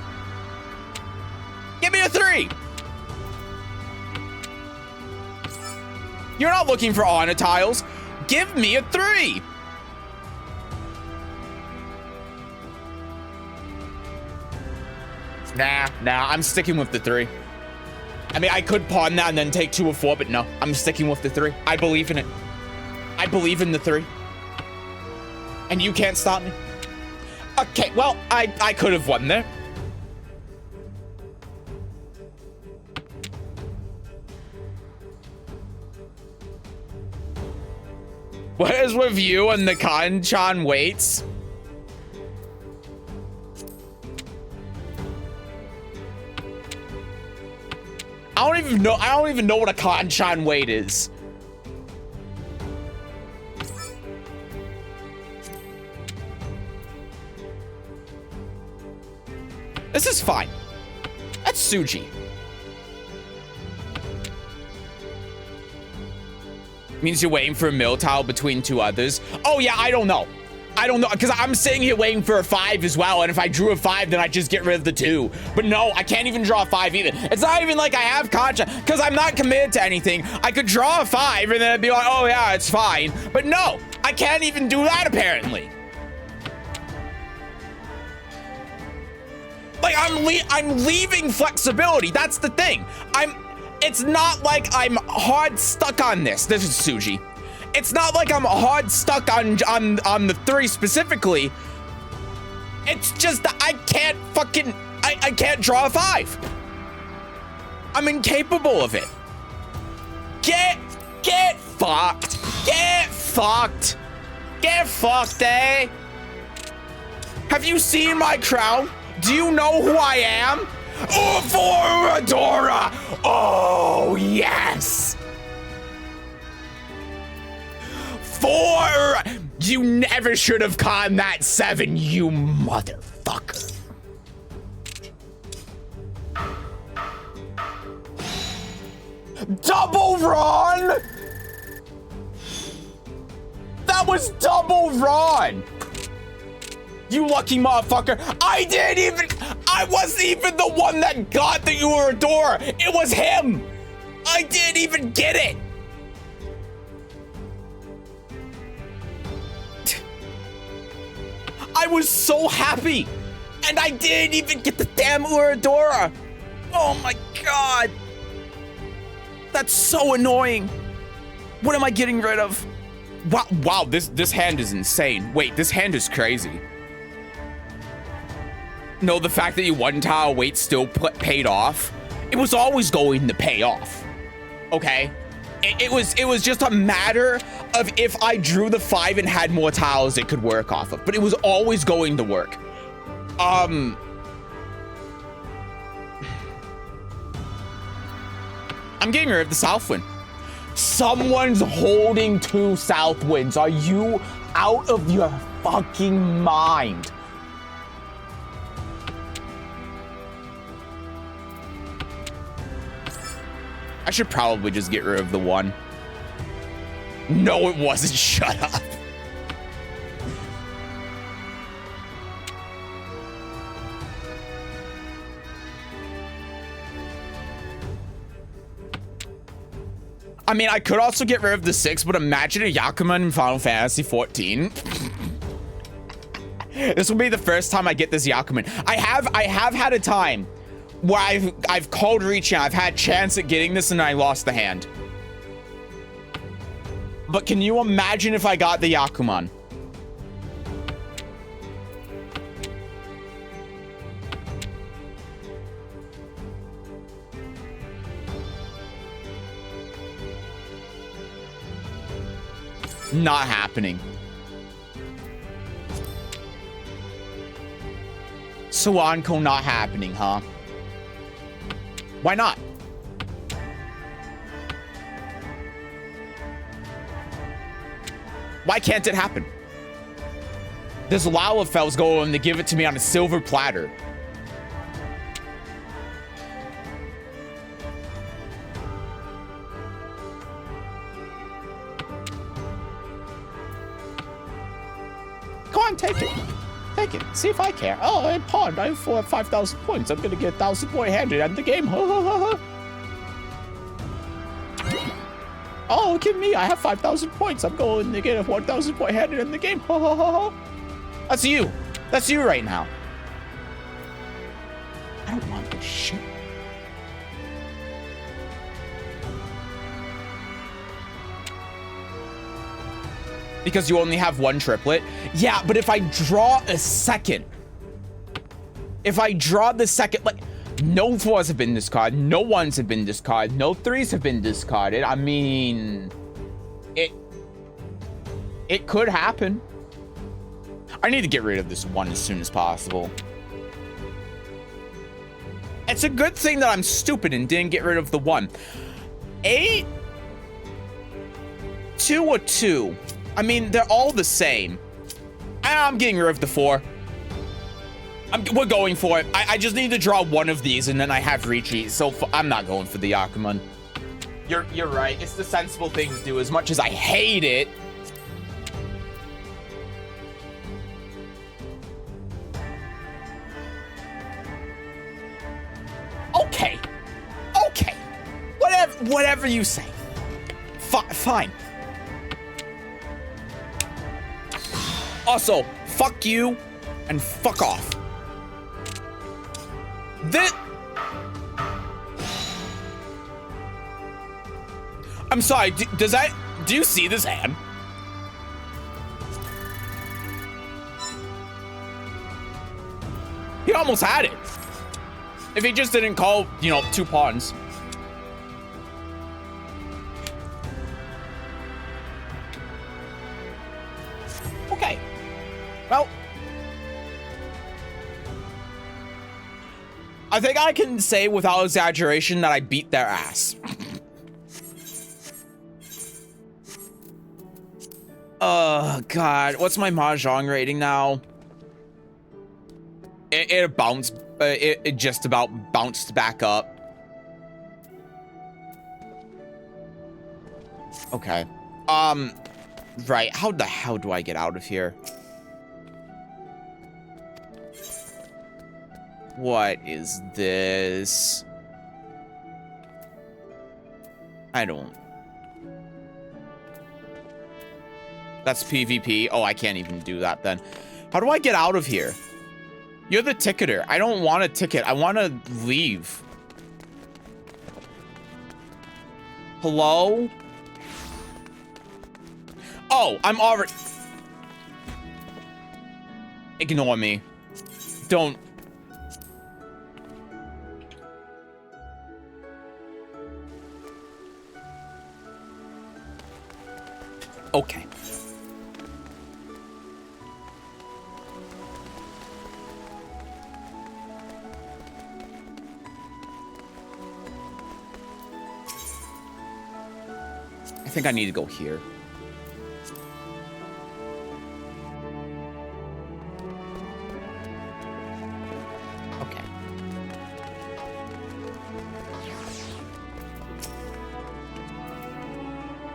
Give me a 3. You're not looking for honor tiles. Give me a 3. Nah, I'm sticking with the 3. I mean, I could pawn that and then take 2 or 4, but no, I'm sticking with the 3. I believe in it. I believe in the 3. And you can't stop me. Okay, well, I could have won there. What is with you and the Kanchan waits? I don't even know what a Kanchan wait is. This is fine. That's Suji. Means you're waiting for a mill tile between 2 others. Oh yeah, I don't know. I don't know, because I'm sitting here waiting for a 5 as well, and if I drew a 5, then I just get rid of the 2. But no, I can't even draw a 5 either. It's not even like I have Concha, because I'm not committed to anything. I could draw a 5, and then it'd be like, oh yeah, it's fine. But no, I can't even do that, apparently. Like, I'm leaving flexibility. That's the thing. It's not like I'm hard stuck on this. This is Suji. It's not like I'm hard stuck on the 3 specifically. It's just that I can't fucking, I can't draw a 5. I'm incapable of it. Get fucked. Get fucked. Get fucked, eh? Have you seen my crown? Do you know who I am? Oh, for Adora! Oh, yes! You never should have caught that 7, you motherfucker. Double run! That was double run! You lucky motherfucker. I wasn't even the one that got the Uradora. It was him. I didn't even get it. I was so happy, and I didn't even get the damn Uradora. Oh my god. That's so annoying. What am I getting rid of? Wow, this hand is insane. Wait, this hand is crazy. No, the fact that you 1-tile wait still paid off. It was always going to pay off. Okay? It was just a matter of if I drew the 5 and had more tiles it could work off of. But it was always going to work. I'm getting rid of the Southwind. Someone's holding 2 Southwinds. Are you out of your fucking mind? I should probably just get rid of the 1. No, it wasn't. Shut up. I mean, I could also get rid of the 6, but imagine a Yakuman in Final Fantasy XIV. This will be the first time I get this Yakuman. I have had a time where I've called reaching, I've had chance at getting this and I lost the hand. But can you imagine if I got the Yakuman? Not happening. Solanco not happening, huh? Why not? Why can't it happen? This Lalafell's going to give it to me on a silver platter. Go on, take it. Take it. See if I care. Oh, I pawned. I have 5,000 points. I'm gonna get 1,000 point handed at the game. Oh, look at me. I have 5,000 points. I'm going to get a 1,000 point handed in the game. That's you. That's you right now. I don't want this shit. Because you only have 1 triplet? Yeah, but if I draw a second, like, no 4s have been discarded, no 1s have been discarded, no 3s have been discarded. I mean, it could happen. I need to get rid of this 1 as soon as possible. It's a good thing that I'm stupid and didn't get rid of the 1. 8, 2 or 2. I mean, they're all the same. I'm getting rid of the 4. We're going for it. I just need to draw 1 of these and then I have retreat. So I'm not going for the Yakuman. You're right. It's the sensible thing to do as much as I hate it. Okay. Okay. Whatever you say. Fine. Also, fuck you and fuck off. I'm sorry, do you see this hand? He almost had it. If he just didn't call, 2 pawns. Okay. Well, I think I can say without exaggeration that I beat their ass. Oh, God. What's my Mahjong rating now? It bounced. It just about bounced back up. Okay. Right. How the hell do I get out of here? What is this? I don't. That's PvP. Oh, I can't even do that then. How do I get out of here? You're the ticketer. I don't want a ticket. I want to leave. Hello? Oh, I'm already... Ignore me. Don't... Okay. I think I need to go here. Okay.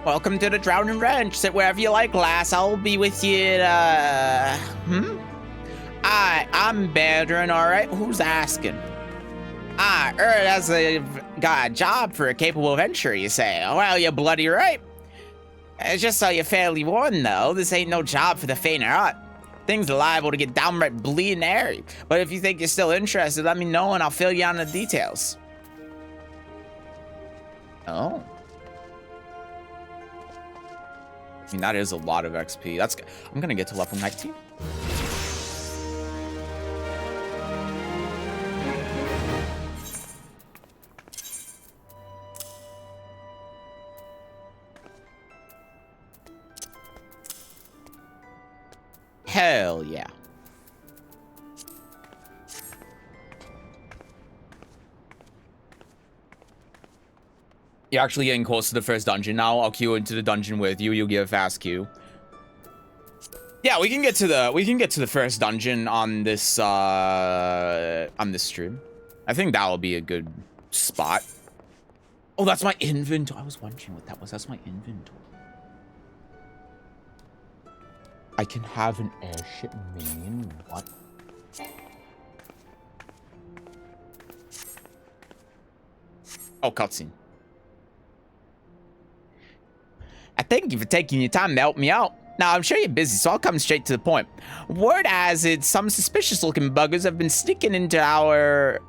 Welcome to the Drowning Ranch. Sit wherever you like, lass. I'll be with you. I'm Bedrin, all right? Who's asking? That's got a job for a capable adventurer, you say? Well, you're bloody right. Just so you're fairly warned, though, this ain't no job for the faint of heart. Things are liable to get downright bleeding hairy. But if you think you're still interested, let me know and I'll fill you on the details. Oh. I mean, that is a lot of XP. That's good. I'm gonna get to level 19. Hell yeah. You're actually getting close to the first dungeon now. I'll queue into the dungeon with you. You'll get a fast queue. Yeah, we can get to the first dungeon on this stream. I think that will be a good spot. Oh, that's my inventory. I was wondering what that was. That's my inventory. I can have an airship minion. What? Oh, cutscene. I thank you for taking your time to help me out. Now, I'm sure you're busy, so I'll come straight to the point. Word has it, some suspicious-looking buggers have been sneaking in and out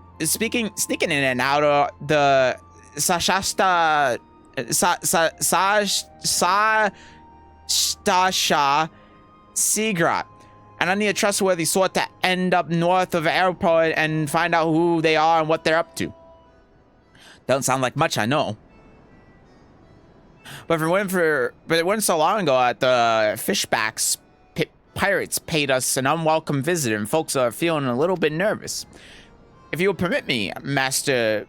of the Stasha Seagrat. And I need a trustworthy sort to end up north of the airport and find out who they are and what they're up to. Don't sound like much, I know. But it wasn't so long ago that the Fishbacks pirates paid us an unwelcome visit, and folks are feeling a little bit nervous. If you will permit me, Master...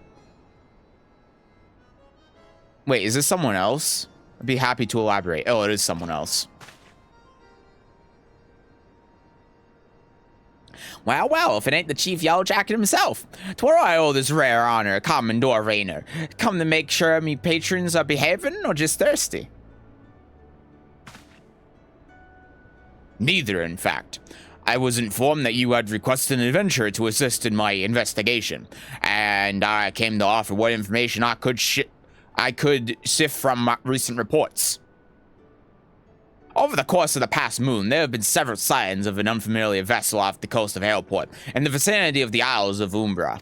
Wait, is this someone else? I'd be happy to elaborate. Oh, it is someone else. Well, well, if it ain't the Chief Yellowjacket himself. 'Twere I owe this rare honor, Commodore Raynor. Come to make sure me patrons are behaving, or just thirsty? Neither, in fact. I was informed that you had requested an adventurer to assist in my investigation, and I came to offer what information I could sift from recent reports. Over the course of the past moon, there have been several sightings of an unfamiliar vessel off the coast of Airport, in the vicinity of the Isles of Umbra.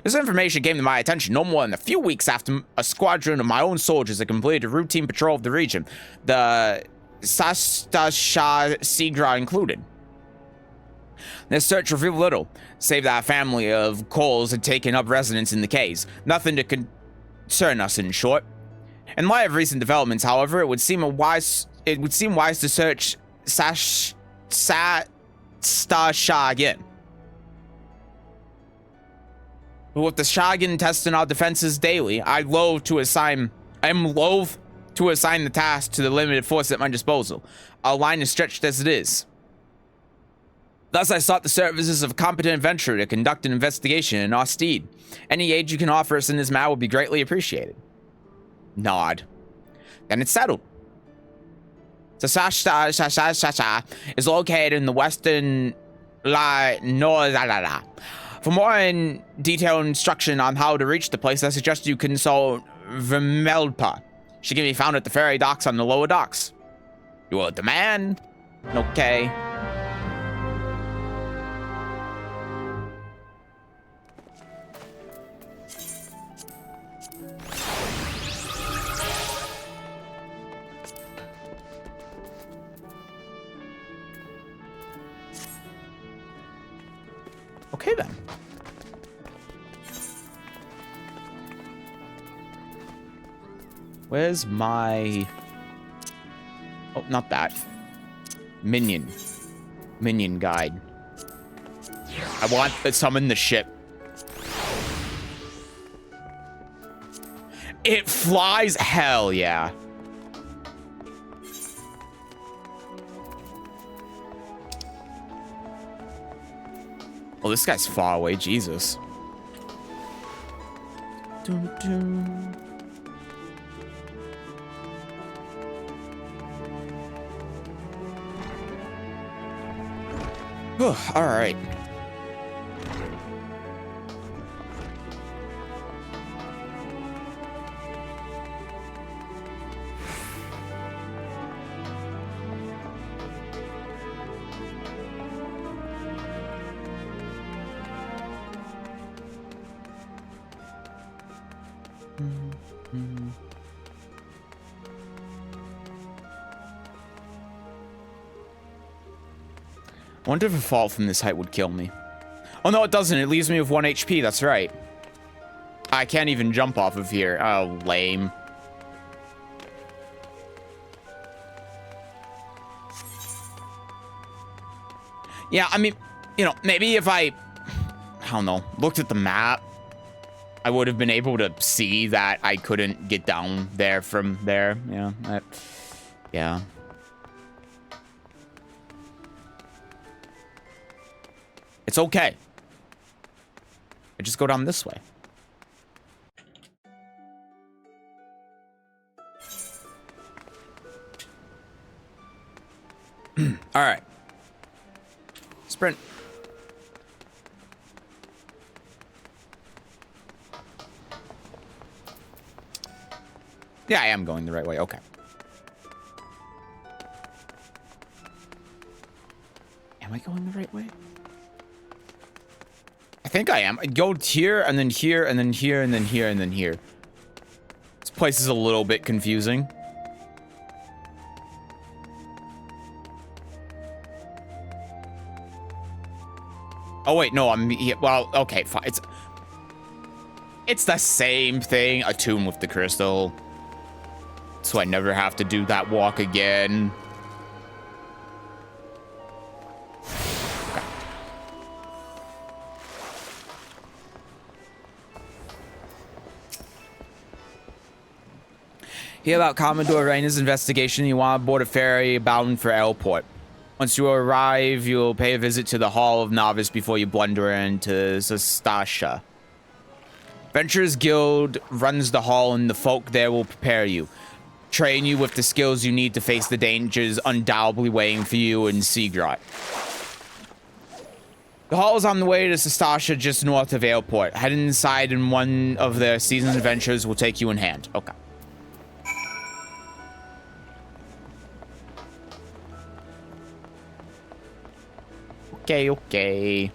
This information came to my attention no more than a few weeks after a squadron of my own soldiers had completed a routine patrol of the region, the Stasha Seagra included. Their search revealed little, save that a family of Coles had taken up residence in the caves. Nothing to concern us, in short. In light of recent developments, however, it would seem wise to search Stasha again. But with the Shogun testing our defenses daily, I am loath to assign the task to the limited force at my disposal. Our line is stretched as it is. Thus, I sought the services of a competent adventurer to conduct an investigation in our stead. Any aid you can offer us in this matter would be greatly appreciated. Nod. Then it's settled. Sasha is located in the western For more detailed instruction on how to reach the place, I suggest you consult Vermelpa. She can be found at the ferry docks on the lower docks. You are the man? Okay. Okay then. Where's my... Oh, not that. Minion guide. I want to summon the ship. It flies? Hell yeah. Oh, this guy's far away. Jesus. Dun, dun. All right. I wonder if a fall from this height would kill me. Oh, no, it doesn't. It leaves me with 1 HP. That's right. I can't even jump off of here. Oh, lame. Yeah, I mean, you know, maybe if I don't know, looked at the map, I would have been able to see that I couldn't get down there from there. Yeah, yeah. It's okay. I just go down this way. All right. Sprint. Yeah, I am going the right way. Okay. Am I going the right way? I think I am. I'd go here, and then here, and then here, and then here, and then here. This place is a little bit confusing. Oh, wait, no, I'm... Well, okay, fine. It's the same thing. Attune with the crystal. So I never have to do that walk again. Hear about Commodore Reyna's investigation. You want to board a ferry bound for airport. Once you arrive, you'll pay a visit to the Hall of Novice before you blunder into Sastasha. Venturers Guild runs the hall, and the folk there will prepare you. Train you with the skills you need to face the dangers undoubtedly waiting for you in Seagrot. The hall is on the way to Sastasha, just north of airport. Head inside, and one of their seasoned adventurers will take you in hand. Okay. Okay, okay.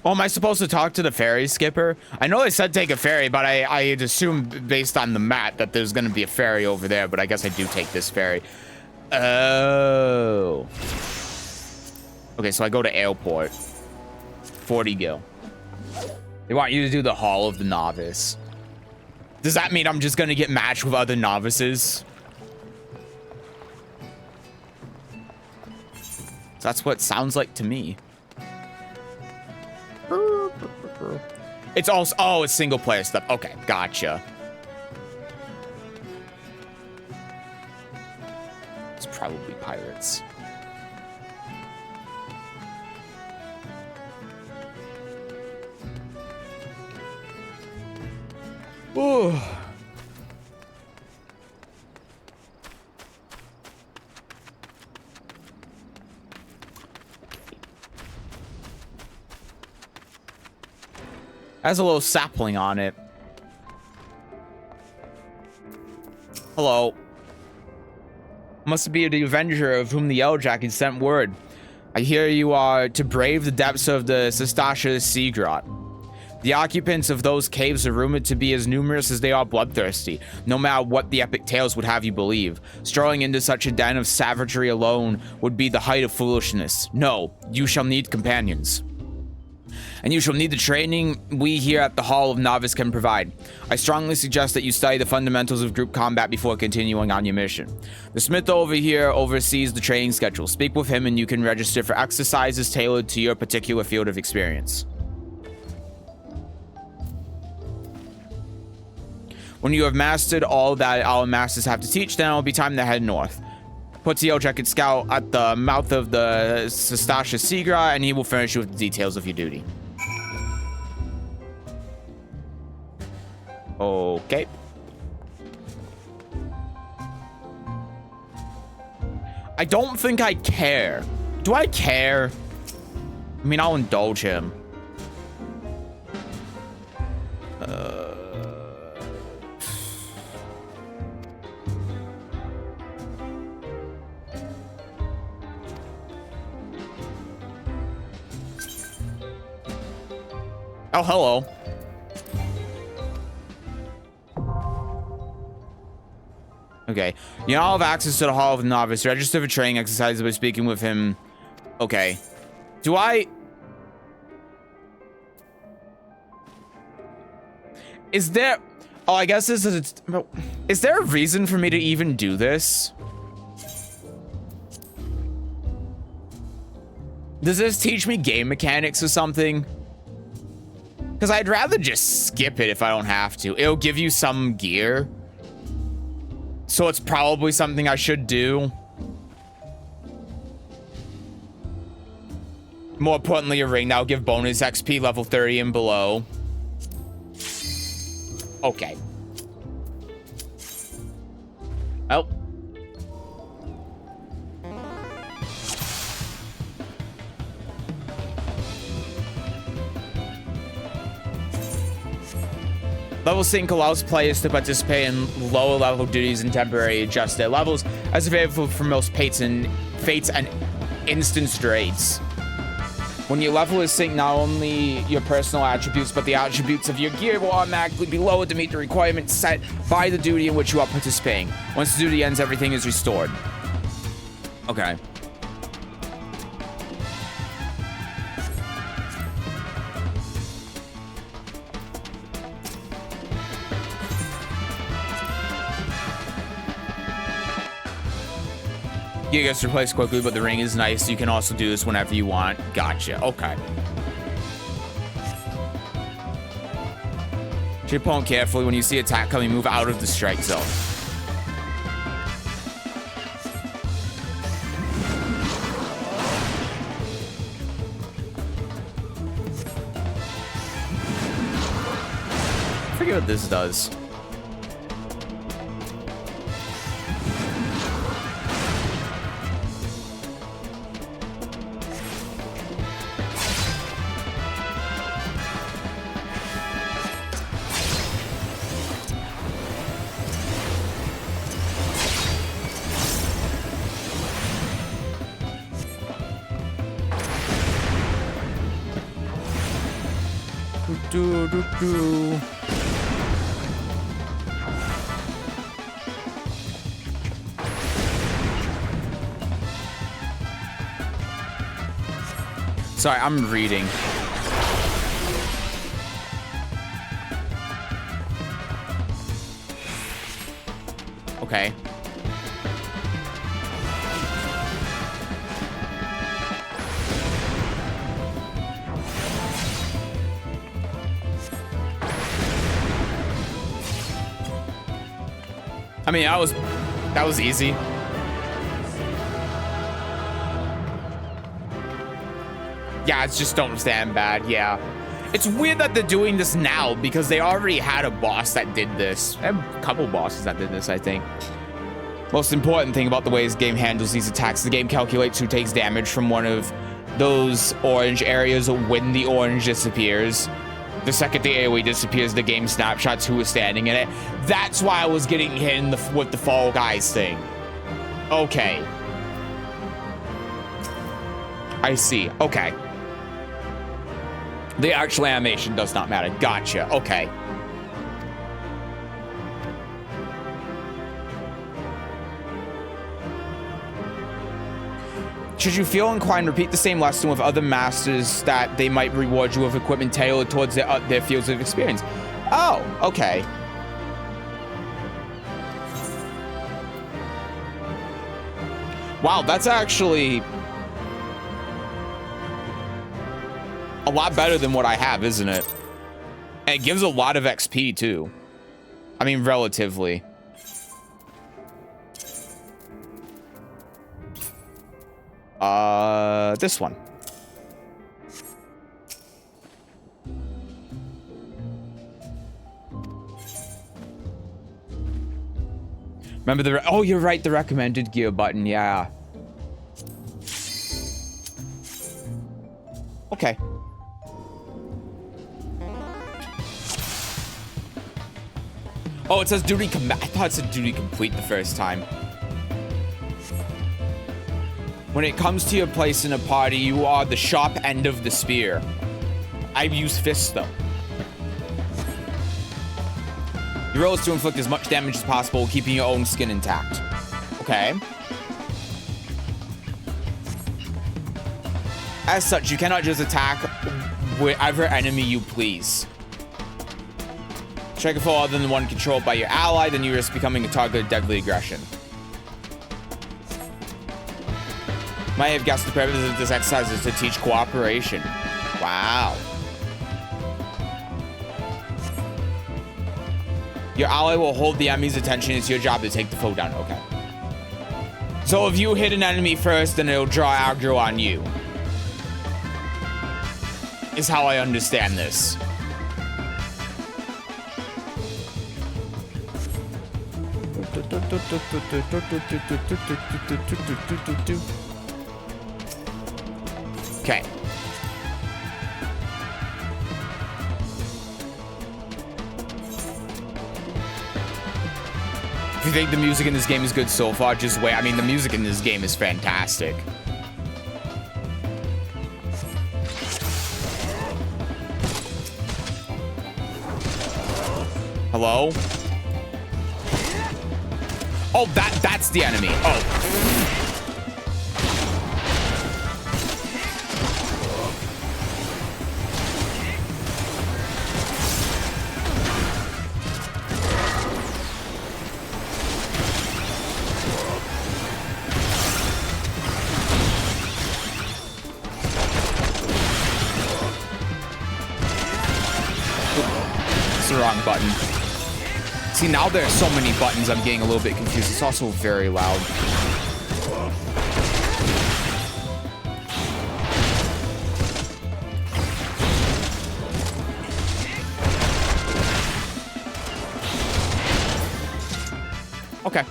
Oh, am I supposed to talk to the ferry skipper? I know they said take a ferry, but I had assumed based on the map that there's gonna be a ferry over there, but I guess I do take this ferry. Oh. Okay, so I go to airport. 40 gil. They want you to do the Hall of the Novice. Does that mean I'm just gonna get matched with other novices? That's what it sounds like to me. It's also, oh, it's single player stuff. Okay, gotcha. It's probably pirates. Ooh. Has a little sapling on it. Hello. Must be the Avenger of whom the Yellowjacket sent word. I hear you are to brave the depths of the Sestasha Sea Grot. The occupants of those caves are rumored to be as numerous as they are bloodthirsty, no matter what the epic tales would have you believe. Strolling into such a den of savagery alone would be the height of foolishness. No, you shall need companions. And you shall need the training we here at the Hall of Novice can provide. I strongly suggest that you study the fundamentals of group combat before continuing on your mission. The smith over here oversees the training schedule. Speak with him and you can register for exercises tailored to your particular field of experience. When you have mastered all that our masters have to teach, then it will be time to head north. Put the Yellowjacket Scout at the mouth of the Sestasha Sea Grot and he will furnish you with the details of your duty. Okay. I don't think I care. Do I care? I mean, I'll indulge him. Oh, hello. Okay. You now have access to the Hall of the Novice. Register for training exercises by speaking with him. Okay. Do I... Is there... Oh, I guess this is... Is there a reason for me to even do this? Does this teach me game mechanics or something? Because I'd rather just skip it if I don't have to. It'll give you some gear. So it's probably something I should do. More importantly, a ring that'll give bonus XP level 30 and below. Okay. Oh. Level sync allows players to participate in lower level duties and temporarily adjust their levels as available for most fates and instant raids. When your level is synced, not only your personal attributes, but the attributes of your gear will automatically be lowered to meet the requirements set by the duty in which you are participating. Once the duty ends, everything is restored. Okay. Gear gets replaced quickly, but the ring is nice. You can also do this whenever you want. Gotcha. Okay. Should your opponent carefully when you see attack coming. Move out of the strike zone. I forget what this does. Sorry, I'm reading. Okay. I mean, that was easy. Yeah, it's just don't stand bad, yeah. It's weird that they're doing this now because they already had a boss that did this. A couple bosses that did this, I think. Most important thing about the way this game handles these attacks, the game calculates who takes damage from one of those orange areas when the orange disappears. The second the AoE disappears, the game snapshots who is standing in it. That's why I was getting hit with the Fall Guys thing. Okay. I see. Okay. The actual animation does not matter. Gotcha. Okay. Should you feel inclined, repeat the same lesson with other masters that they might reward you with equipment tailored towards their fields of experience. Oh, okay. Wow, that's actually a lot better than what I have, isn't it? And it gives a lot of XP too. I mean, relatively. This one. Remember oh, you're right, the recommended gear button, yeah. Okay. Oh, it says duty I thought it said duty complete the first time. When it comes to your place in a party, you are the sharp end of the spear. I use fists, though. Your role is to inflict as much damage as possible, keeping your own skin intact. Okay. As such, you cannot just attack whatever enemy you please. Check a foe other than the one controlled by your ally, then you risk becoming a target of deadly aggression. Might have guessed the purpose of this exercise is to teach cooperation. Wow. Your ally will hold the enemy's attention. It's your job to take the foe down. Okay. So if you hit an enemy first, then it'll draw aggro on you. Is how I understand this. Okay. If you think the music in this game is good so far, just wait. I mean, the music in this game is fantastic. Hello? Oh, that's the enemy. Oh. It's the wrong button. See, now there are so many buttons, I'm getting a little bit confused. It's also very loud. Okay.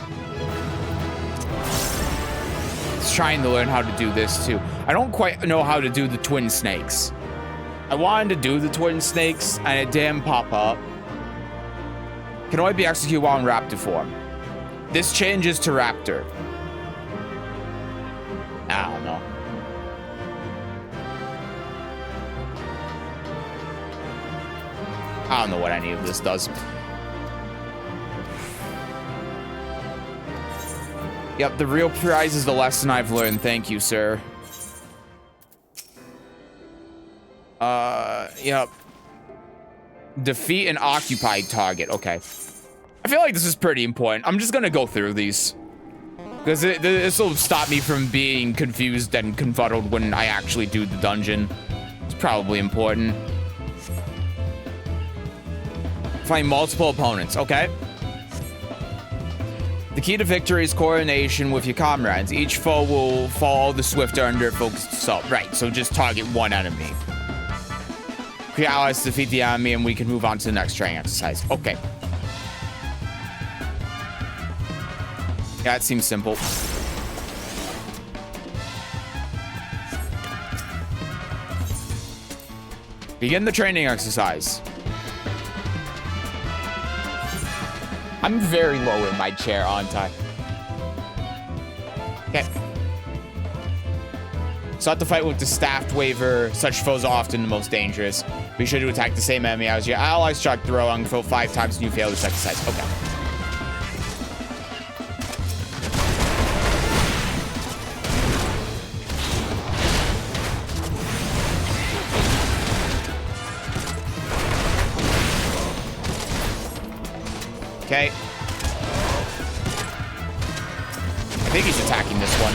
It's trying to learn how to do this too. I don't quite know how to do the twin snakes. I wanted to do the twin snakes and it didn't pop up. Can only be executed while in raptor form. This changes to raptor. I don't know. I don't know what any of this does. Yep, the real prize is the lesson I've learned. Thank you, sir. Yep. Defeat an occupied target. Okay. I feel like this is pretty important. I'm just gonna go through these. Because this will stop me from being confused and confuddled when I actually do the dungeon. It's probably important. Find multiple opponents, okay. The key to victory is coordination with your comrades. Each foe will fall the swifter under focused assault. Right, so just target one enemy. Create allies to defeat the enemy and we can move on to the next training exercise. Okay. Yeah, it seems simple. Begin the training exercise. I'm very low in my chair, aren't I? Okay. Start the fight with the staffed waver. Such foes are often the most dangerous. Be sure to attack the same enemy as your allies. Start throwing 5 times and you fail this exercise. Okay. Okay. I think he's attacking this one.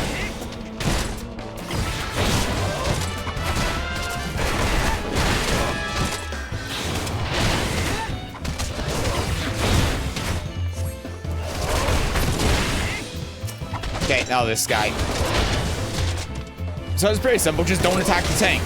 Okay, now this guy. So it's pretty simple, just don't attack the tank.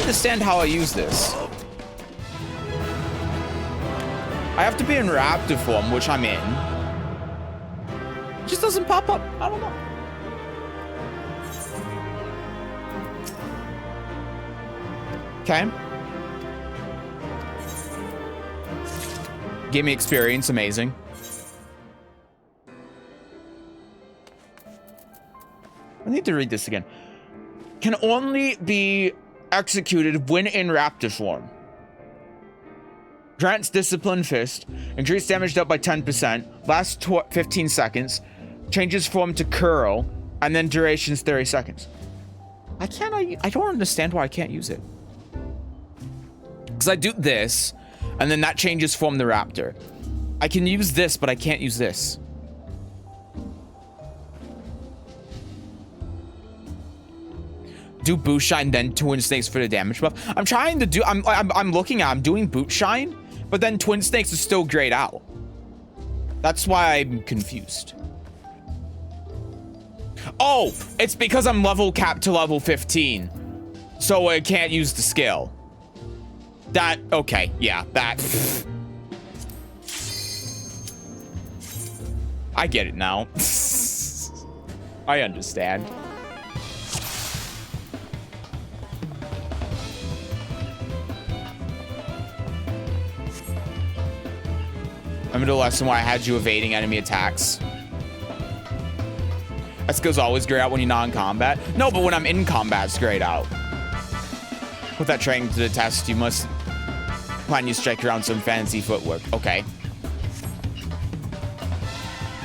Understand how I use this. I have to be in raptor form, which I'm in. It just doesn't pop up. I don't know. Okay. Gave me experience. Amazing. I need to read this again. Can only be executed when in raptor form. Grants discipline fist. Increase damage dealt by 10%. Lasts 15 seconds. Changes form to curl. And then duration's 30 seconds. I don't understand why I can't use it. Because I do this. And then that changes form to raptor. I can use this, but I can't use this. Do boot shine, then twin snakes for the damage buff. I'm trying to do. I'm looking at. I'm doing boot shine, but then twin snakes is still grayed out. That's why I'm confused. Oh, it's because I'm level capped to level 15, so I can't use the skill. That okay? Yeah, that. I get it now. I understand. Remember the lesson where I had you evading enemy attacks? That skill's always grayed out when you're not in combat. No, but when I'm in combat, it's grayed out. Put that training to the test. You must plan your strike around some fancy footwork. Okay.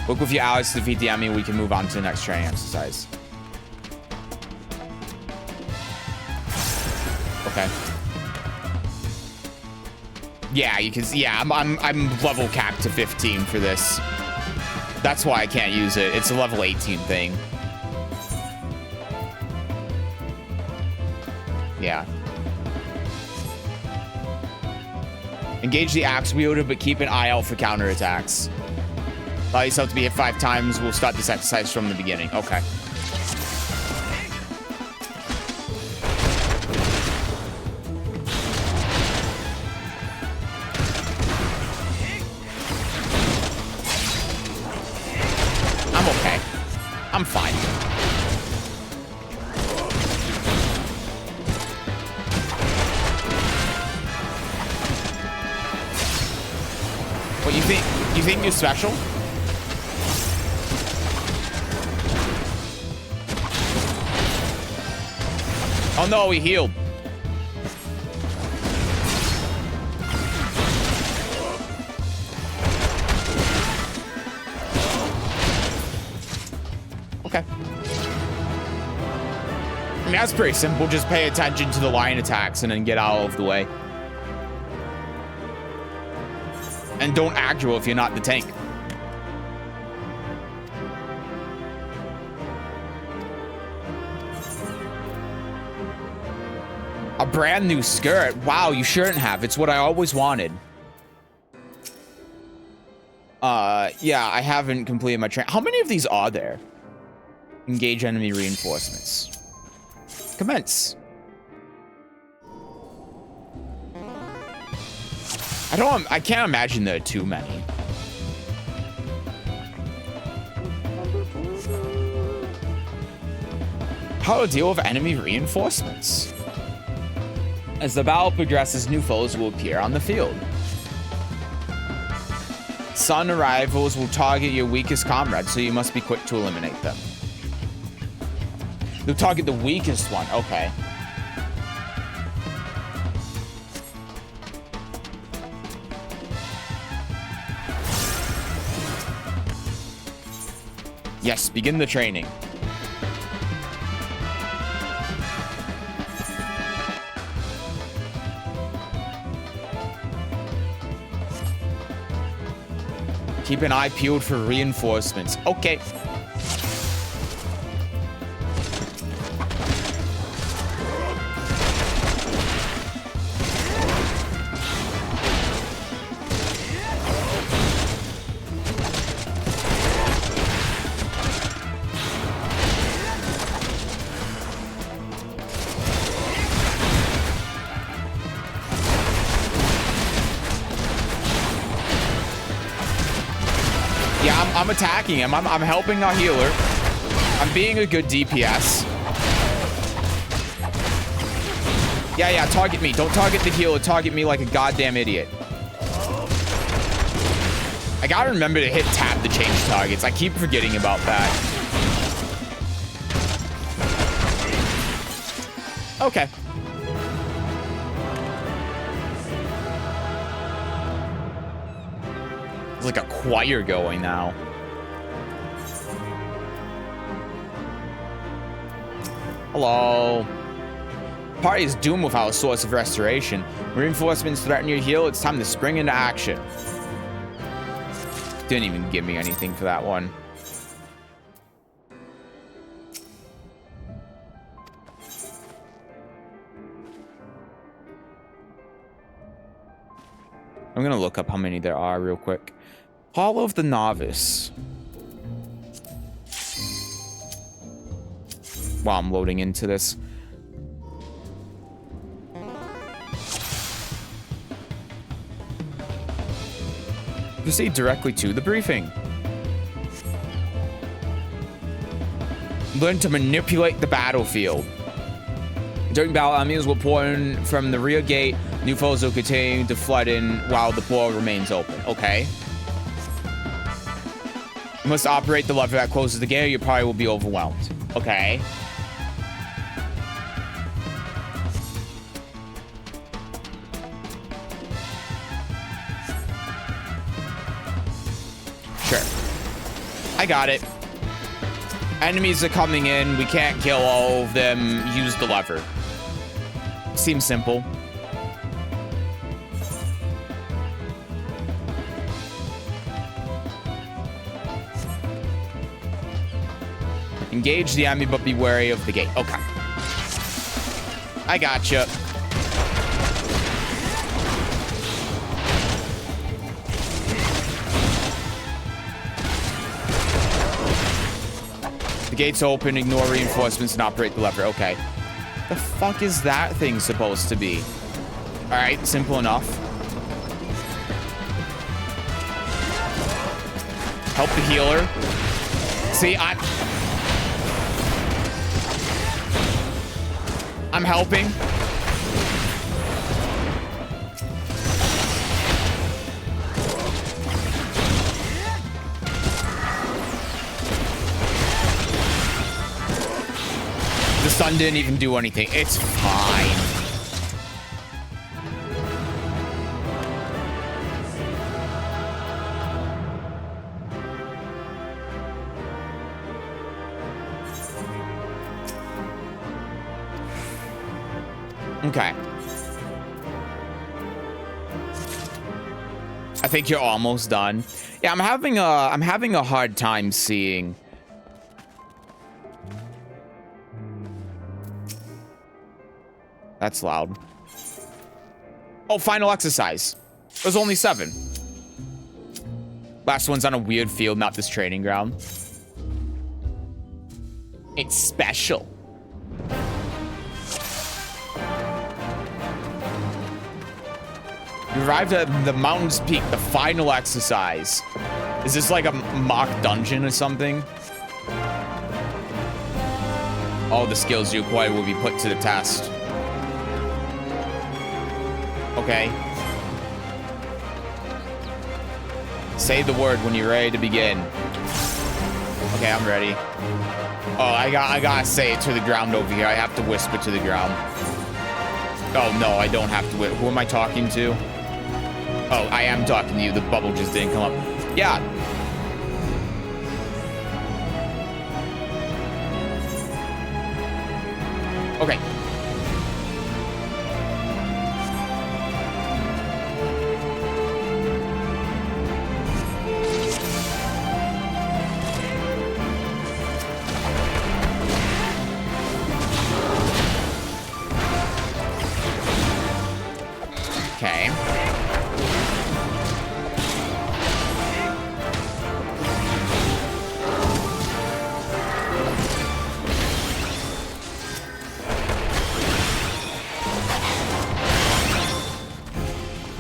Work with your allies to defeat the enemy. We can move on to the next training exercise. Okay. Yeah, you can. Yeah, I'm level capped to 15 for this. That's why I can't use it. It's a level 18 thing. Yeah. Engage the axe wielder, but keep an eye out for counterattacks. Allow yourself to be hit 5 times. We'll start this exercise from the beginning. Okay. I'm okay. I'm fine. What, you think? You think you're special? Oh no, he healed. Okay. I mean, that's pretty simple. Just pay attention to the line attacks and then get out of the way. And don't aggro if you're not the tank. A brand new skirt. Wow, you shouldn't have. It's what I always wanted. Yeah, I haven't completed my train. How many of these are there? Engage enemy reinforcements. Commence. I can't imagine there are too many. How to deal with enemy reinforcements. As the battle progresses, new foes will appear on the field. Sun arrivals will target your weakest comrades, so you must be quick to eliminate them. They'll target the weakest one, okay. Yes, begin the training. Keep an eye peeled for reinforcements. Okay. I'm attacking him. I'm helping our healer. I'm being a good DPS. Yeah, target me. Don't target the healer. Target me like a goddamn idiot. I gotta remember to hit tab to change targets. I keep forgetting about that. Okay. There's like a choir going now. Hello. Party is doomed without a source of restoration. Reinforcements threaten your heal. It's time to spring into action. Didn't even give me anything for that one. I'm gonna look up how many there are real quick. Hall of the Novice. While I'm loading into this. Proceed directly to the briefing. Learn to manipulate the battlefield. During battle, enemies will pour in from the rear gate. New foes will continue to flood in while the portal remains open. Okay. You must operate the lever that closes the gate or your party will be overwhelmed. Okay. Sure. I got it. Enemies are coming in. We can't kill all of them. Use the lever. Seems simple. Engage the enemy, but be wary of the gate. Okay. I gotcha. The gate's open, ignore reinforcements, and operate the lever. Okay. The fuck is that thing supposed to be? Alright, simple enough. Help the healer. See, I'm helping. The sun didn't even do anything. It's fine. Okay. I think you're almost done. Yeah, I'm having a hard time seeing. That's loud. Oh, final exercise. There's only 7. Last one's on a weird field, not this training ground. It's special. You arrived at the mountain's peak, the final exercise. Is this like a mock dungeon or something? All the skills you acquire will be put to the test. Okay. Say the word when you're ready to begin. Okay, I'm ready. Oh, I gotta say it to the ground over here. I have to whisper to the ground. Oh, no, I don't have to. Who am I talking to? Oh, I am talking to you. The bubble just didn't come up. Yeah. Okay. Okay.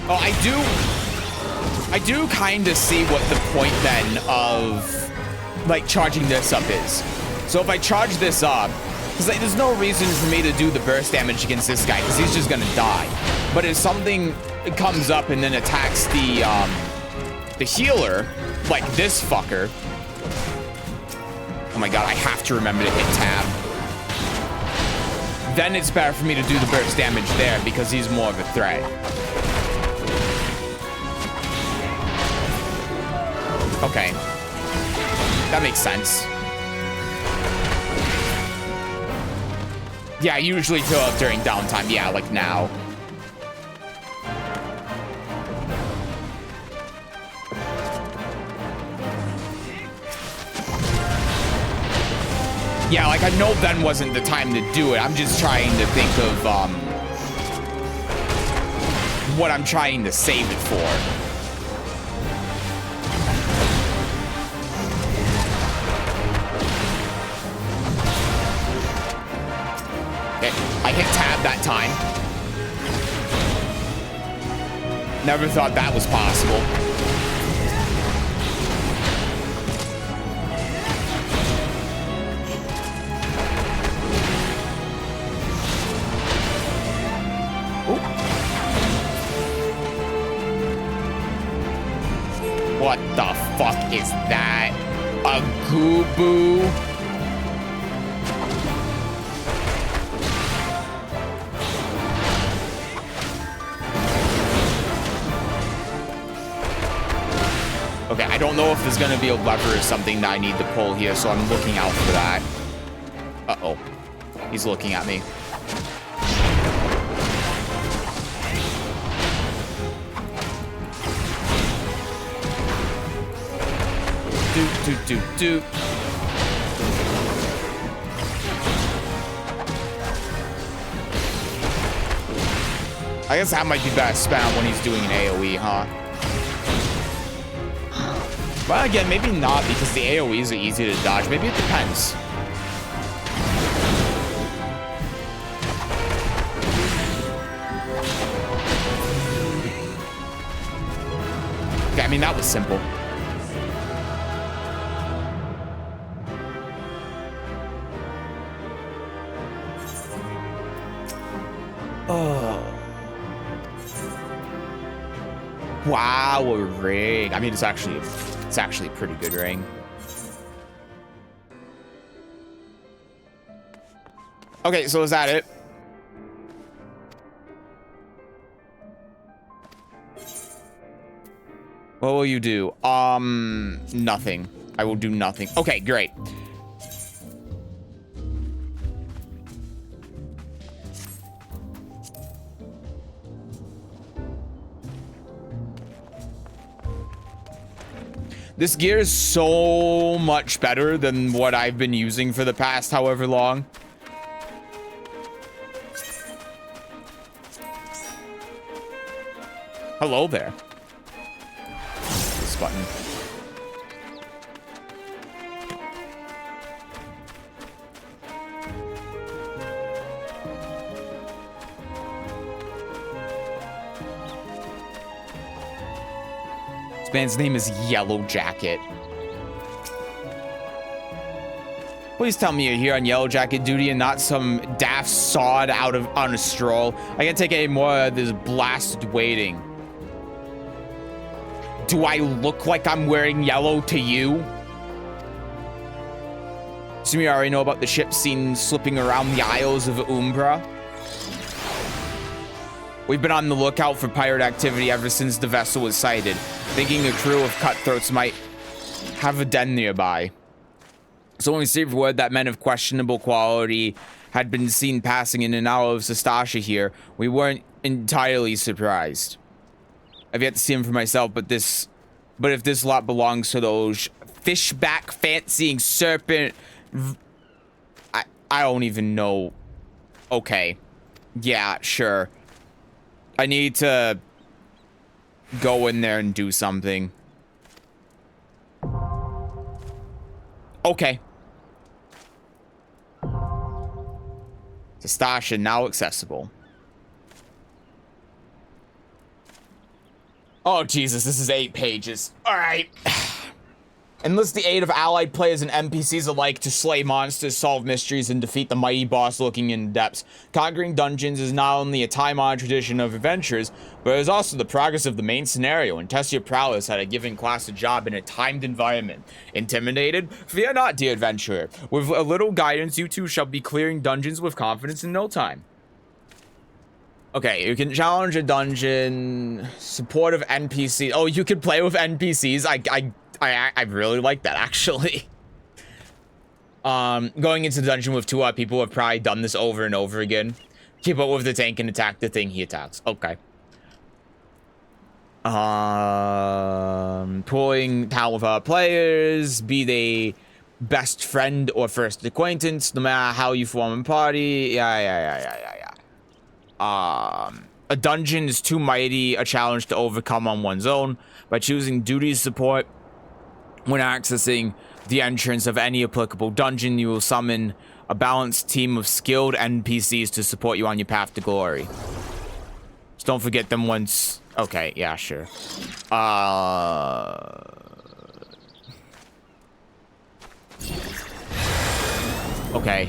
Oh, I do kind of see what the point then of like charging this up is. So if I charge this up, because like, there's no reason for me to do the burst damage against this guy because he's just gonna die. But if something comes up and then attacks the healer, like this fucker. Oh my god, I have to remember to hit tab. Then it's better for me to do the burst damage there because he's more of a threat. Okay. That makes sense. Yeah, I usually heal up during downtime. Yeah, like now. Yeah, like I know then wasn't the time to do it. I'm just trying to think of what I'm trying to save it for. I hit tab that time. Never thought that was possible. Ooh. What the fuck is that? A Gooboo? Okay, I don't know if there's gonna be a lever or something that I need to pull here, so I'm looking out for that. Uh-oh. He's looking at me. Doot. I guess that might be best spam when he's doing an AoE, huh? Well, again, maybe not, because the AoEs are easy to dodge. Maybe it depends. Okay, I mean, that was simple. Oh. Wow, a ring. I mean, it's actually a pretty good ring. Okay, so is that it? What will you do? Nothing. I will do nothing. Okay, great. This gear is so much better than what I've been using for the past however long. Hello there. This button. This man's name is Yellow Jacket. Please tell me you're here on Yellow Jacket duty and not some daft sod on a stroll. I can't take any more of this blasted waiting. Do I look like I'm wearing yellow to you? Assume you already know about the ship seen slipping around the Isles of Umbra. We've been on the lookout for pirate activity ever since the vessel was sighted, thinking a crew of cutthroats might have a den nearby. So when we received word that men of questionable quality had been seen passing in and out of Sastasha here, we weren't entirely surprised. I've yet to see him for myself, but if this lot belongs to those fishback fancying serpent, I don't even know. Okay, yeah, sure. I need to go in there and do something. Okay. Sastasha now accessible. Oh, Jesus, this is 8 pages. All right. Enlist the aid of allied players and NPCs alike to slay monsters, solve mysteries, and defeat the mighty boss looking in depths. Conquering dungeons is not only a time-honored tradition of adventurers, but it is also the progress of the main scenario and test your prowess at a given class of job in a timed environment. Intimidated? Fear not, dear adventurer. With a little guidance, you too shall be clearing dungeons with confidence in no time. Okay, you can challenge a dungeon, support of NPCs. Oh, you can play with NPCs. I really like that, actually. Going into the dungeon with 2 other people have probably done this over and over again. Keep up with the tank and attack the thing he attacks. Okay. Pulling town with other players, be they best friend or first acquaintance, no matter how you form a party. Yeah. A dungeon is too mighty a challenge to overcome on one's own. By choosing duty support when accessing the entrance of any applicable dungeon, you will summon a balanced team of skilled NPCs to support you on your path to glory. Just don't forget them once. Okay, yeah, sure. Okay.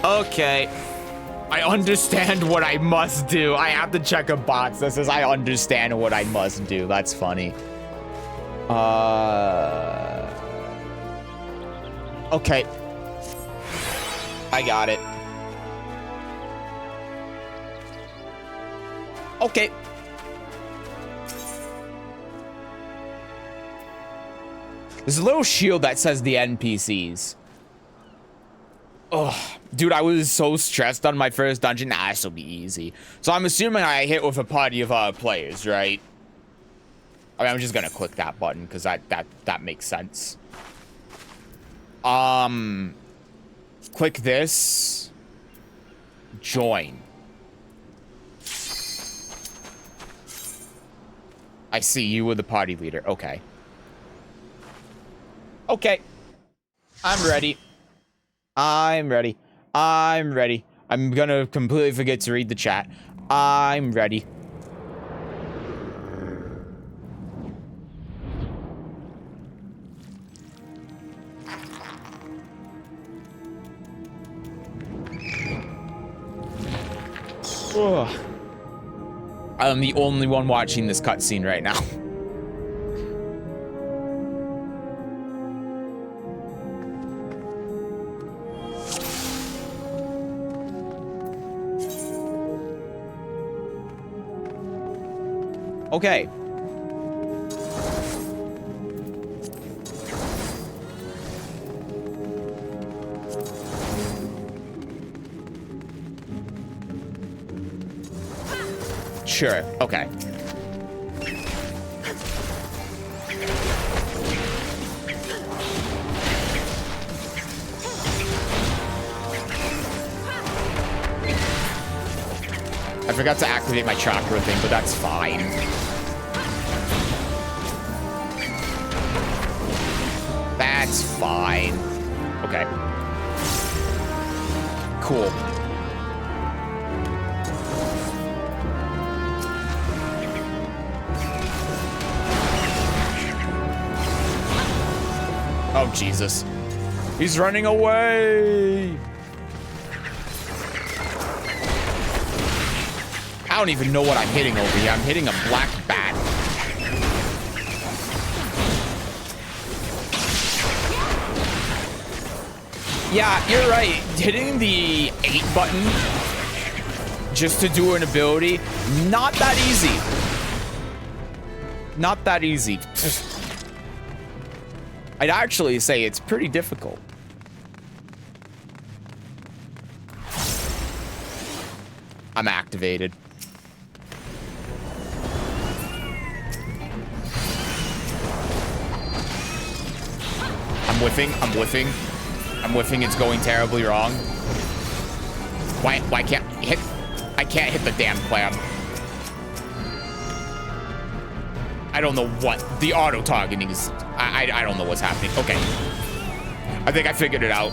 Okay. I understand what I must do. I have to check a box that says I understand what I must do. That's funny. Okay. I got it. Okay. There's a little shield that says the NPCs. Oh, dude, I was so stressed on my first dungeon. Nah, this will be easy. So I'm assuming I hit with a party of players, right? I mean, I'm just gonna click that button because that makes sense. Click this. Join. I see you were the party leader. Okay. Okay. I'm ready. I'm ready. I'm ready. I'm gonna completely forget to read the chat. I'm ready. Ugh. I'm the only one watching this cutscene right now. Okay. Sure. Okay. I forgot to activate my chakra thing, but that's fine. That's fine. Okay. Cool. Oh, Jesus. He's running away! I don't even know what I'm hitting over here. I'm hitting a black bat. Yeah, you're right. Hitting the 8 button just to do an ability, not that easy. Not that easy. I'd actually say it's pretty difficult. I'm activated. I'm whiffing. I'm whiffing. I'm whiffing. It's going terribly wrong. Why can't hit? I can't hit the damn clam. I don't know what the auto targeting is. I don't know what's happening. Okay. I think I figured it out.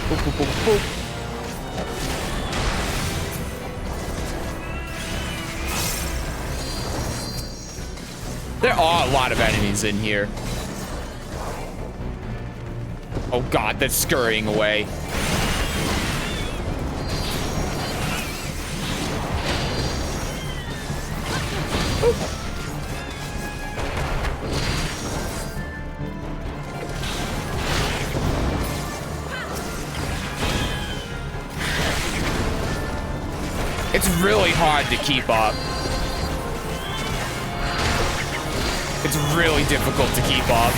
Boop, boop, boop, boop. There are a lot of enemies in here. Oh God, they're scurrying away. It's really hard to keep up. It's really difficult to keep up.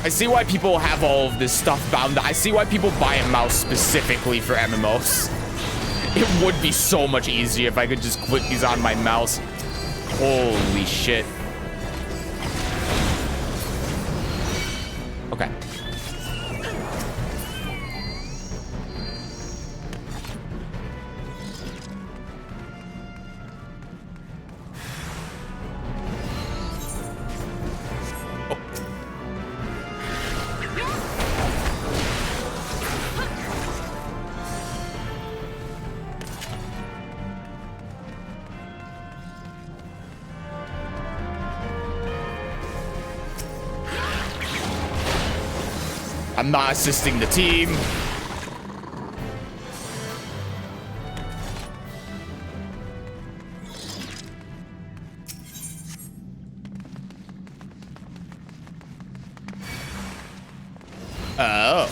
I see why people have all of this stuff bound. I see why people buy a mouse specifically for MMOs. It would be so much easier if I could just click these on my mouse. Holy shit. Okay. I'm not assisting the team. Oh.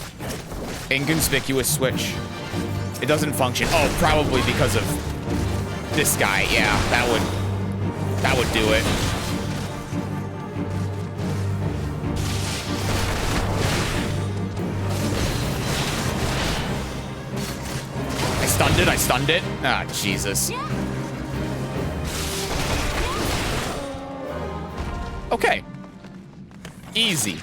Inconspicuous switch. It doesn't function. Oh, probably because of this guy. Yeah, that would do it. I stunned it. Ah, Jesus. Okay. Easy.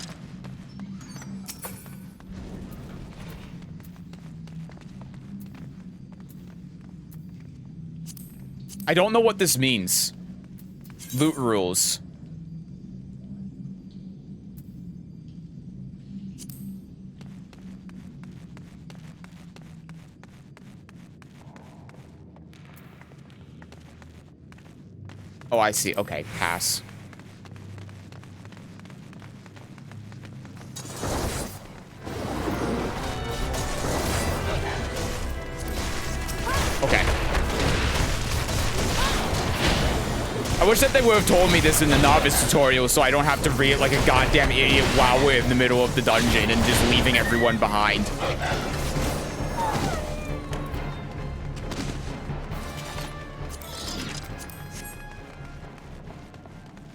I don't know what this means. Loot rules. Oh, I see. Okay, pass. Okay. I wish that they would have told me this in the novice tutorial so I don't have to read like a goddamn idiot while we're in the middle of the dungeon and just leaving everyone behind.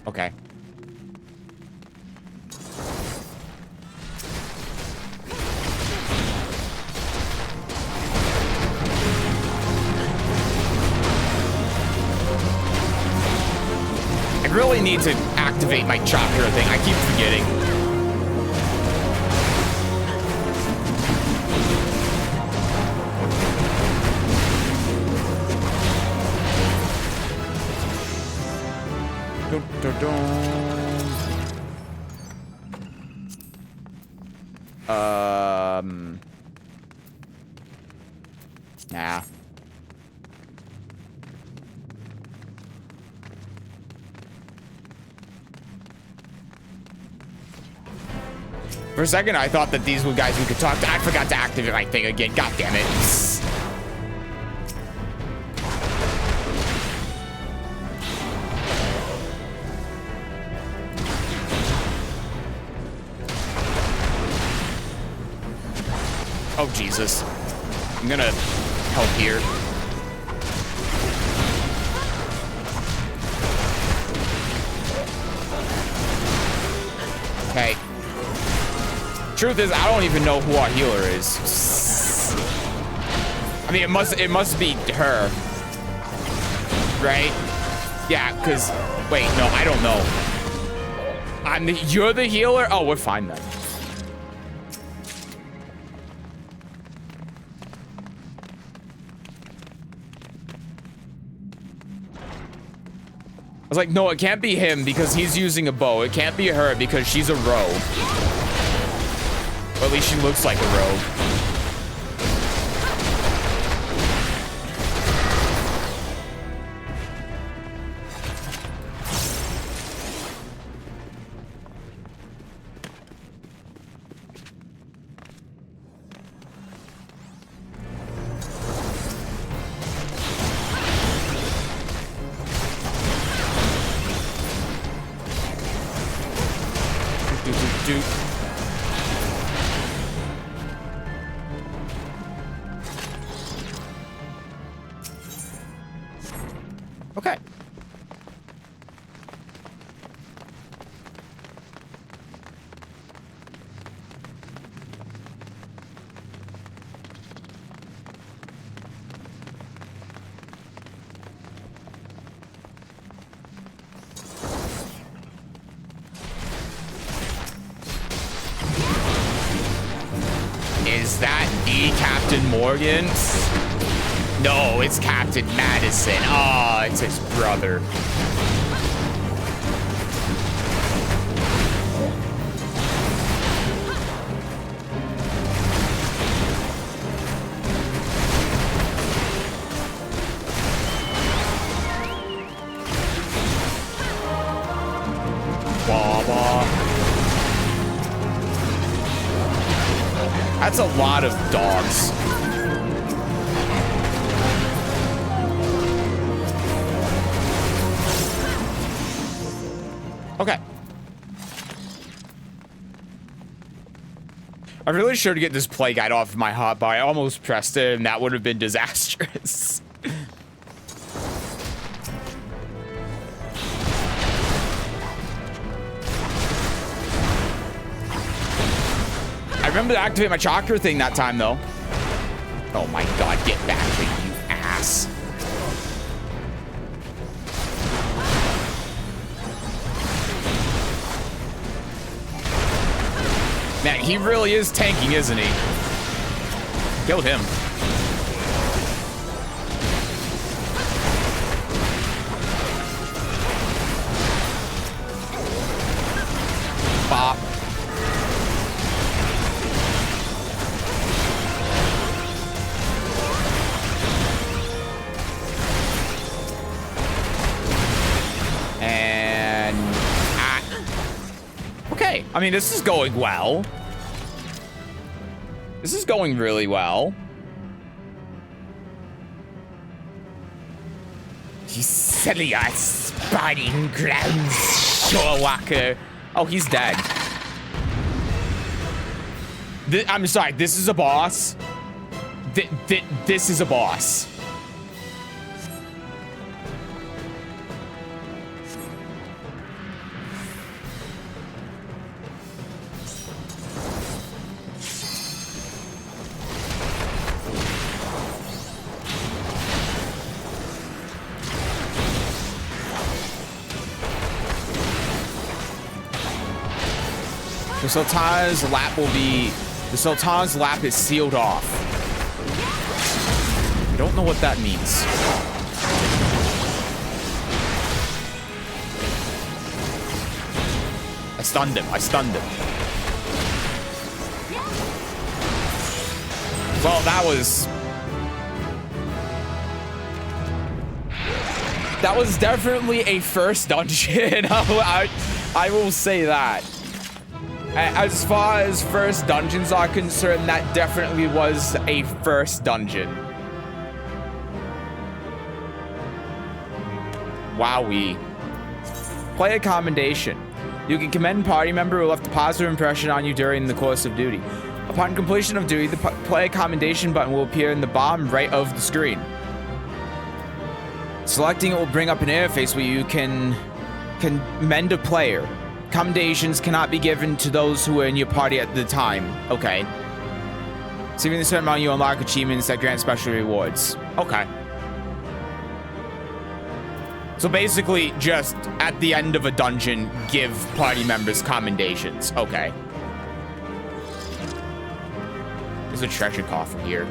Okay. I really need to activate my chakra thing. I keep forgetting. Nah. For a second, I thought that these were guys we could talk to. I forgot to activate my thing again. God damn it. Oh, Jesus. I'm gonna help here. Okay. Truth is, I don't even know who our healer is. I mean, it must be her. Right? Yeah, because... Wait, no, I don't know. You're the healer? Oh, we're fine then. I was like, no, it can't be him because he's using a bow. It can't be her because she's a rogue. Or at least she looks like a rogue. Okay. Is that the Captain Morgan? No, it's Captain Madison. Oh, it's his brother. That's a lot of dogs. Okay. I really should get this play guide off my hotbar. I almost pressed it, and that would have been disastrous. I remember to activate my chakra thing that time, though. Oh my god, get back here, you ass. Man, he really is tanking, isn't he? Killed him. Bop. And... okay, I mean, this is going well. This is going really well. You silly ass spotting ground shorewalker. Oh, he's dead. I'm sorry, this is a boss? This is a boss. The Sultan's lap will be... The Sultan's lap is sealed off. I don't know what that means. I stunned him. I stunned him. Well, that was definitely a first dungeon. I will say that. As far as first dungeons are concerned, that definitely was a first dungeon. Wowee. Player commendation. You can commend party member who left a positive impression on you during the course of duty. Upon completion of duty, the player commendation button will appear in the bottom right of the screen. Selecting it will bring up an interface where you can commend a player. Commendations cannot be given to those who were in your party at the time. Okay. Receiving a certain amount, you unlock achievements that grant special rewards. Okay. So basically, just at the end of a dungeon, give party members commendations. Okay. There's a treasure coffer here.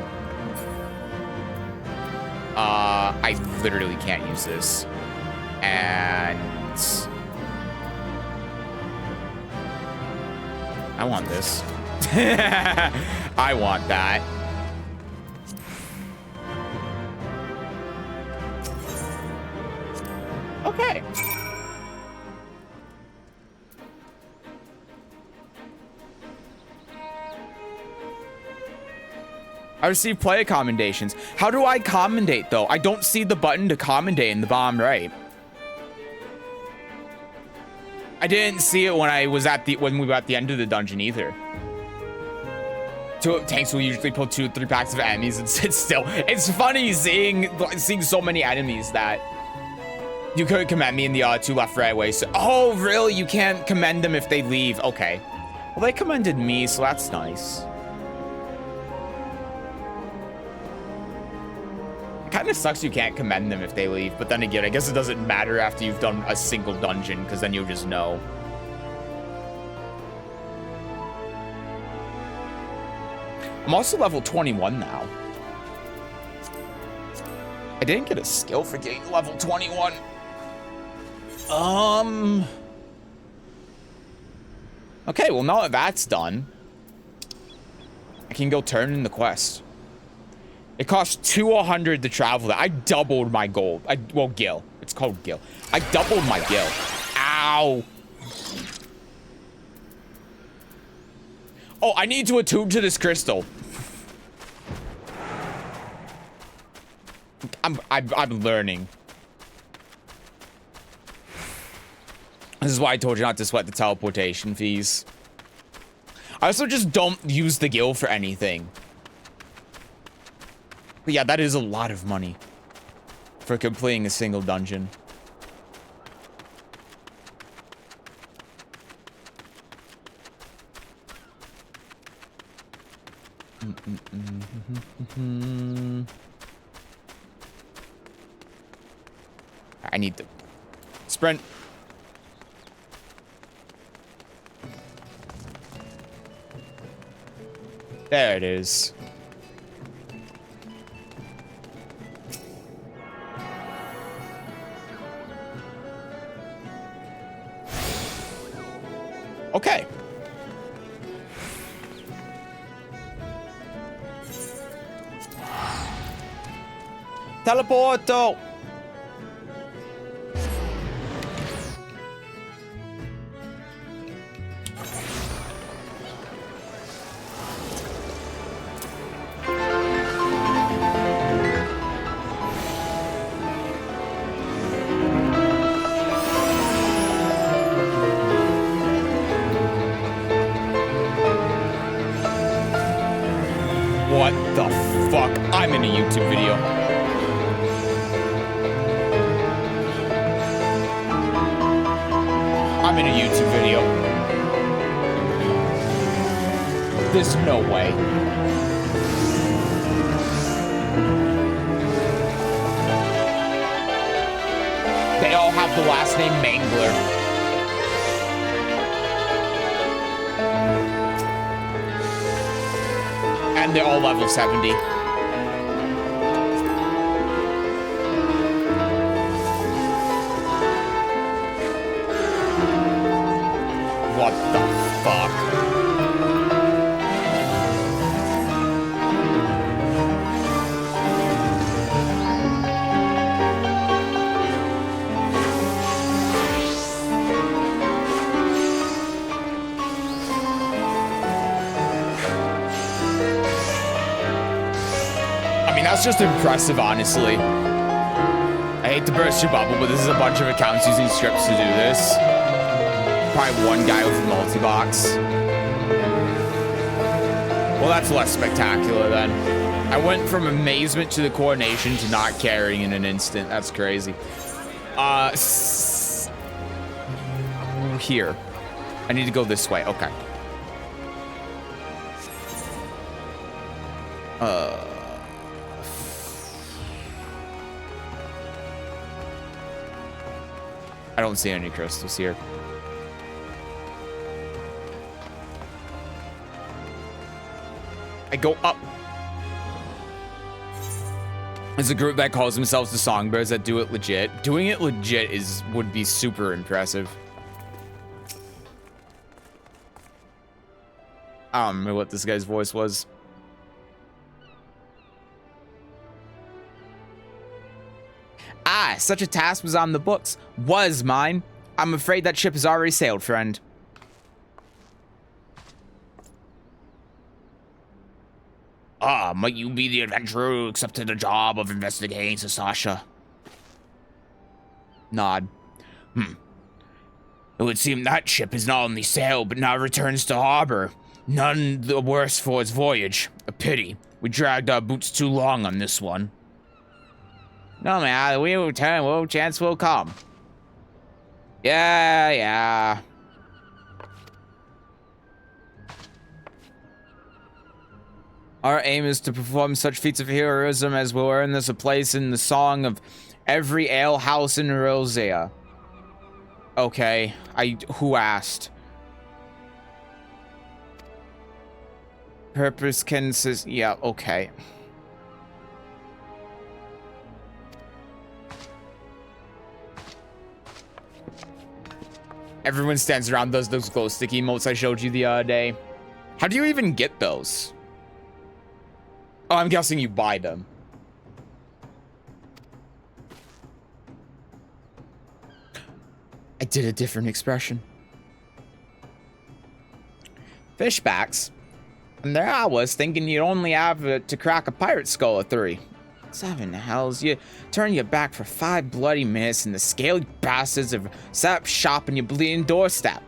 I literally can't use this. And... I want this. I want that. Okay. I received player commendations. How do I commendate though? I don't see the button to commendate in the bottom right. I didn't see it when we were at the end of the dungeon either. Two tanks will usually pull 2 or 3 packs of enemies and sit still. It's funny seeing so many enemies that you could commend me in the 2 left right way. So, oh really? You can't commend them if they leave. Okay. Well, they commended me, so that's nice. It kind of sucks you can't commend them if they leave, but then again, I guess it doesn't matter after you've done a single dungeon, because then you'll just know. I'm also level 21 now. I didn't get a skill for getting level 21. Okay, well now that that's done, I can go turn in the quest. It costs 200 to travel that. I doubled my gold. Well, gil. It's called gil. I doubled my gil. Ow. Oh, I need to attune to this crystal. I'm learning. This is why I told you not to sweat the teleportation fees. I also just don't use the gil for anything. But yeah, that is a lot of money for completing a single dungeon. I need to sprint. There it is. Okay. Teleporto. a YouTube video. I'm in a YouTube video. There's no way. They all have the last name Mangler. And they're all level 70. What the fuck? I mean, that's just impressive, honestly. I hate to burst your bubble, but this is a bunch of accounts using scripts to do this. Probably one guy with a multi-box. Well, that's less spectacular then. I went from amazement to the coronation to not caring in an instant. That's crazy. Here. I need to go this way. Okay. I don't see any crystals here. I go up. There's a group that calls themselves the Songbirds that do it legit. Doing it legit would be super impressive. I don't remember what this guy's voice was. Ah, such a task was on the books. Was mine. I'm afraid that ship has already sailed, friend. Ah, might you be the adventurer who accepted the job of investigating Sasasha? Nod. It would seem that ship has not only sailed, but now returns to harbor. None the worse for its voyage. A pity. We dragged our boots too long on this one. No, man, we will return. Well, chance will come. Yeah. Our aim is to perform such feats of heroism as will earn us a place in the song of every alehouse in Rosea. Okay, who asked? Purpose can yeah, okay. Everyone stands around, does those glow stick emotes I showed you the other day. How do you even get those? Oh, I'm guessing you buy them. I did a different expression. Fishbacks. And there I was thinking you'd only have to crack a pirate skull of 3. 7 hells, you turn your back for 5 bloody minutes and the scaly bastards have set up shop on your bleeding doorstep.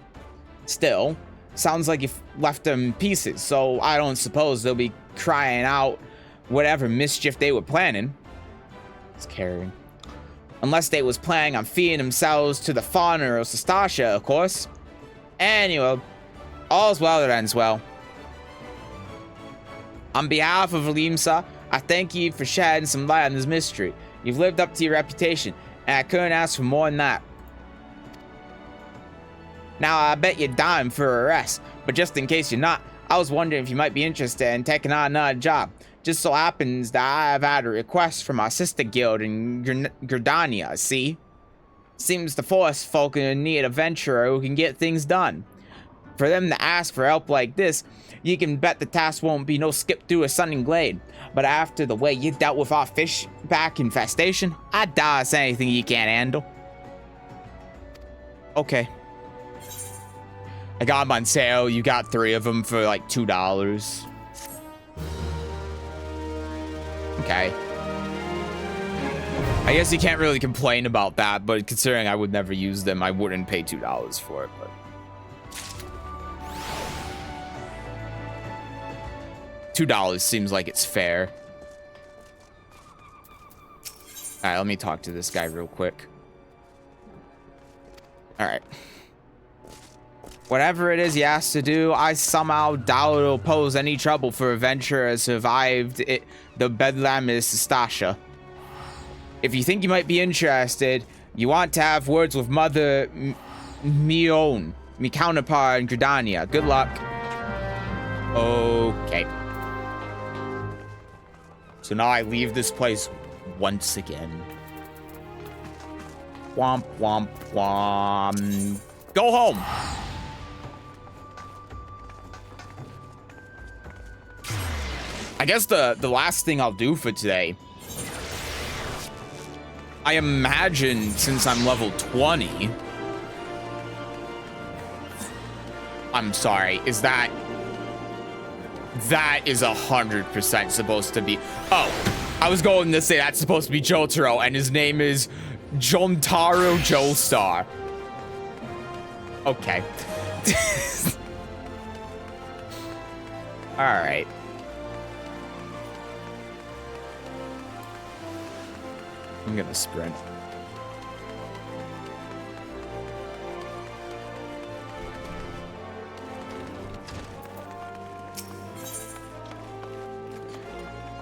Still, sounds like you've left them in pieces, so I don't suppose they'll be crying out whatever mischief they were planning. It's carrying. Unless they was planning on feeding themselves to the fauna of Sastasha, of course. Anyway, all's well that ends well. On behalf of Alimsa, I thank you for shedding some light on this mystery. You've lived up to your reputation, and I couldn't ask for more than that. Now, I bet you're dying for a rest, but just in case you're not, I was wondering if you might be interested in taking on another job. Just so happens that I have had a request from our sister guild in Gridania, see? Seems the forest folk need a adventurer who can get things done. For them to ask for help like this, you can bet the task won't be no skip through a sunny glade. But after the way you dealt with our fishback infestation, I doubt it's anything you can't handle. Okay. I got them on sale. You got 3 of them for like $2. Okay. I guess you can't really complain about that, but considering I would never use them, I wouldn't pay $2 for it, but $2 seems like it's fair. Alright, let me talk to this guy real quick. Alright. Whatever it is he has to do, I somehow doubt it'll pose any trouble for a venturer who survived the Bedlamist Stasha. If you think you might be interested, you want to have words with Mother Mion, my counterpart in Gridania. Good luck. Okay. So now I leave this place once again. Womp, womp, womp. Go home. I guess the last thing I'll do for today, I imagine since I'm level 20, I'm sorry, is that is 100% supposed to be, oh, I was going to say that's supposed to be Jotaro, and his name is Jontaro Joestar. Okay. All right. I'm gonna sprint.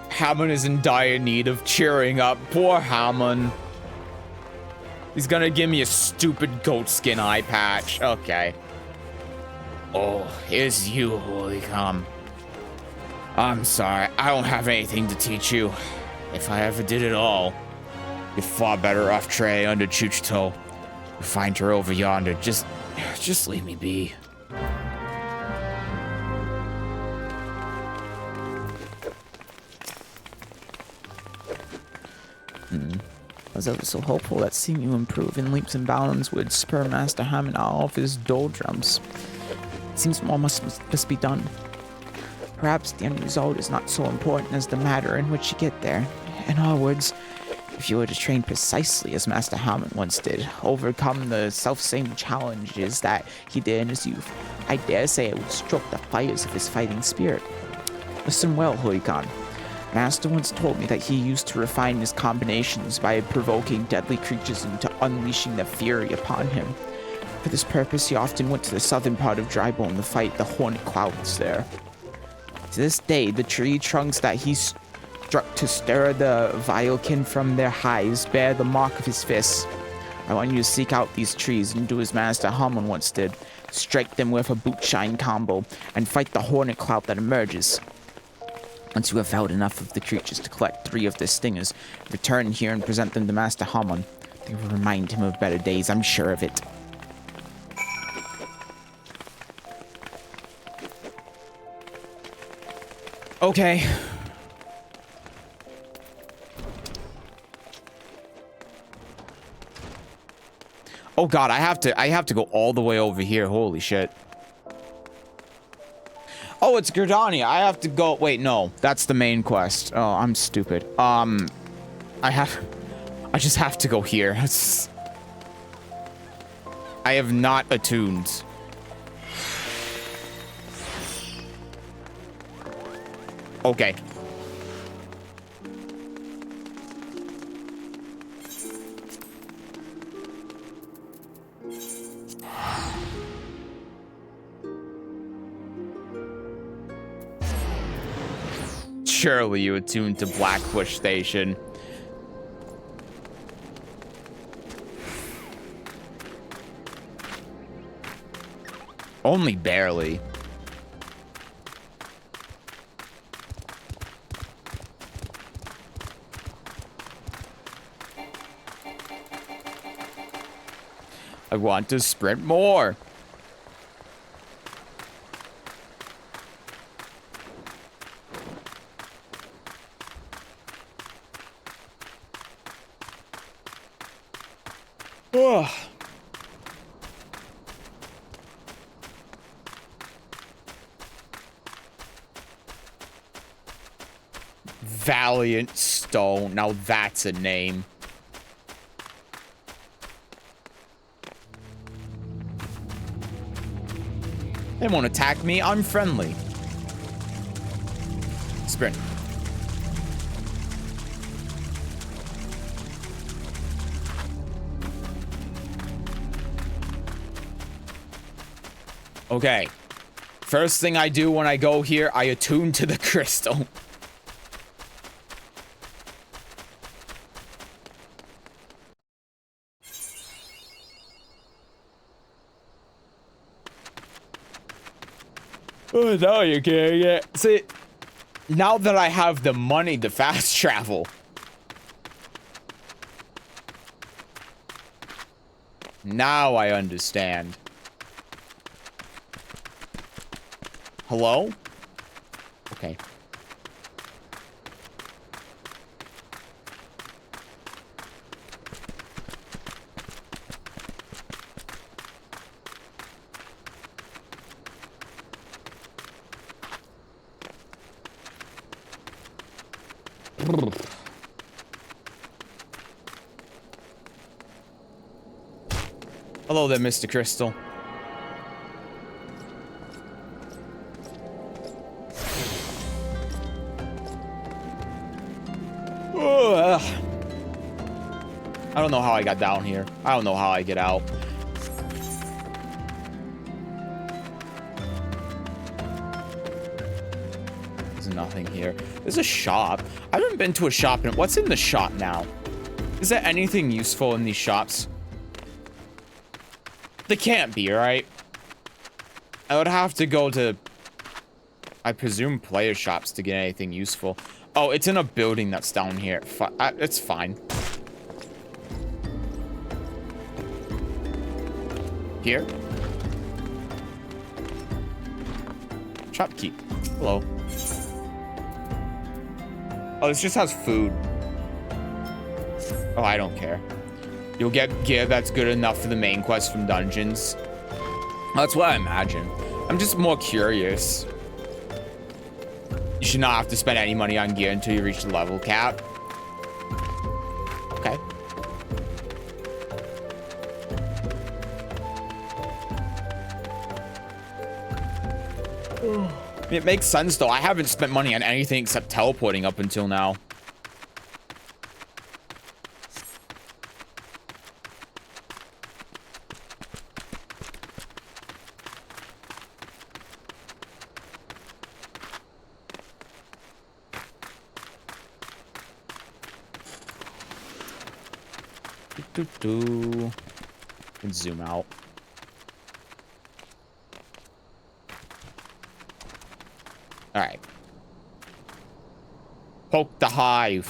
Hammond is in dire need of cheering up. Poor Hammond. He's gonna give me a stupid goatskin eye patch. Okay. Oh, here's you, Holy Come. I'm sorry, I don't have anything to teach you. If I ever did at all, you're far better off Trey under Chuchito. You find her over yonder. Just leave me be. I was ever so hopeful that seeing you improve in leaps and bounds would spur Master Hammond out of his doldrums. It seems more must be done. Perhaps the end result is not so important as the manner in which you get there. In other words, if you were to train precisely as Master Hammond once did, overcome the self-same challenges that he did in his youth, I dare say it would stroke the fires of his fighting spirit. Listen well, Hoikan. Master once told me that he used to refine his combinations by provoking deadly creatures into unleashing their fury upon him. For this purpose, he often went to the southern part of Drybone to fight the hornet clouds there. To this day, the tree trunks that he struck to stir the Vilekin from their hives bear the mark of his fists. I want you to seek out these trees and do as Master Hammond once did. Strike them with a boot-shine combo and fight the hornet cloud that emerges. Once you have felled enough of the creatures to collect 3 of their stingers, return here and present them to Master Hammond. They will remind him of better days, I'm sure of it. Okay. Oh god, I have to go all the way over here. Holy shit. Oh, it's Gridania. I have to go. Wait, no. That's the main quest. Oh, I'm stupid. I just have to go here. I have not attuned. Okay. Surely you attuned to Blackbush Station. Only barely. I want to sprint more. Ugh. Valiant Stone. Now that's a name. They won't attack me. I'm friendly. Sprint. Okay. First thing I do when I go here, I attune to the crystal. Oh, now you're getting it. See, now that I have the money to fast travel. Now I understand. Hello? Okay. Hello there, Mr. Crystal. I don't know how I got down here. I don't know how I get out. There's nothing here. There's a shop. I haven't been to a shop. What's in the shop now? Is there anything useful in these shops? They can't be, right? I would have to go to, I presume, player shops to get anything useful. Oh, it's in a building that's down here. It's fine. Here? Shopkeep. Hello. Oh, this just has food. Oh, I don't care. You'll get gear that's good enough for the main quest from dungeons. That's what I imagine. I'm just more curious. You should not have to spend any money on gear until you reach the level cap. Okay. It makes sense though. I haven't spent money on anything except teleporting up until now. And zoom out. All right. Poke the hive.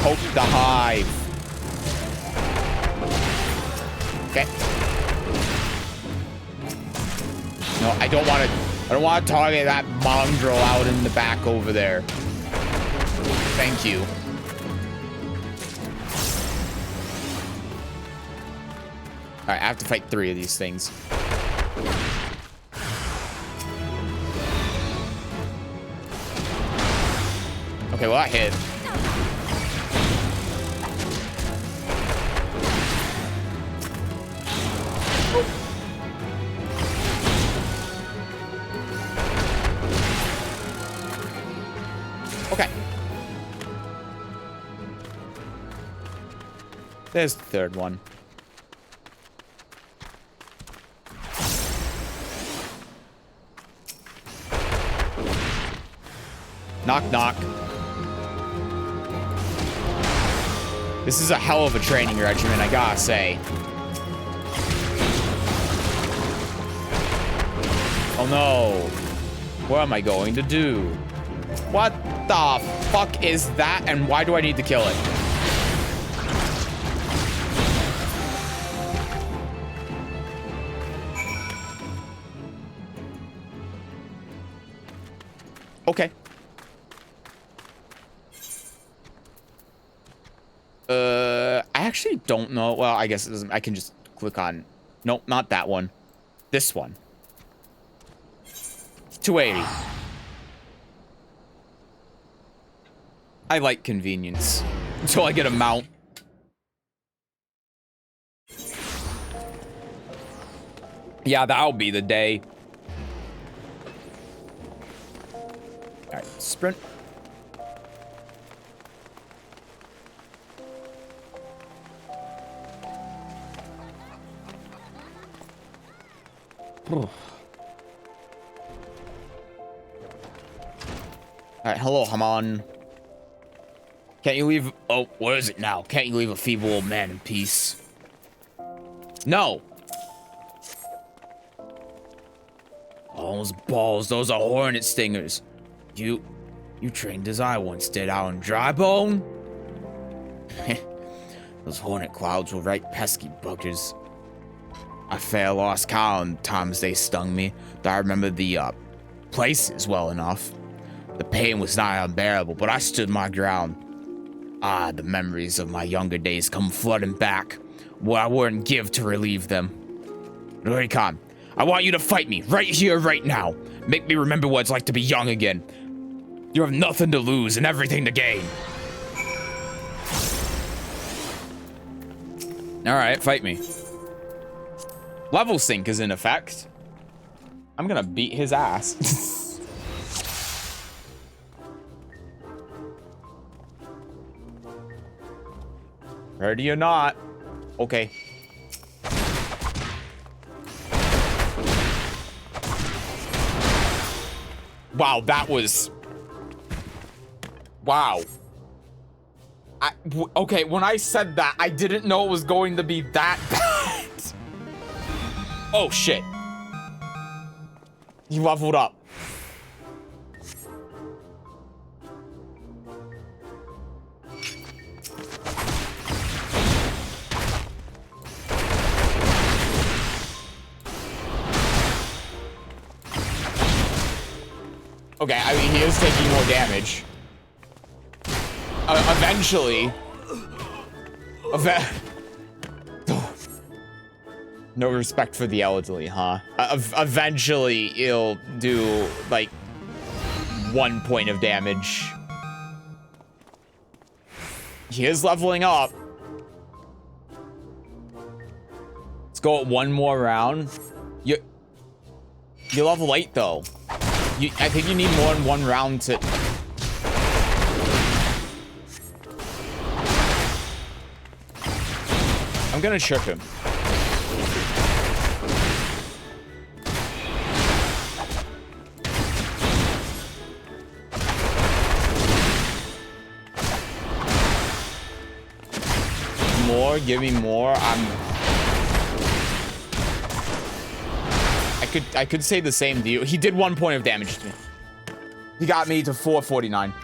Poke the hive. Okay. No, I don't want to target that mongrel out in the back over there. Thank you. All right, I have to fight 3 of these things. Okay, well, I hit. Okay. There's the 3rd one. Knock, knock. This is a hell of a training regimen, I gotta say. Oh no. What am I going to do? What the fuck is that, and why do I need to kill it? Okay. I actually don't know. Well, I guess it doesn't. I can just click on. Nope, not that one. This one. 280. I like convenience. Until I get a mount. Yeah, that'll be the day. Alright, sprint. Alright, hello, Haman. Can't you leave... Oh, what is it now? Can't you leave a feeble old man in peace? No! Oh, those balls, those are hornet stingers. You trained as I once did out on Drybone? Those hornet clouds were right pesky buggers. I fair lost count times they stung me, but I remember the places well enough. The pain was nigh unbearable, but I stood my ground. Ah, the memories of my younger days come flooding back. What I wouldn't give to relieve them. Rurikhan, I want you to fight me, right here, right now. Make me remember what it's like to be young again. You have nothing to lose and everything to gain. Alright, fight me. Level sync is in effect. I'm gonna beat his ass. Ready or not. Okay. Wow, that was... Wow. Okay, when I said that, I didn't know it was going to be that bad. Oh, shit. He leveled up. Okay, I mean, he is taking more damage. Eventually. No respect for the elderly, huh? Eventually, he'll do, like, 1 point of damage. He is leveling up. Let's go at one more round. You're level 8, though. I think you need more than one round to... I'm gonna trip him. More, give me more. I could say the same to you. He did 1 point of damage to me. He got me to 449.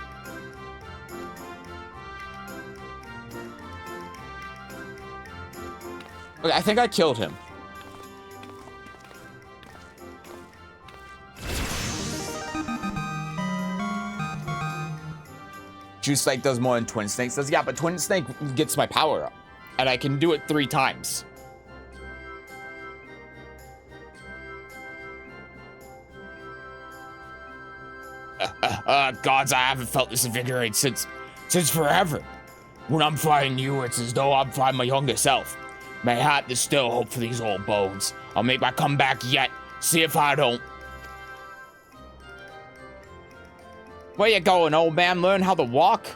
Okay, I think I killed him. Juice Snake does more than Twin Snake does. Yeah, but Twin Snake gets my power up. And I can do it 3 times. Gods, I haven't felt this invigorated since forever. When I'm fighting you, it's as though I'm fighting my younger self. Mayhap there's still hope for these old bones. I'll make my comeback yet. See if I don't. Where you going, old man? Learn how to walk?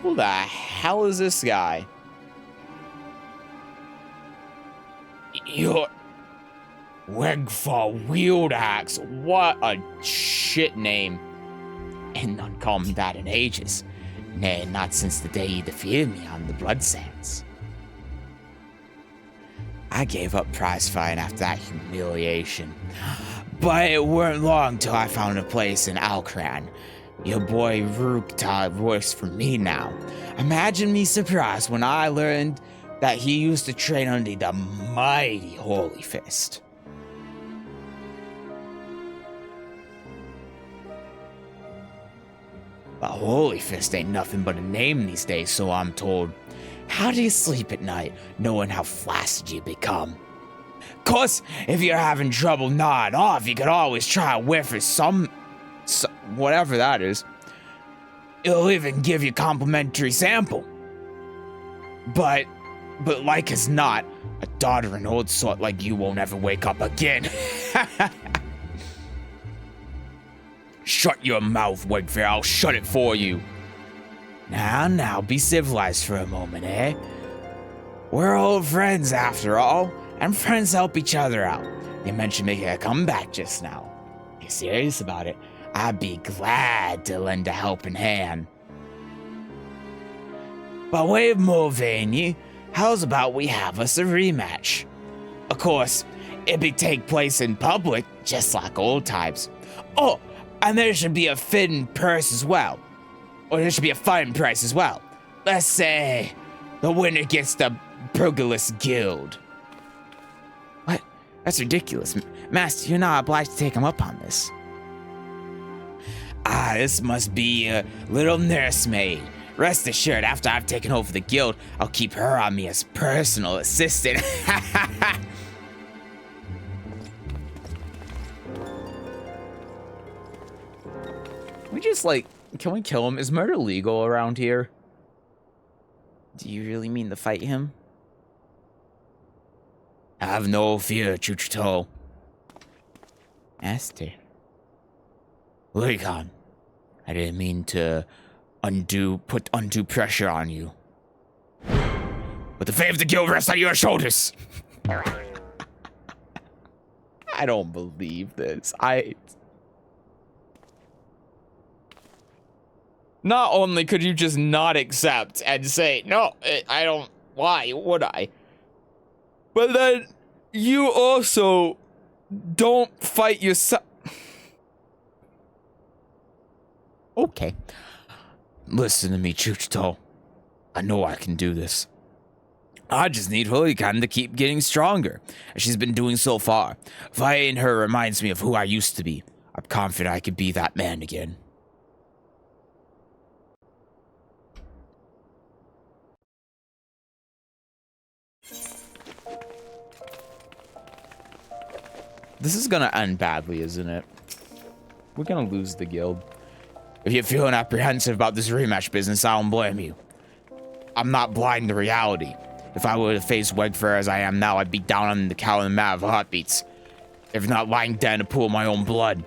Who the hell is this guy? You're... Wegfall Wield Axe. What a shit name. And none called me that in ages. Nay, not since the day you defeated me on the Blood Sands. I gave up prize fighting after that humiliation. But it weren't long till I found a place in Alcran. Your boy Rukta works for me now. Imagine me surprised when I learned that he used to train under the mighty Holy Fist. But Holy Fist ain't nothing but a name these days, so I'm told. How do you sleep at night, knowing how flaccid you become? Of course, if you're having trouble nodding off, you could always try a whiff of some whatever that is. It'll even give you a complimentary sample. But like as not, a doddering old sort like you won't ever wake up again. Shut your mouth, Wigfair. I'll shut it for you. Now, be civilized for a moment, eh? We're old friends after all, and friends help each other out. You mentioned making a comeback just now. If you're serious about it, I'd be glad to lend a helping hand. By way of Mulvaney, how's about we have us a rematch? Of course, it'd take place in public, just like old times. Oh, and there should be a fitting purse as well. Or there should be a fighting price as well. Let's say the winner gets the Pergolus Guild. What? That's ridiculous. Master, you're not obliged to take him up on this. Ah, this must be a little nursemaid. Rest assured, after I've taken over the guild, I'll keep her on me as personal assistant. Can we kill him? Is murder legal around here? Do you really mean to fight him? Have no fear, Chuchito. Master. Lurikan, I didn't mean to put undue pressure on you. But the fate of the guild rests on your shoulders. I don't believe this. Not only could you just not accept and say, no, I don't, why would I? But then you also don't fight yourself. Okay. Listen to me, Chuchito. I know I can do this. I just need Hurricane to keep getting stronger, as she's been doing so far. Fighting her reminds me of who I used to be. I'm confident I could be that man again. This is gonna end badly, isn't it? We're gonna lose the guild. If you're feeling apprehensive about this rematch business, I don't blame you. I'm not blind to reality. If I were to face Wegfair as I am now, I'd be down on the calendar map of heartbeats. If not lying dead in a pool of my own blood.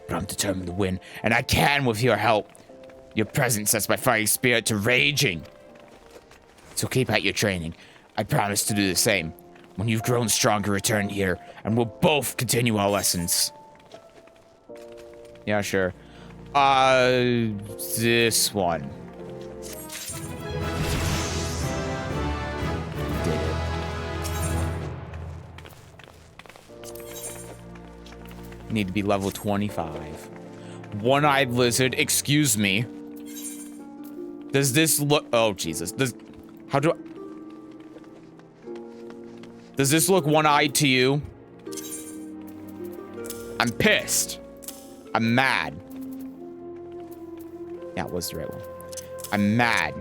But I'm determined to win, and I can with your help. Your presence sets my fighting spirit to raging. So keep at your training. I promise to do the same. When you've grown stronger, return here, and we'll both continue our lessons. Yeah, sure. This one. Did it. Need to be level 25. One-eyed lizard, excuse me. Does this look... Oh, Jesus. How do I... Does this look one-eyed to you? I'm pissed. I'm mad. Yeah, it was the right one. I'm mad.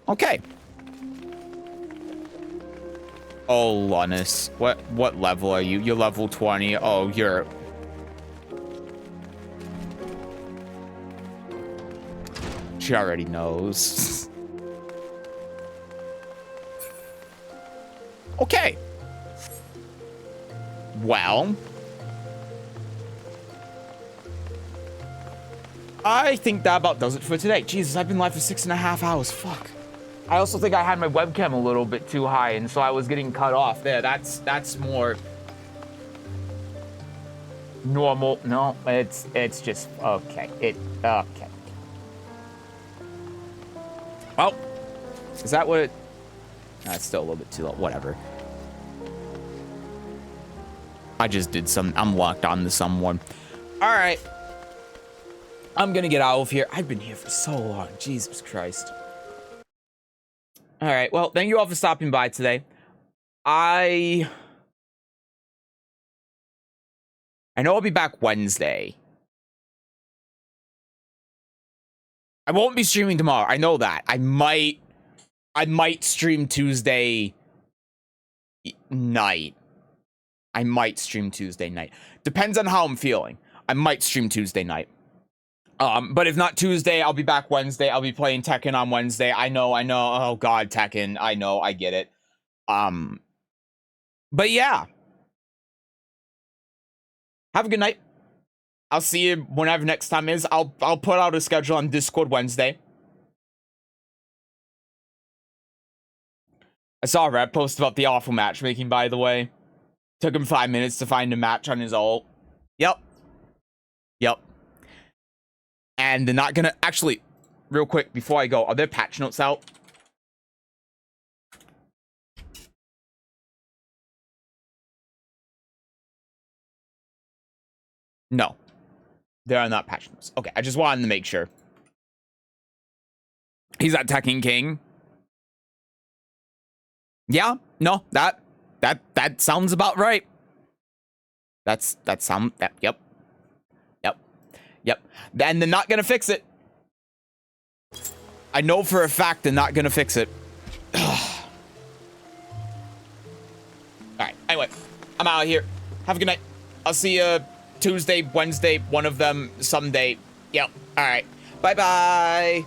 Okay. Oh, Lunus. What level are you? You're level 20. Oh, you're... She already knows. Okay. Well. I think that about does it for today. Jesus, I've been live for 6.5 hours. Fuck. I also think I had my webcam a little bit too high, and so I was getting cut off there. That's more normal. No, it's just okay. Okay. Oh, is that what it... That's still a little bit too low. Whatever. I just did some... I'm locked on to someone. All right. I'm going to get out of here. I've been here for so long. Jesus Christ. All right. Well, thank you all for stopping by today. I know I'll be back Wednesday. I won't be streaming tomorrow. I know that. I might stream Tuesday night. I might stream Tuesday night. Depends on how I'm feeling. I might stream Tuesday night. But if not Tuesday, I'll be back Wednesday. I'll be playing Tekken on Wednesday. I know. Oh God, Tekken. I know. I get it. But yeah. Have a good night. I'll see you whenever next time is. I'll put out a schedule on Discord Wednesday. I saw a Reddit post about the awful matchmaking, by the way. Took him 5 minutes to find a match on his ult. Yep. Yep. And they're not gonna... Actually, real quick, before I go, are there patch notes out? No. There are not patch notes. Okay, I just wanted to make sure. He's at Tekken King. Yeah, no, that sounds about right. Yep. And they're not gonna fix it. I know for a fact they're not gonna fix it. Alright, anyway, I'm out of here. Have a good night. I'll see you Tuesday, Wednesday, one of them someday. Yep. Alright. Bye-bye.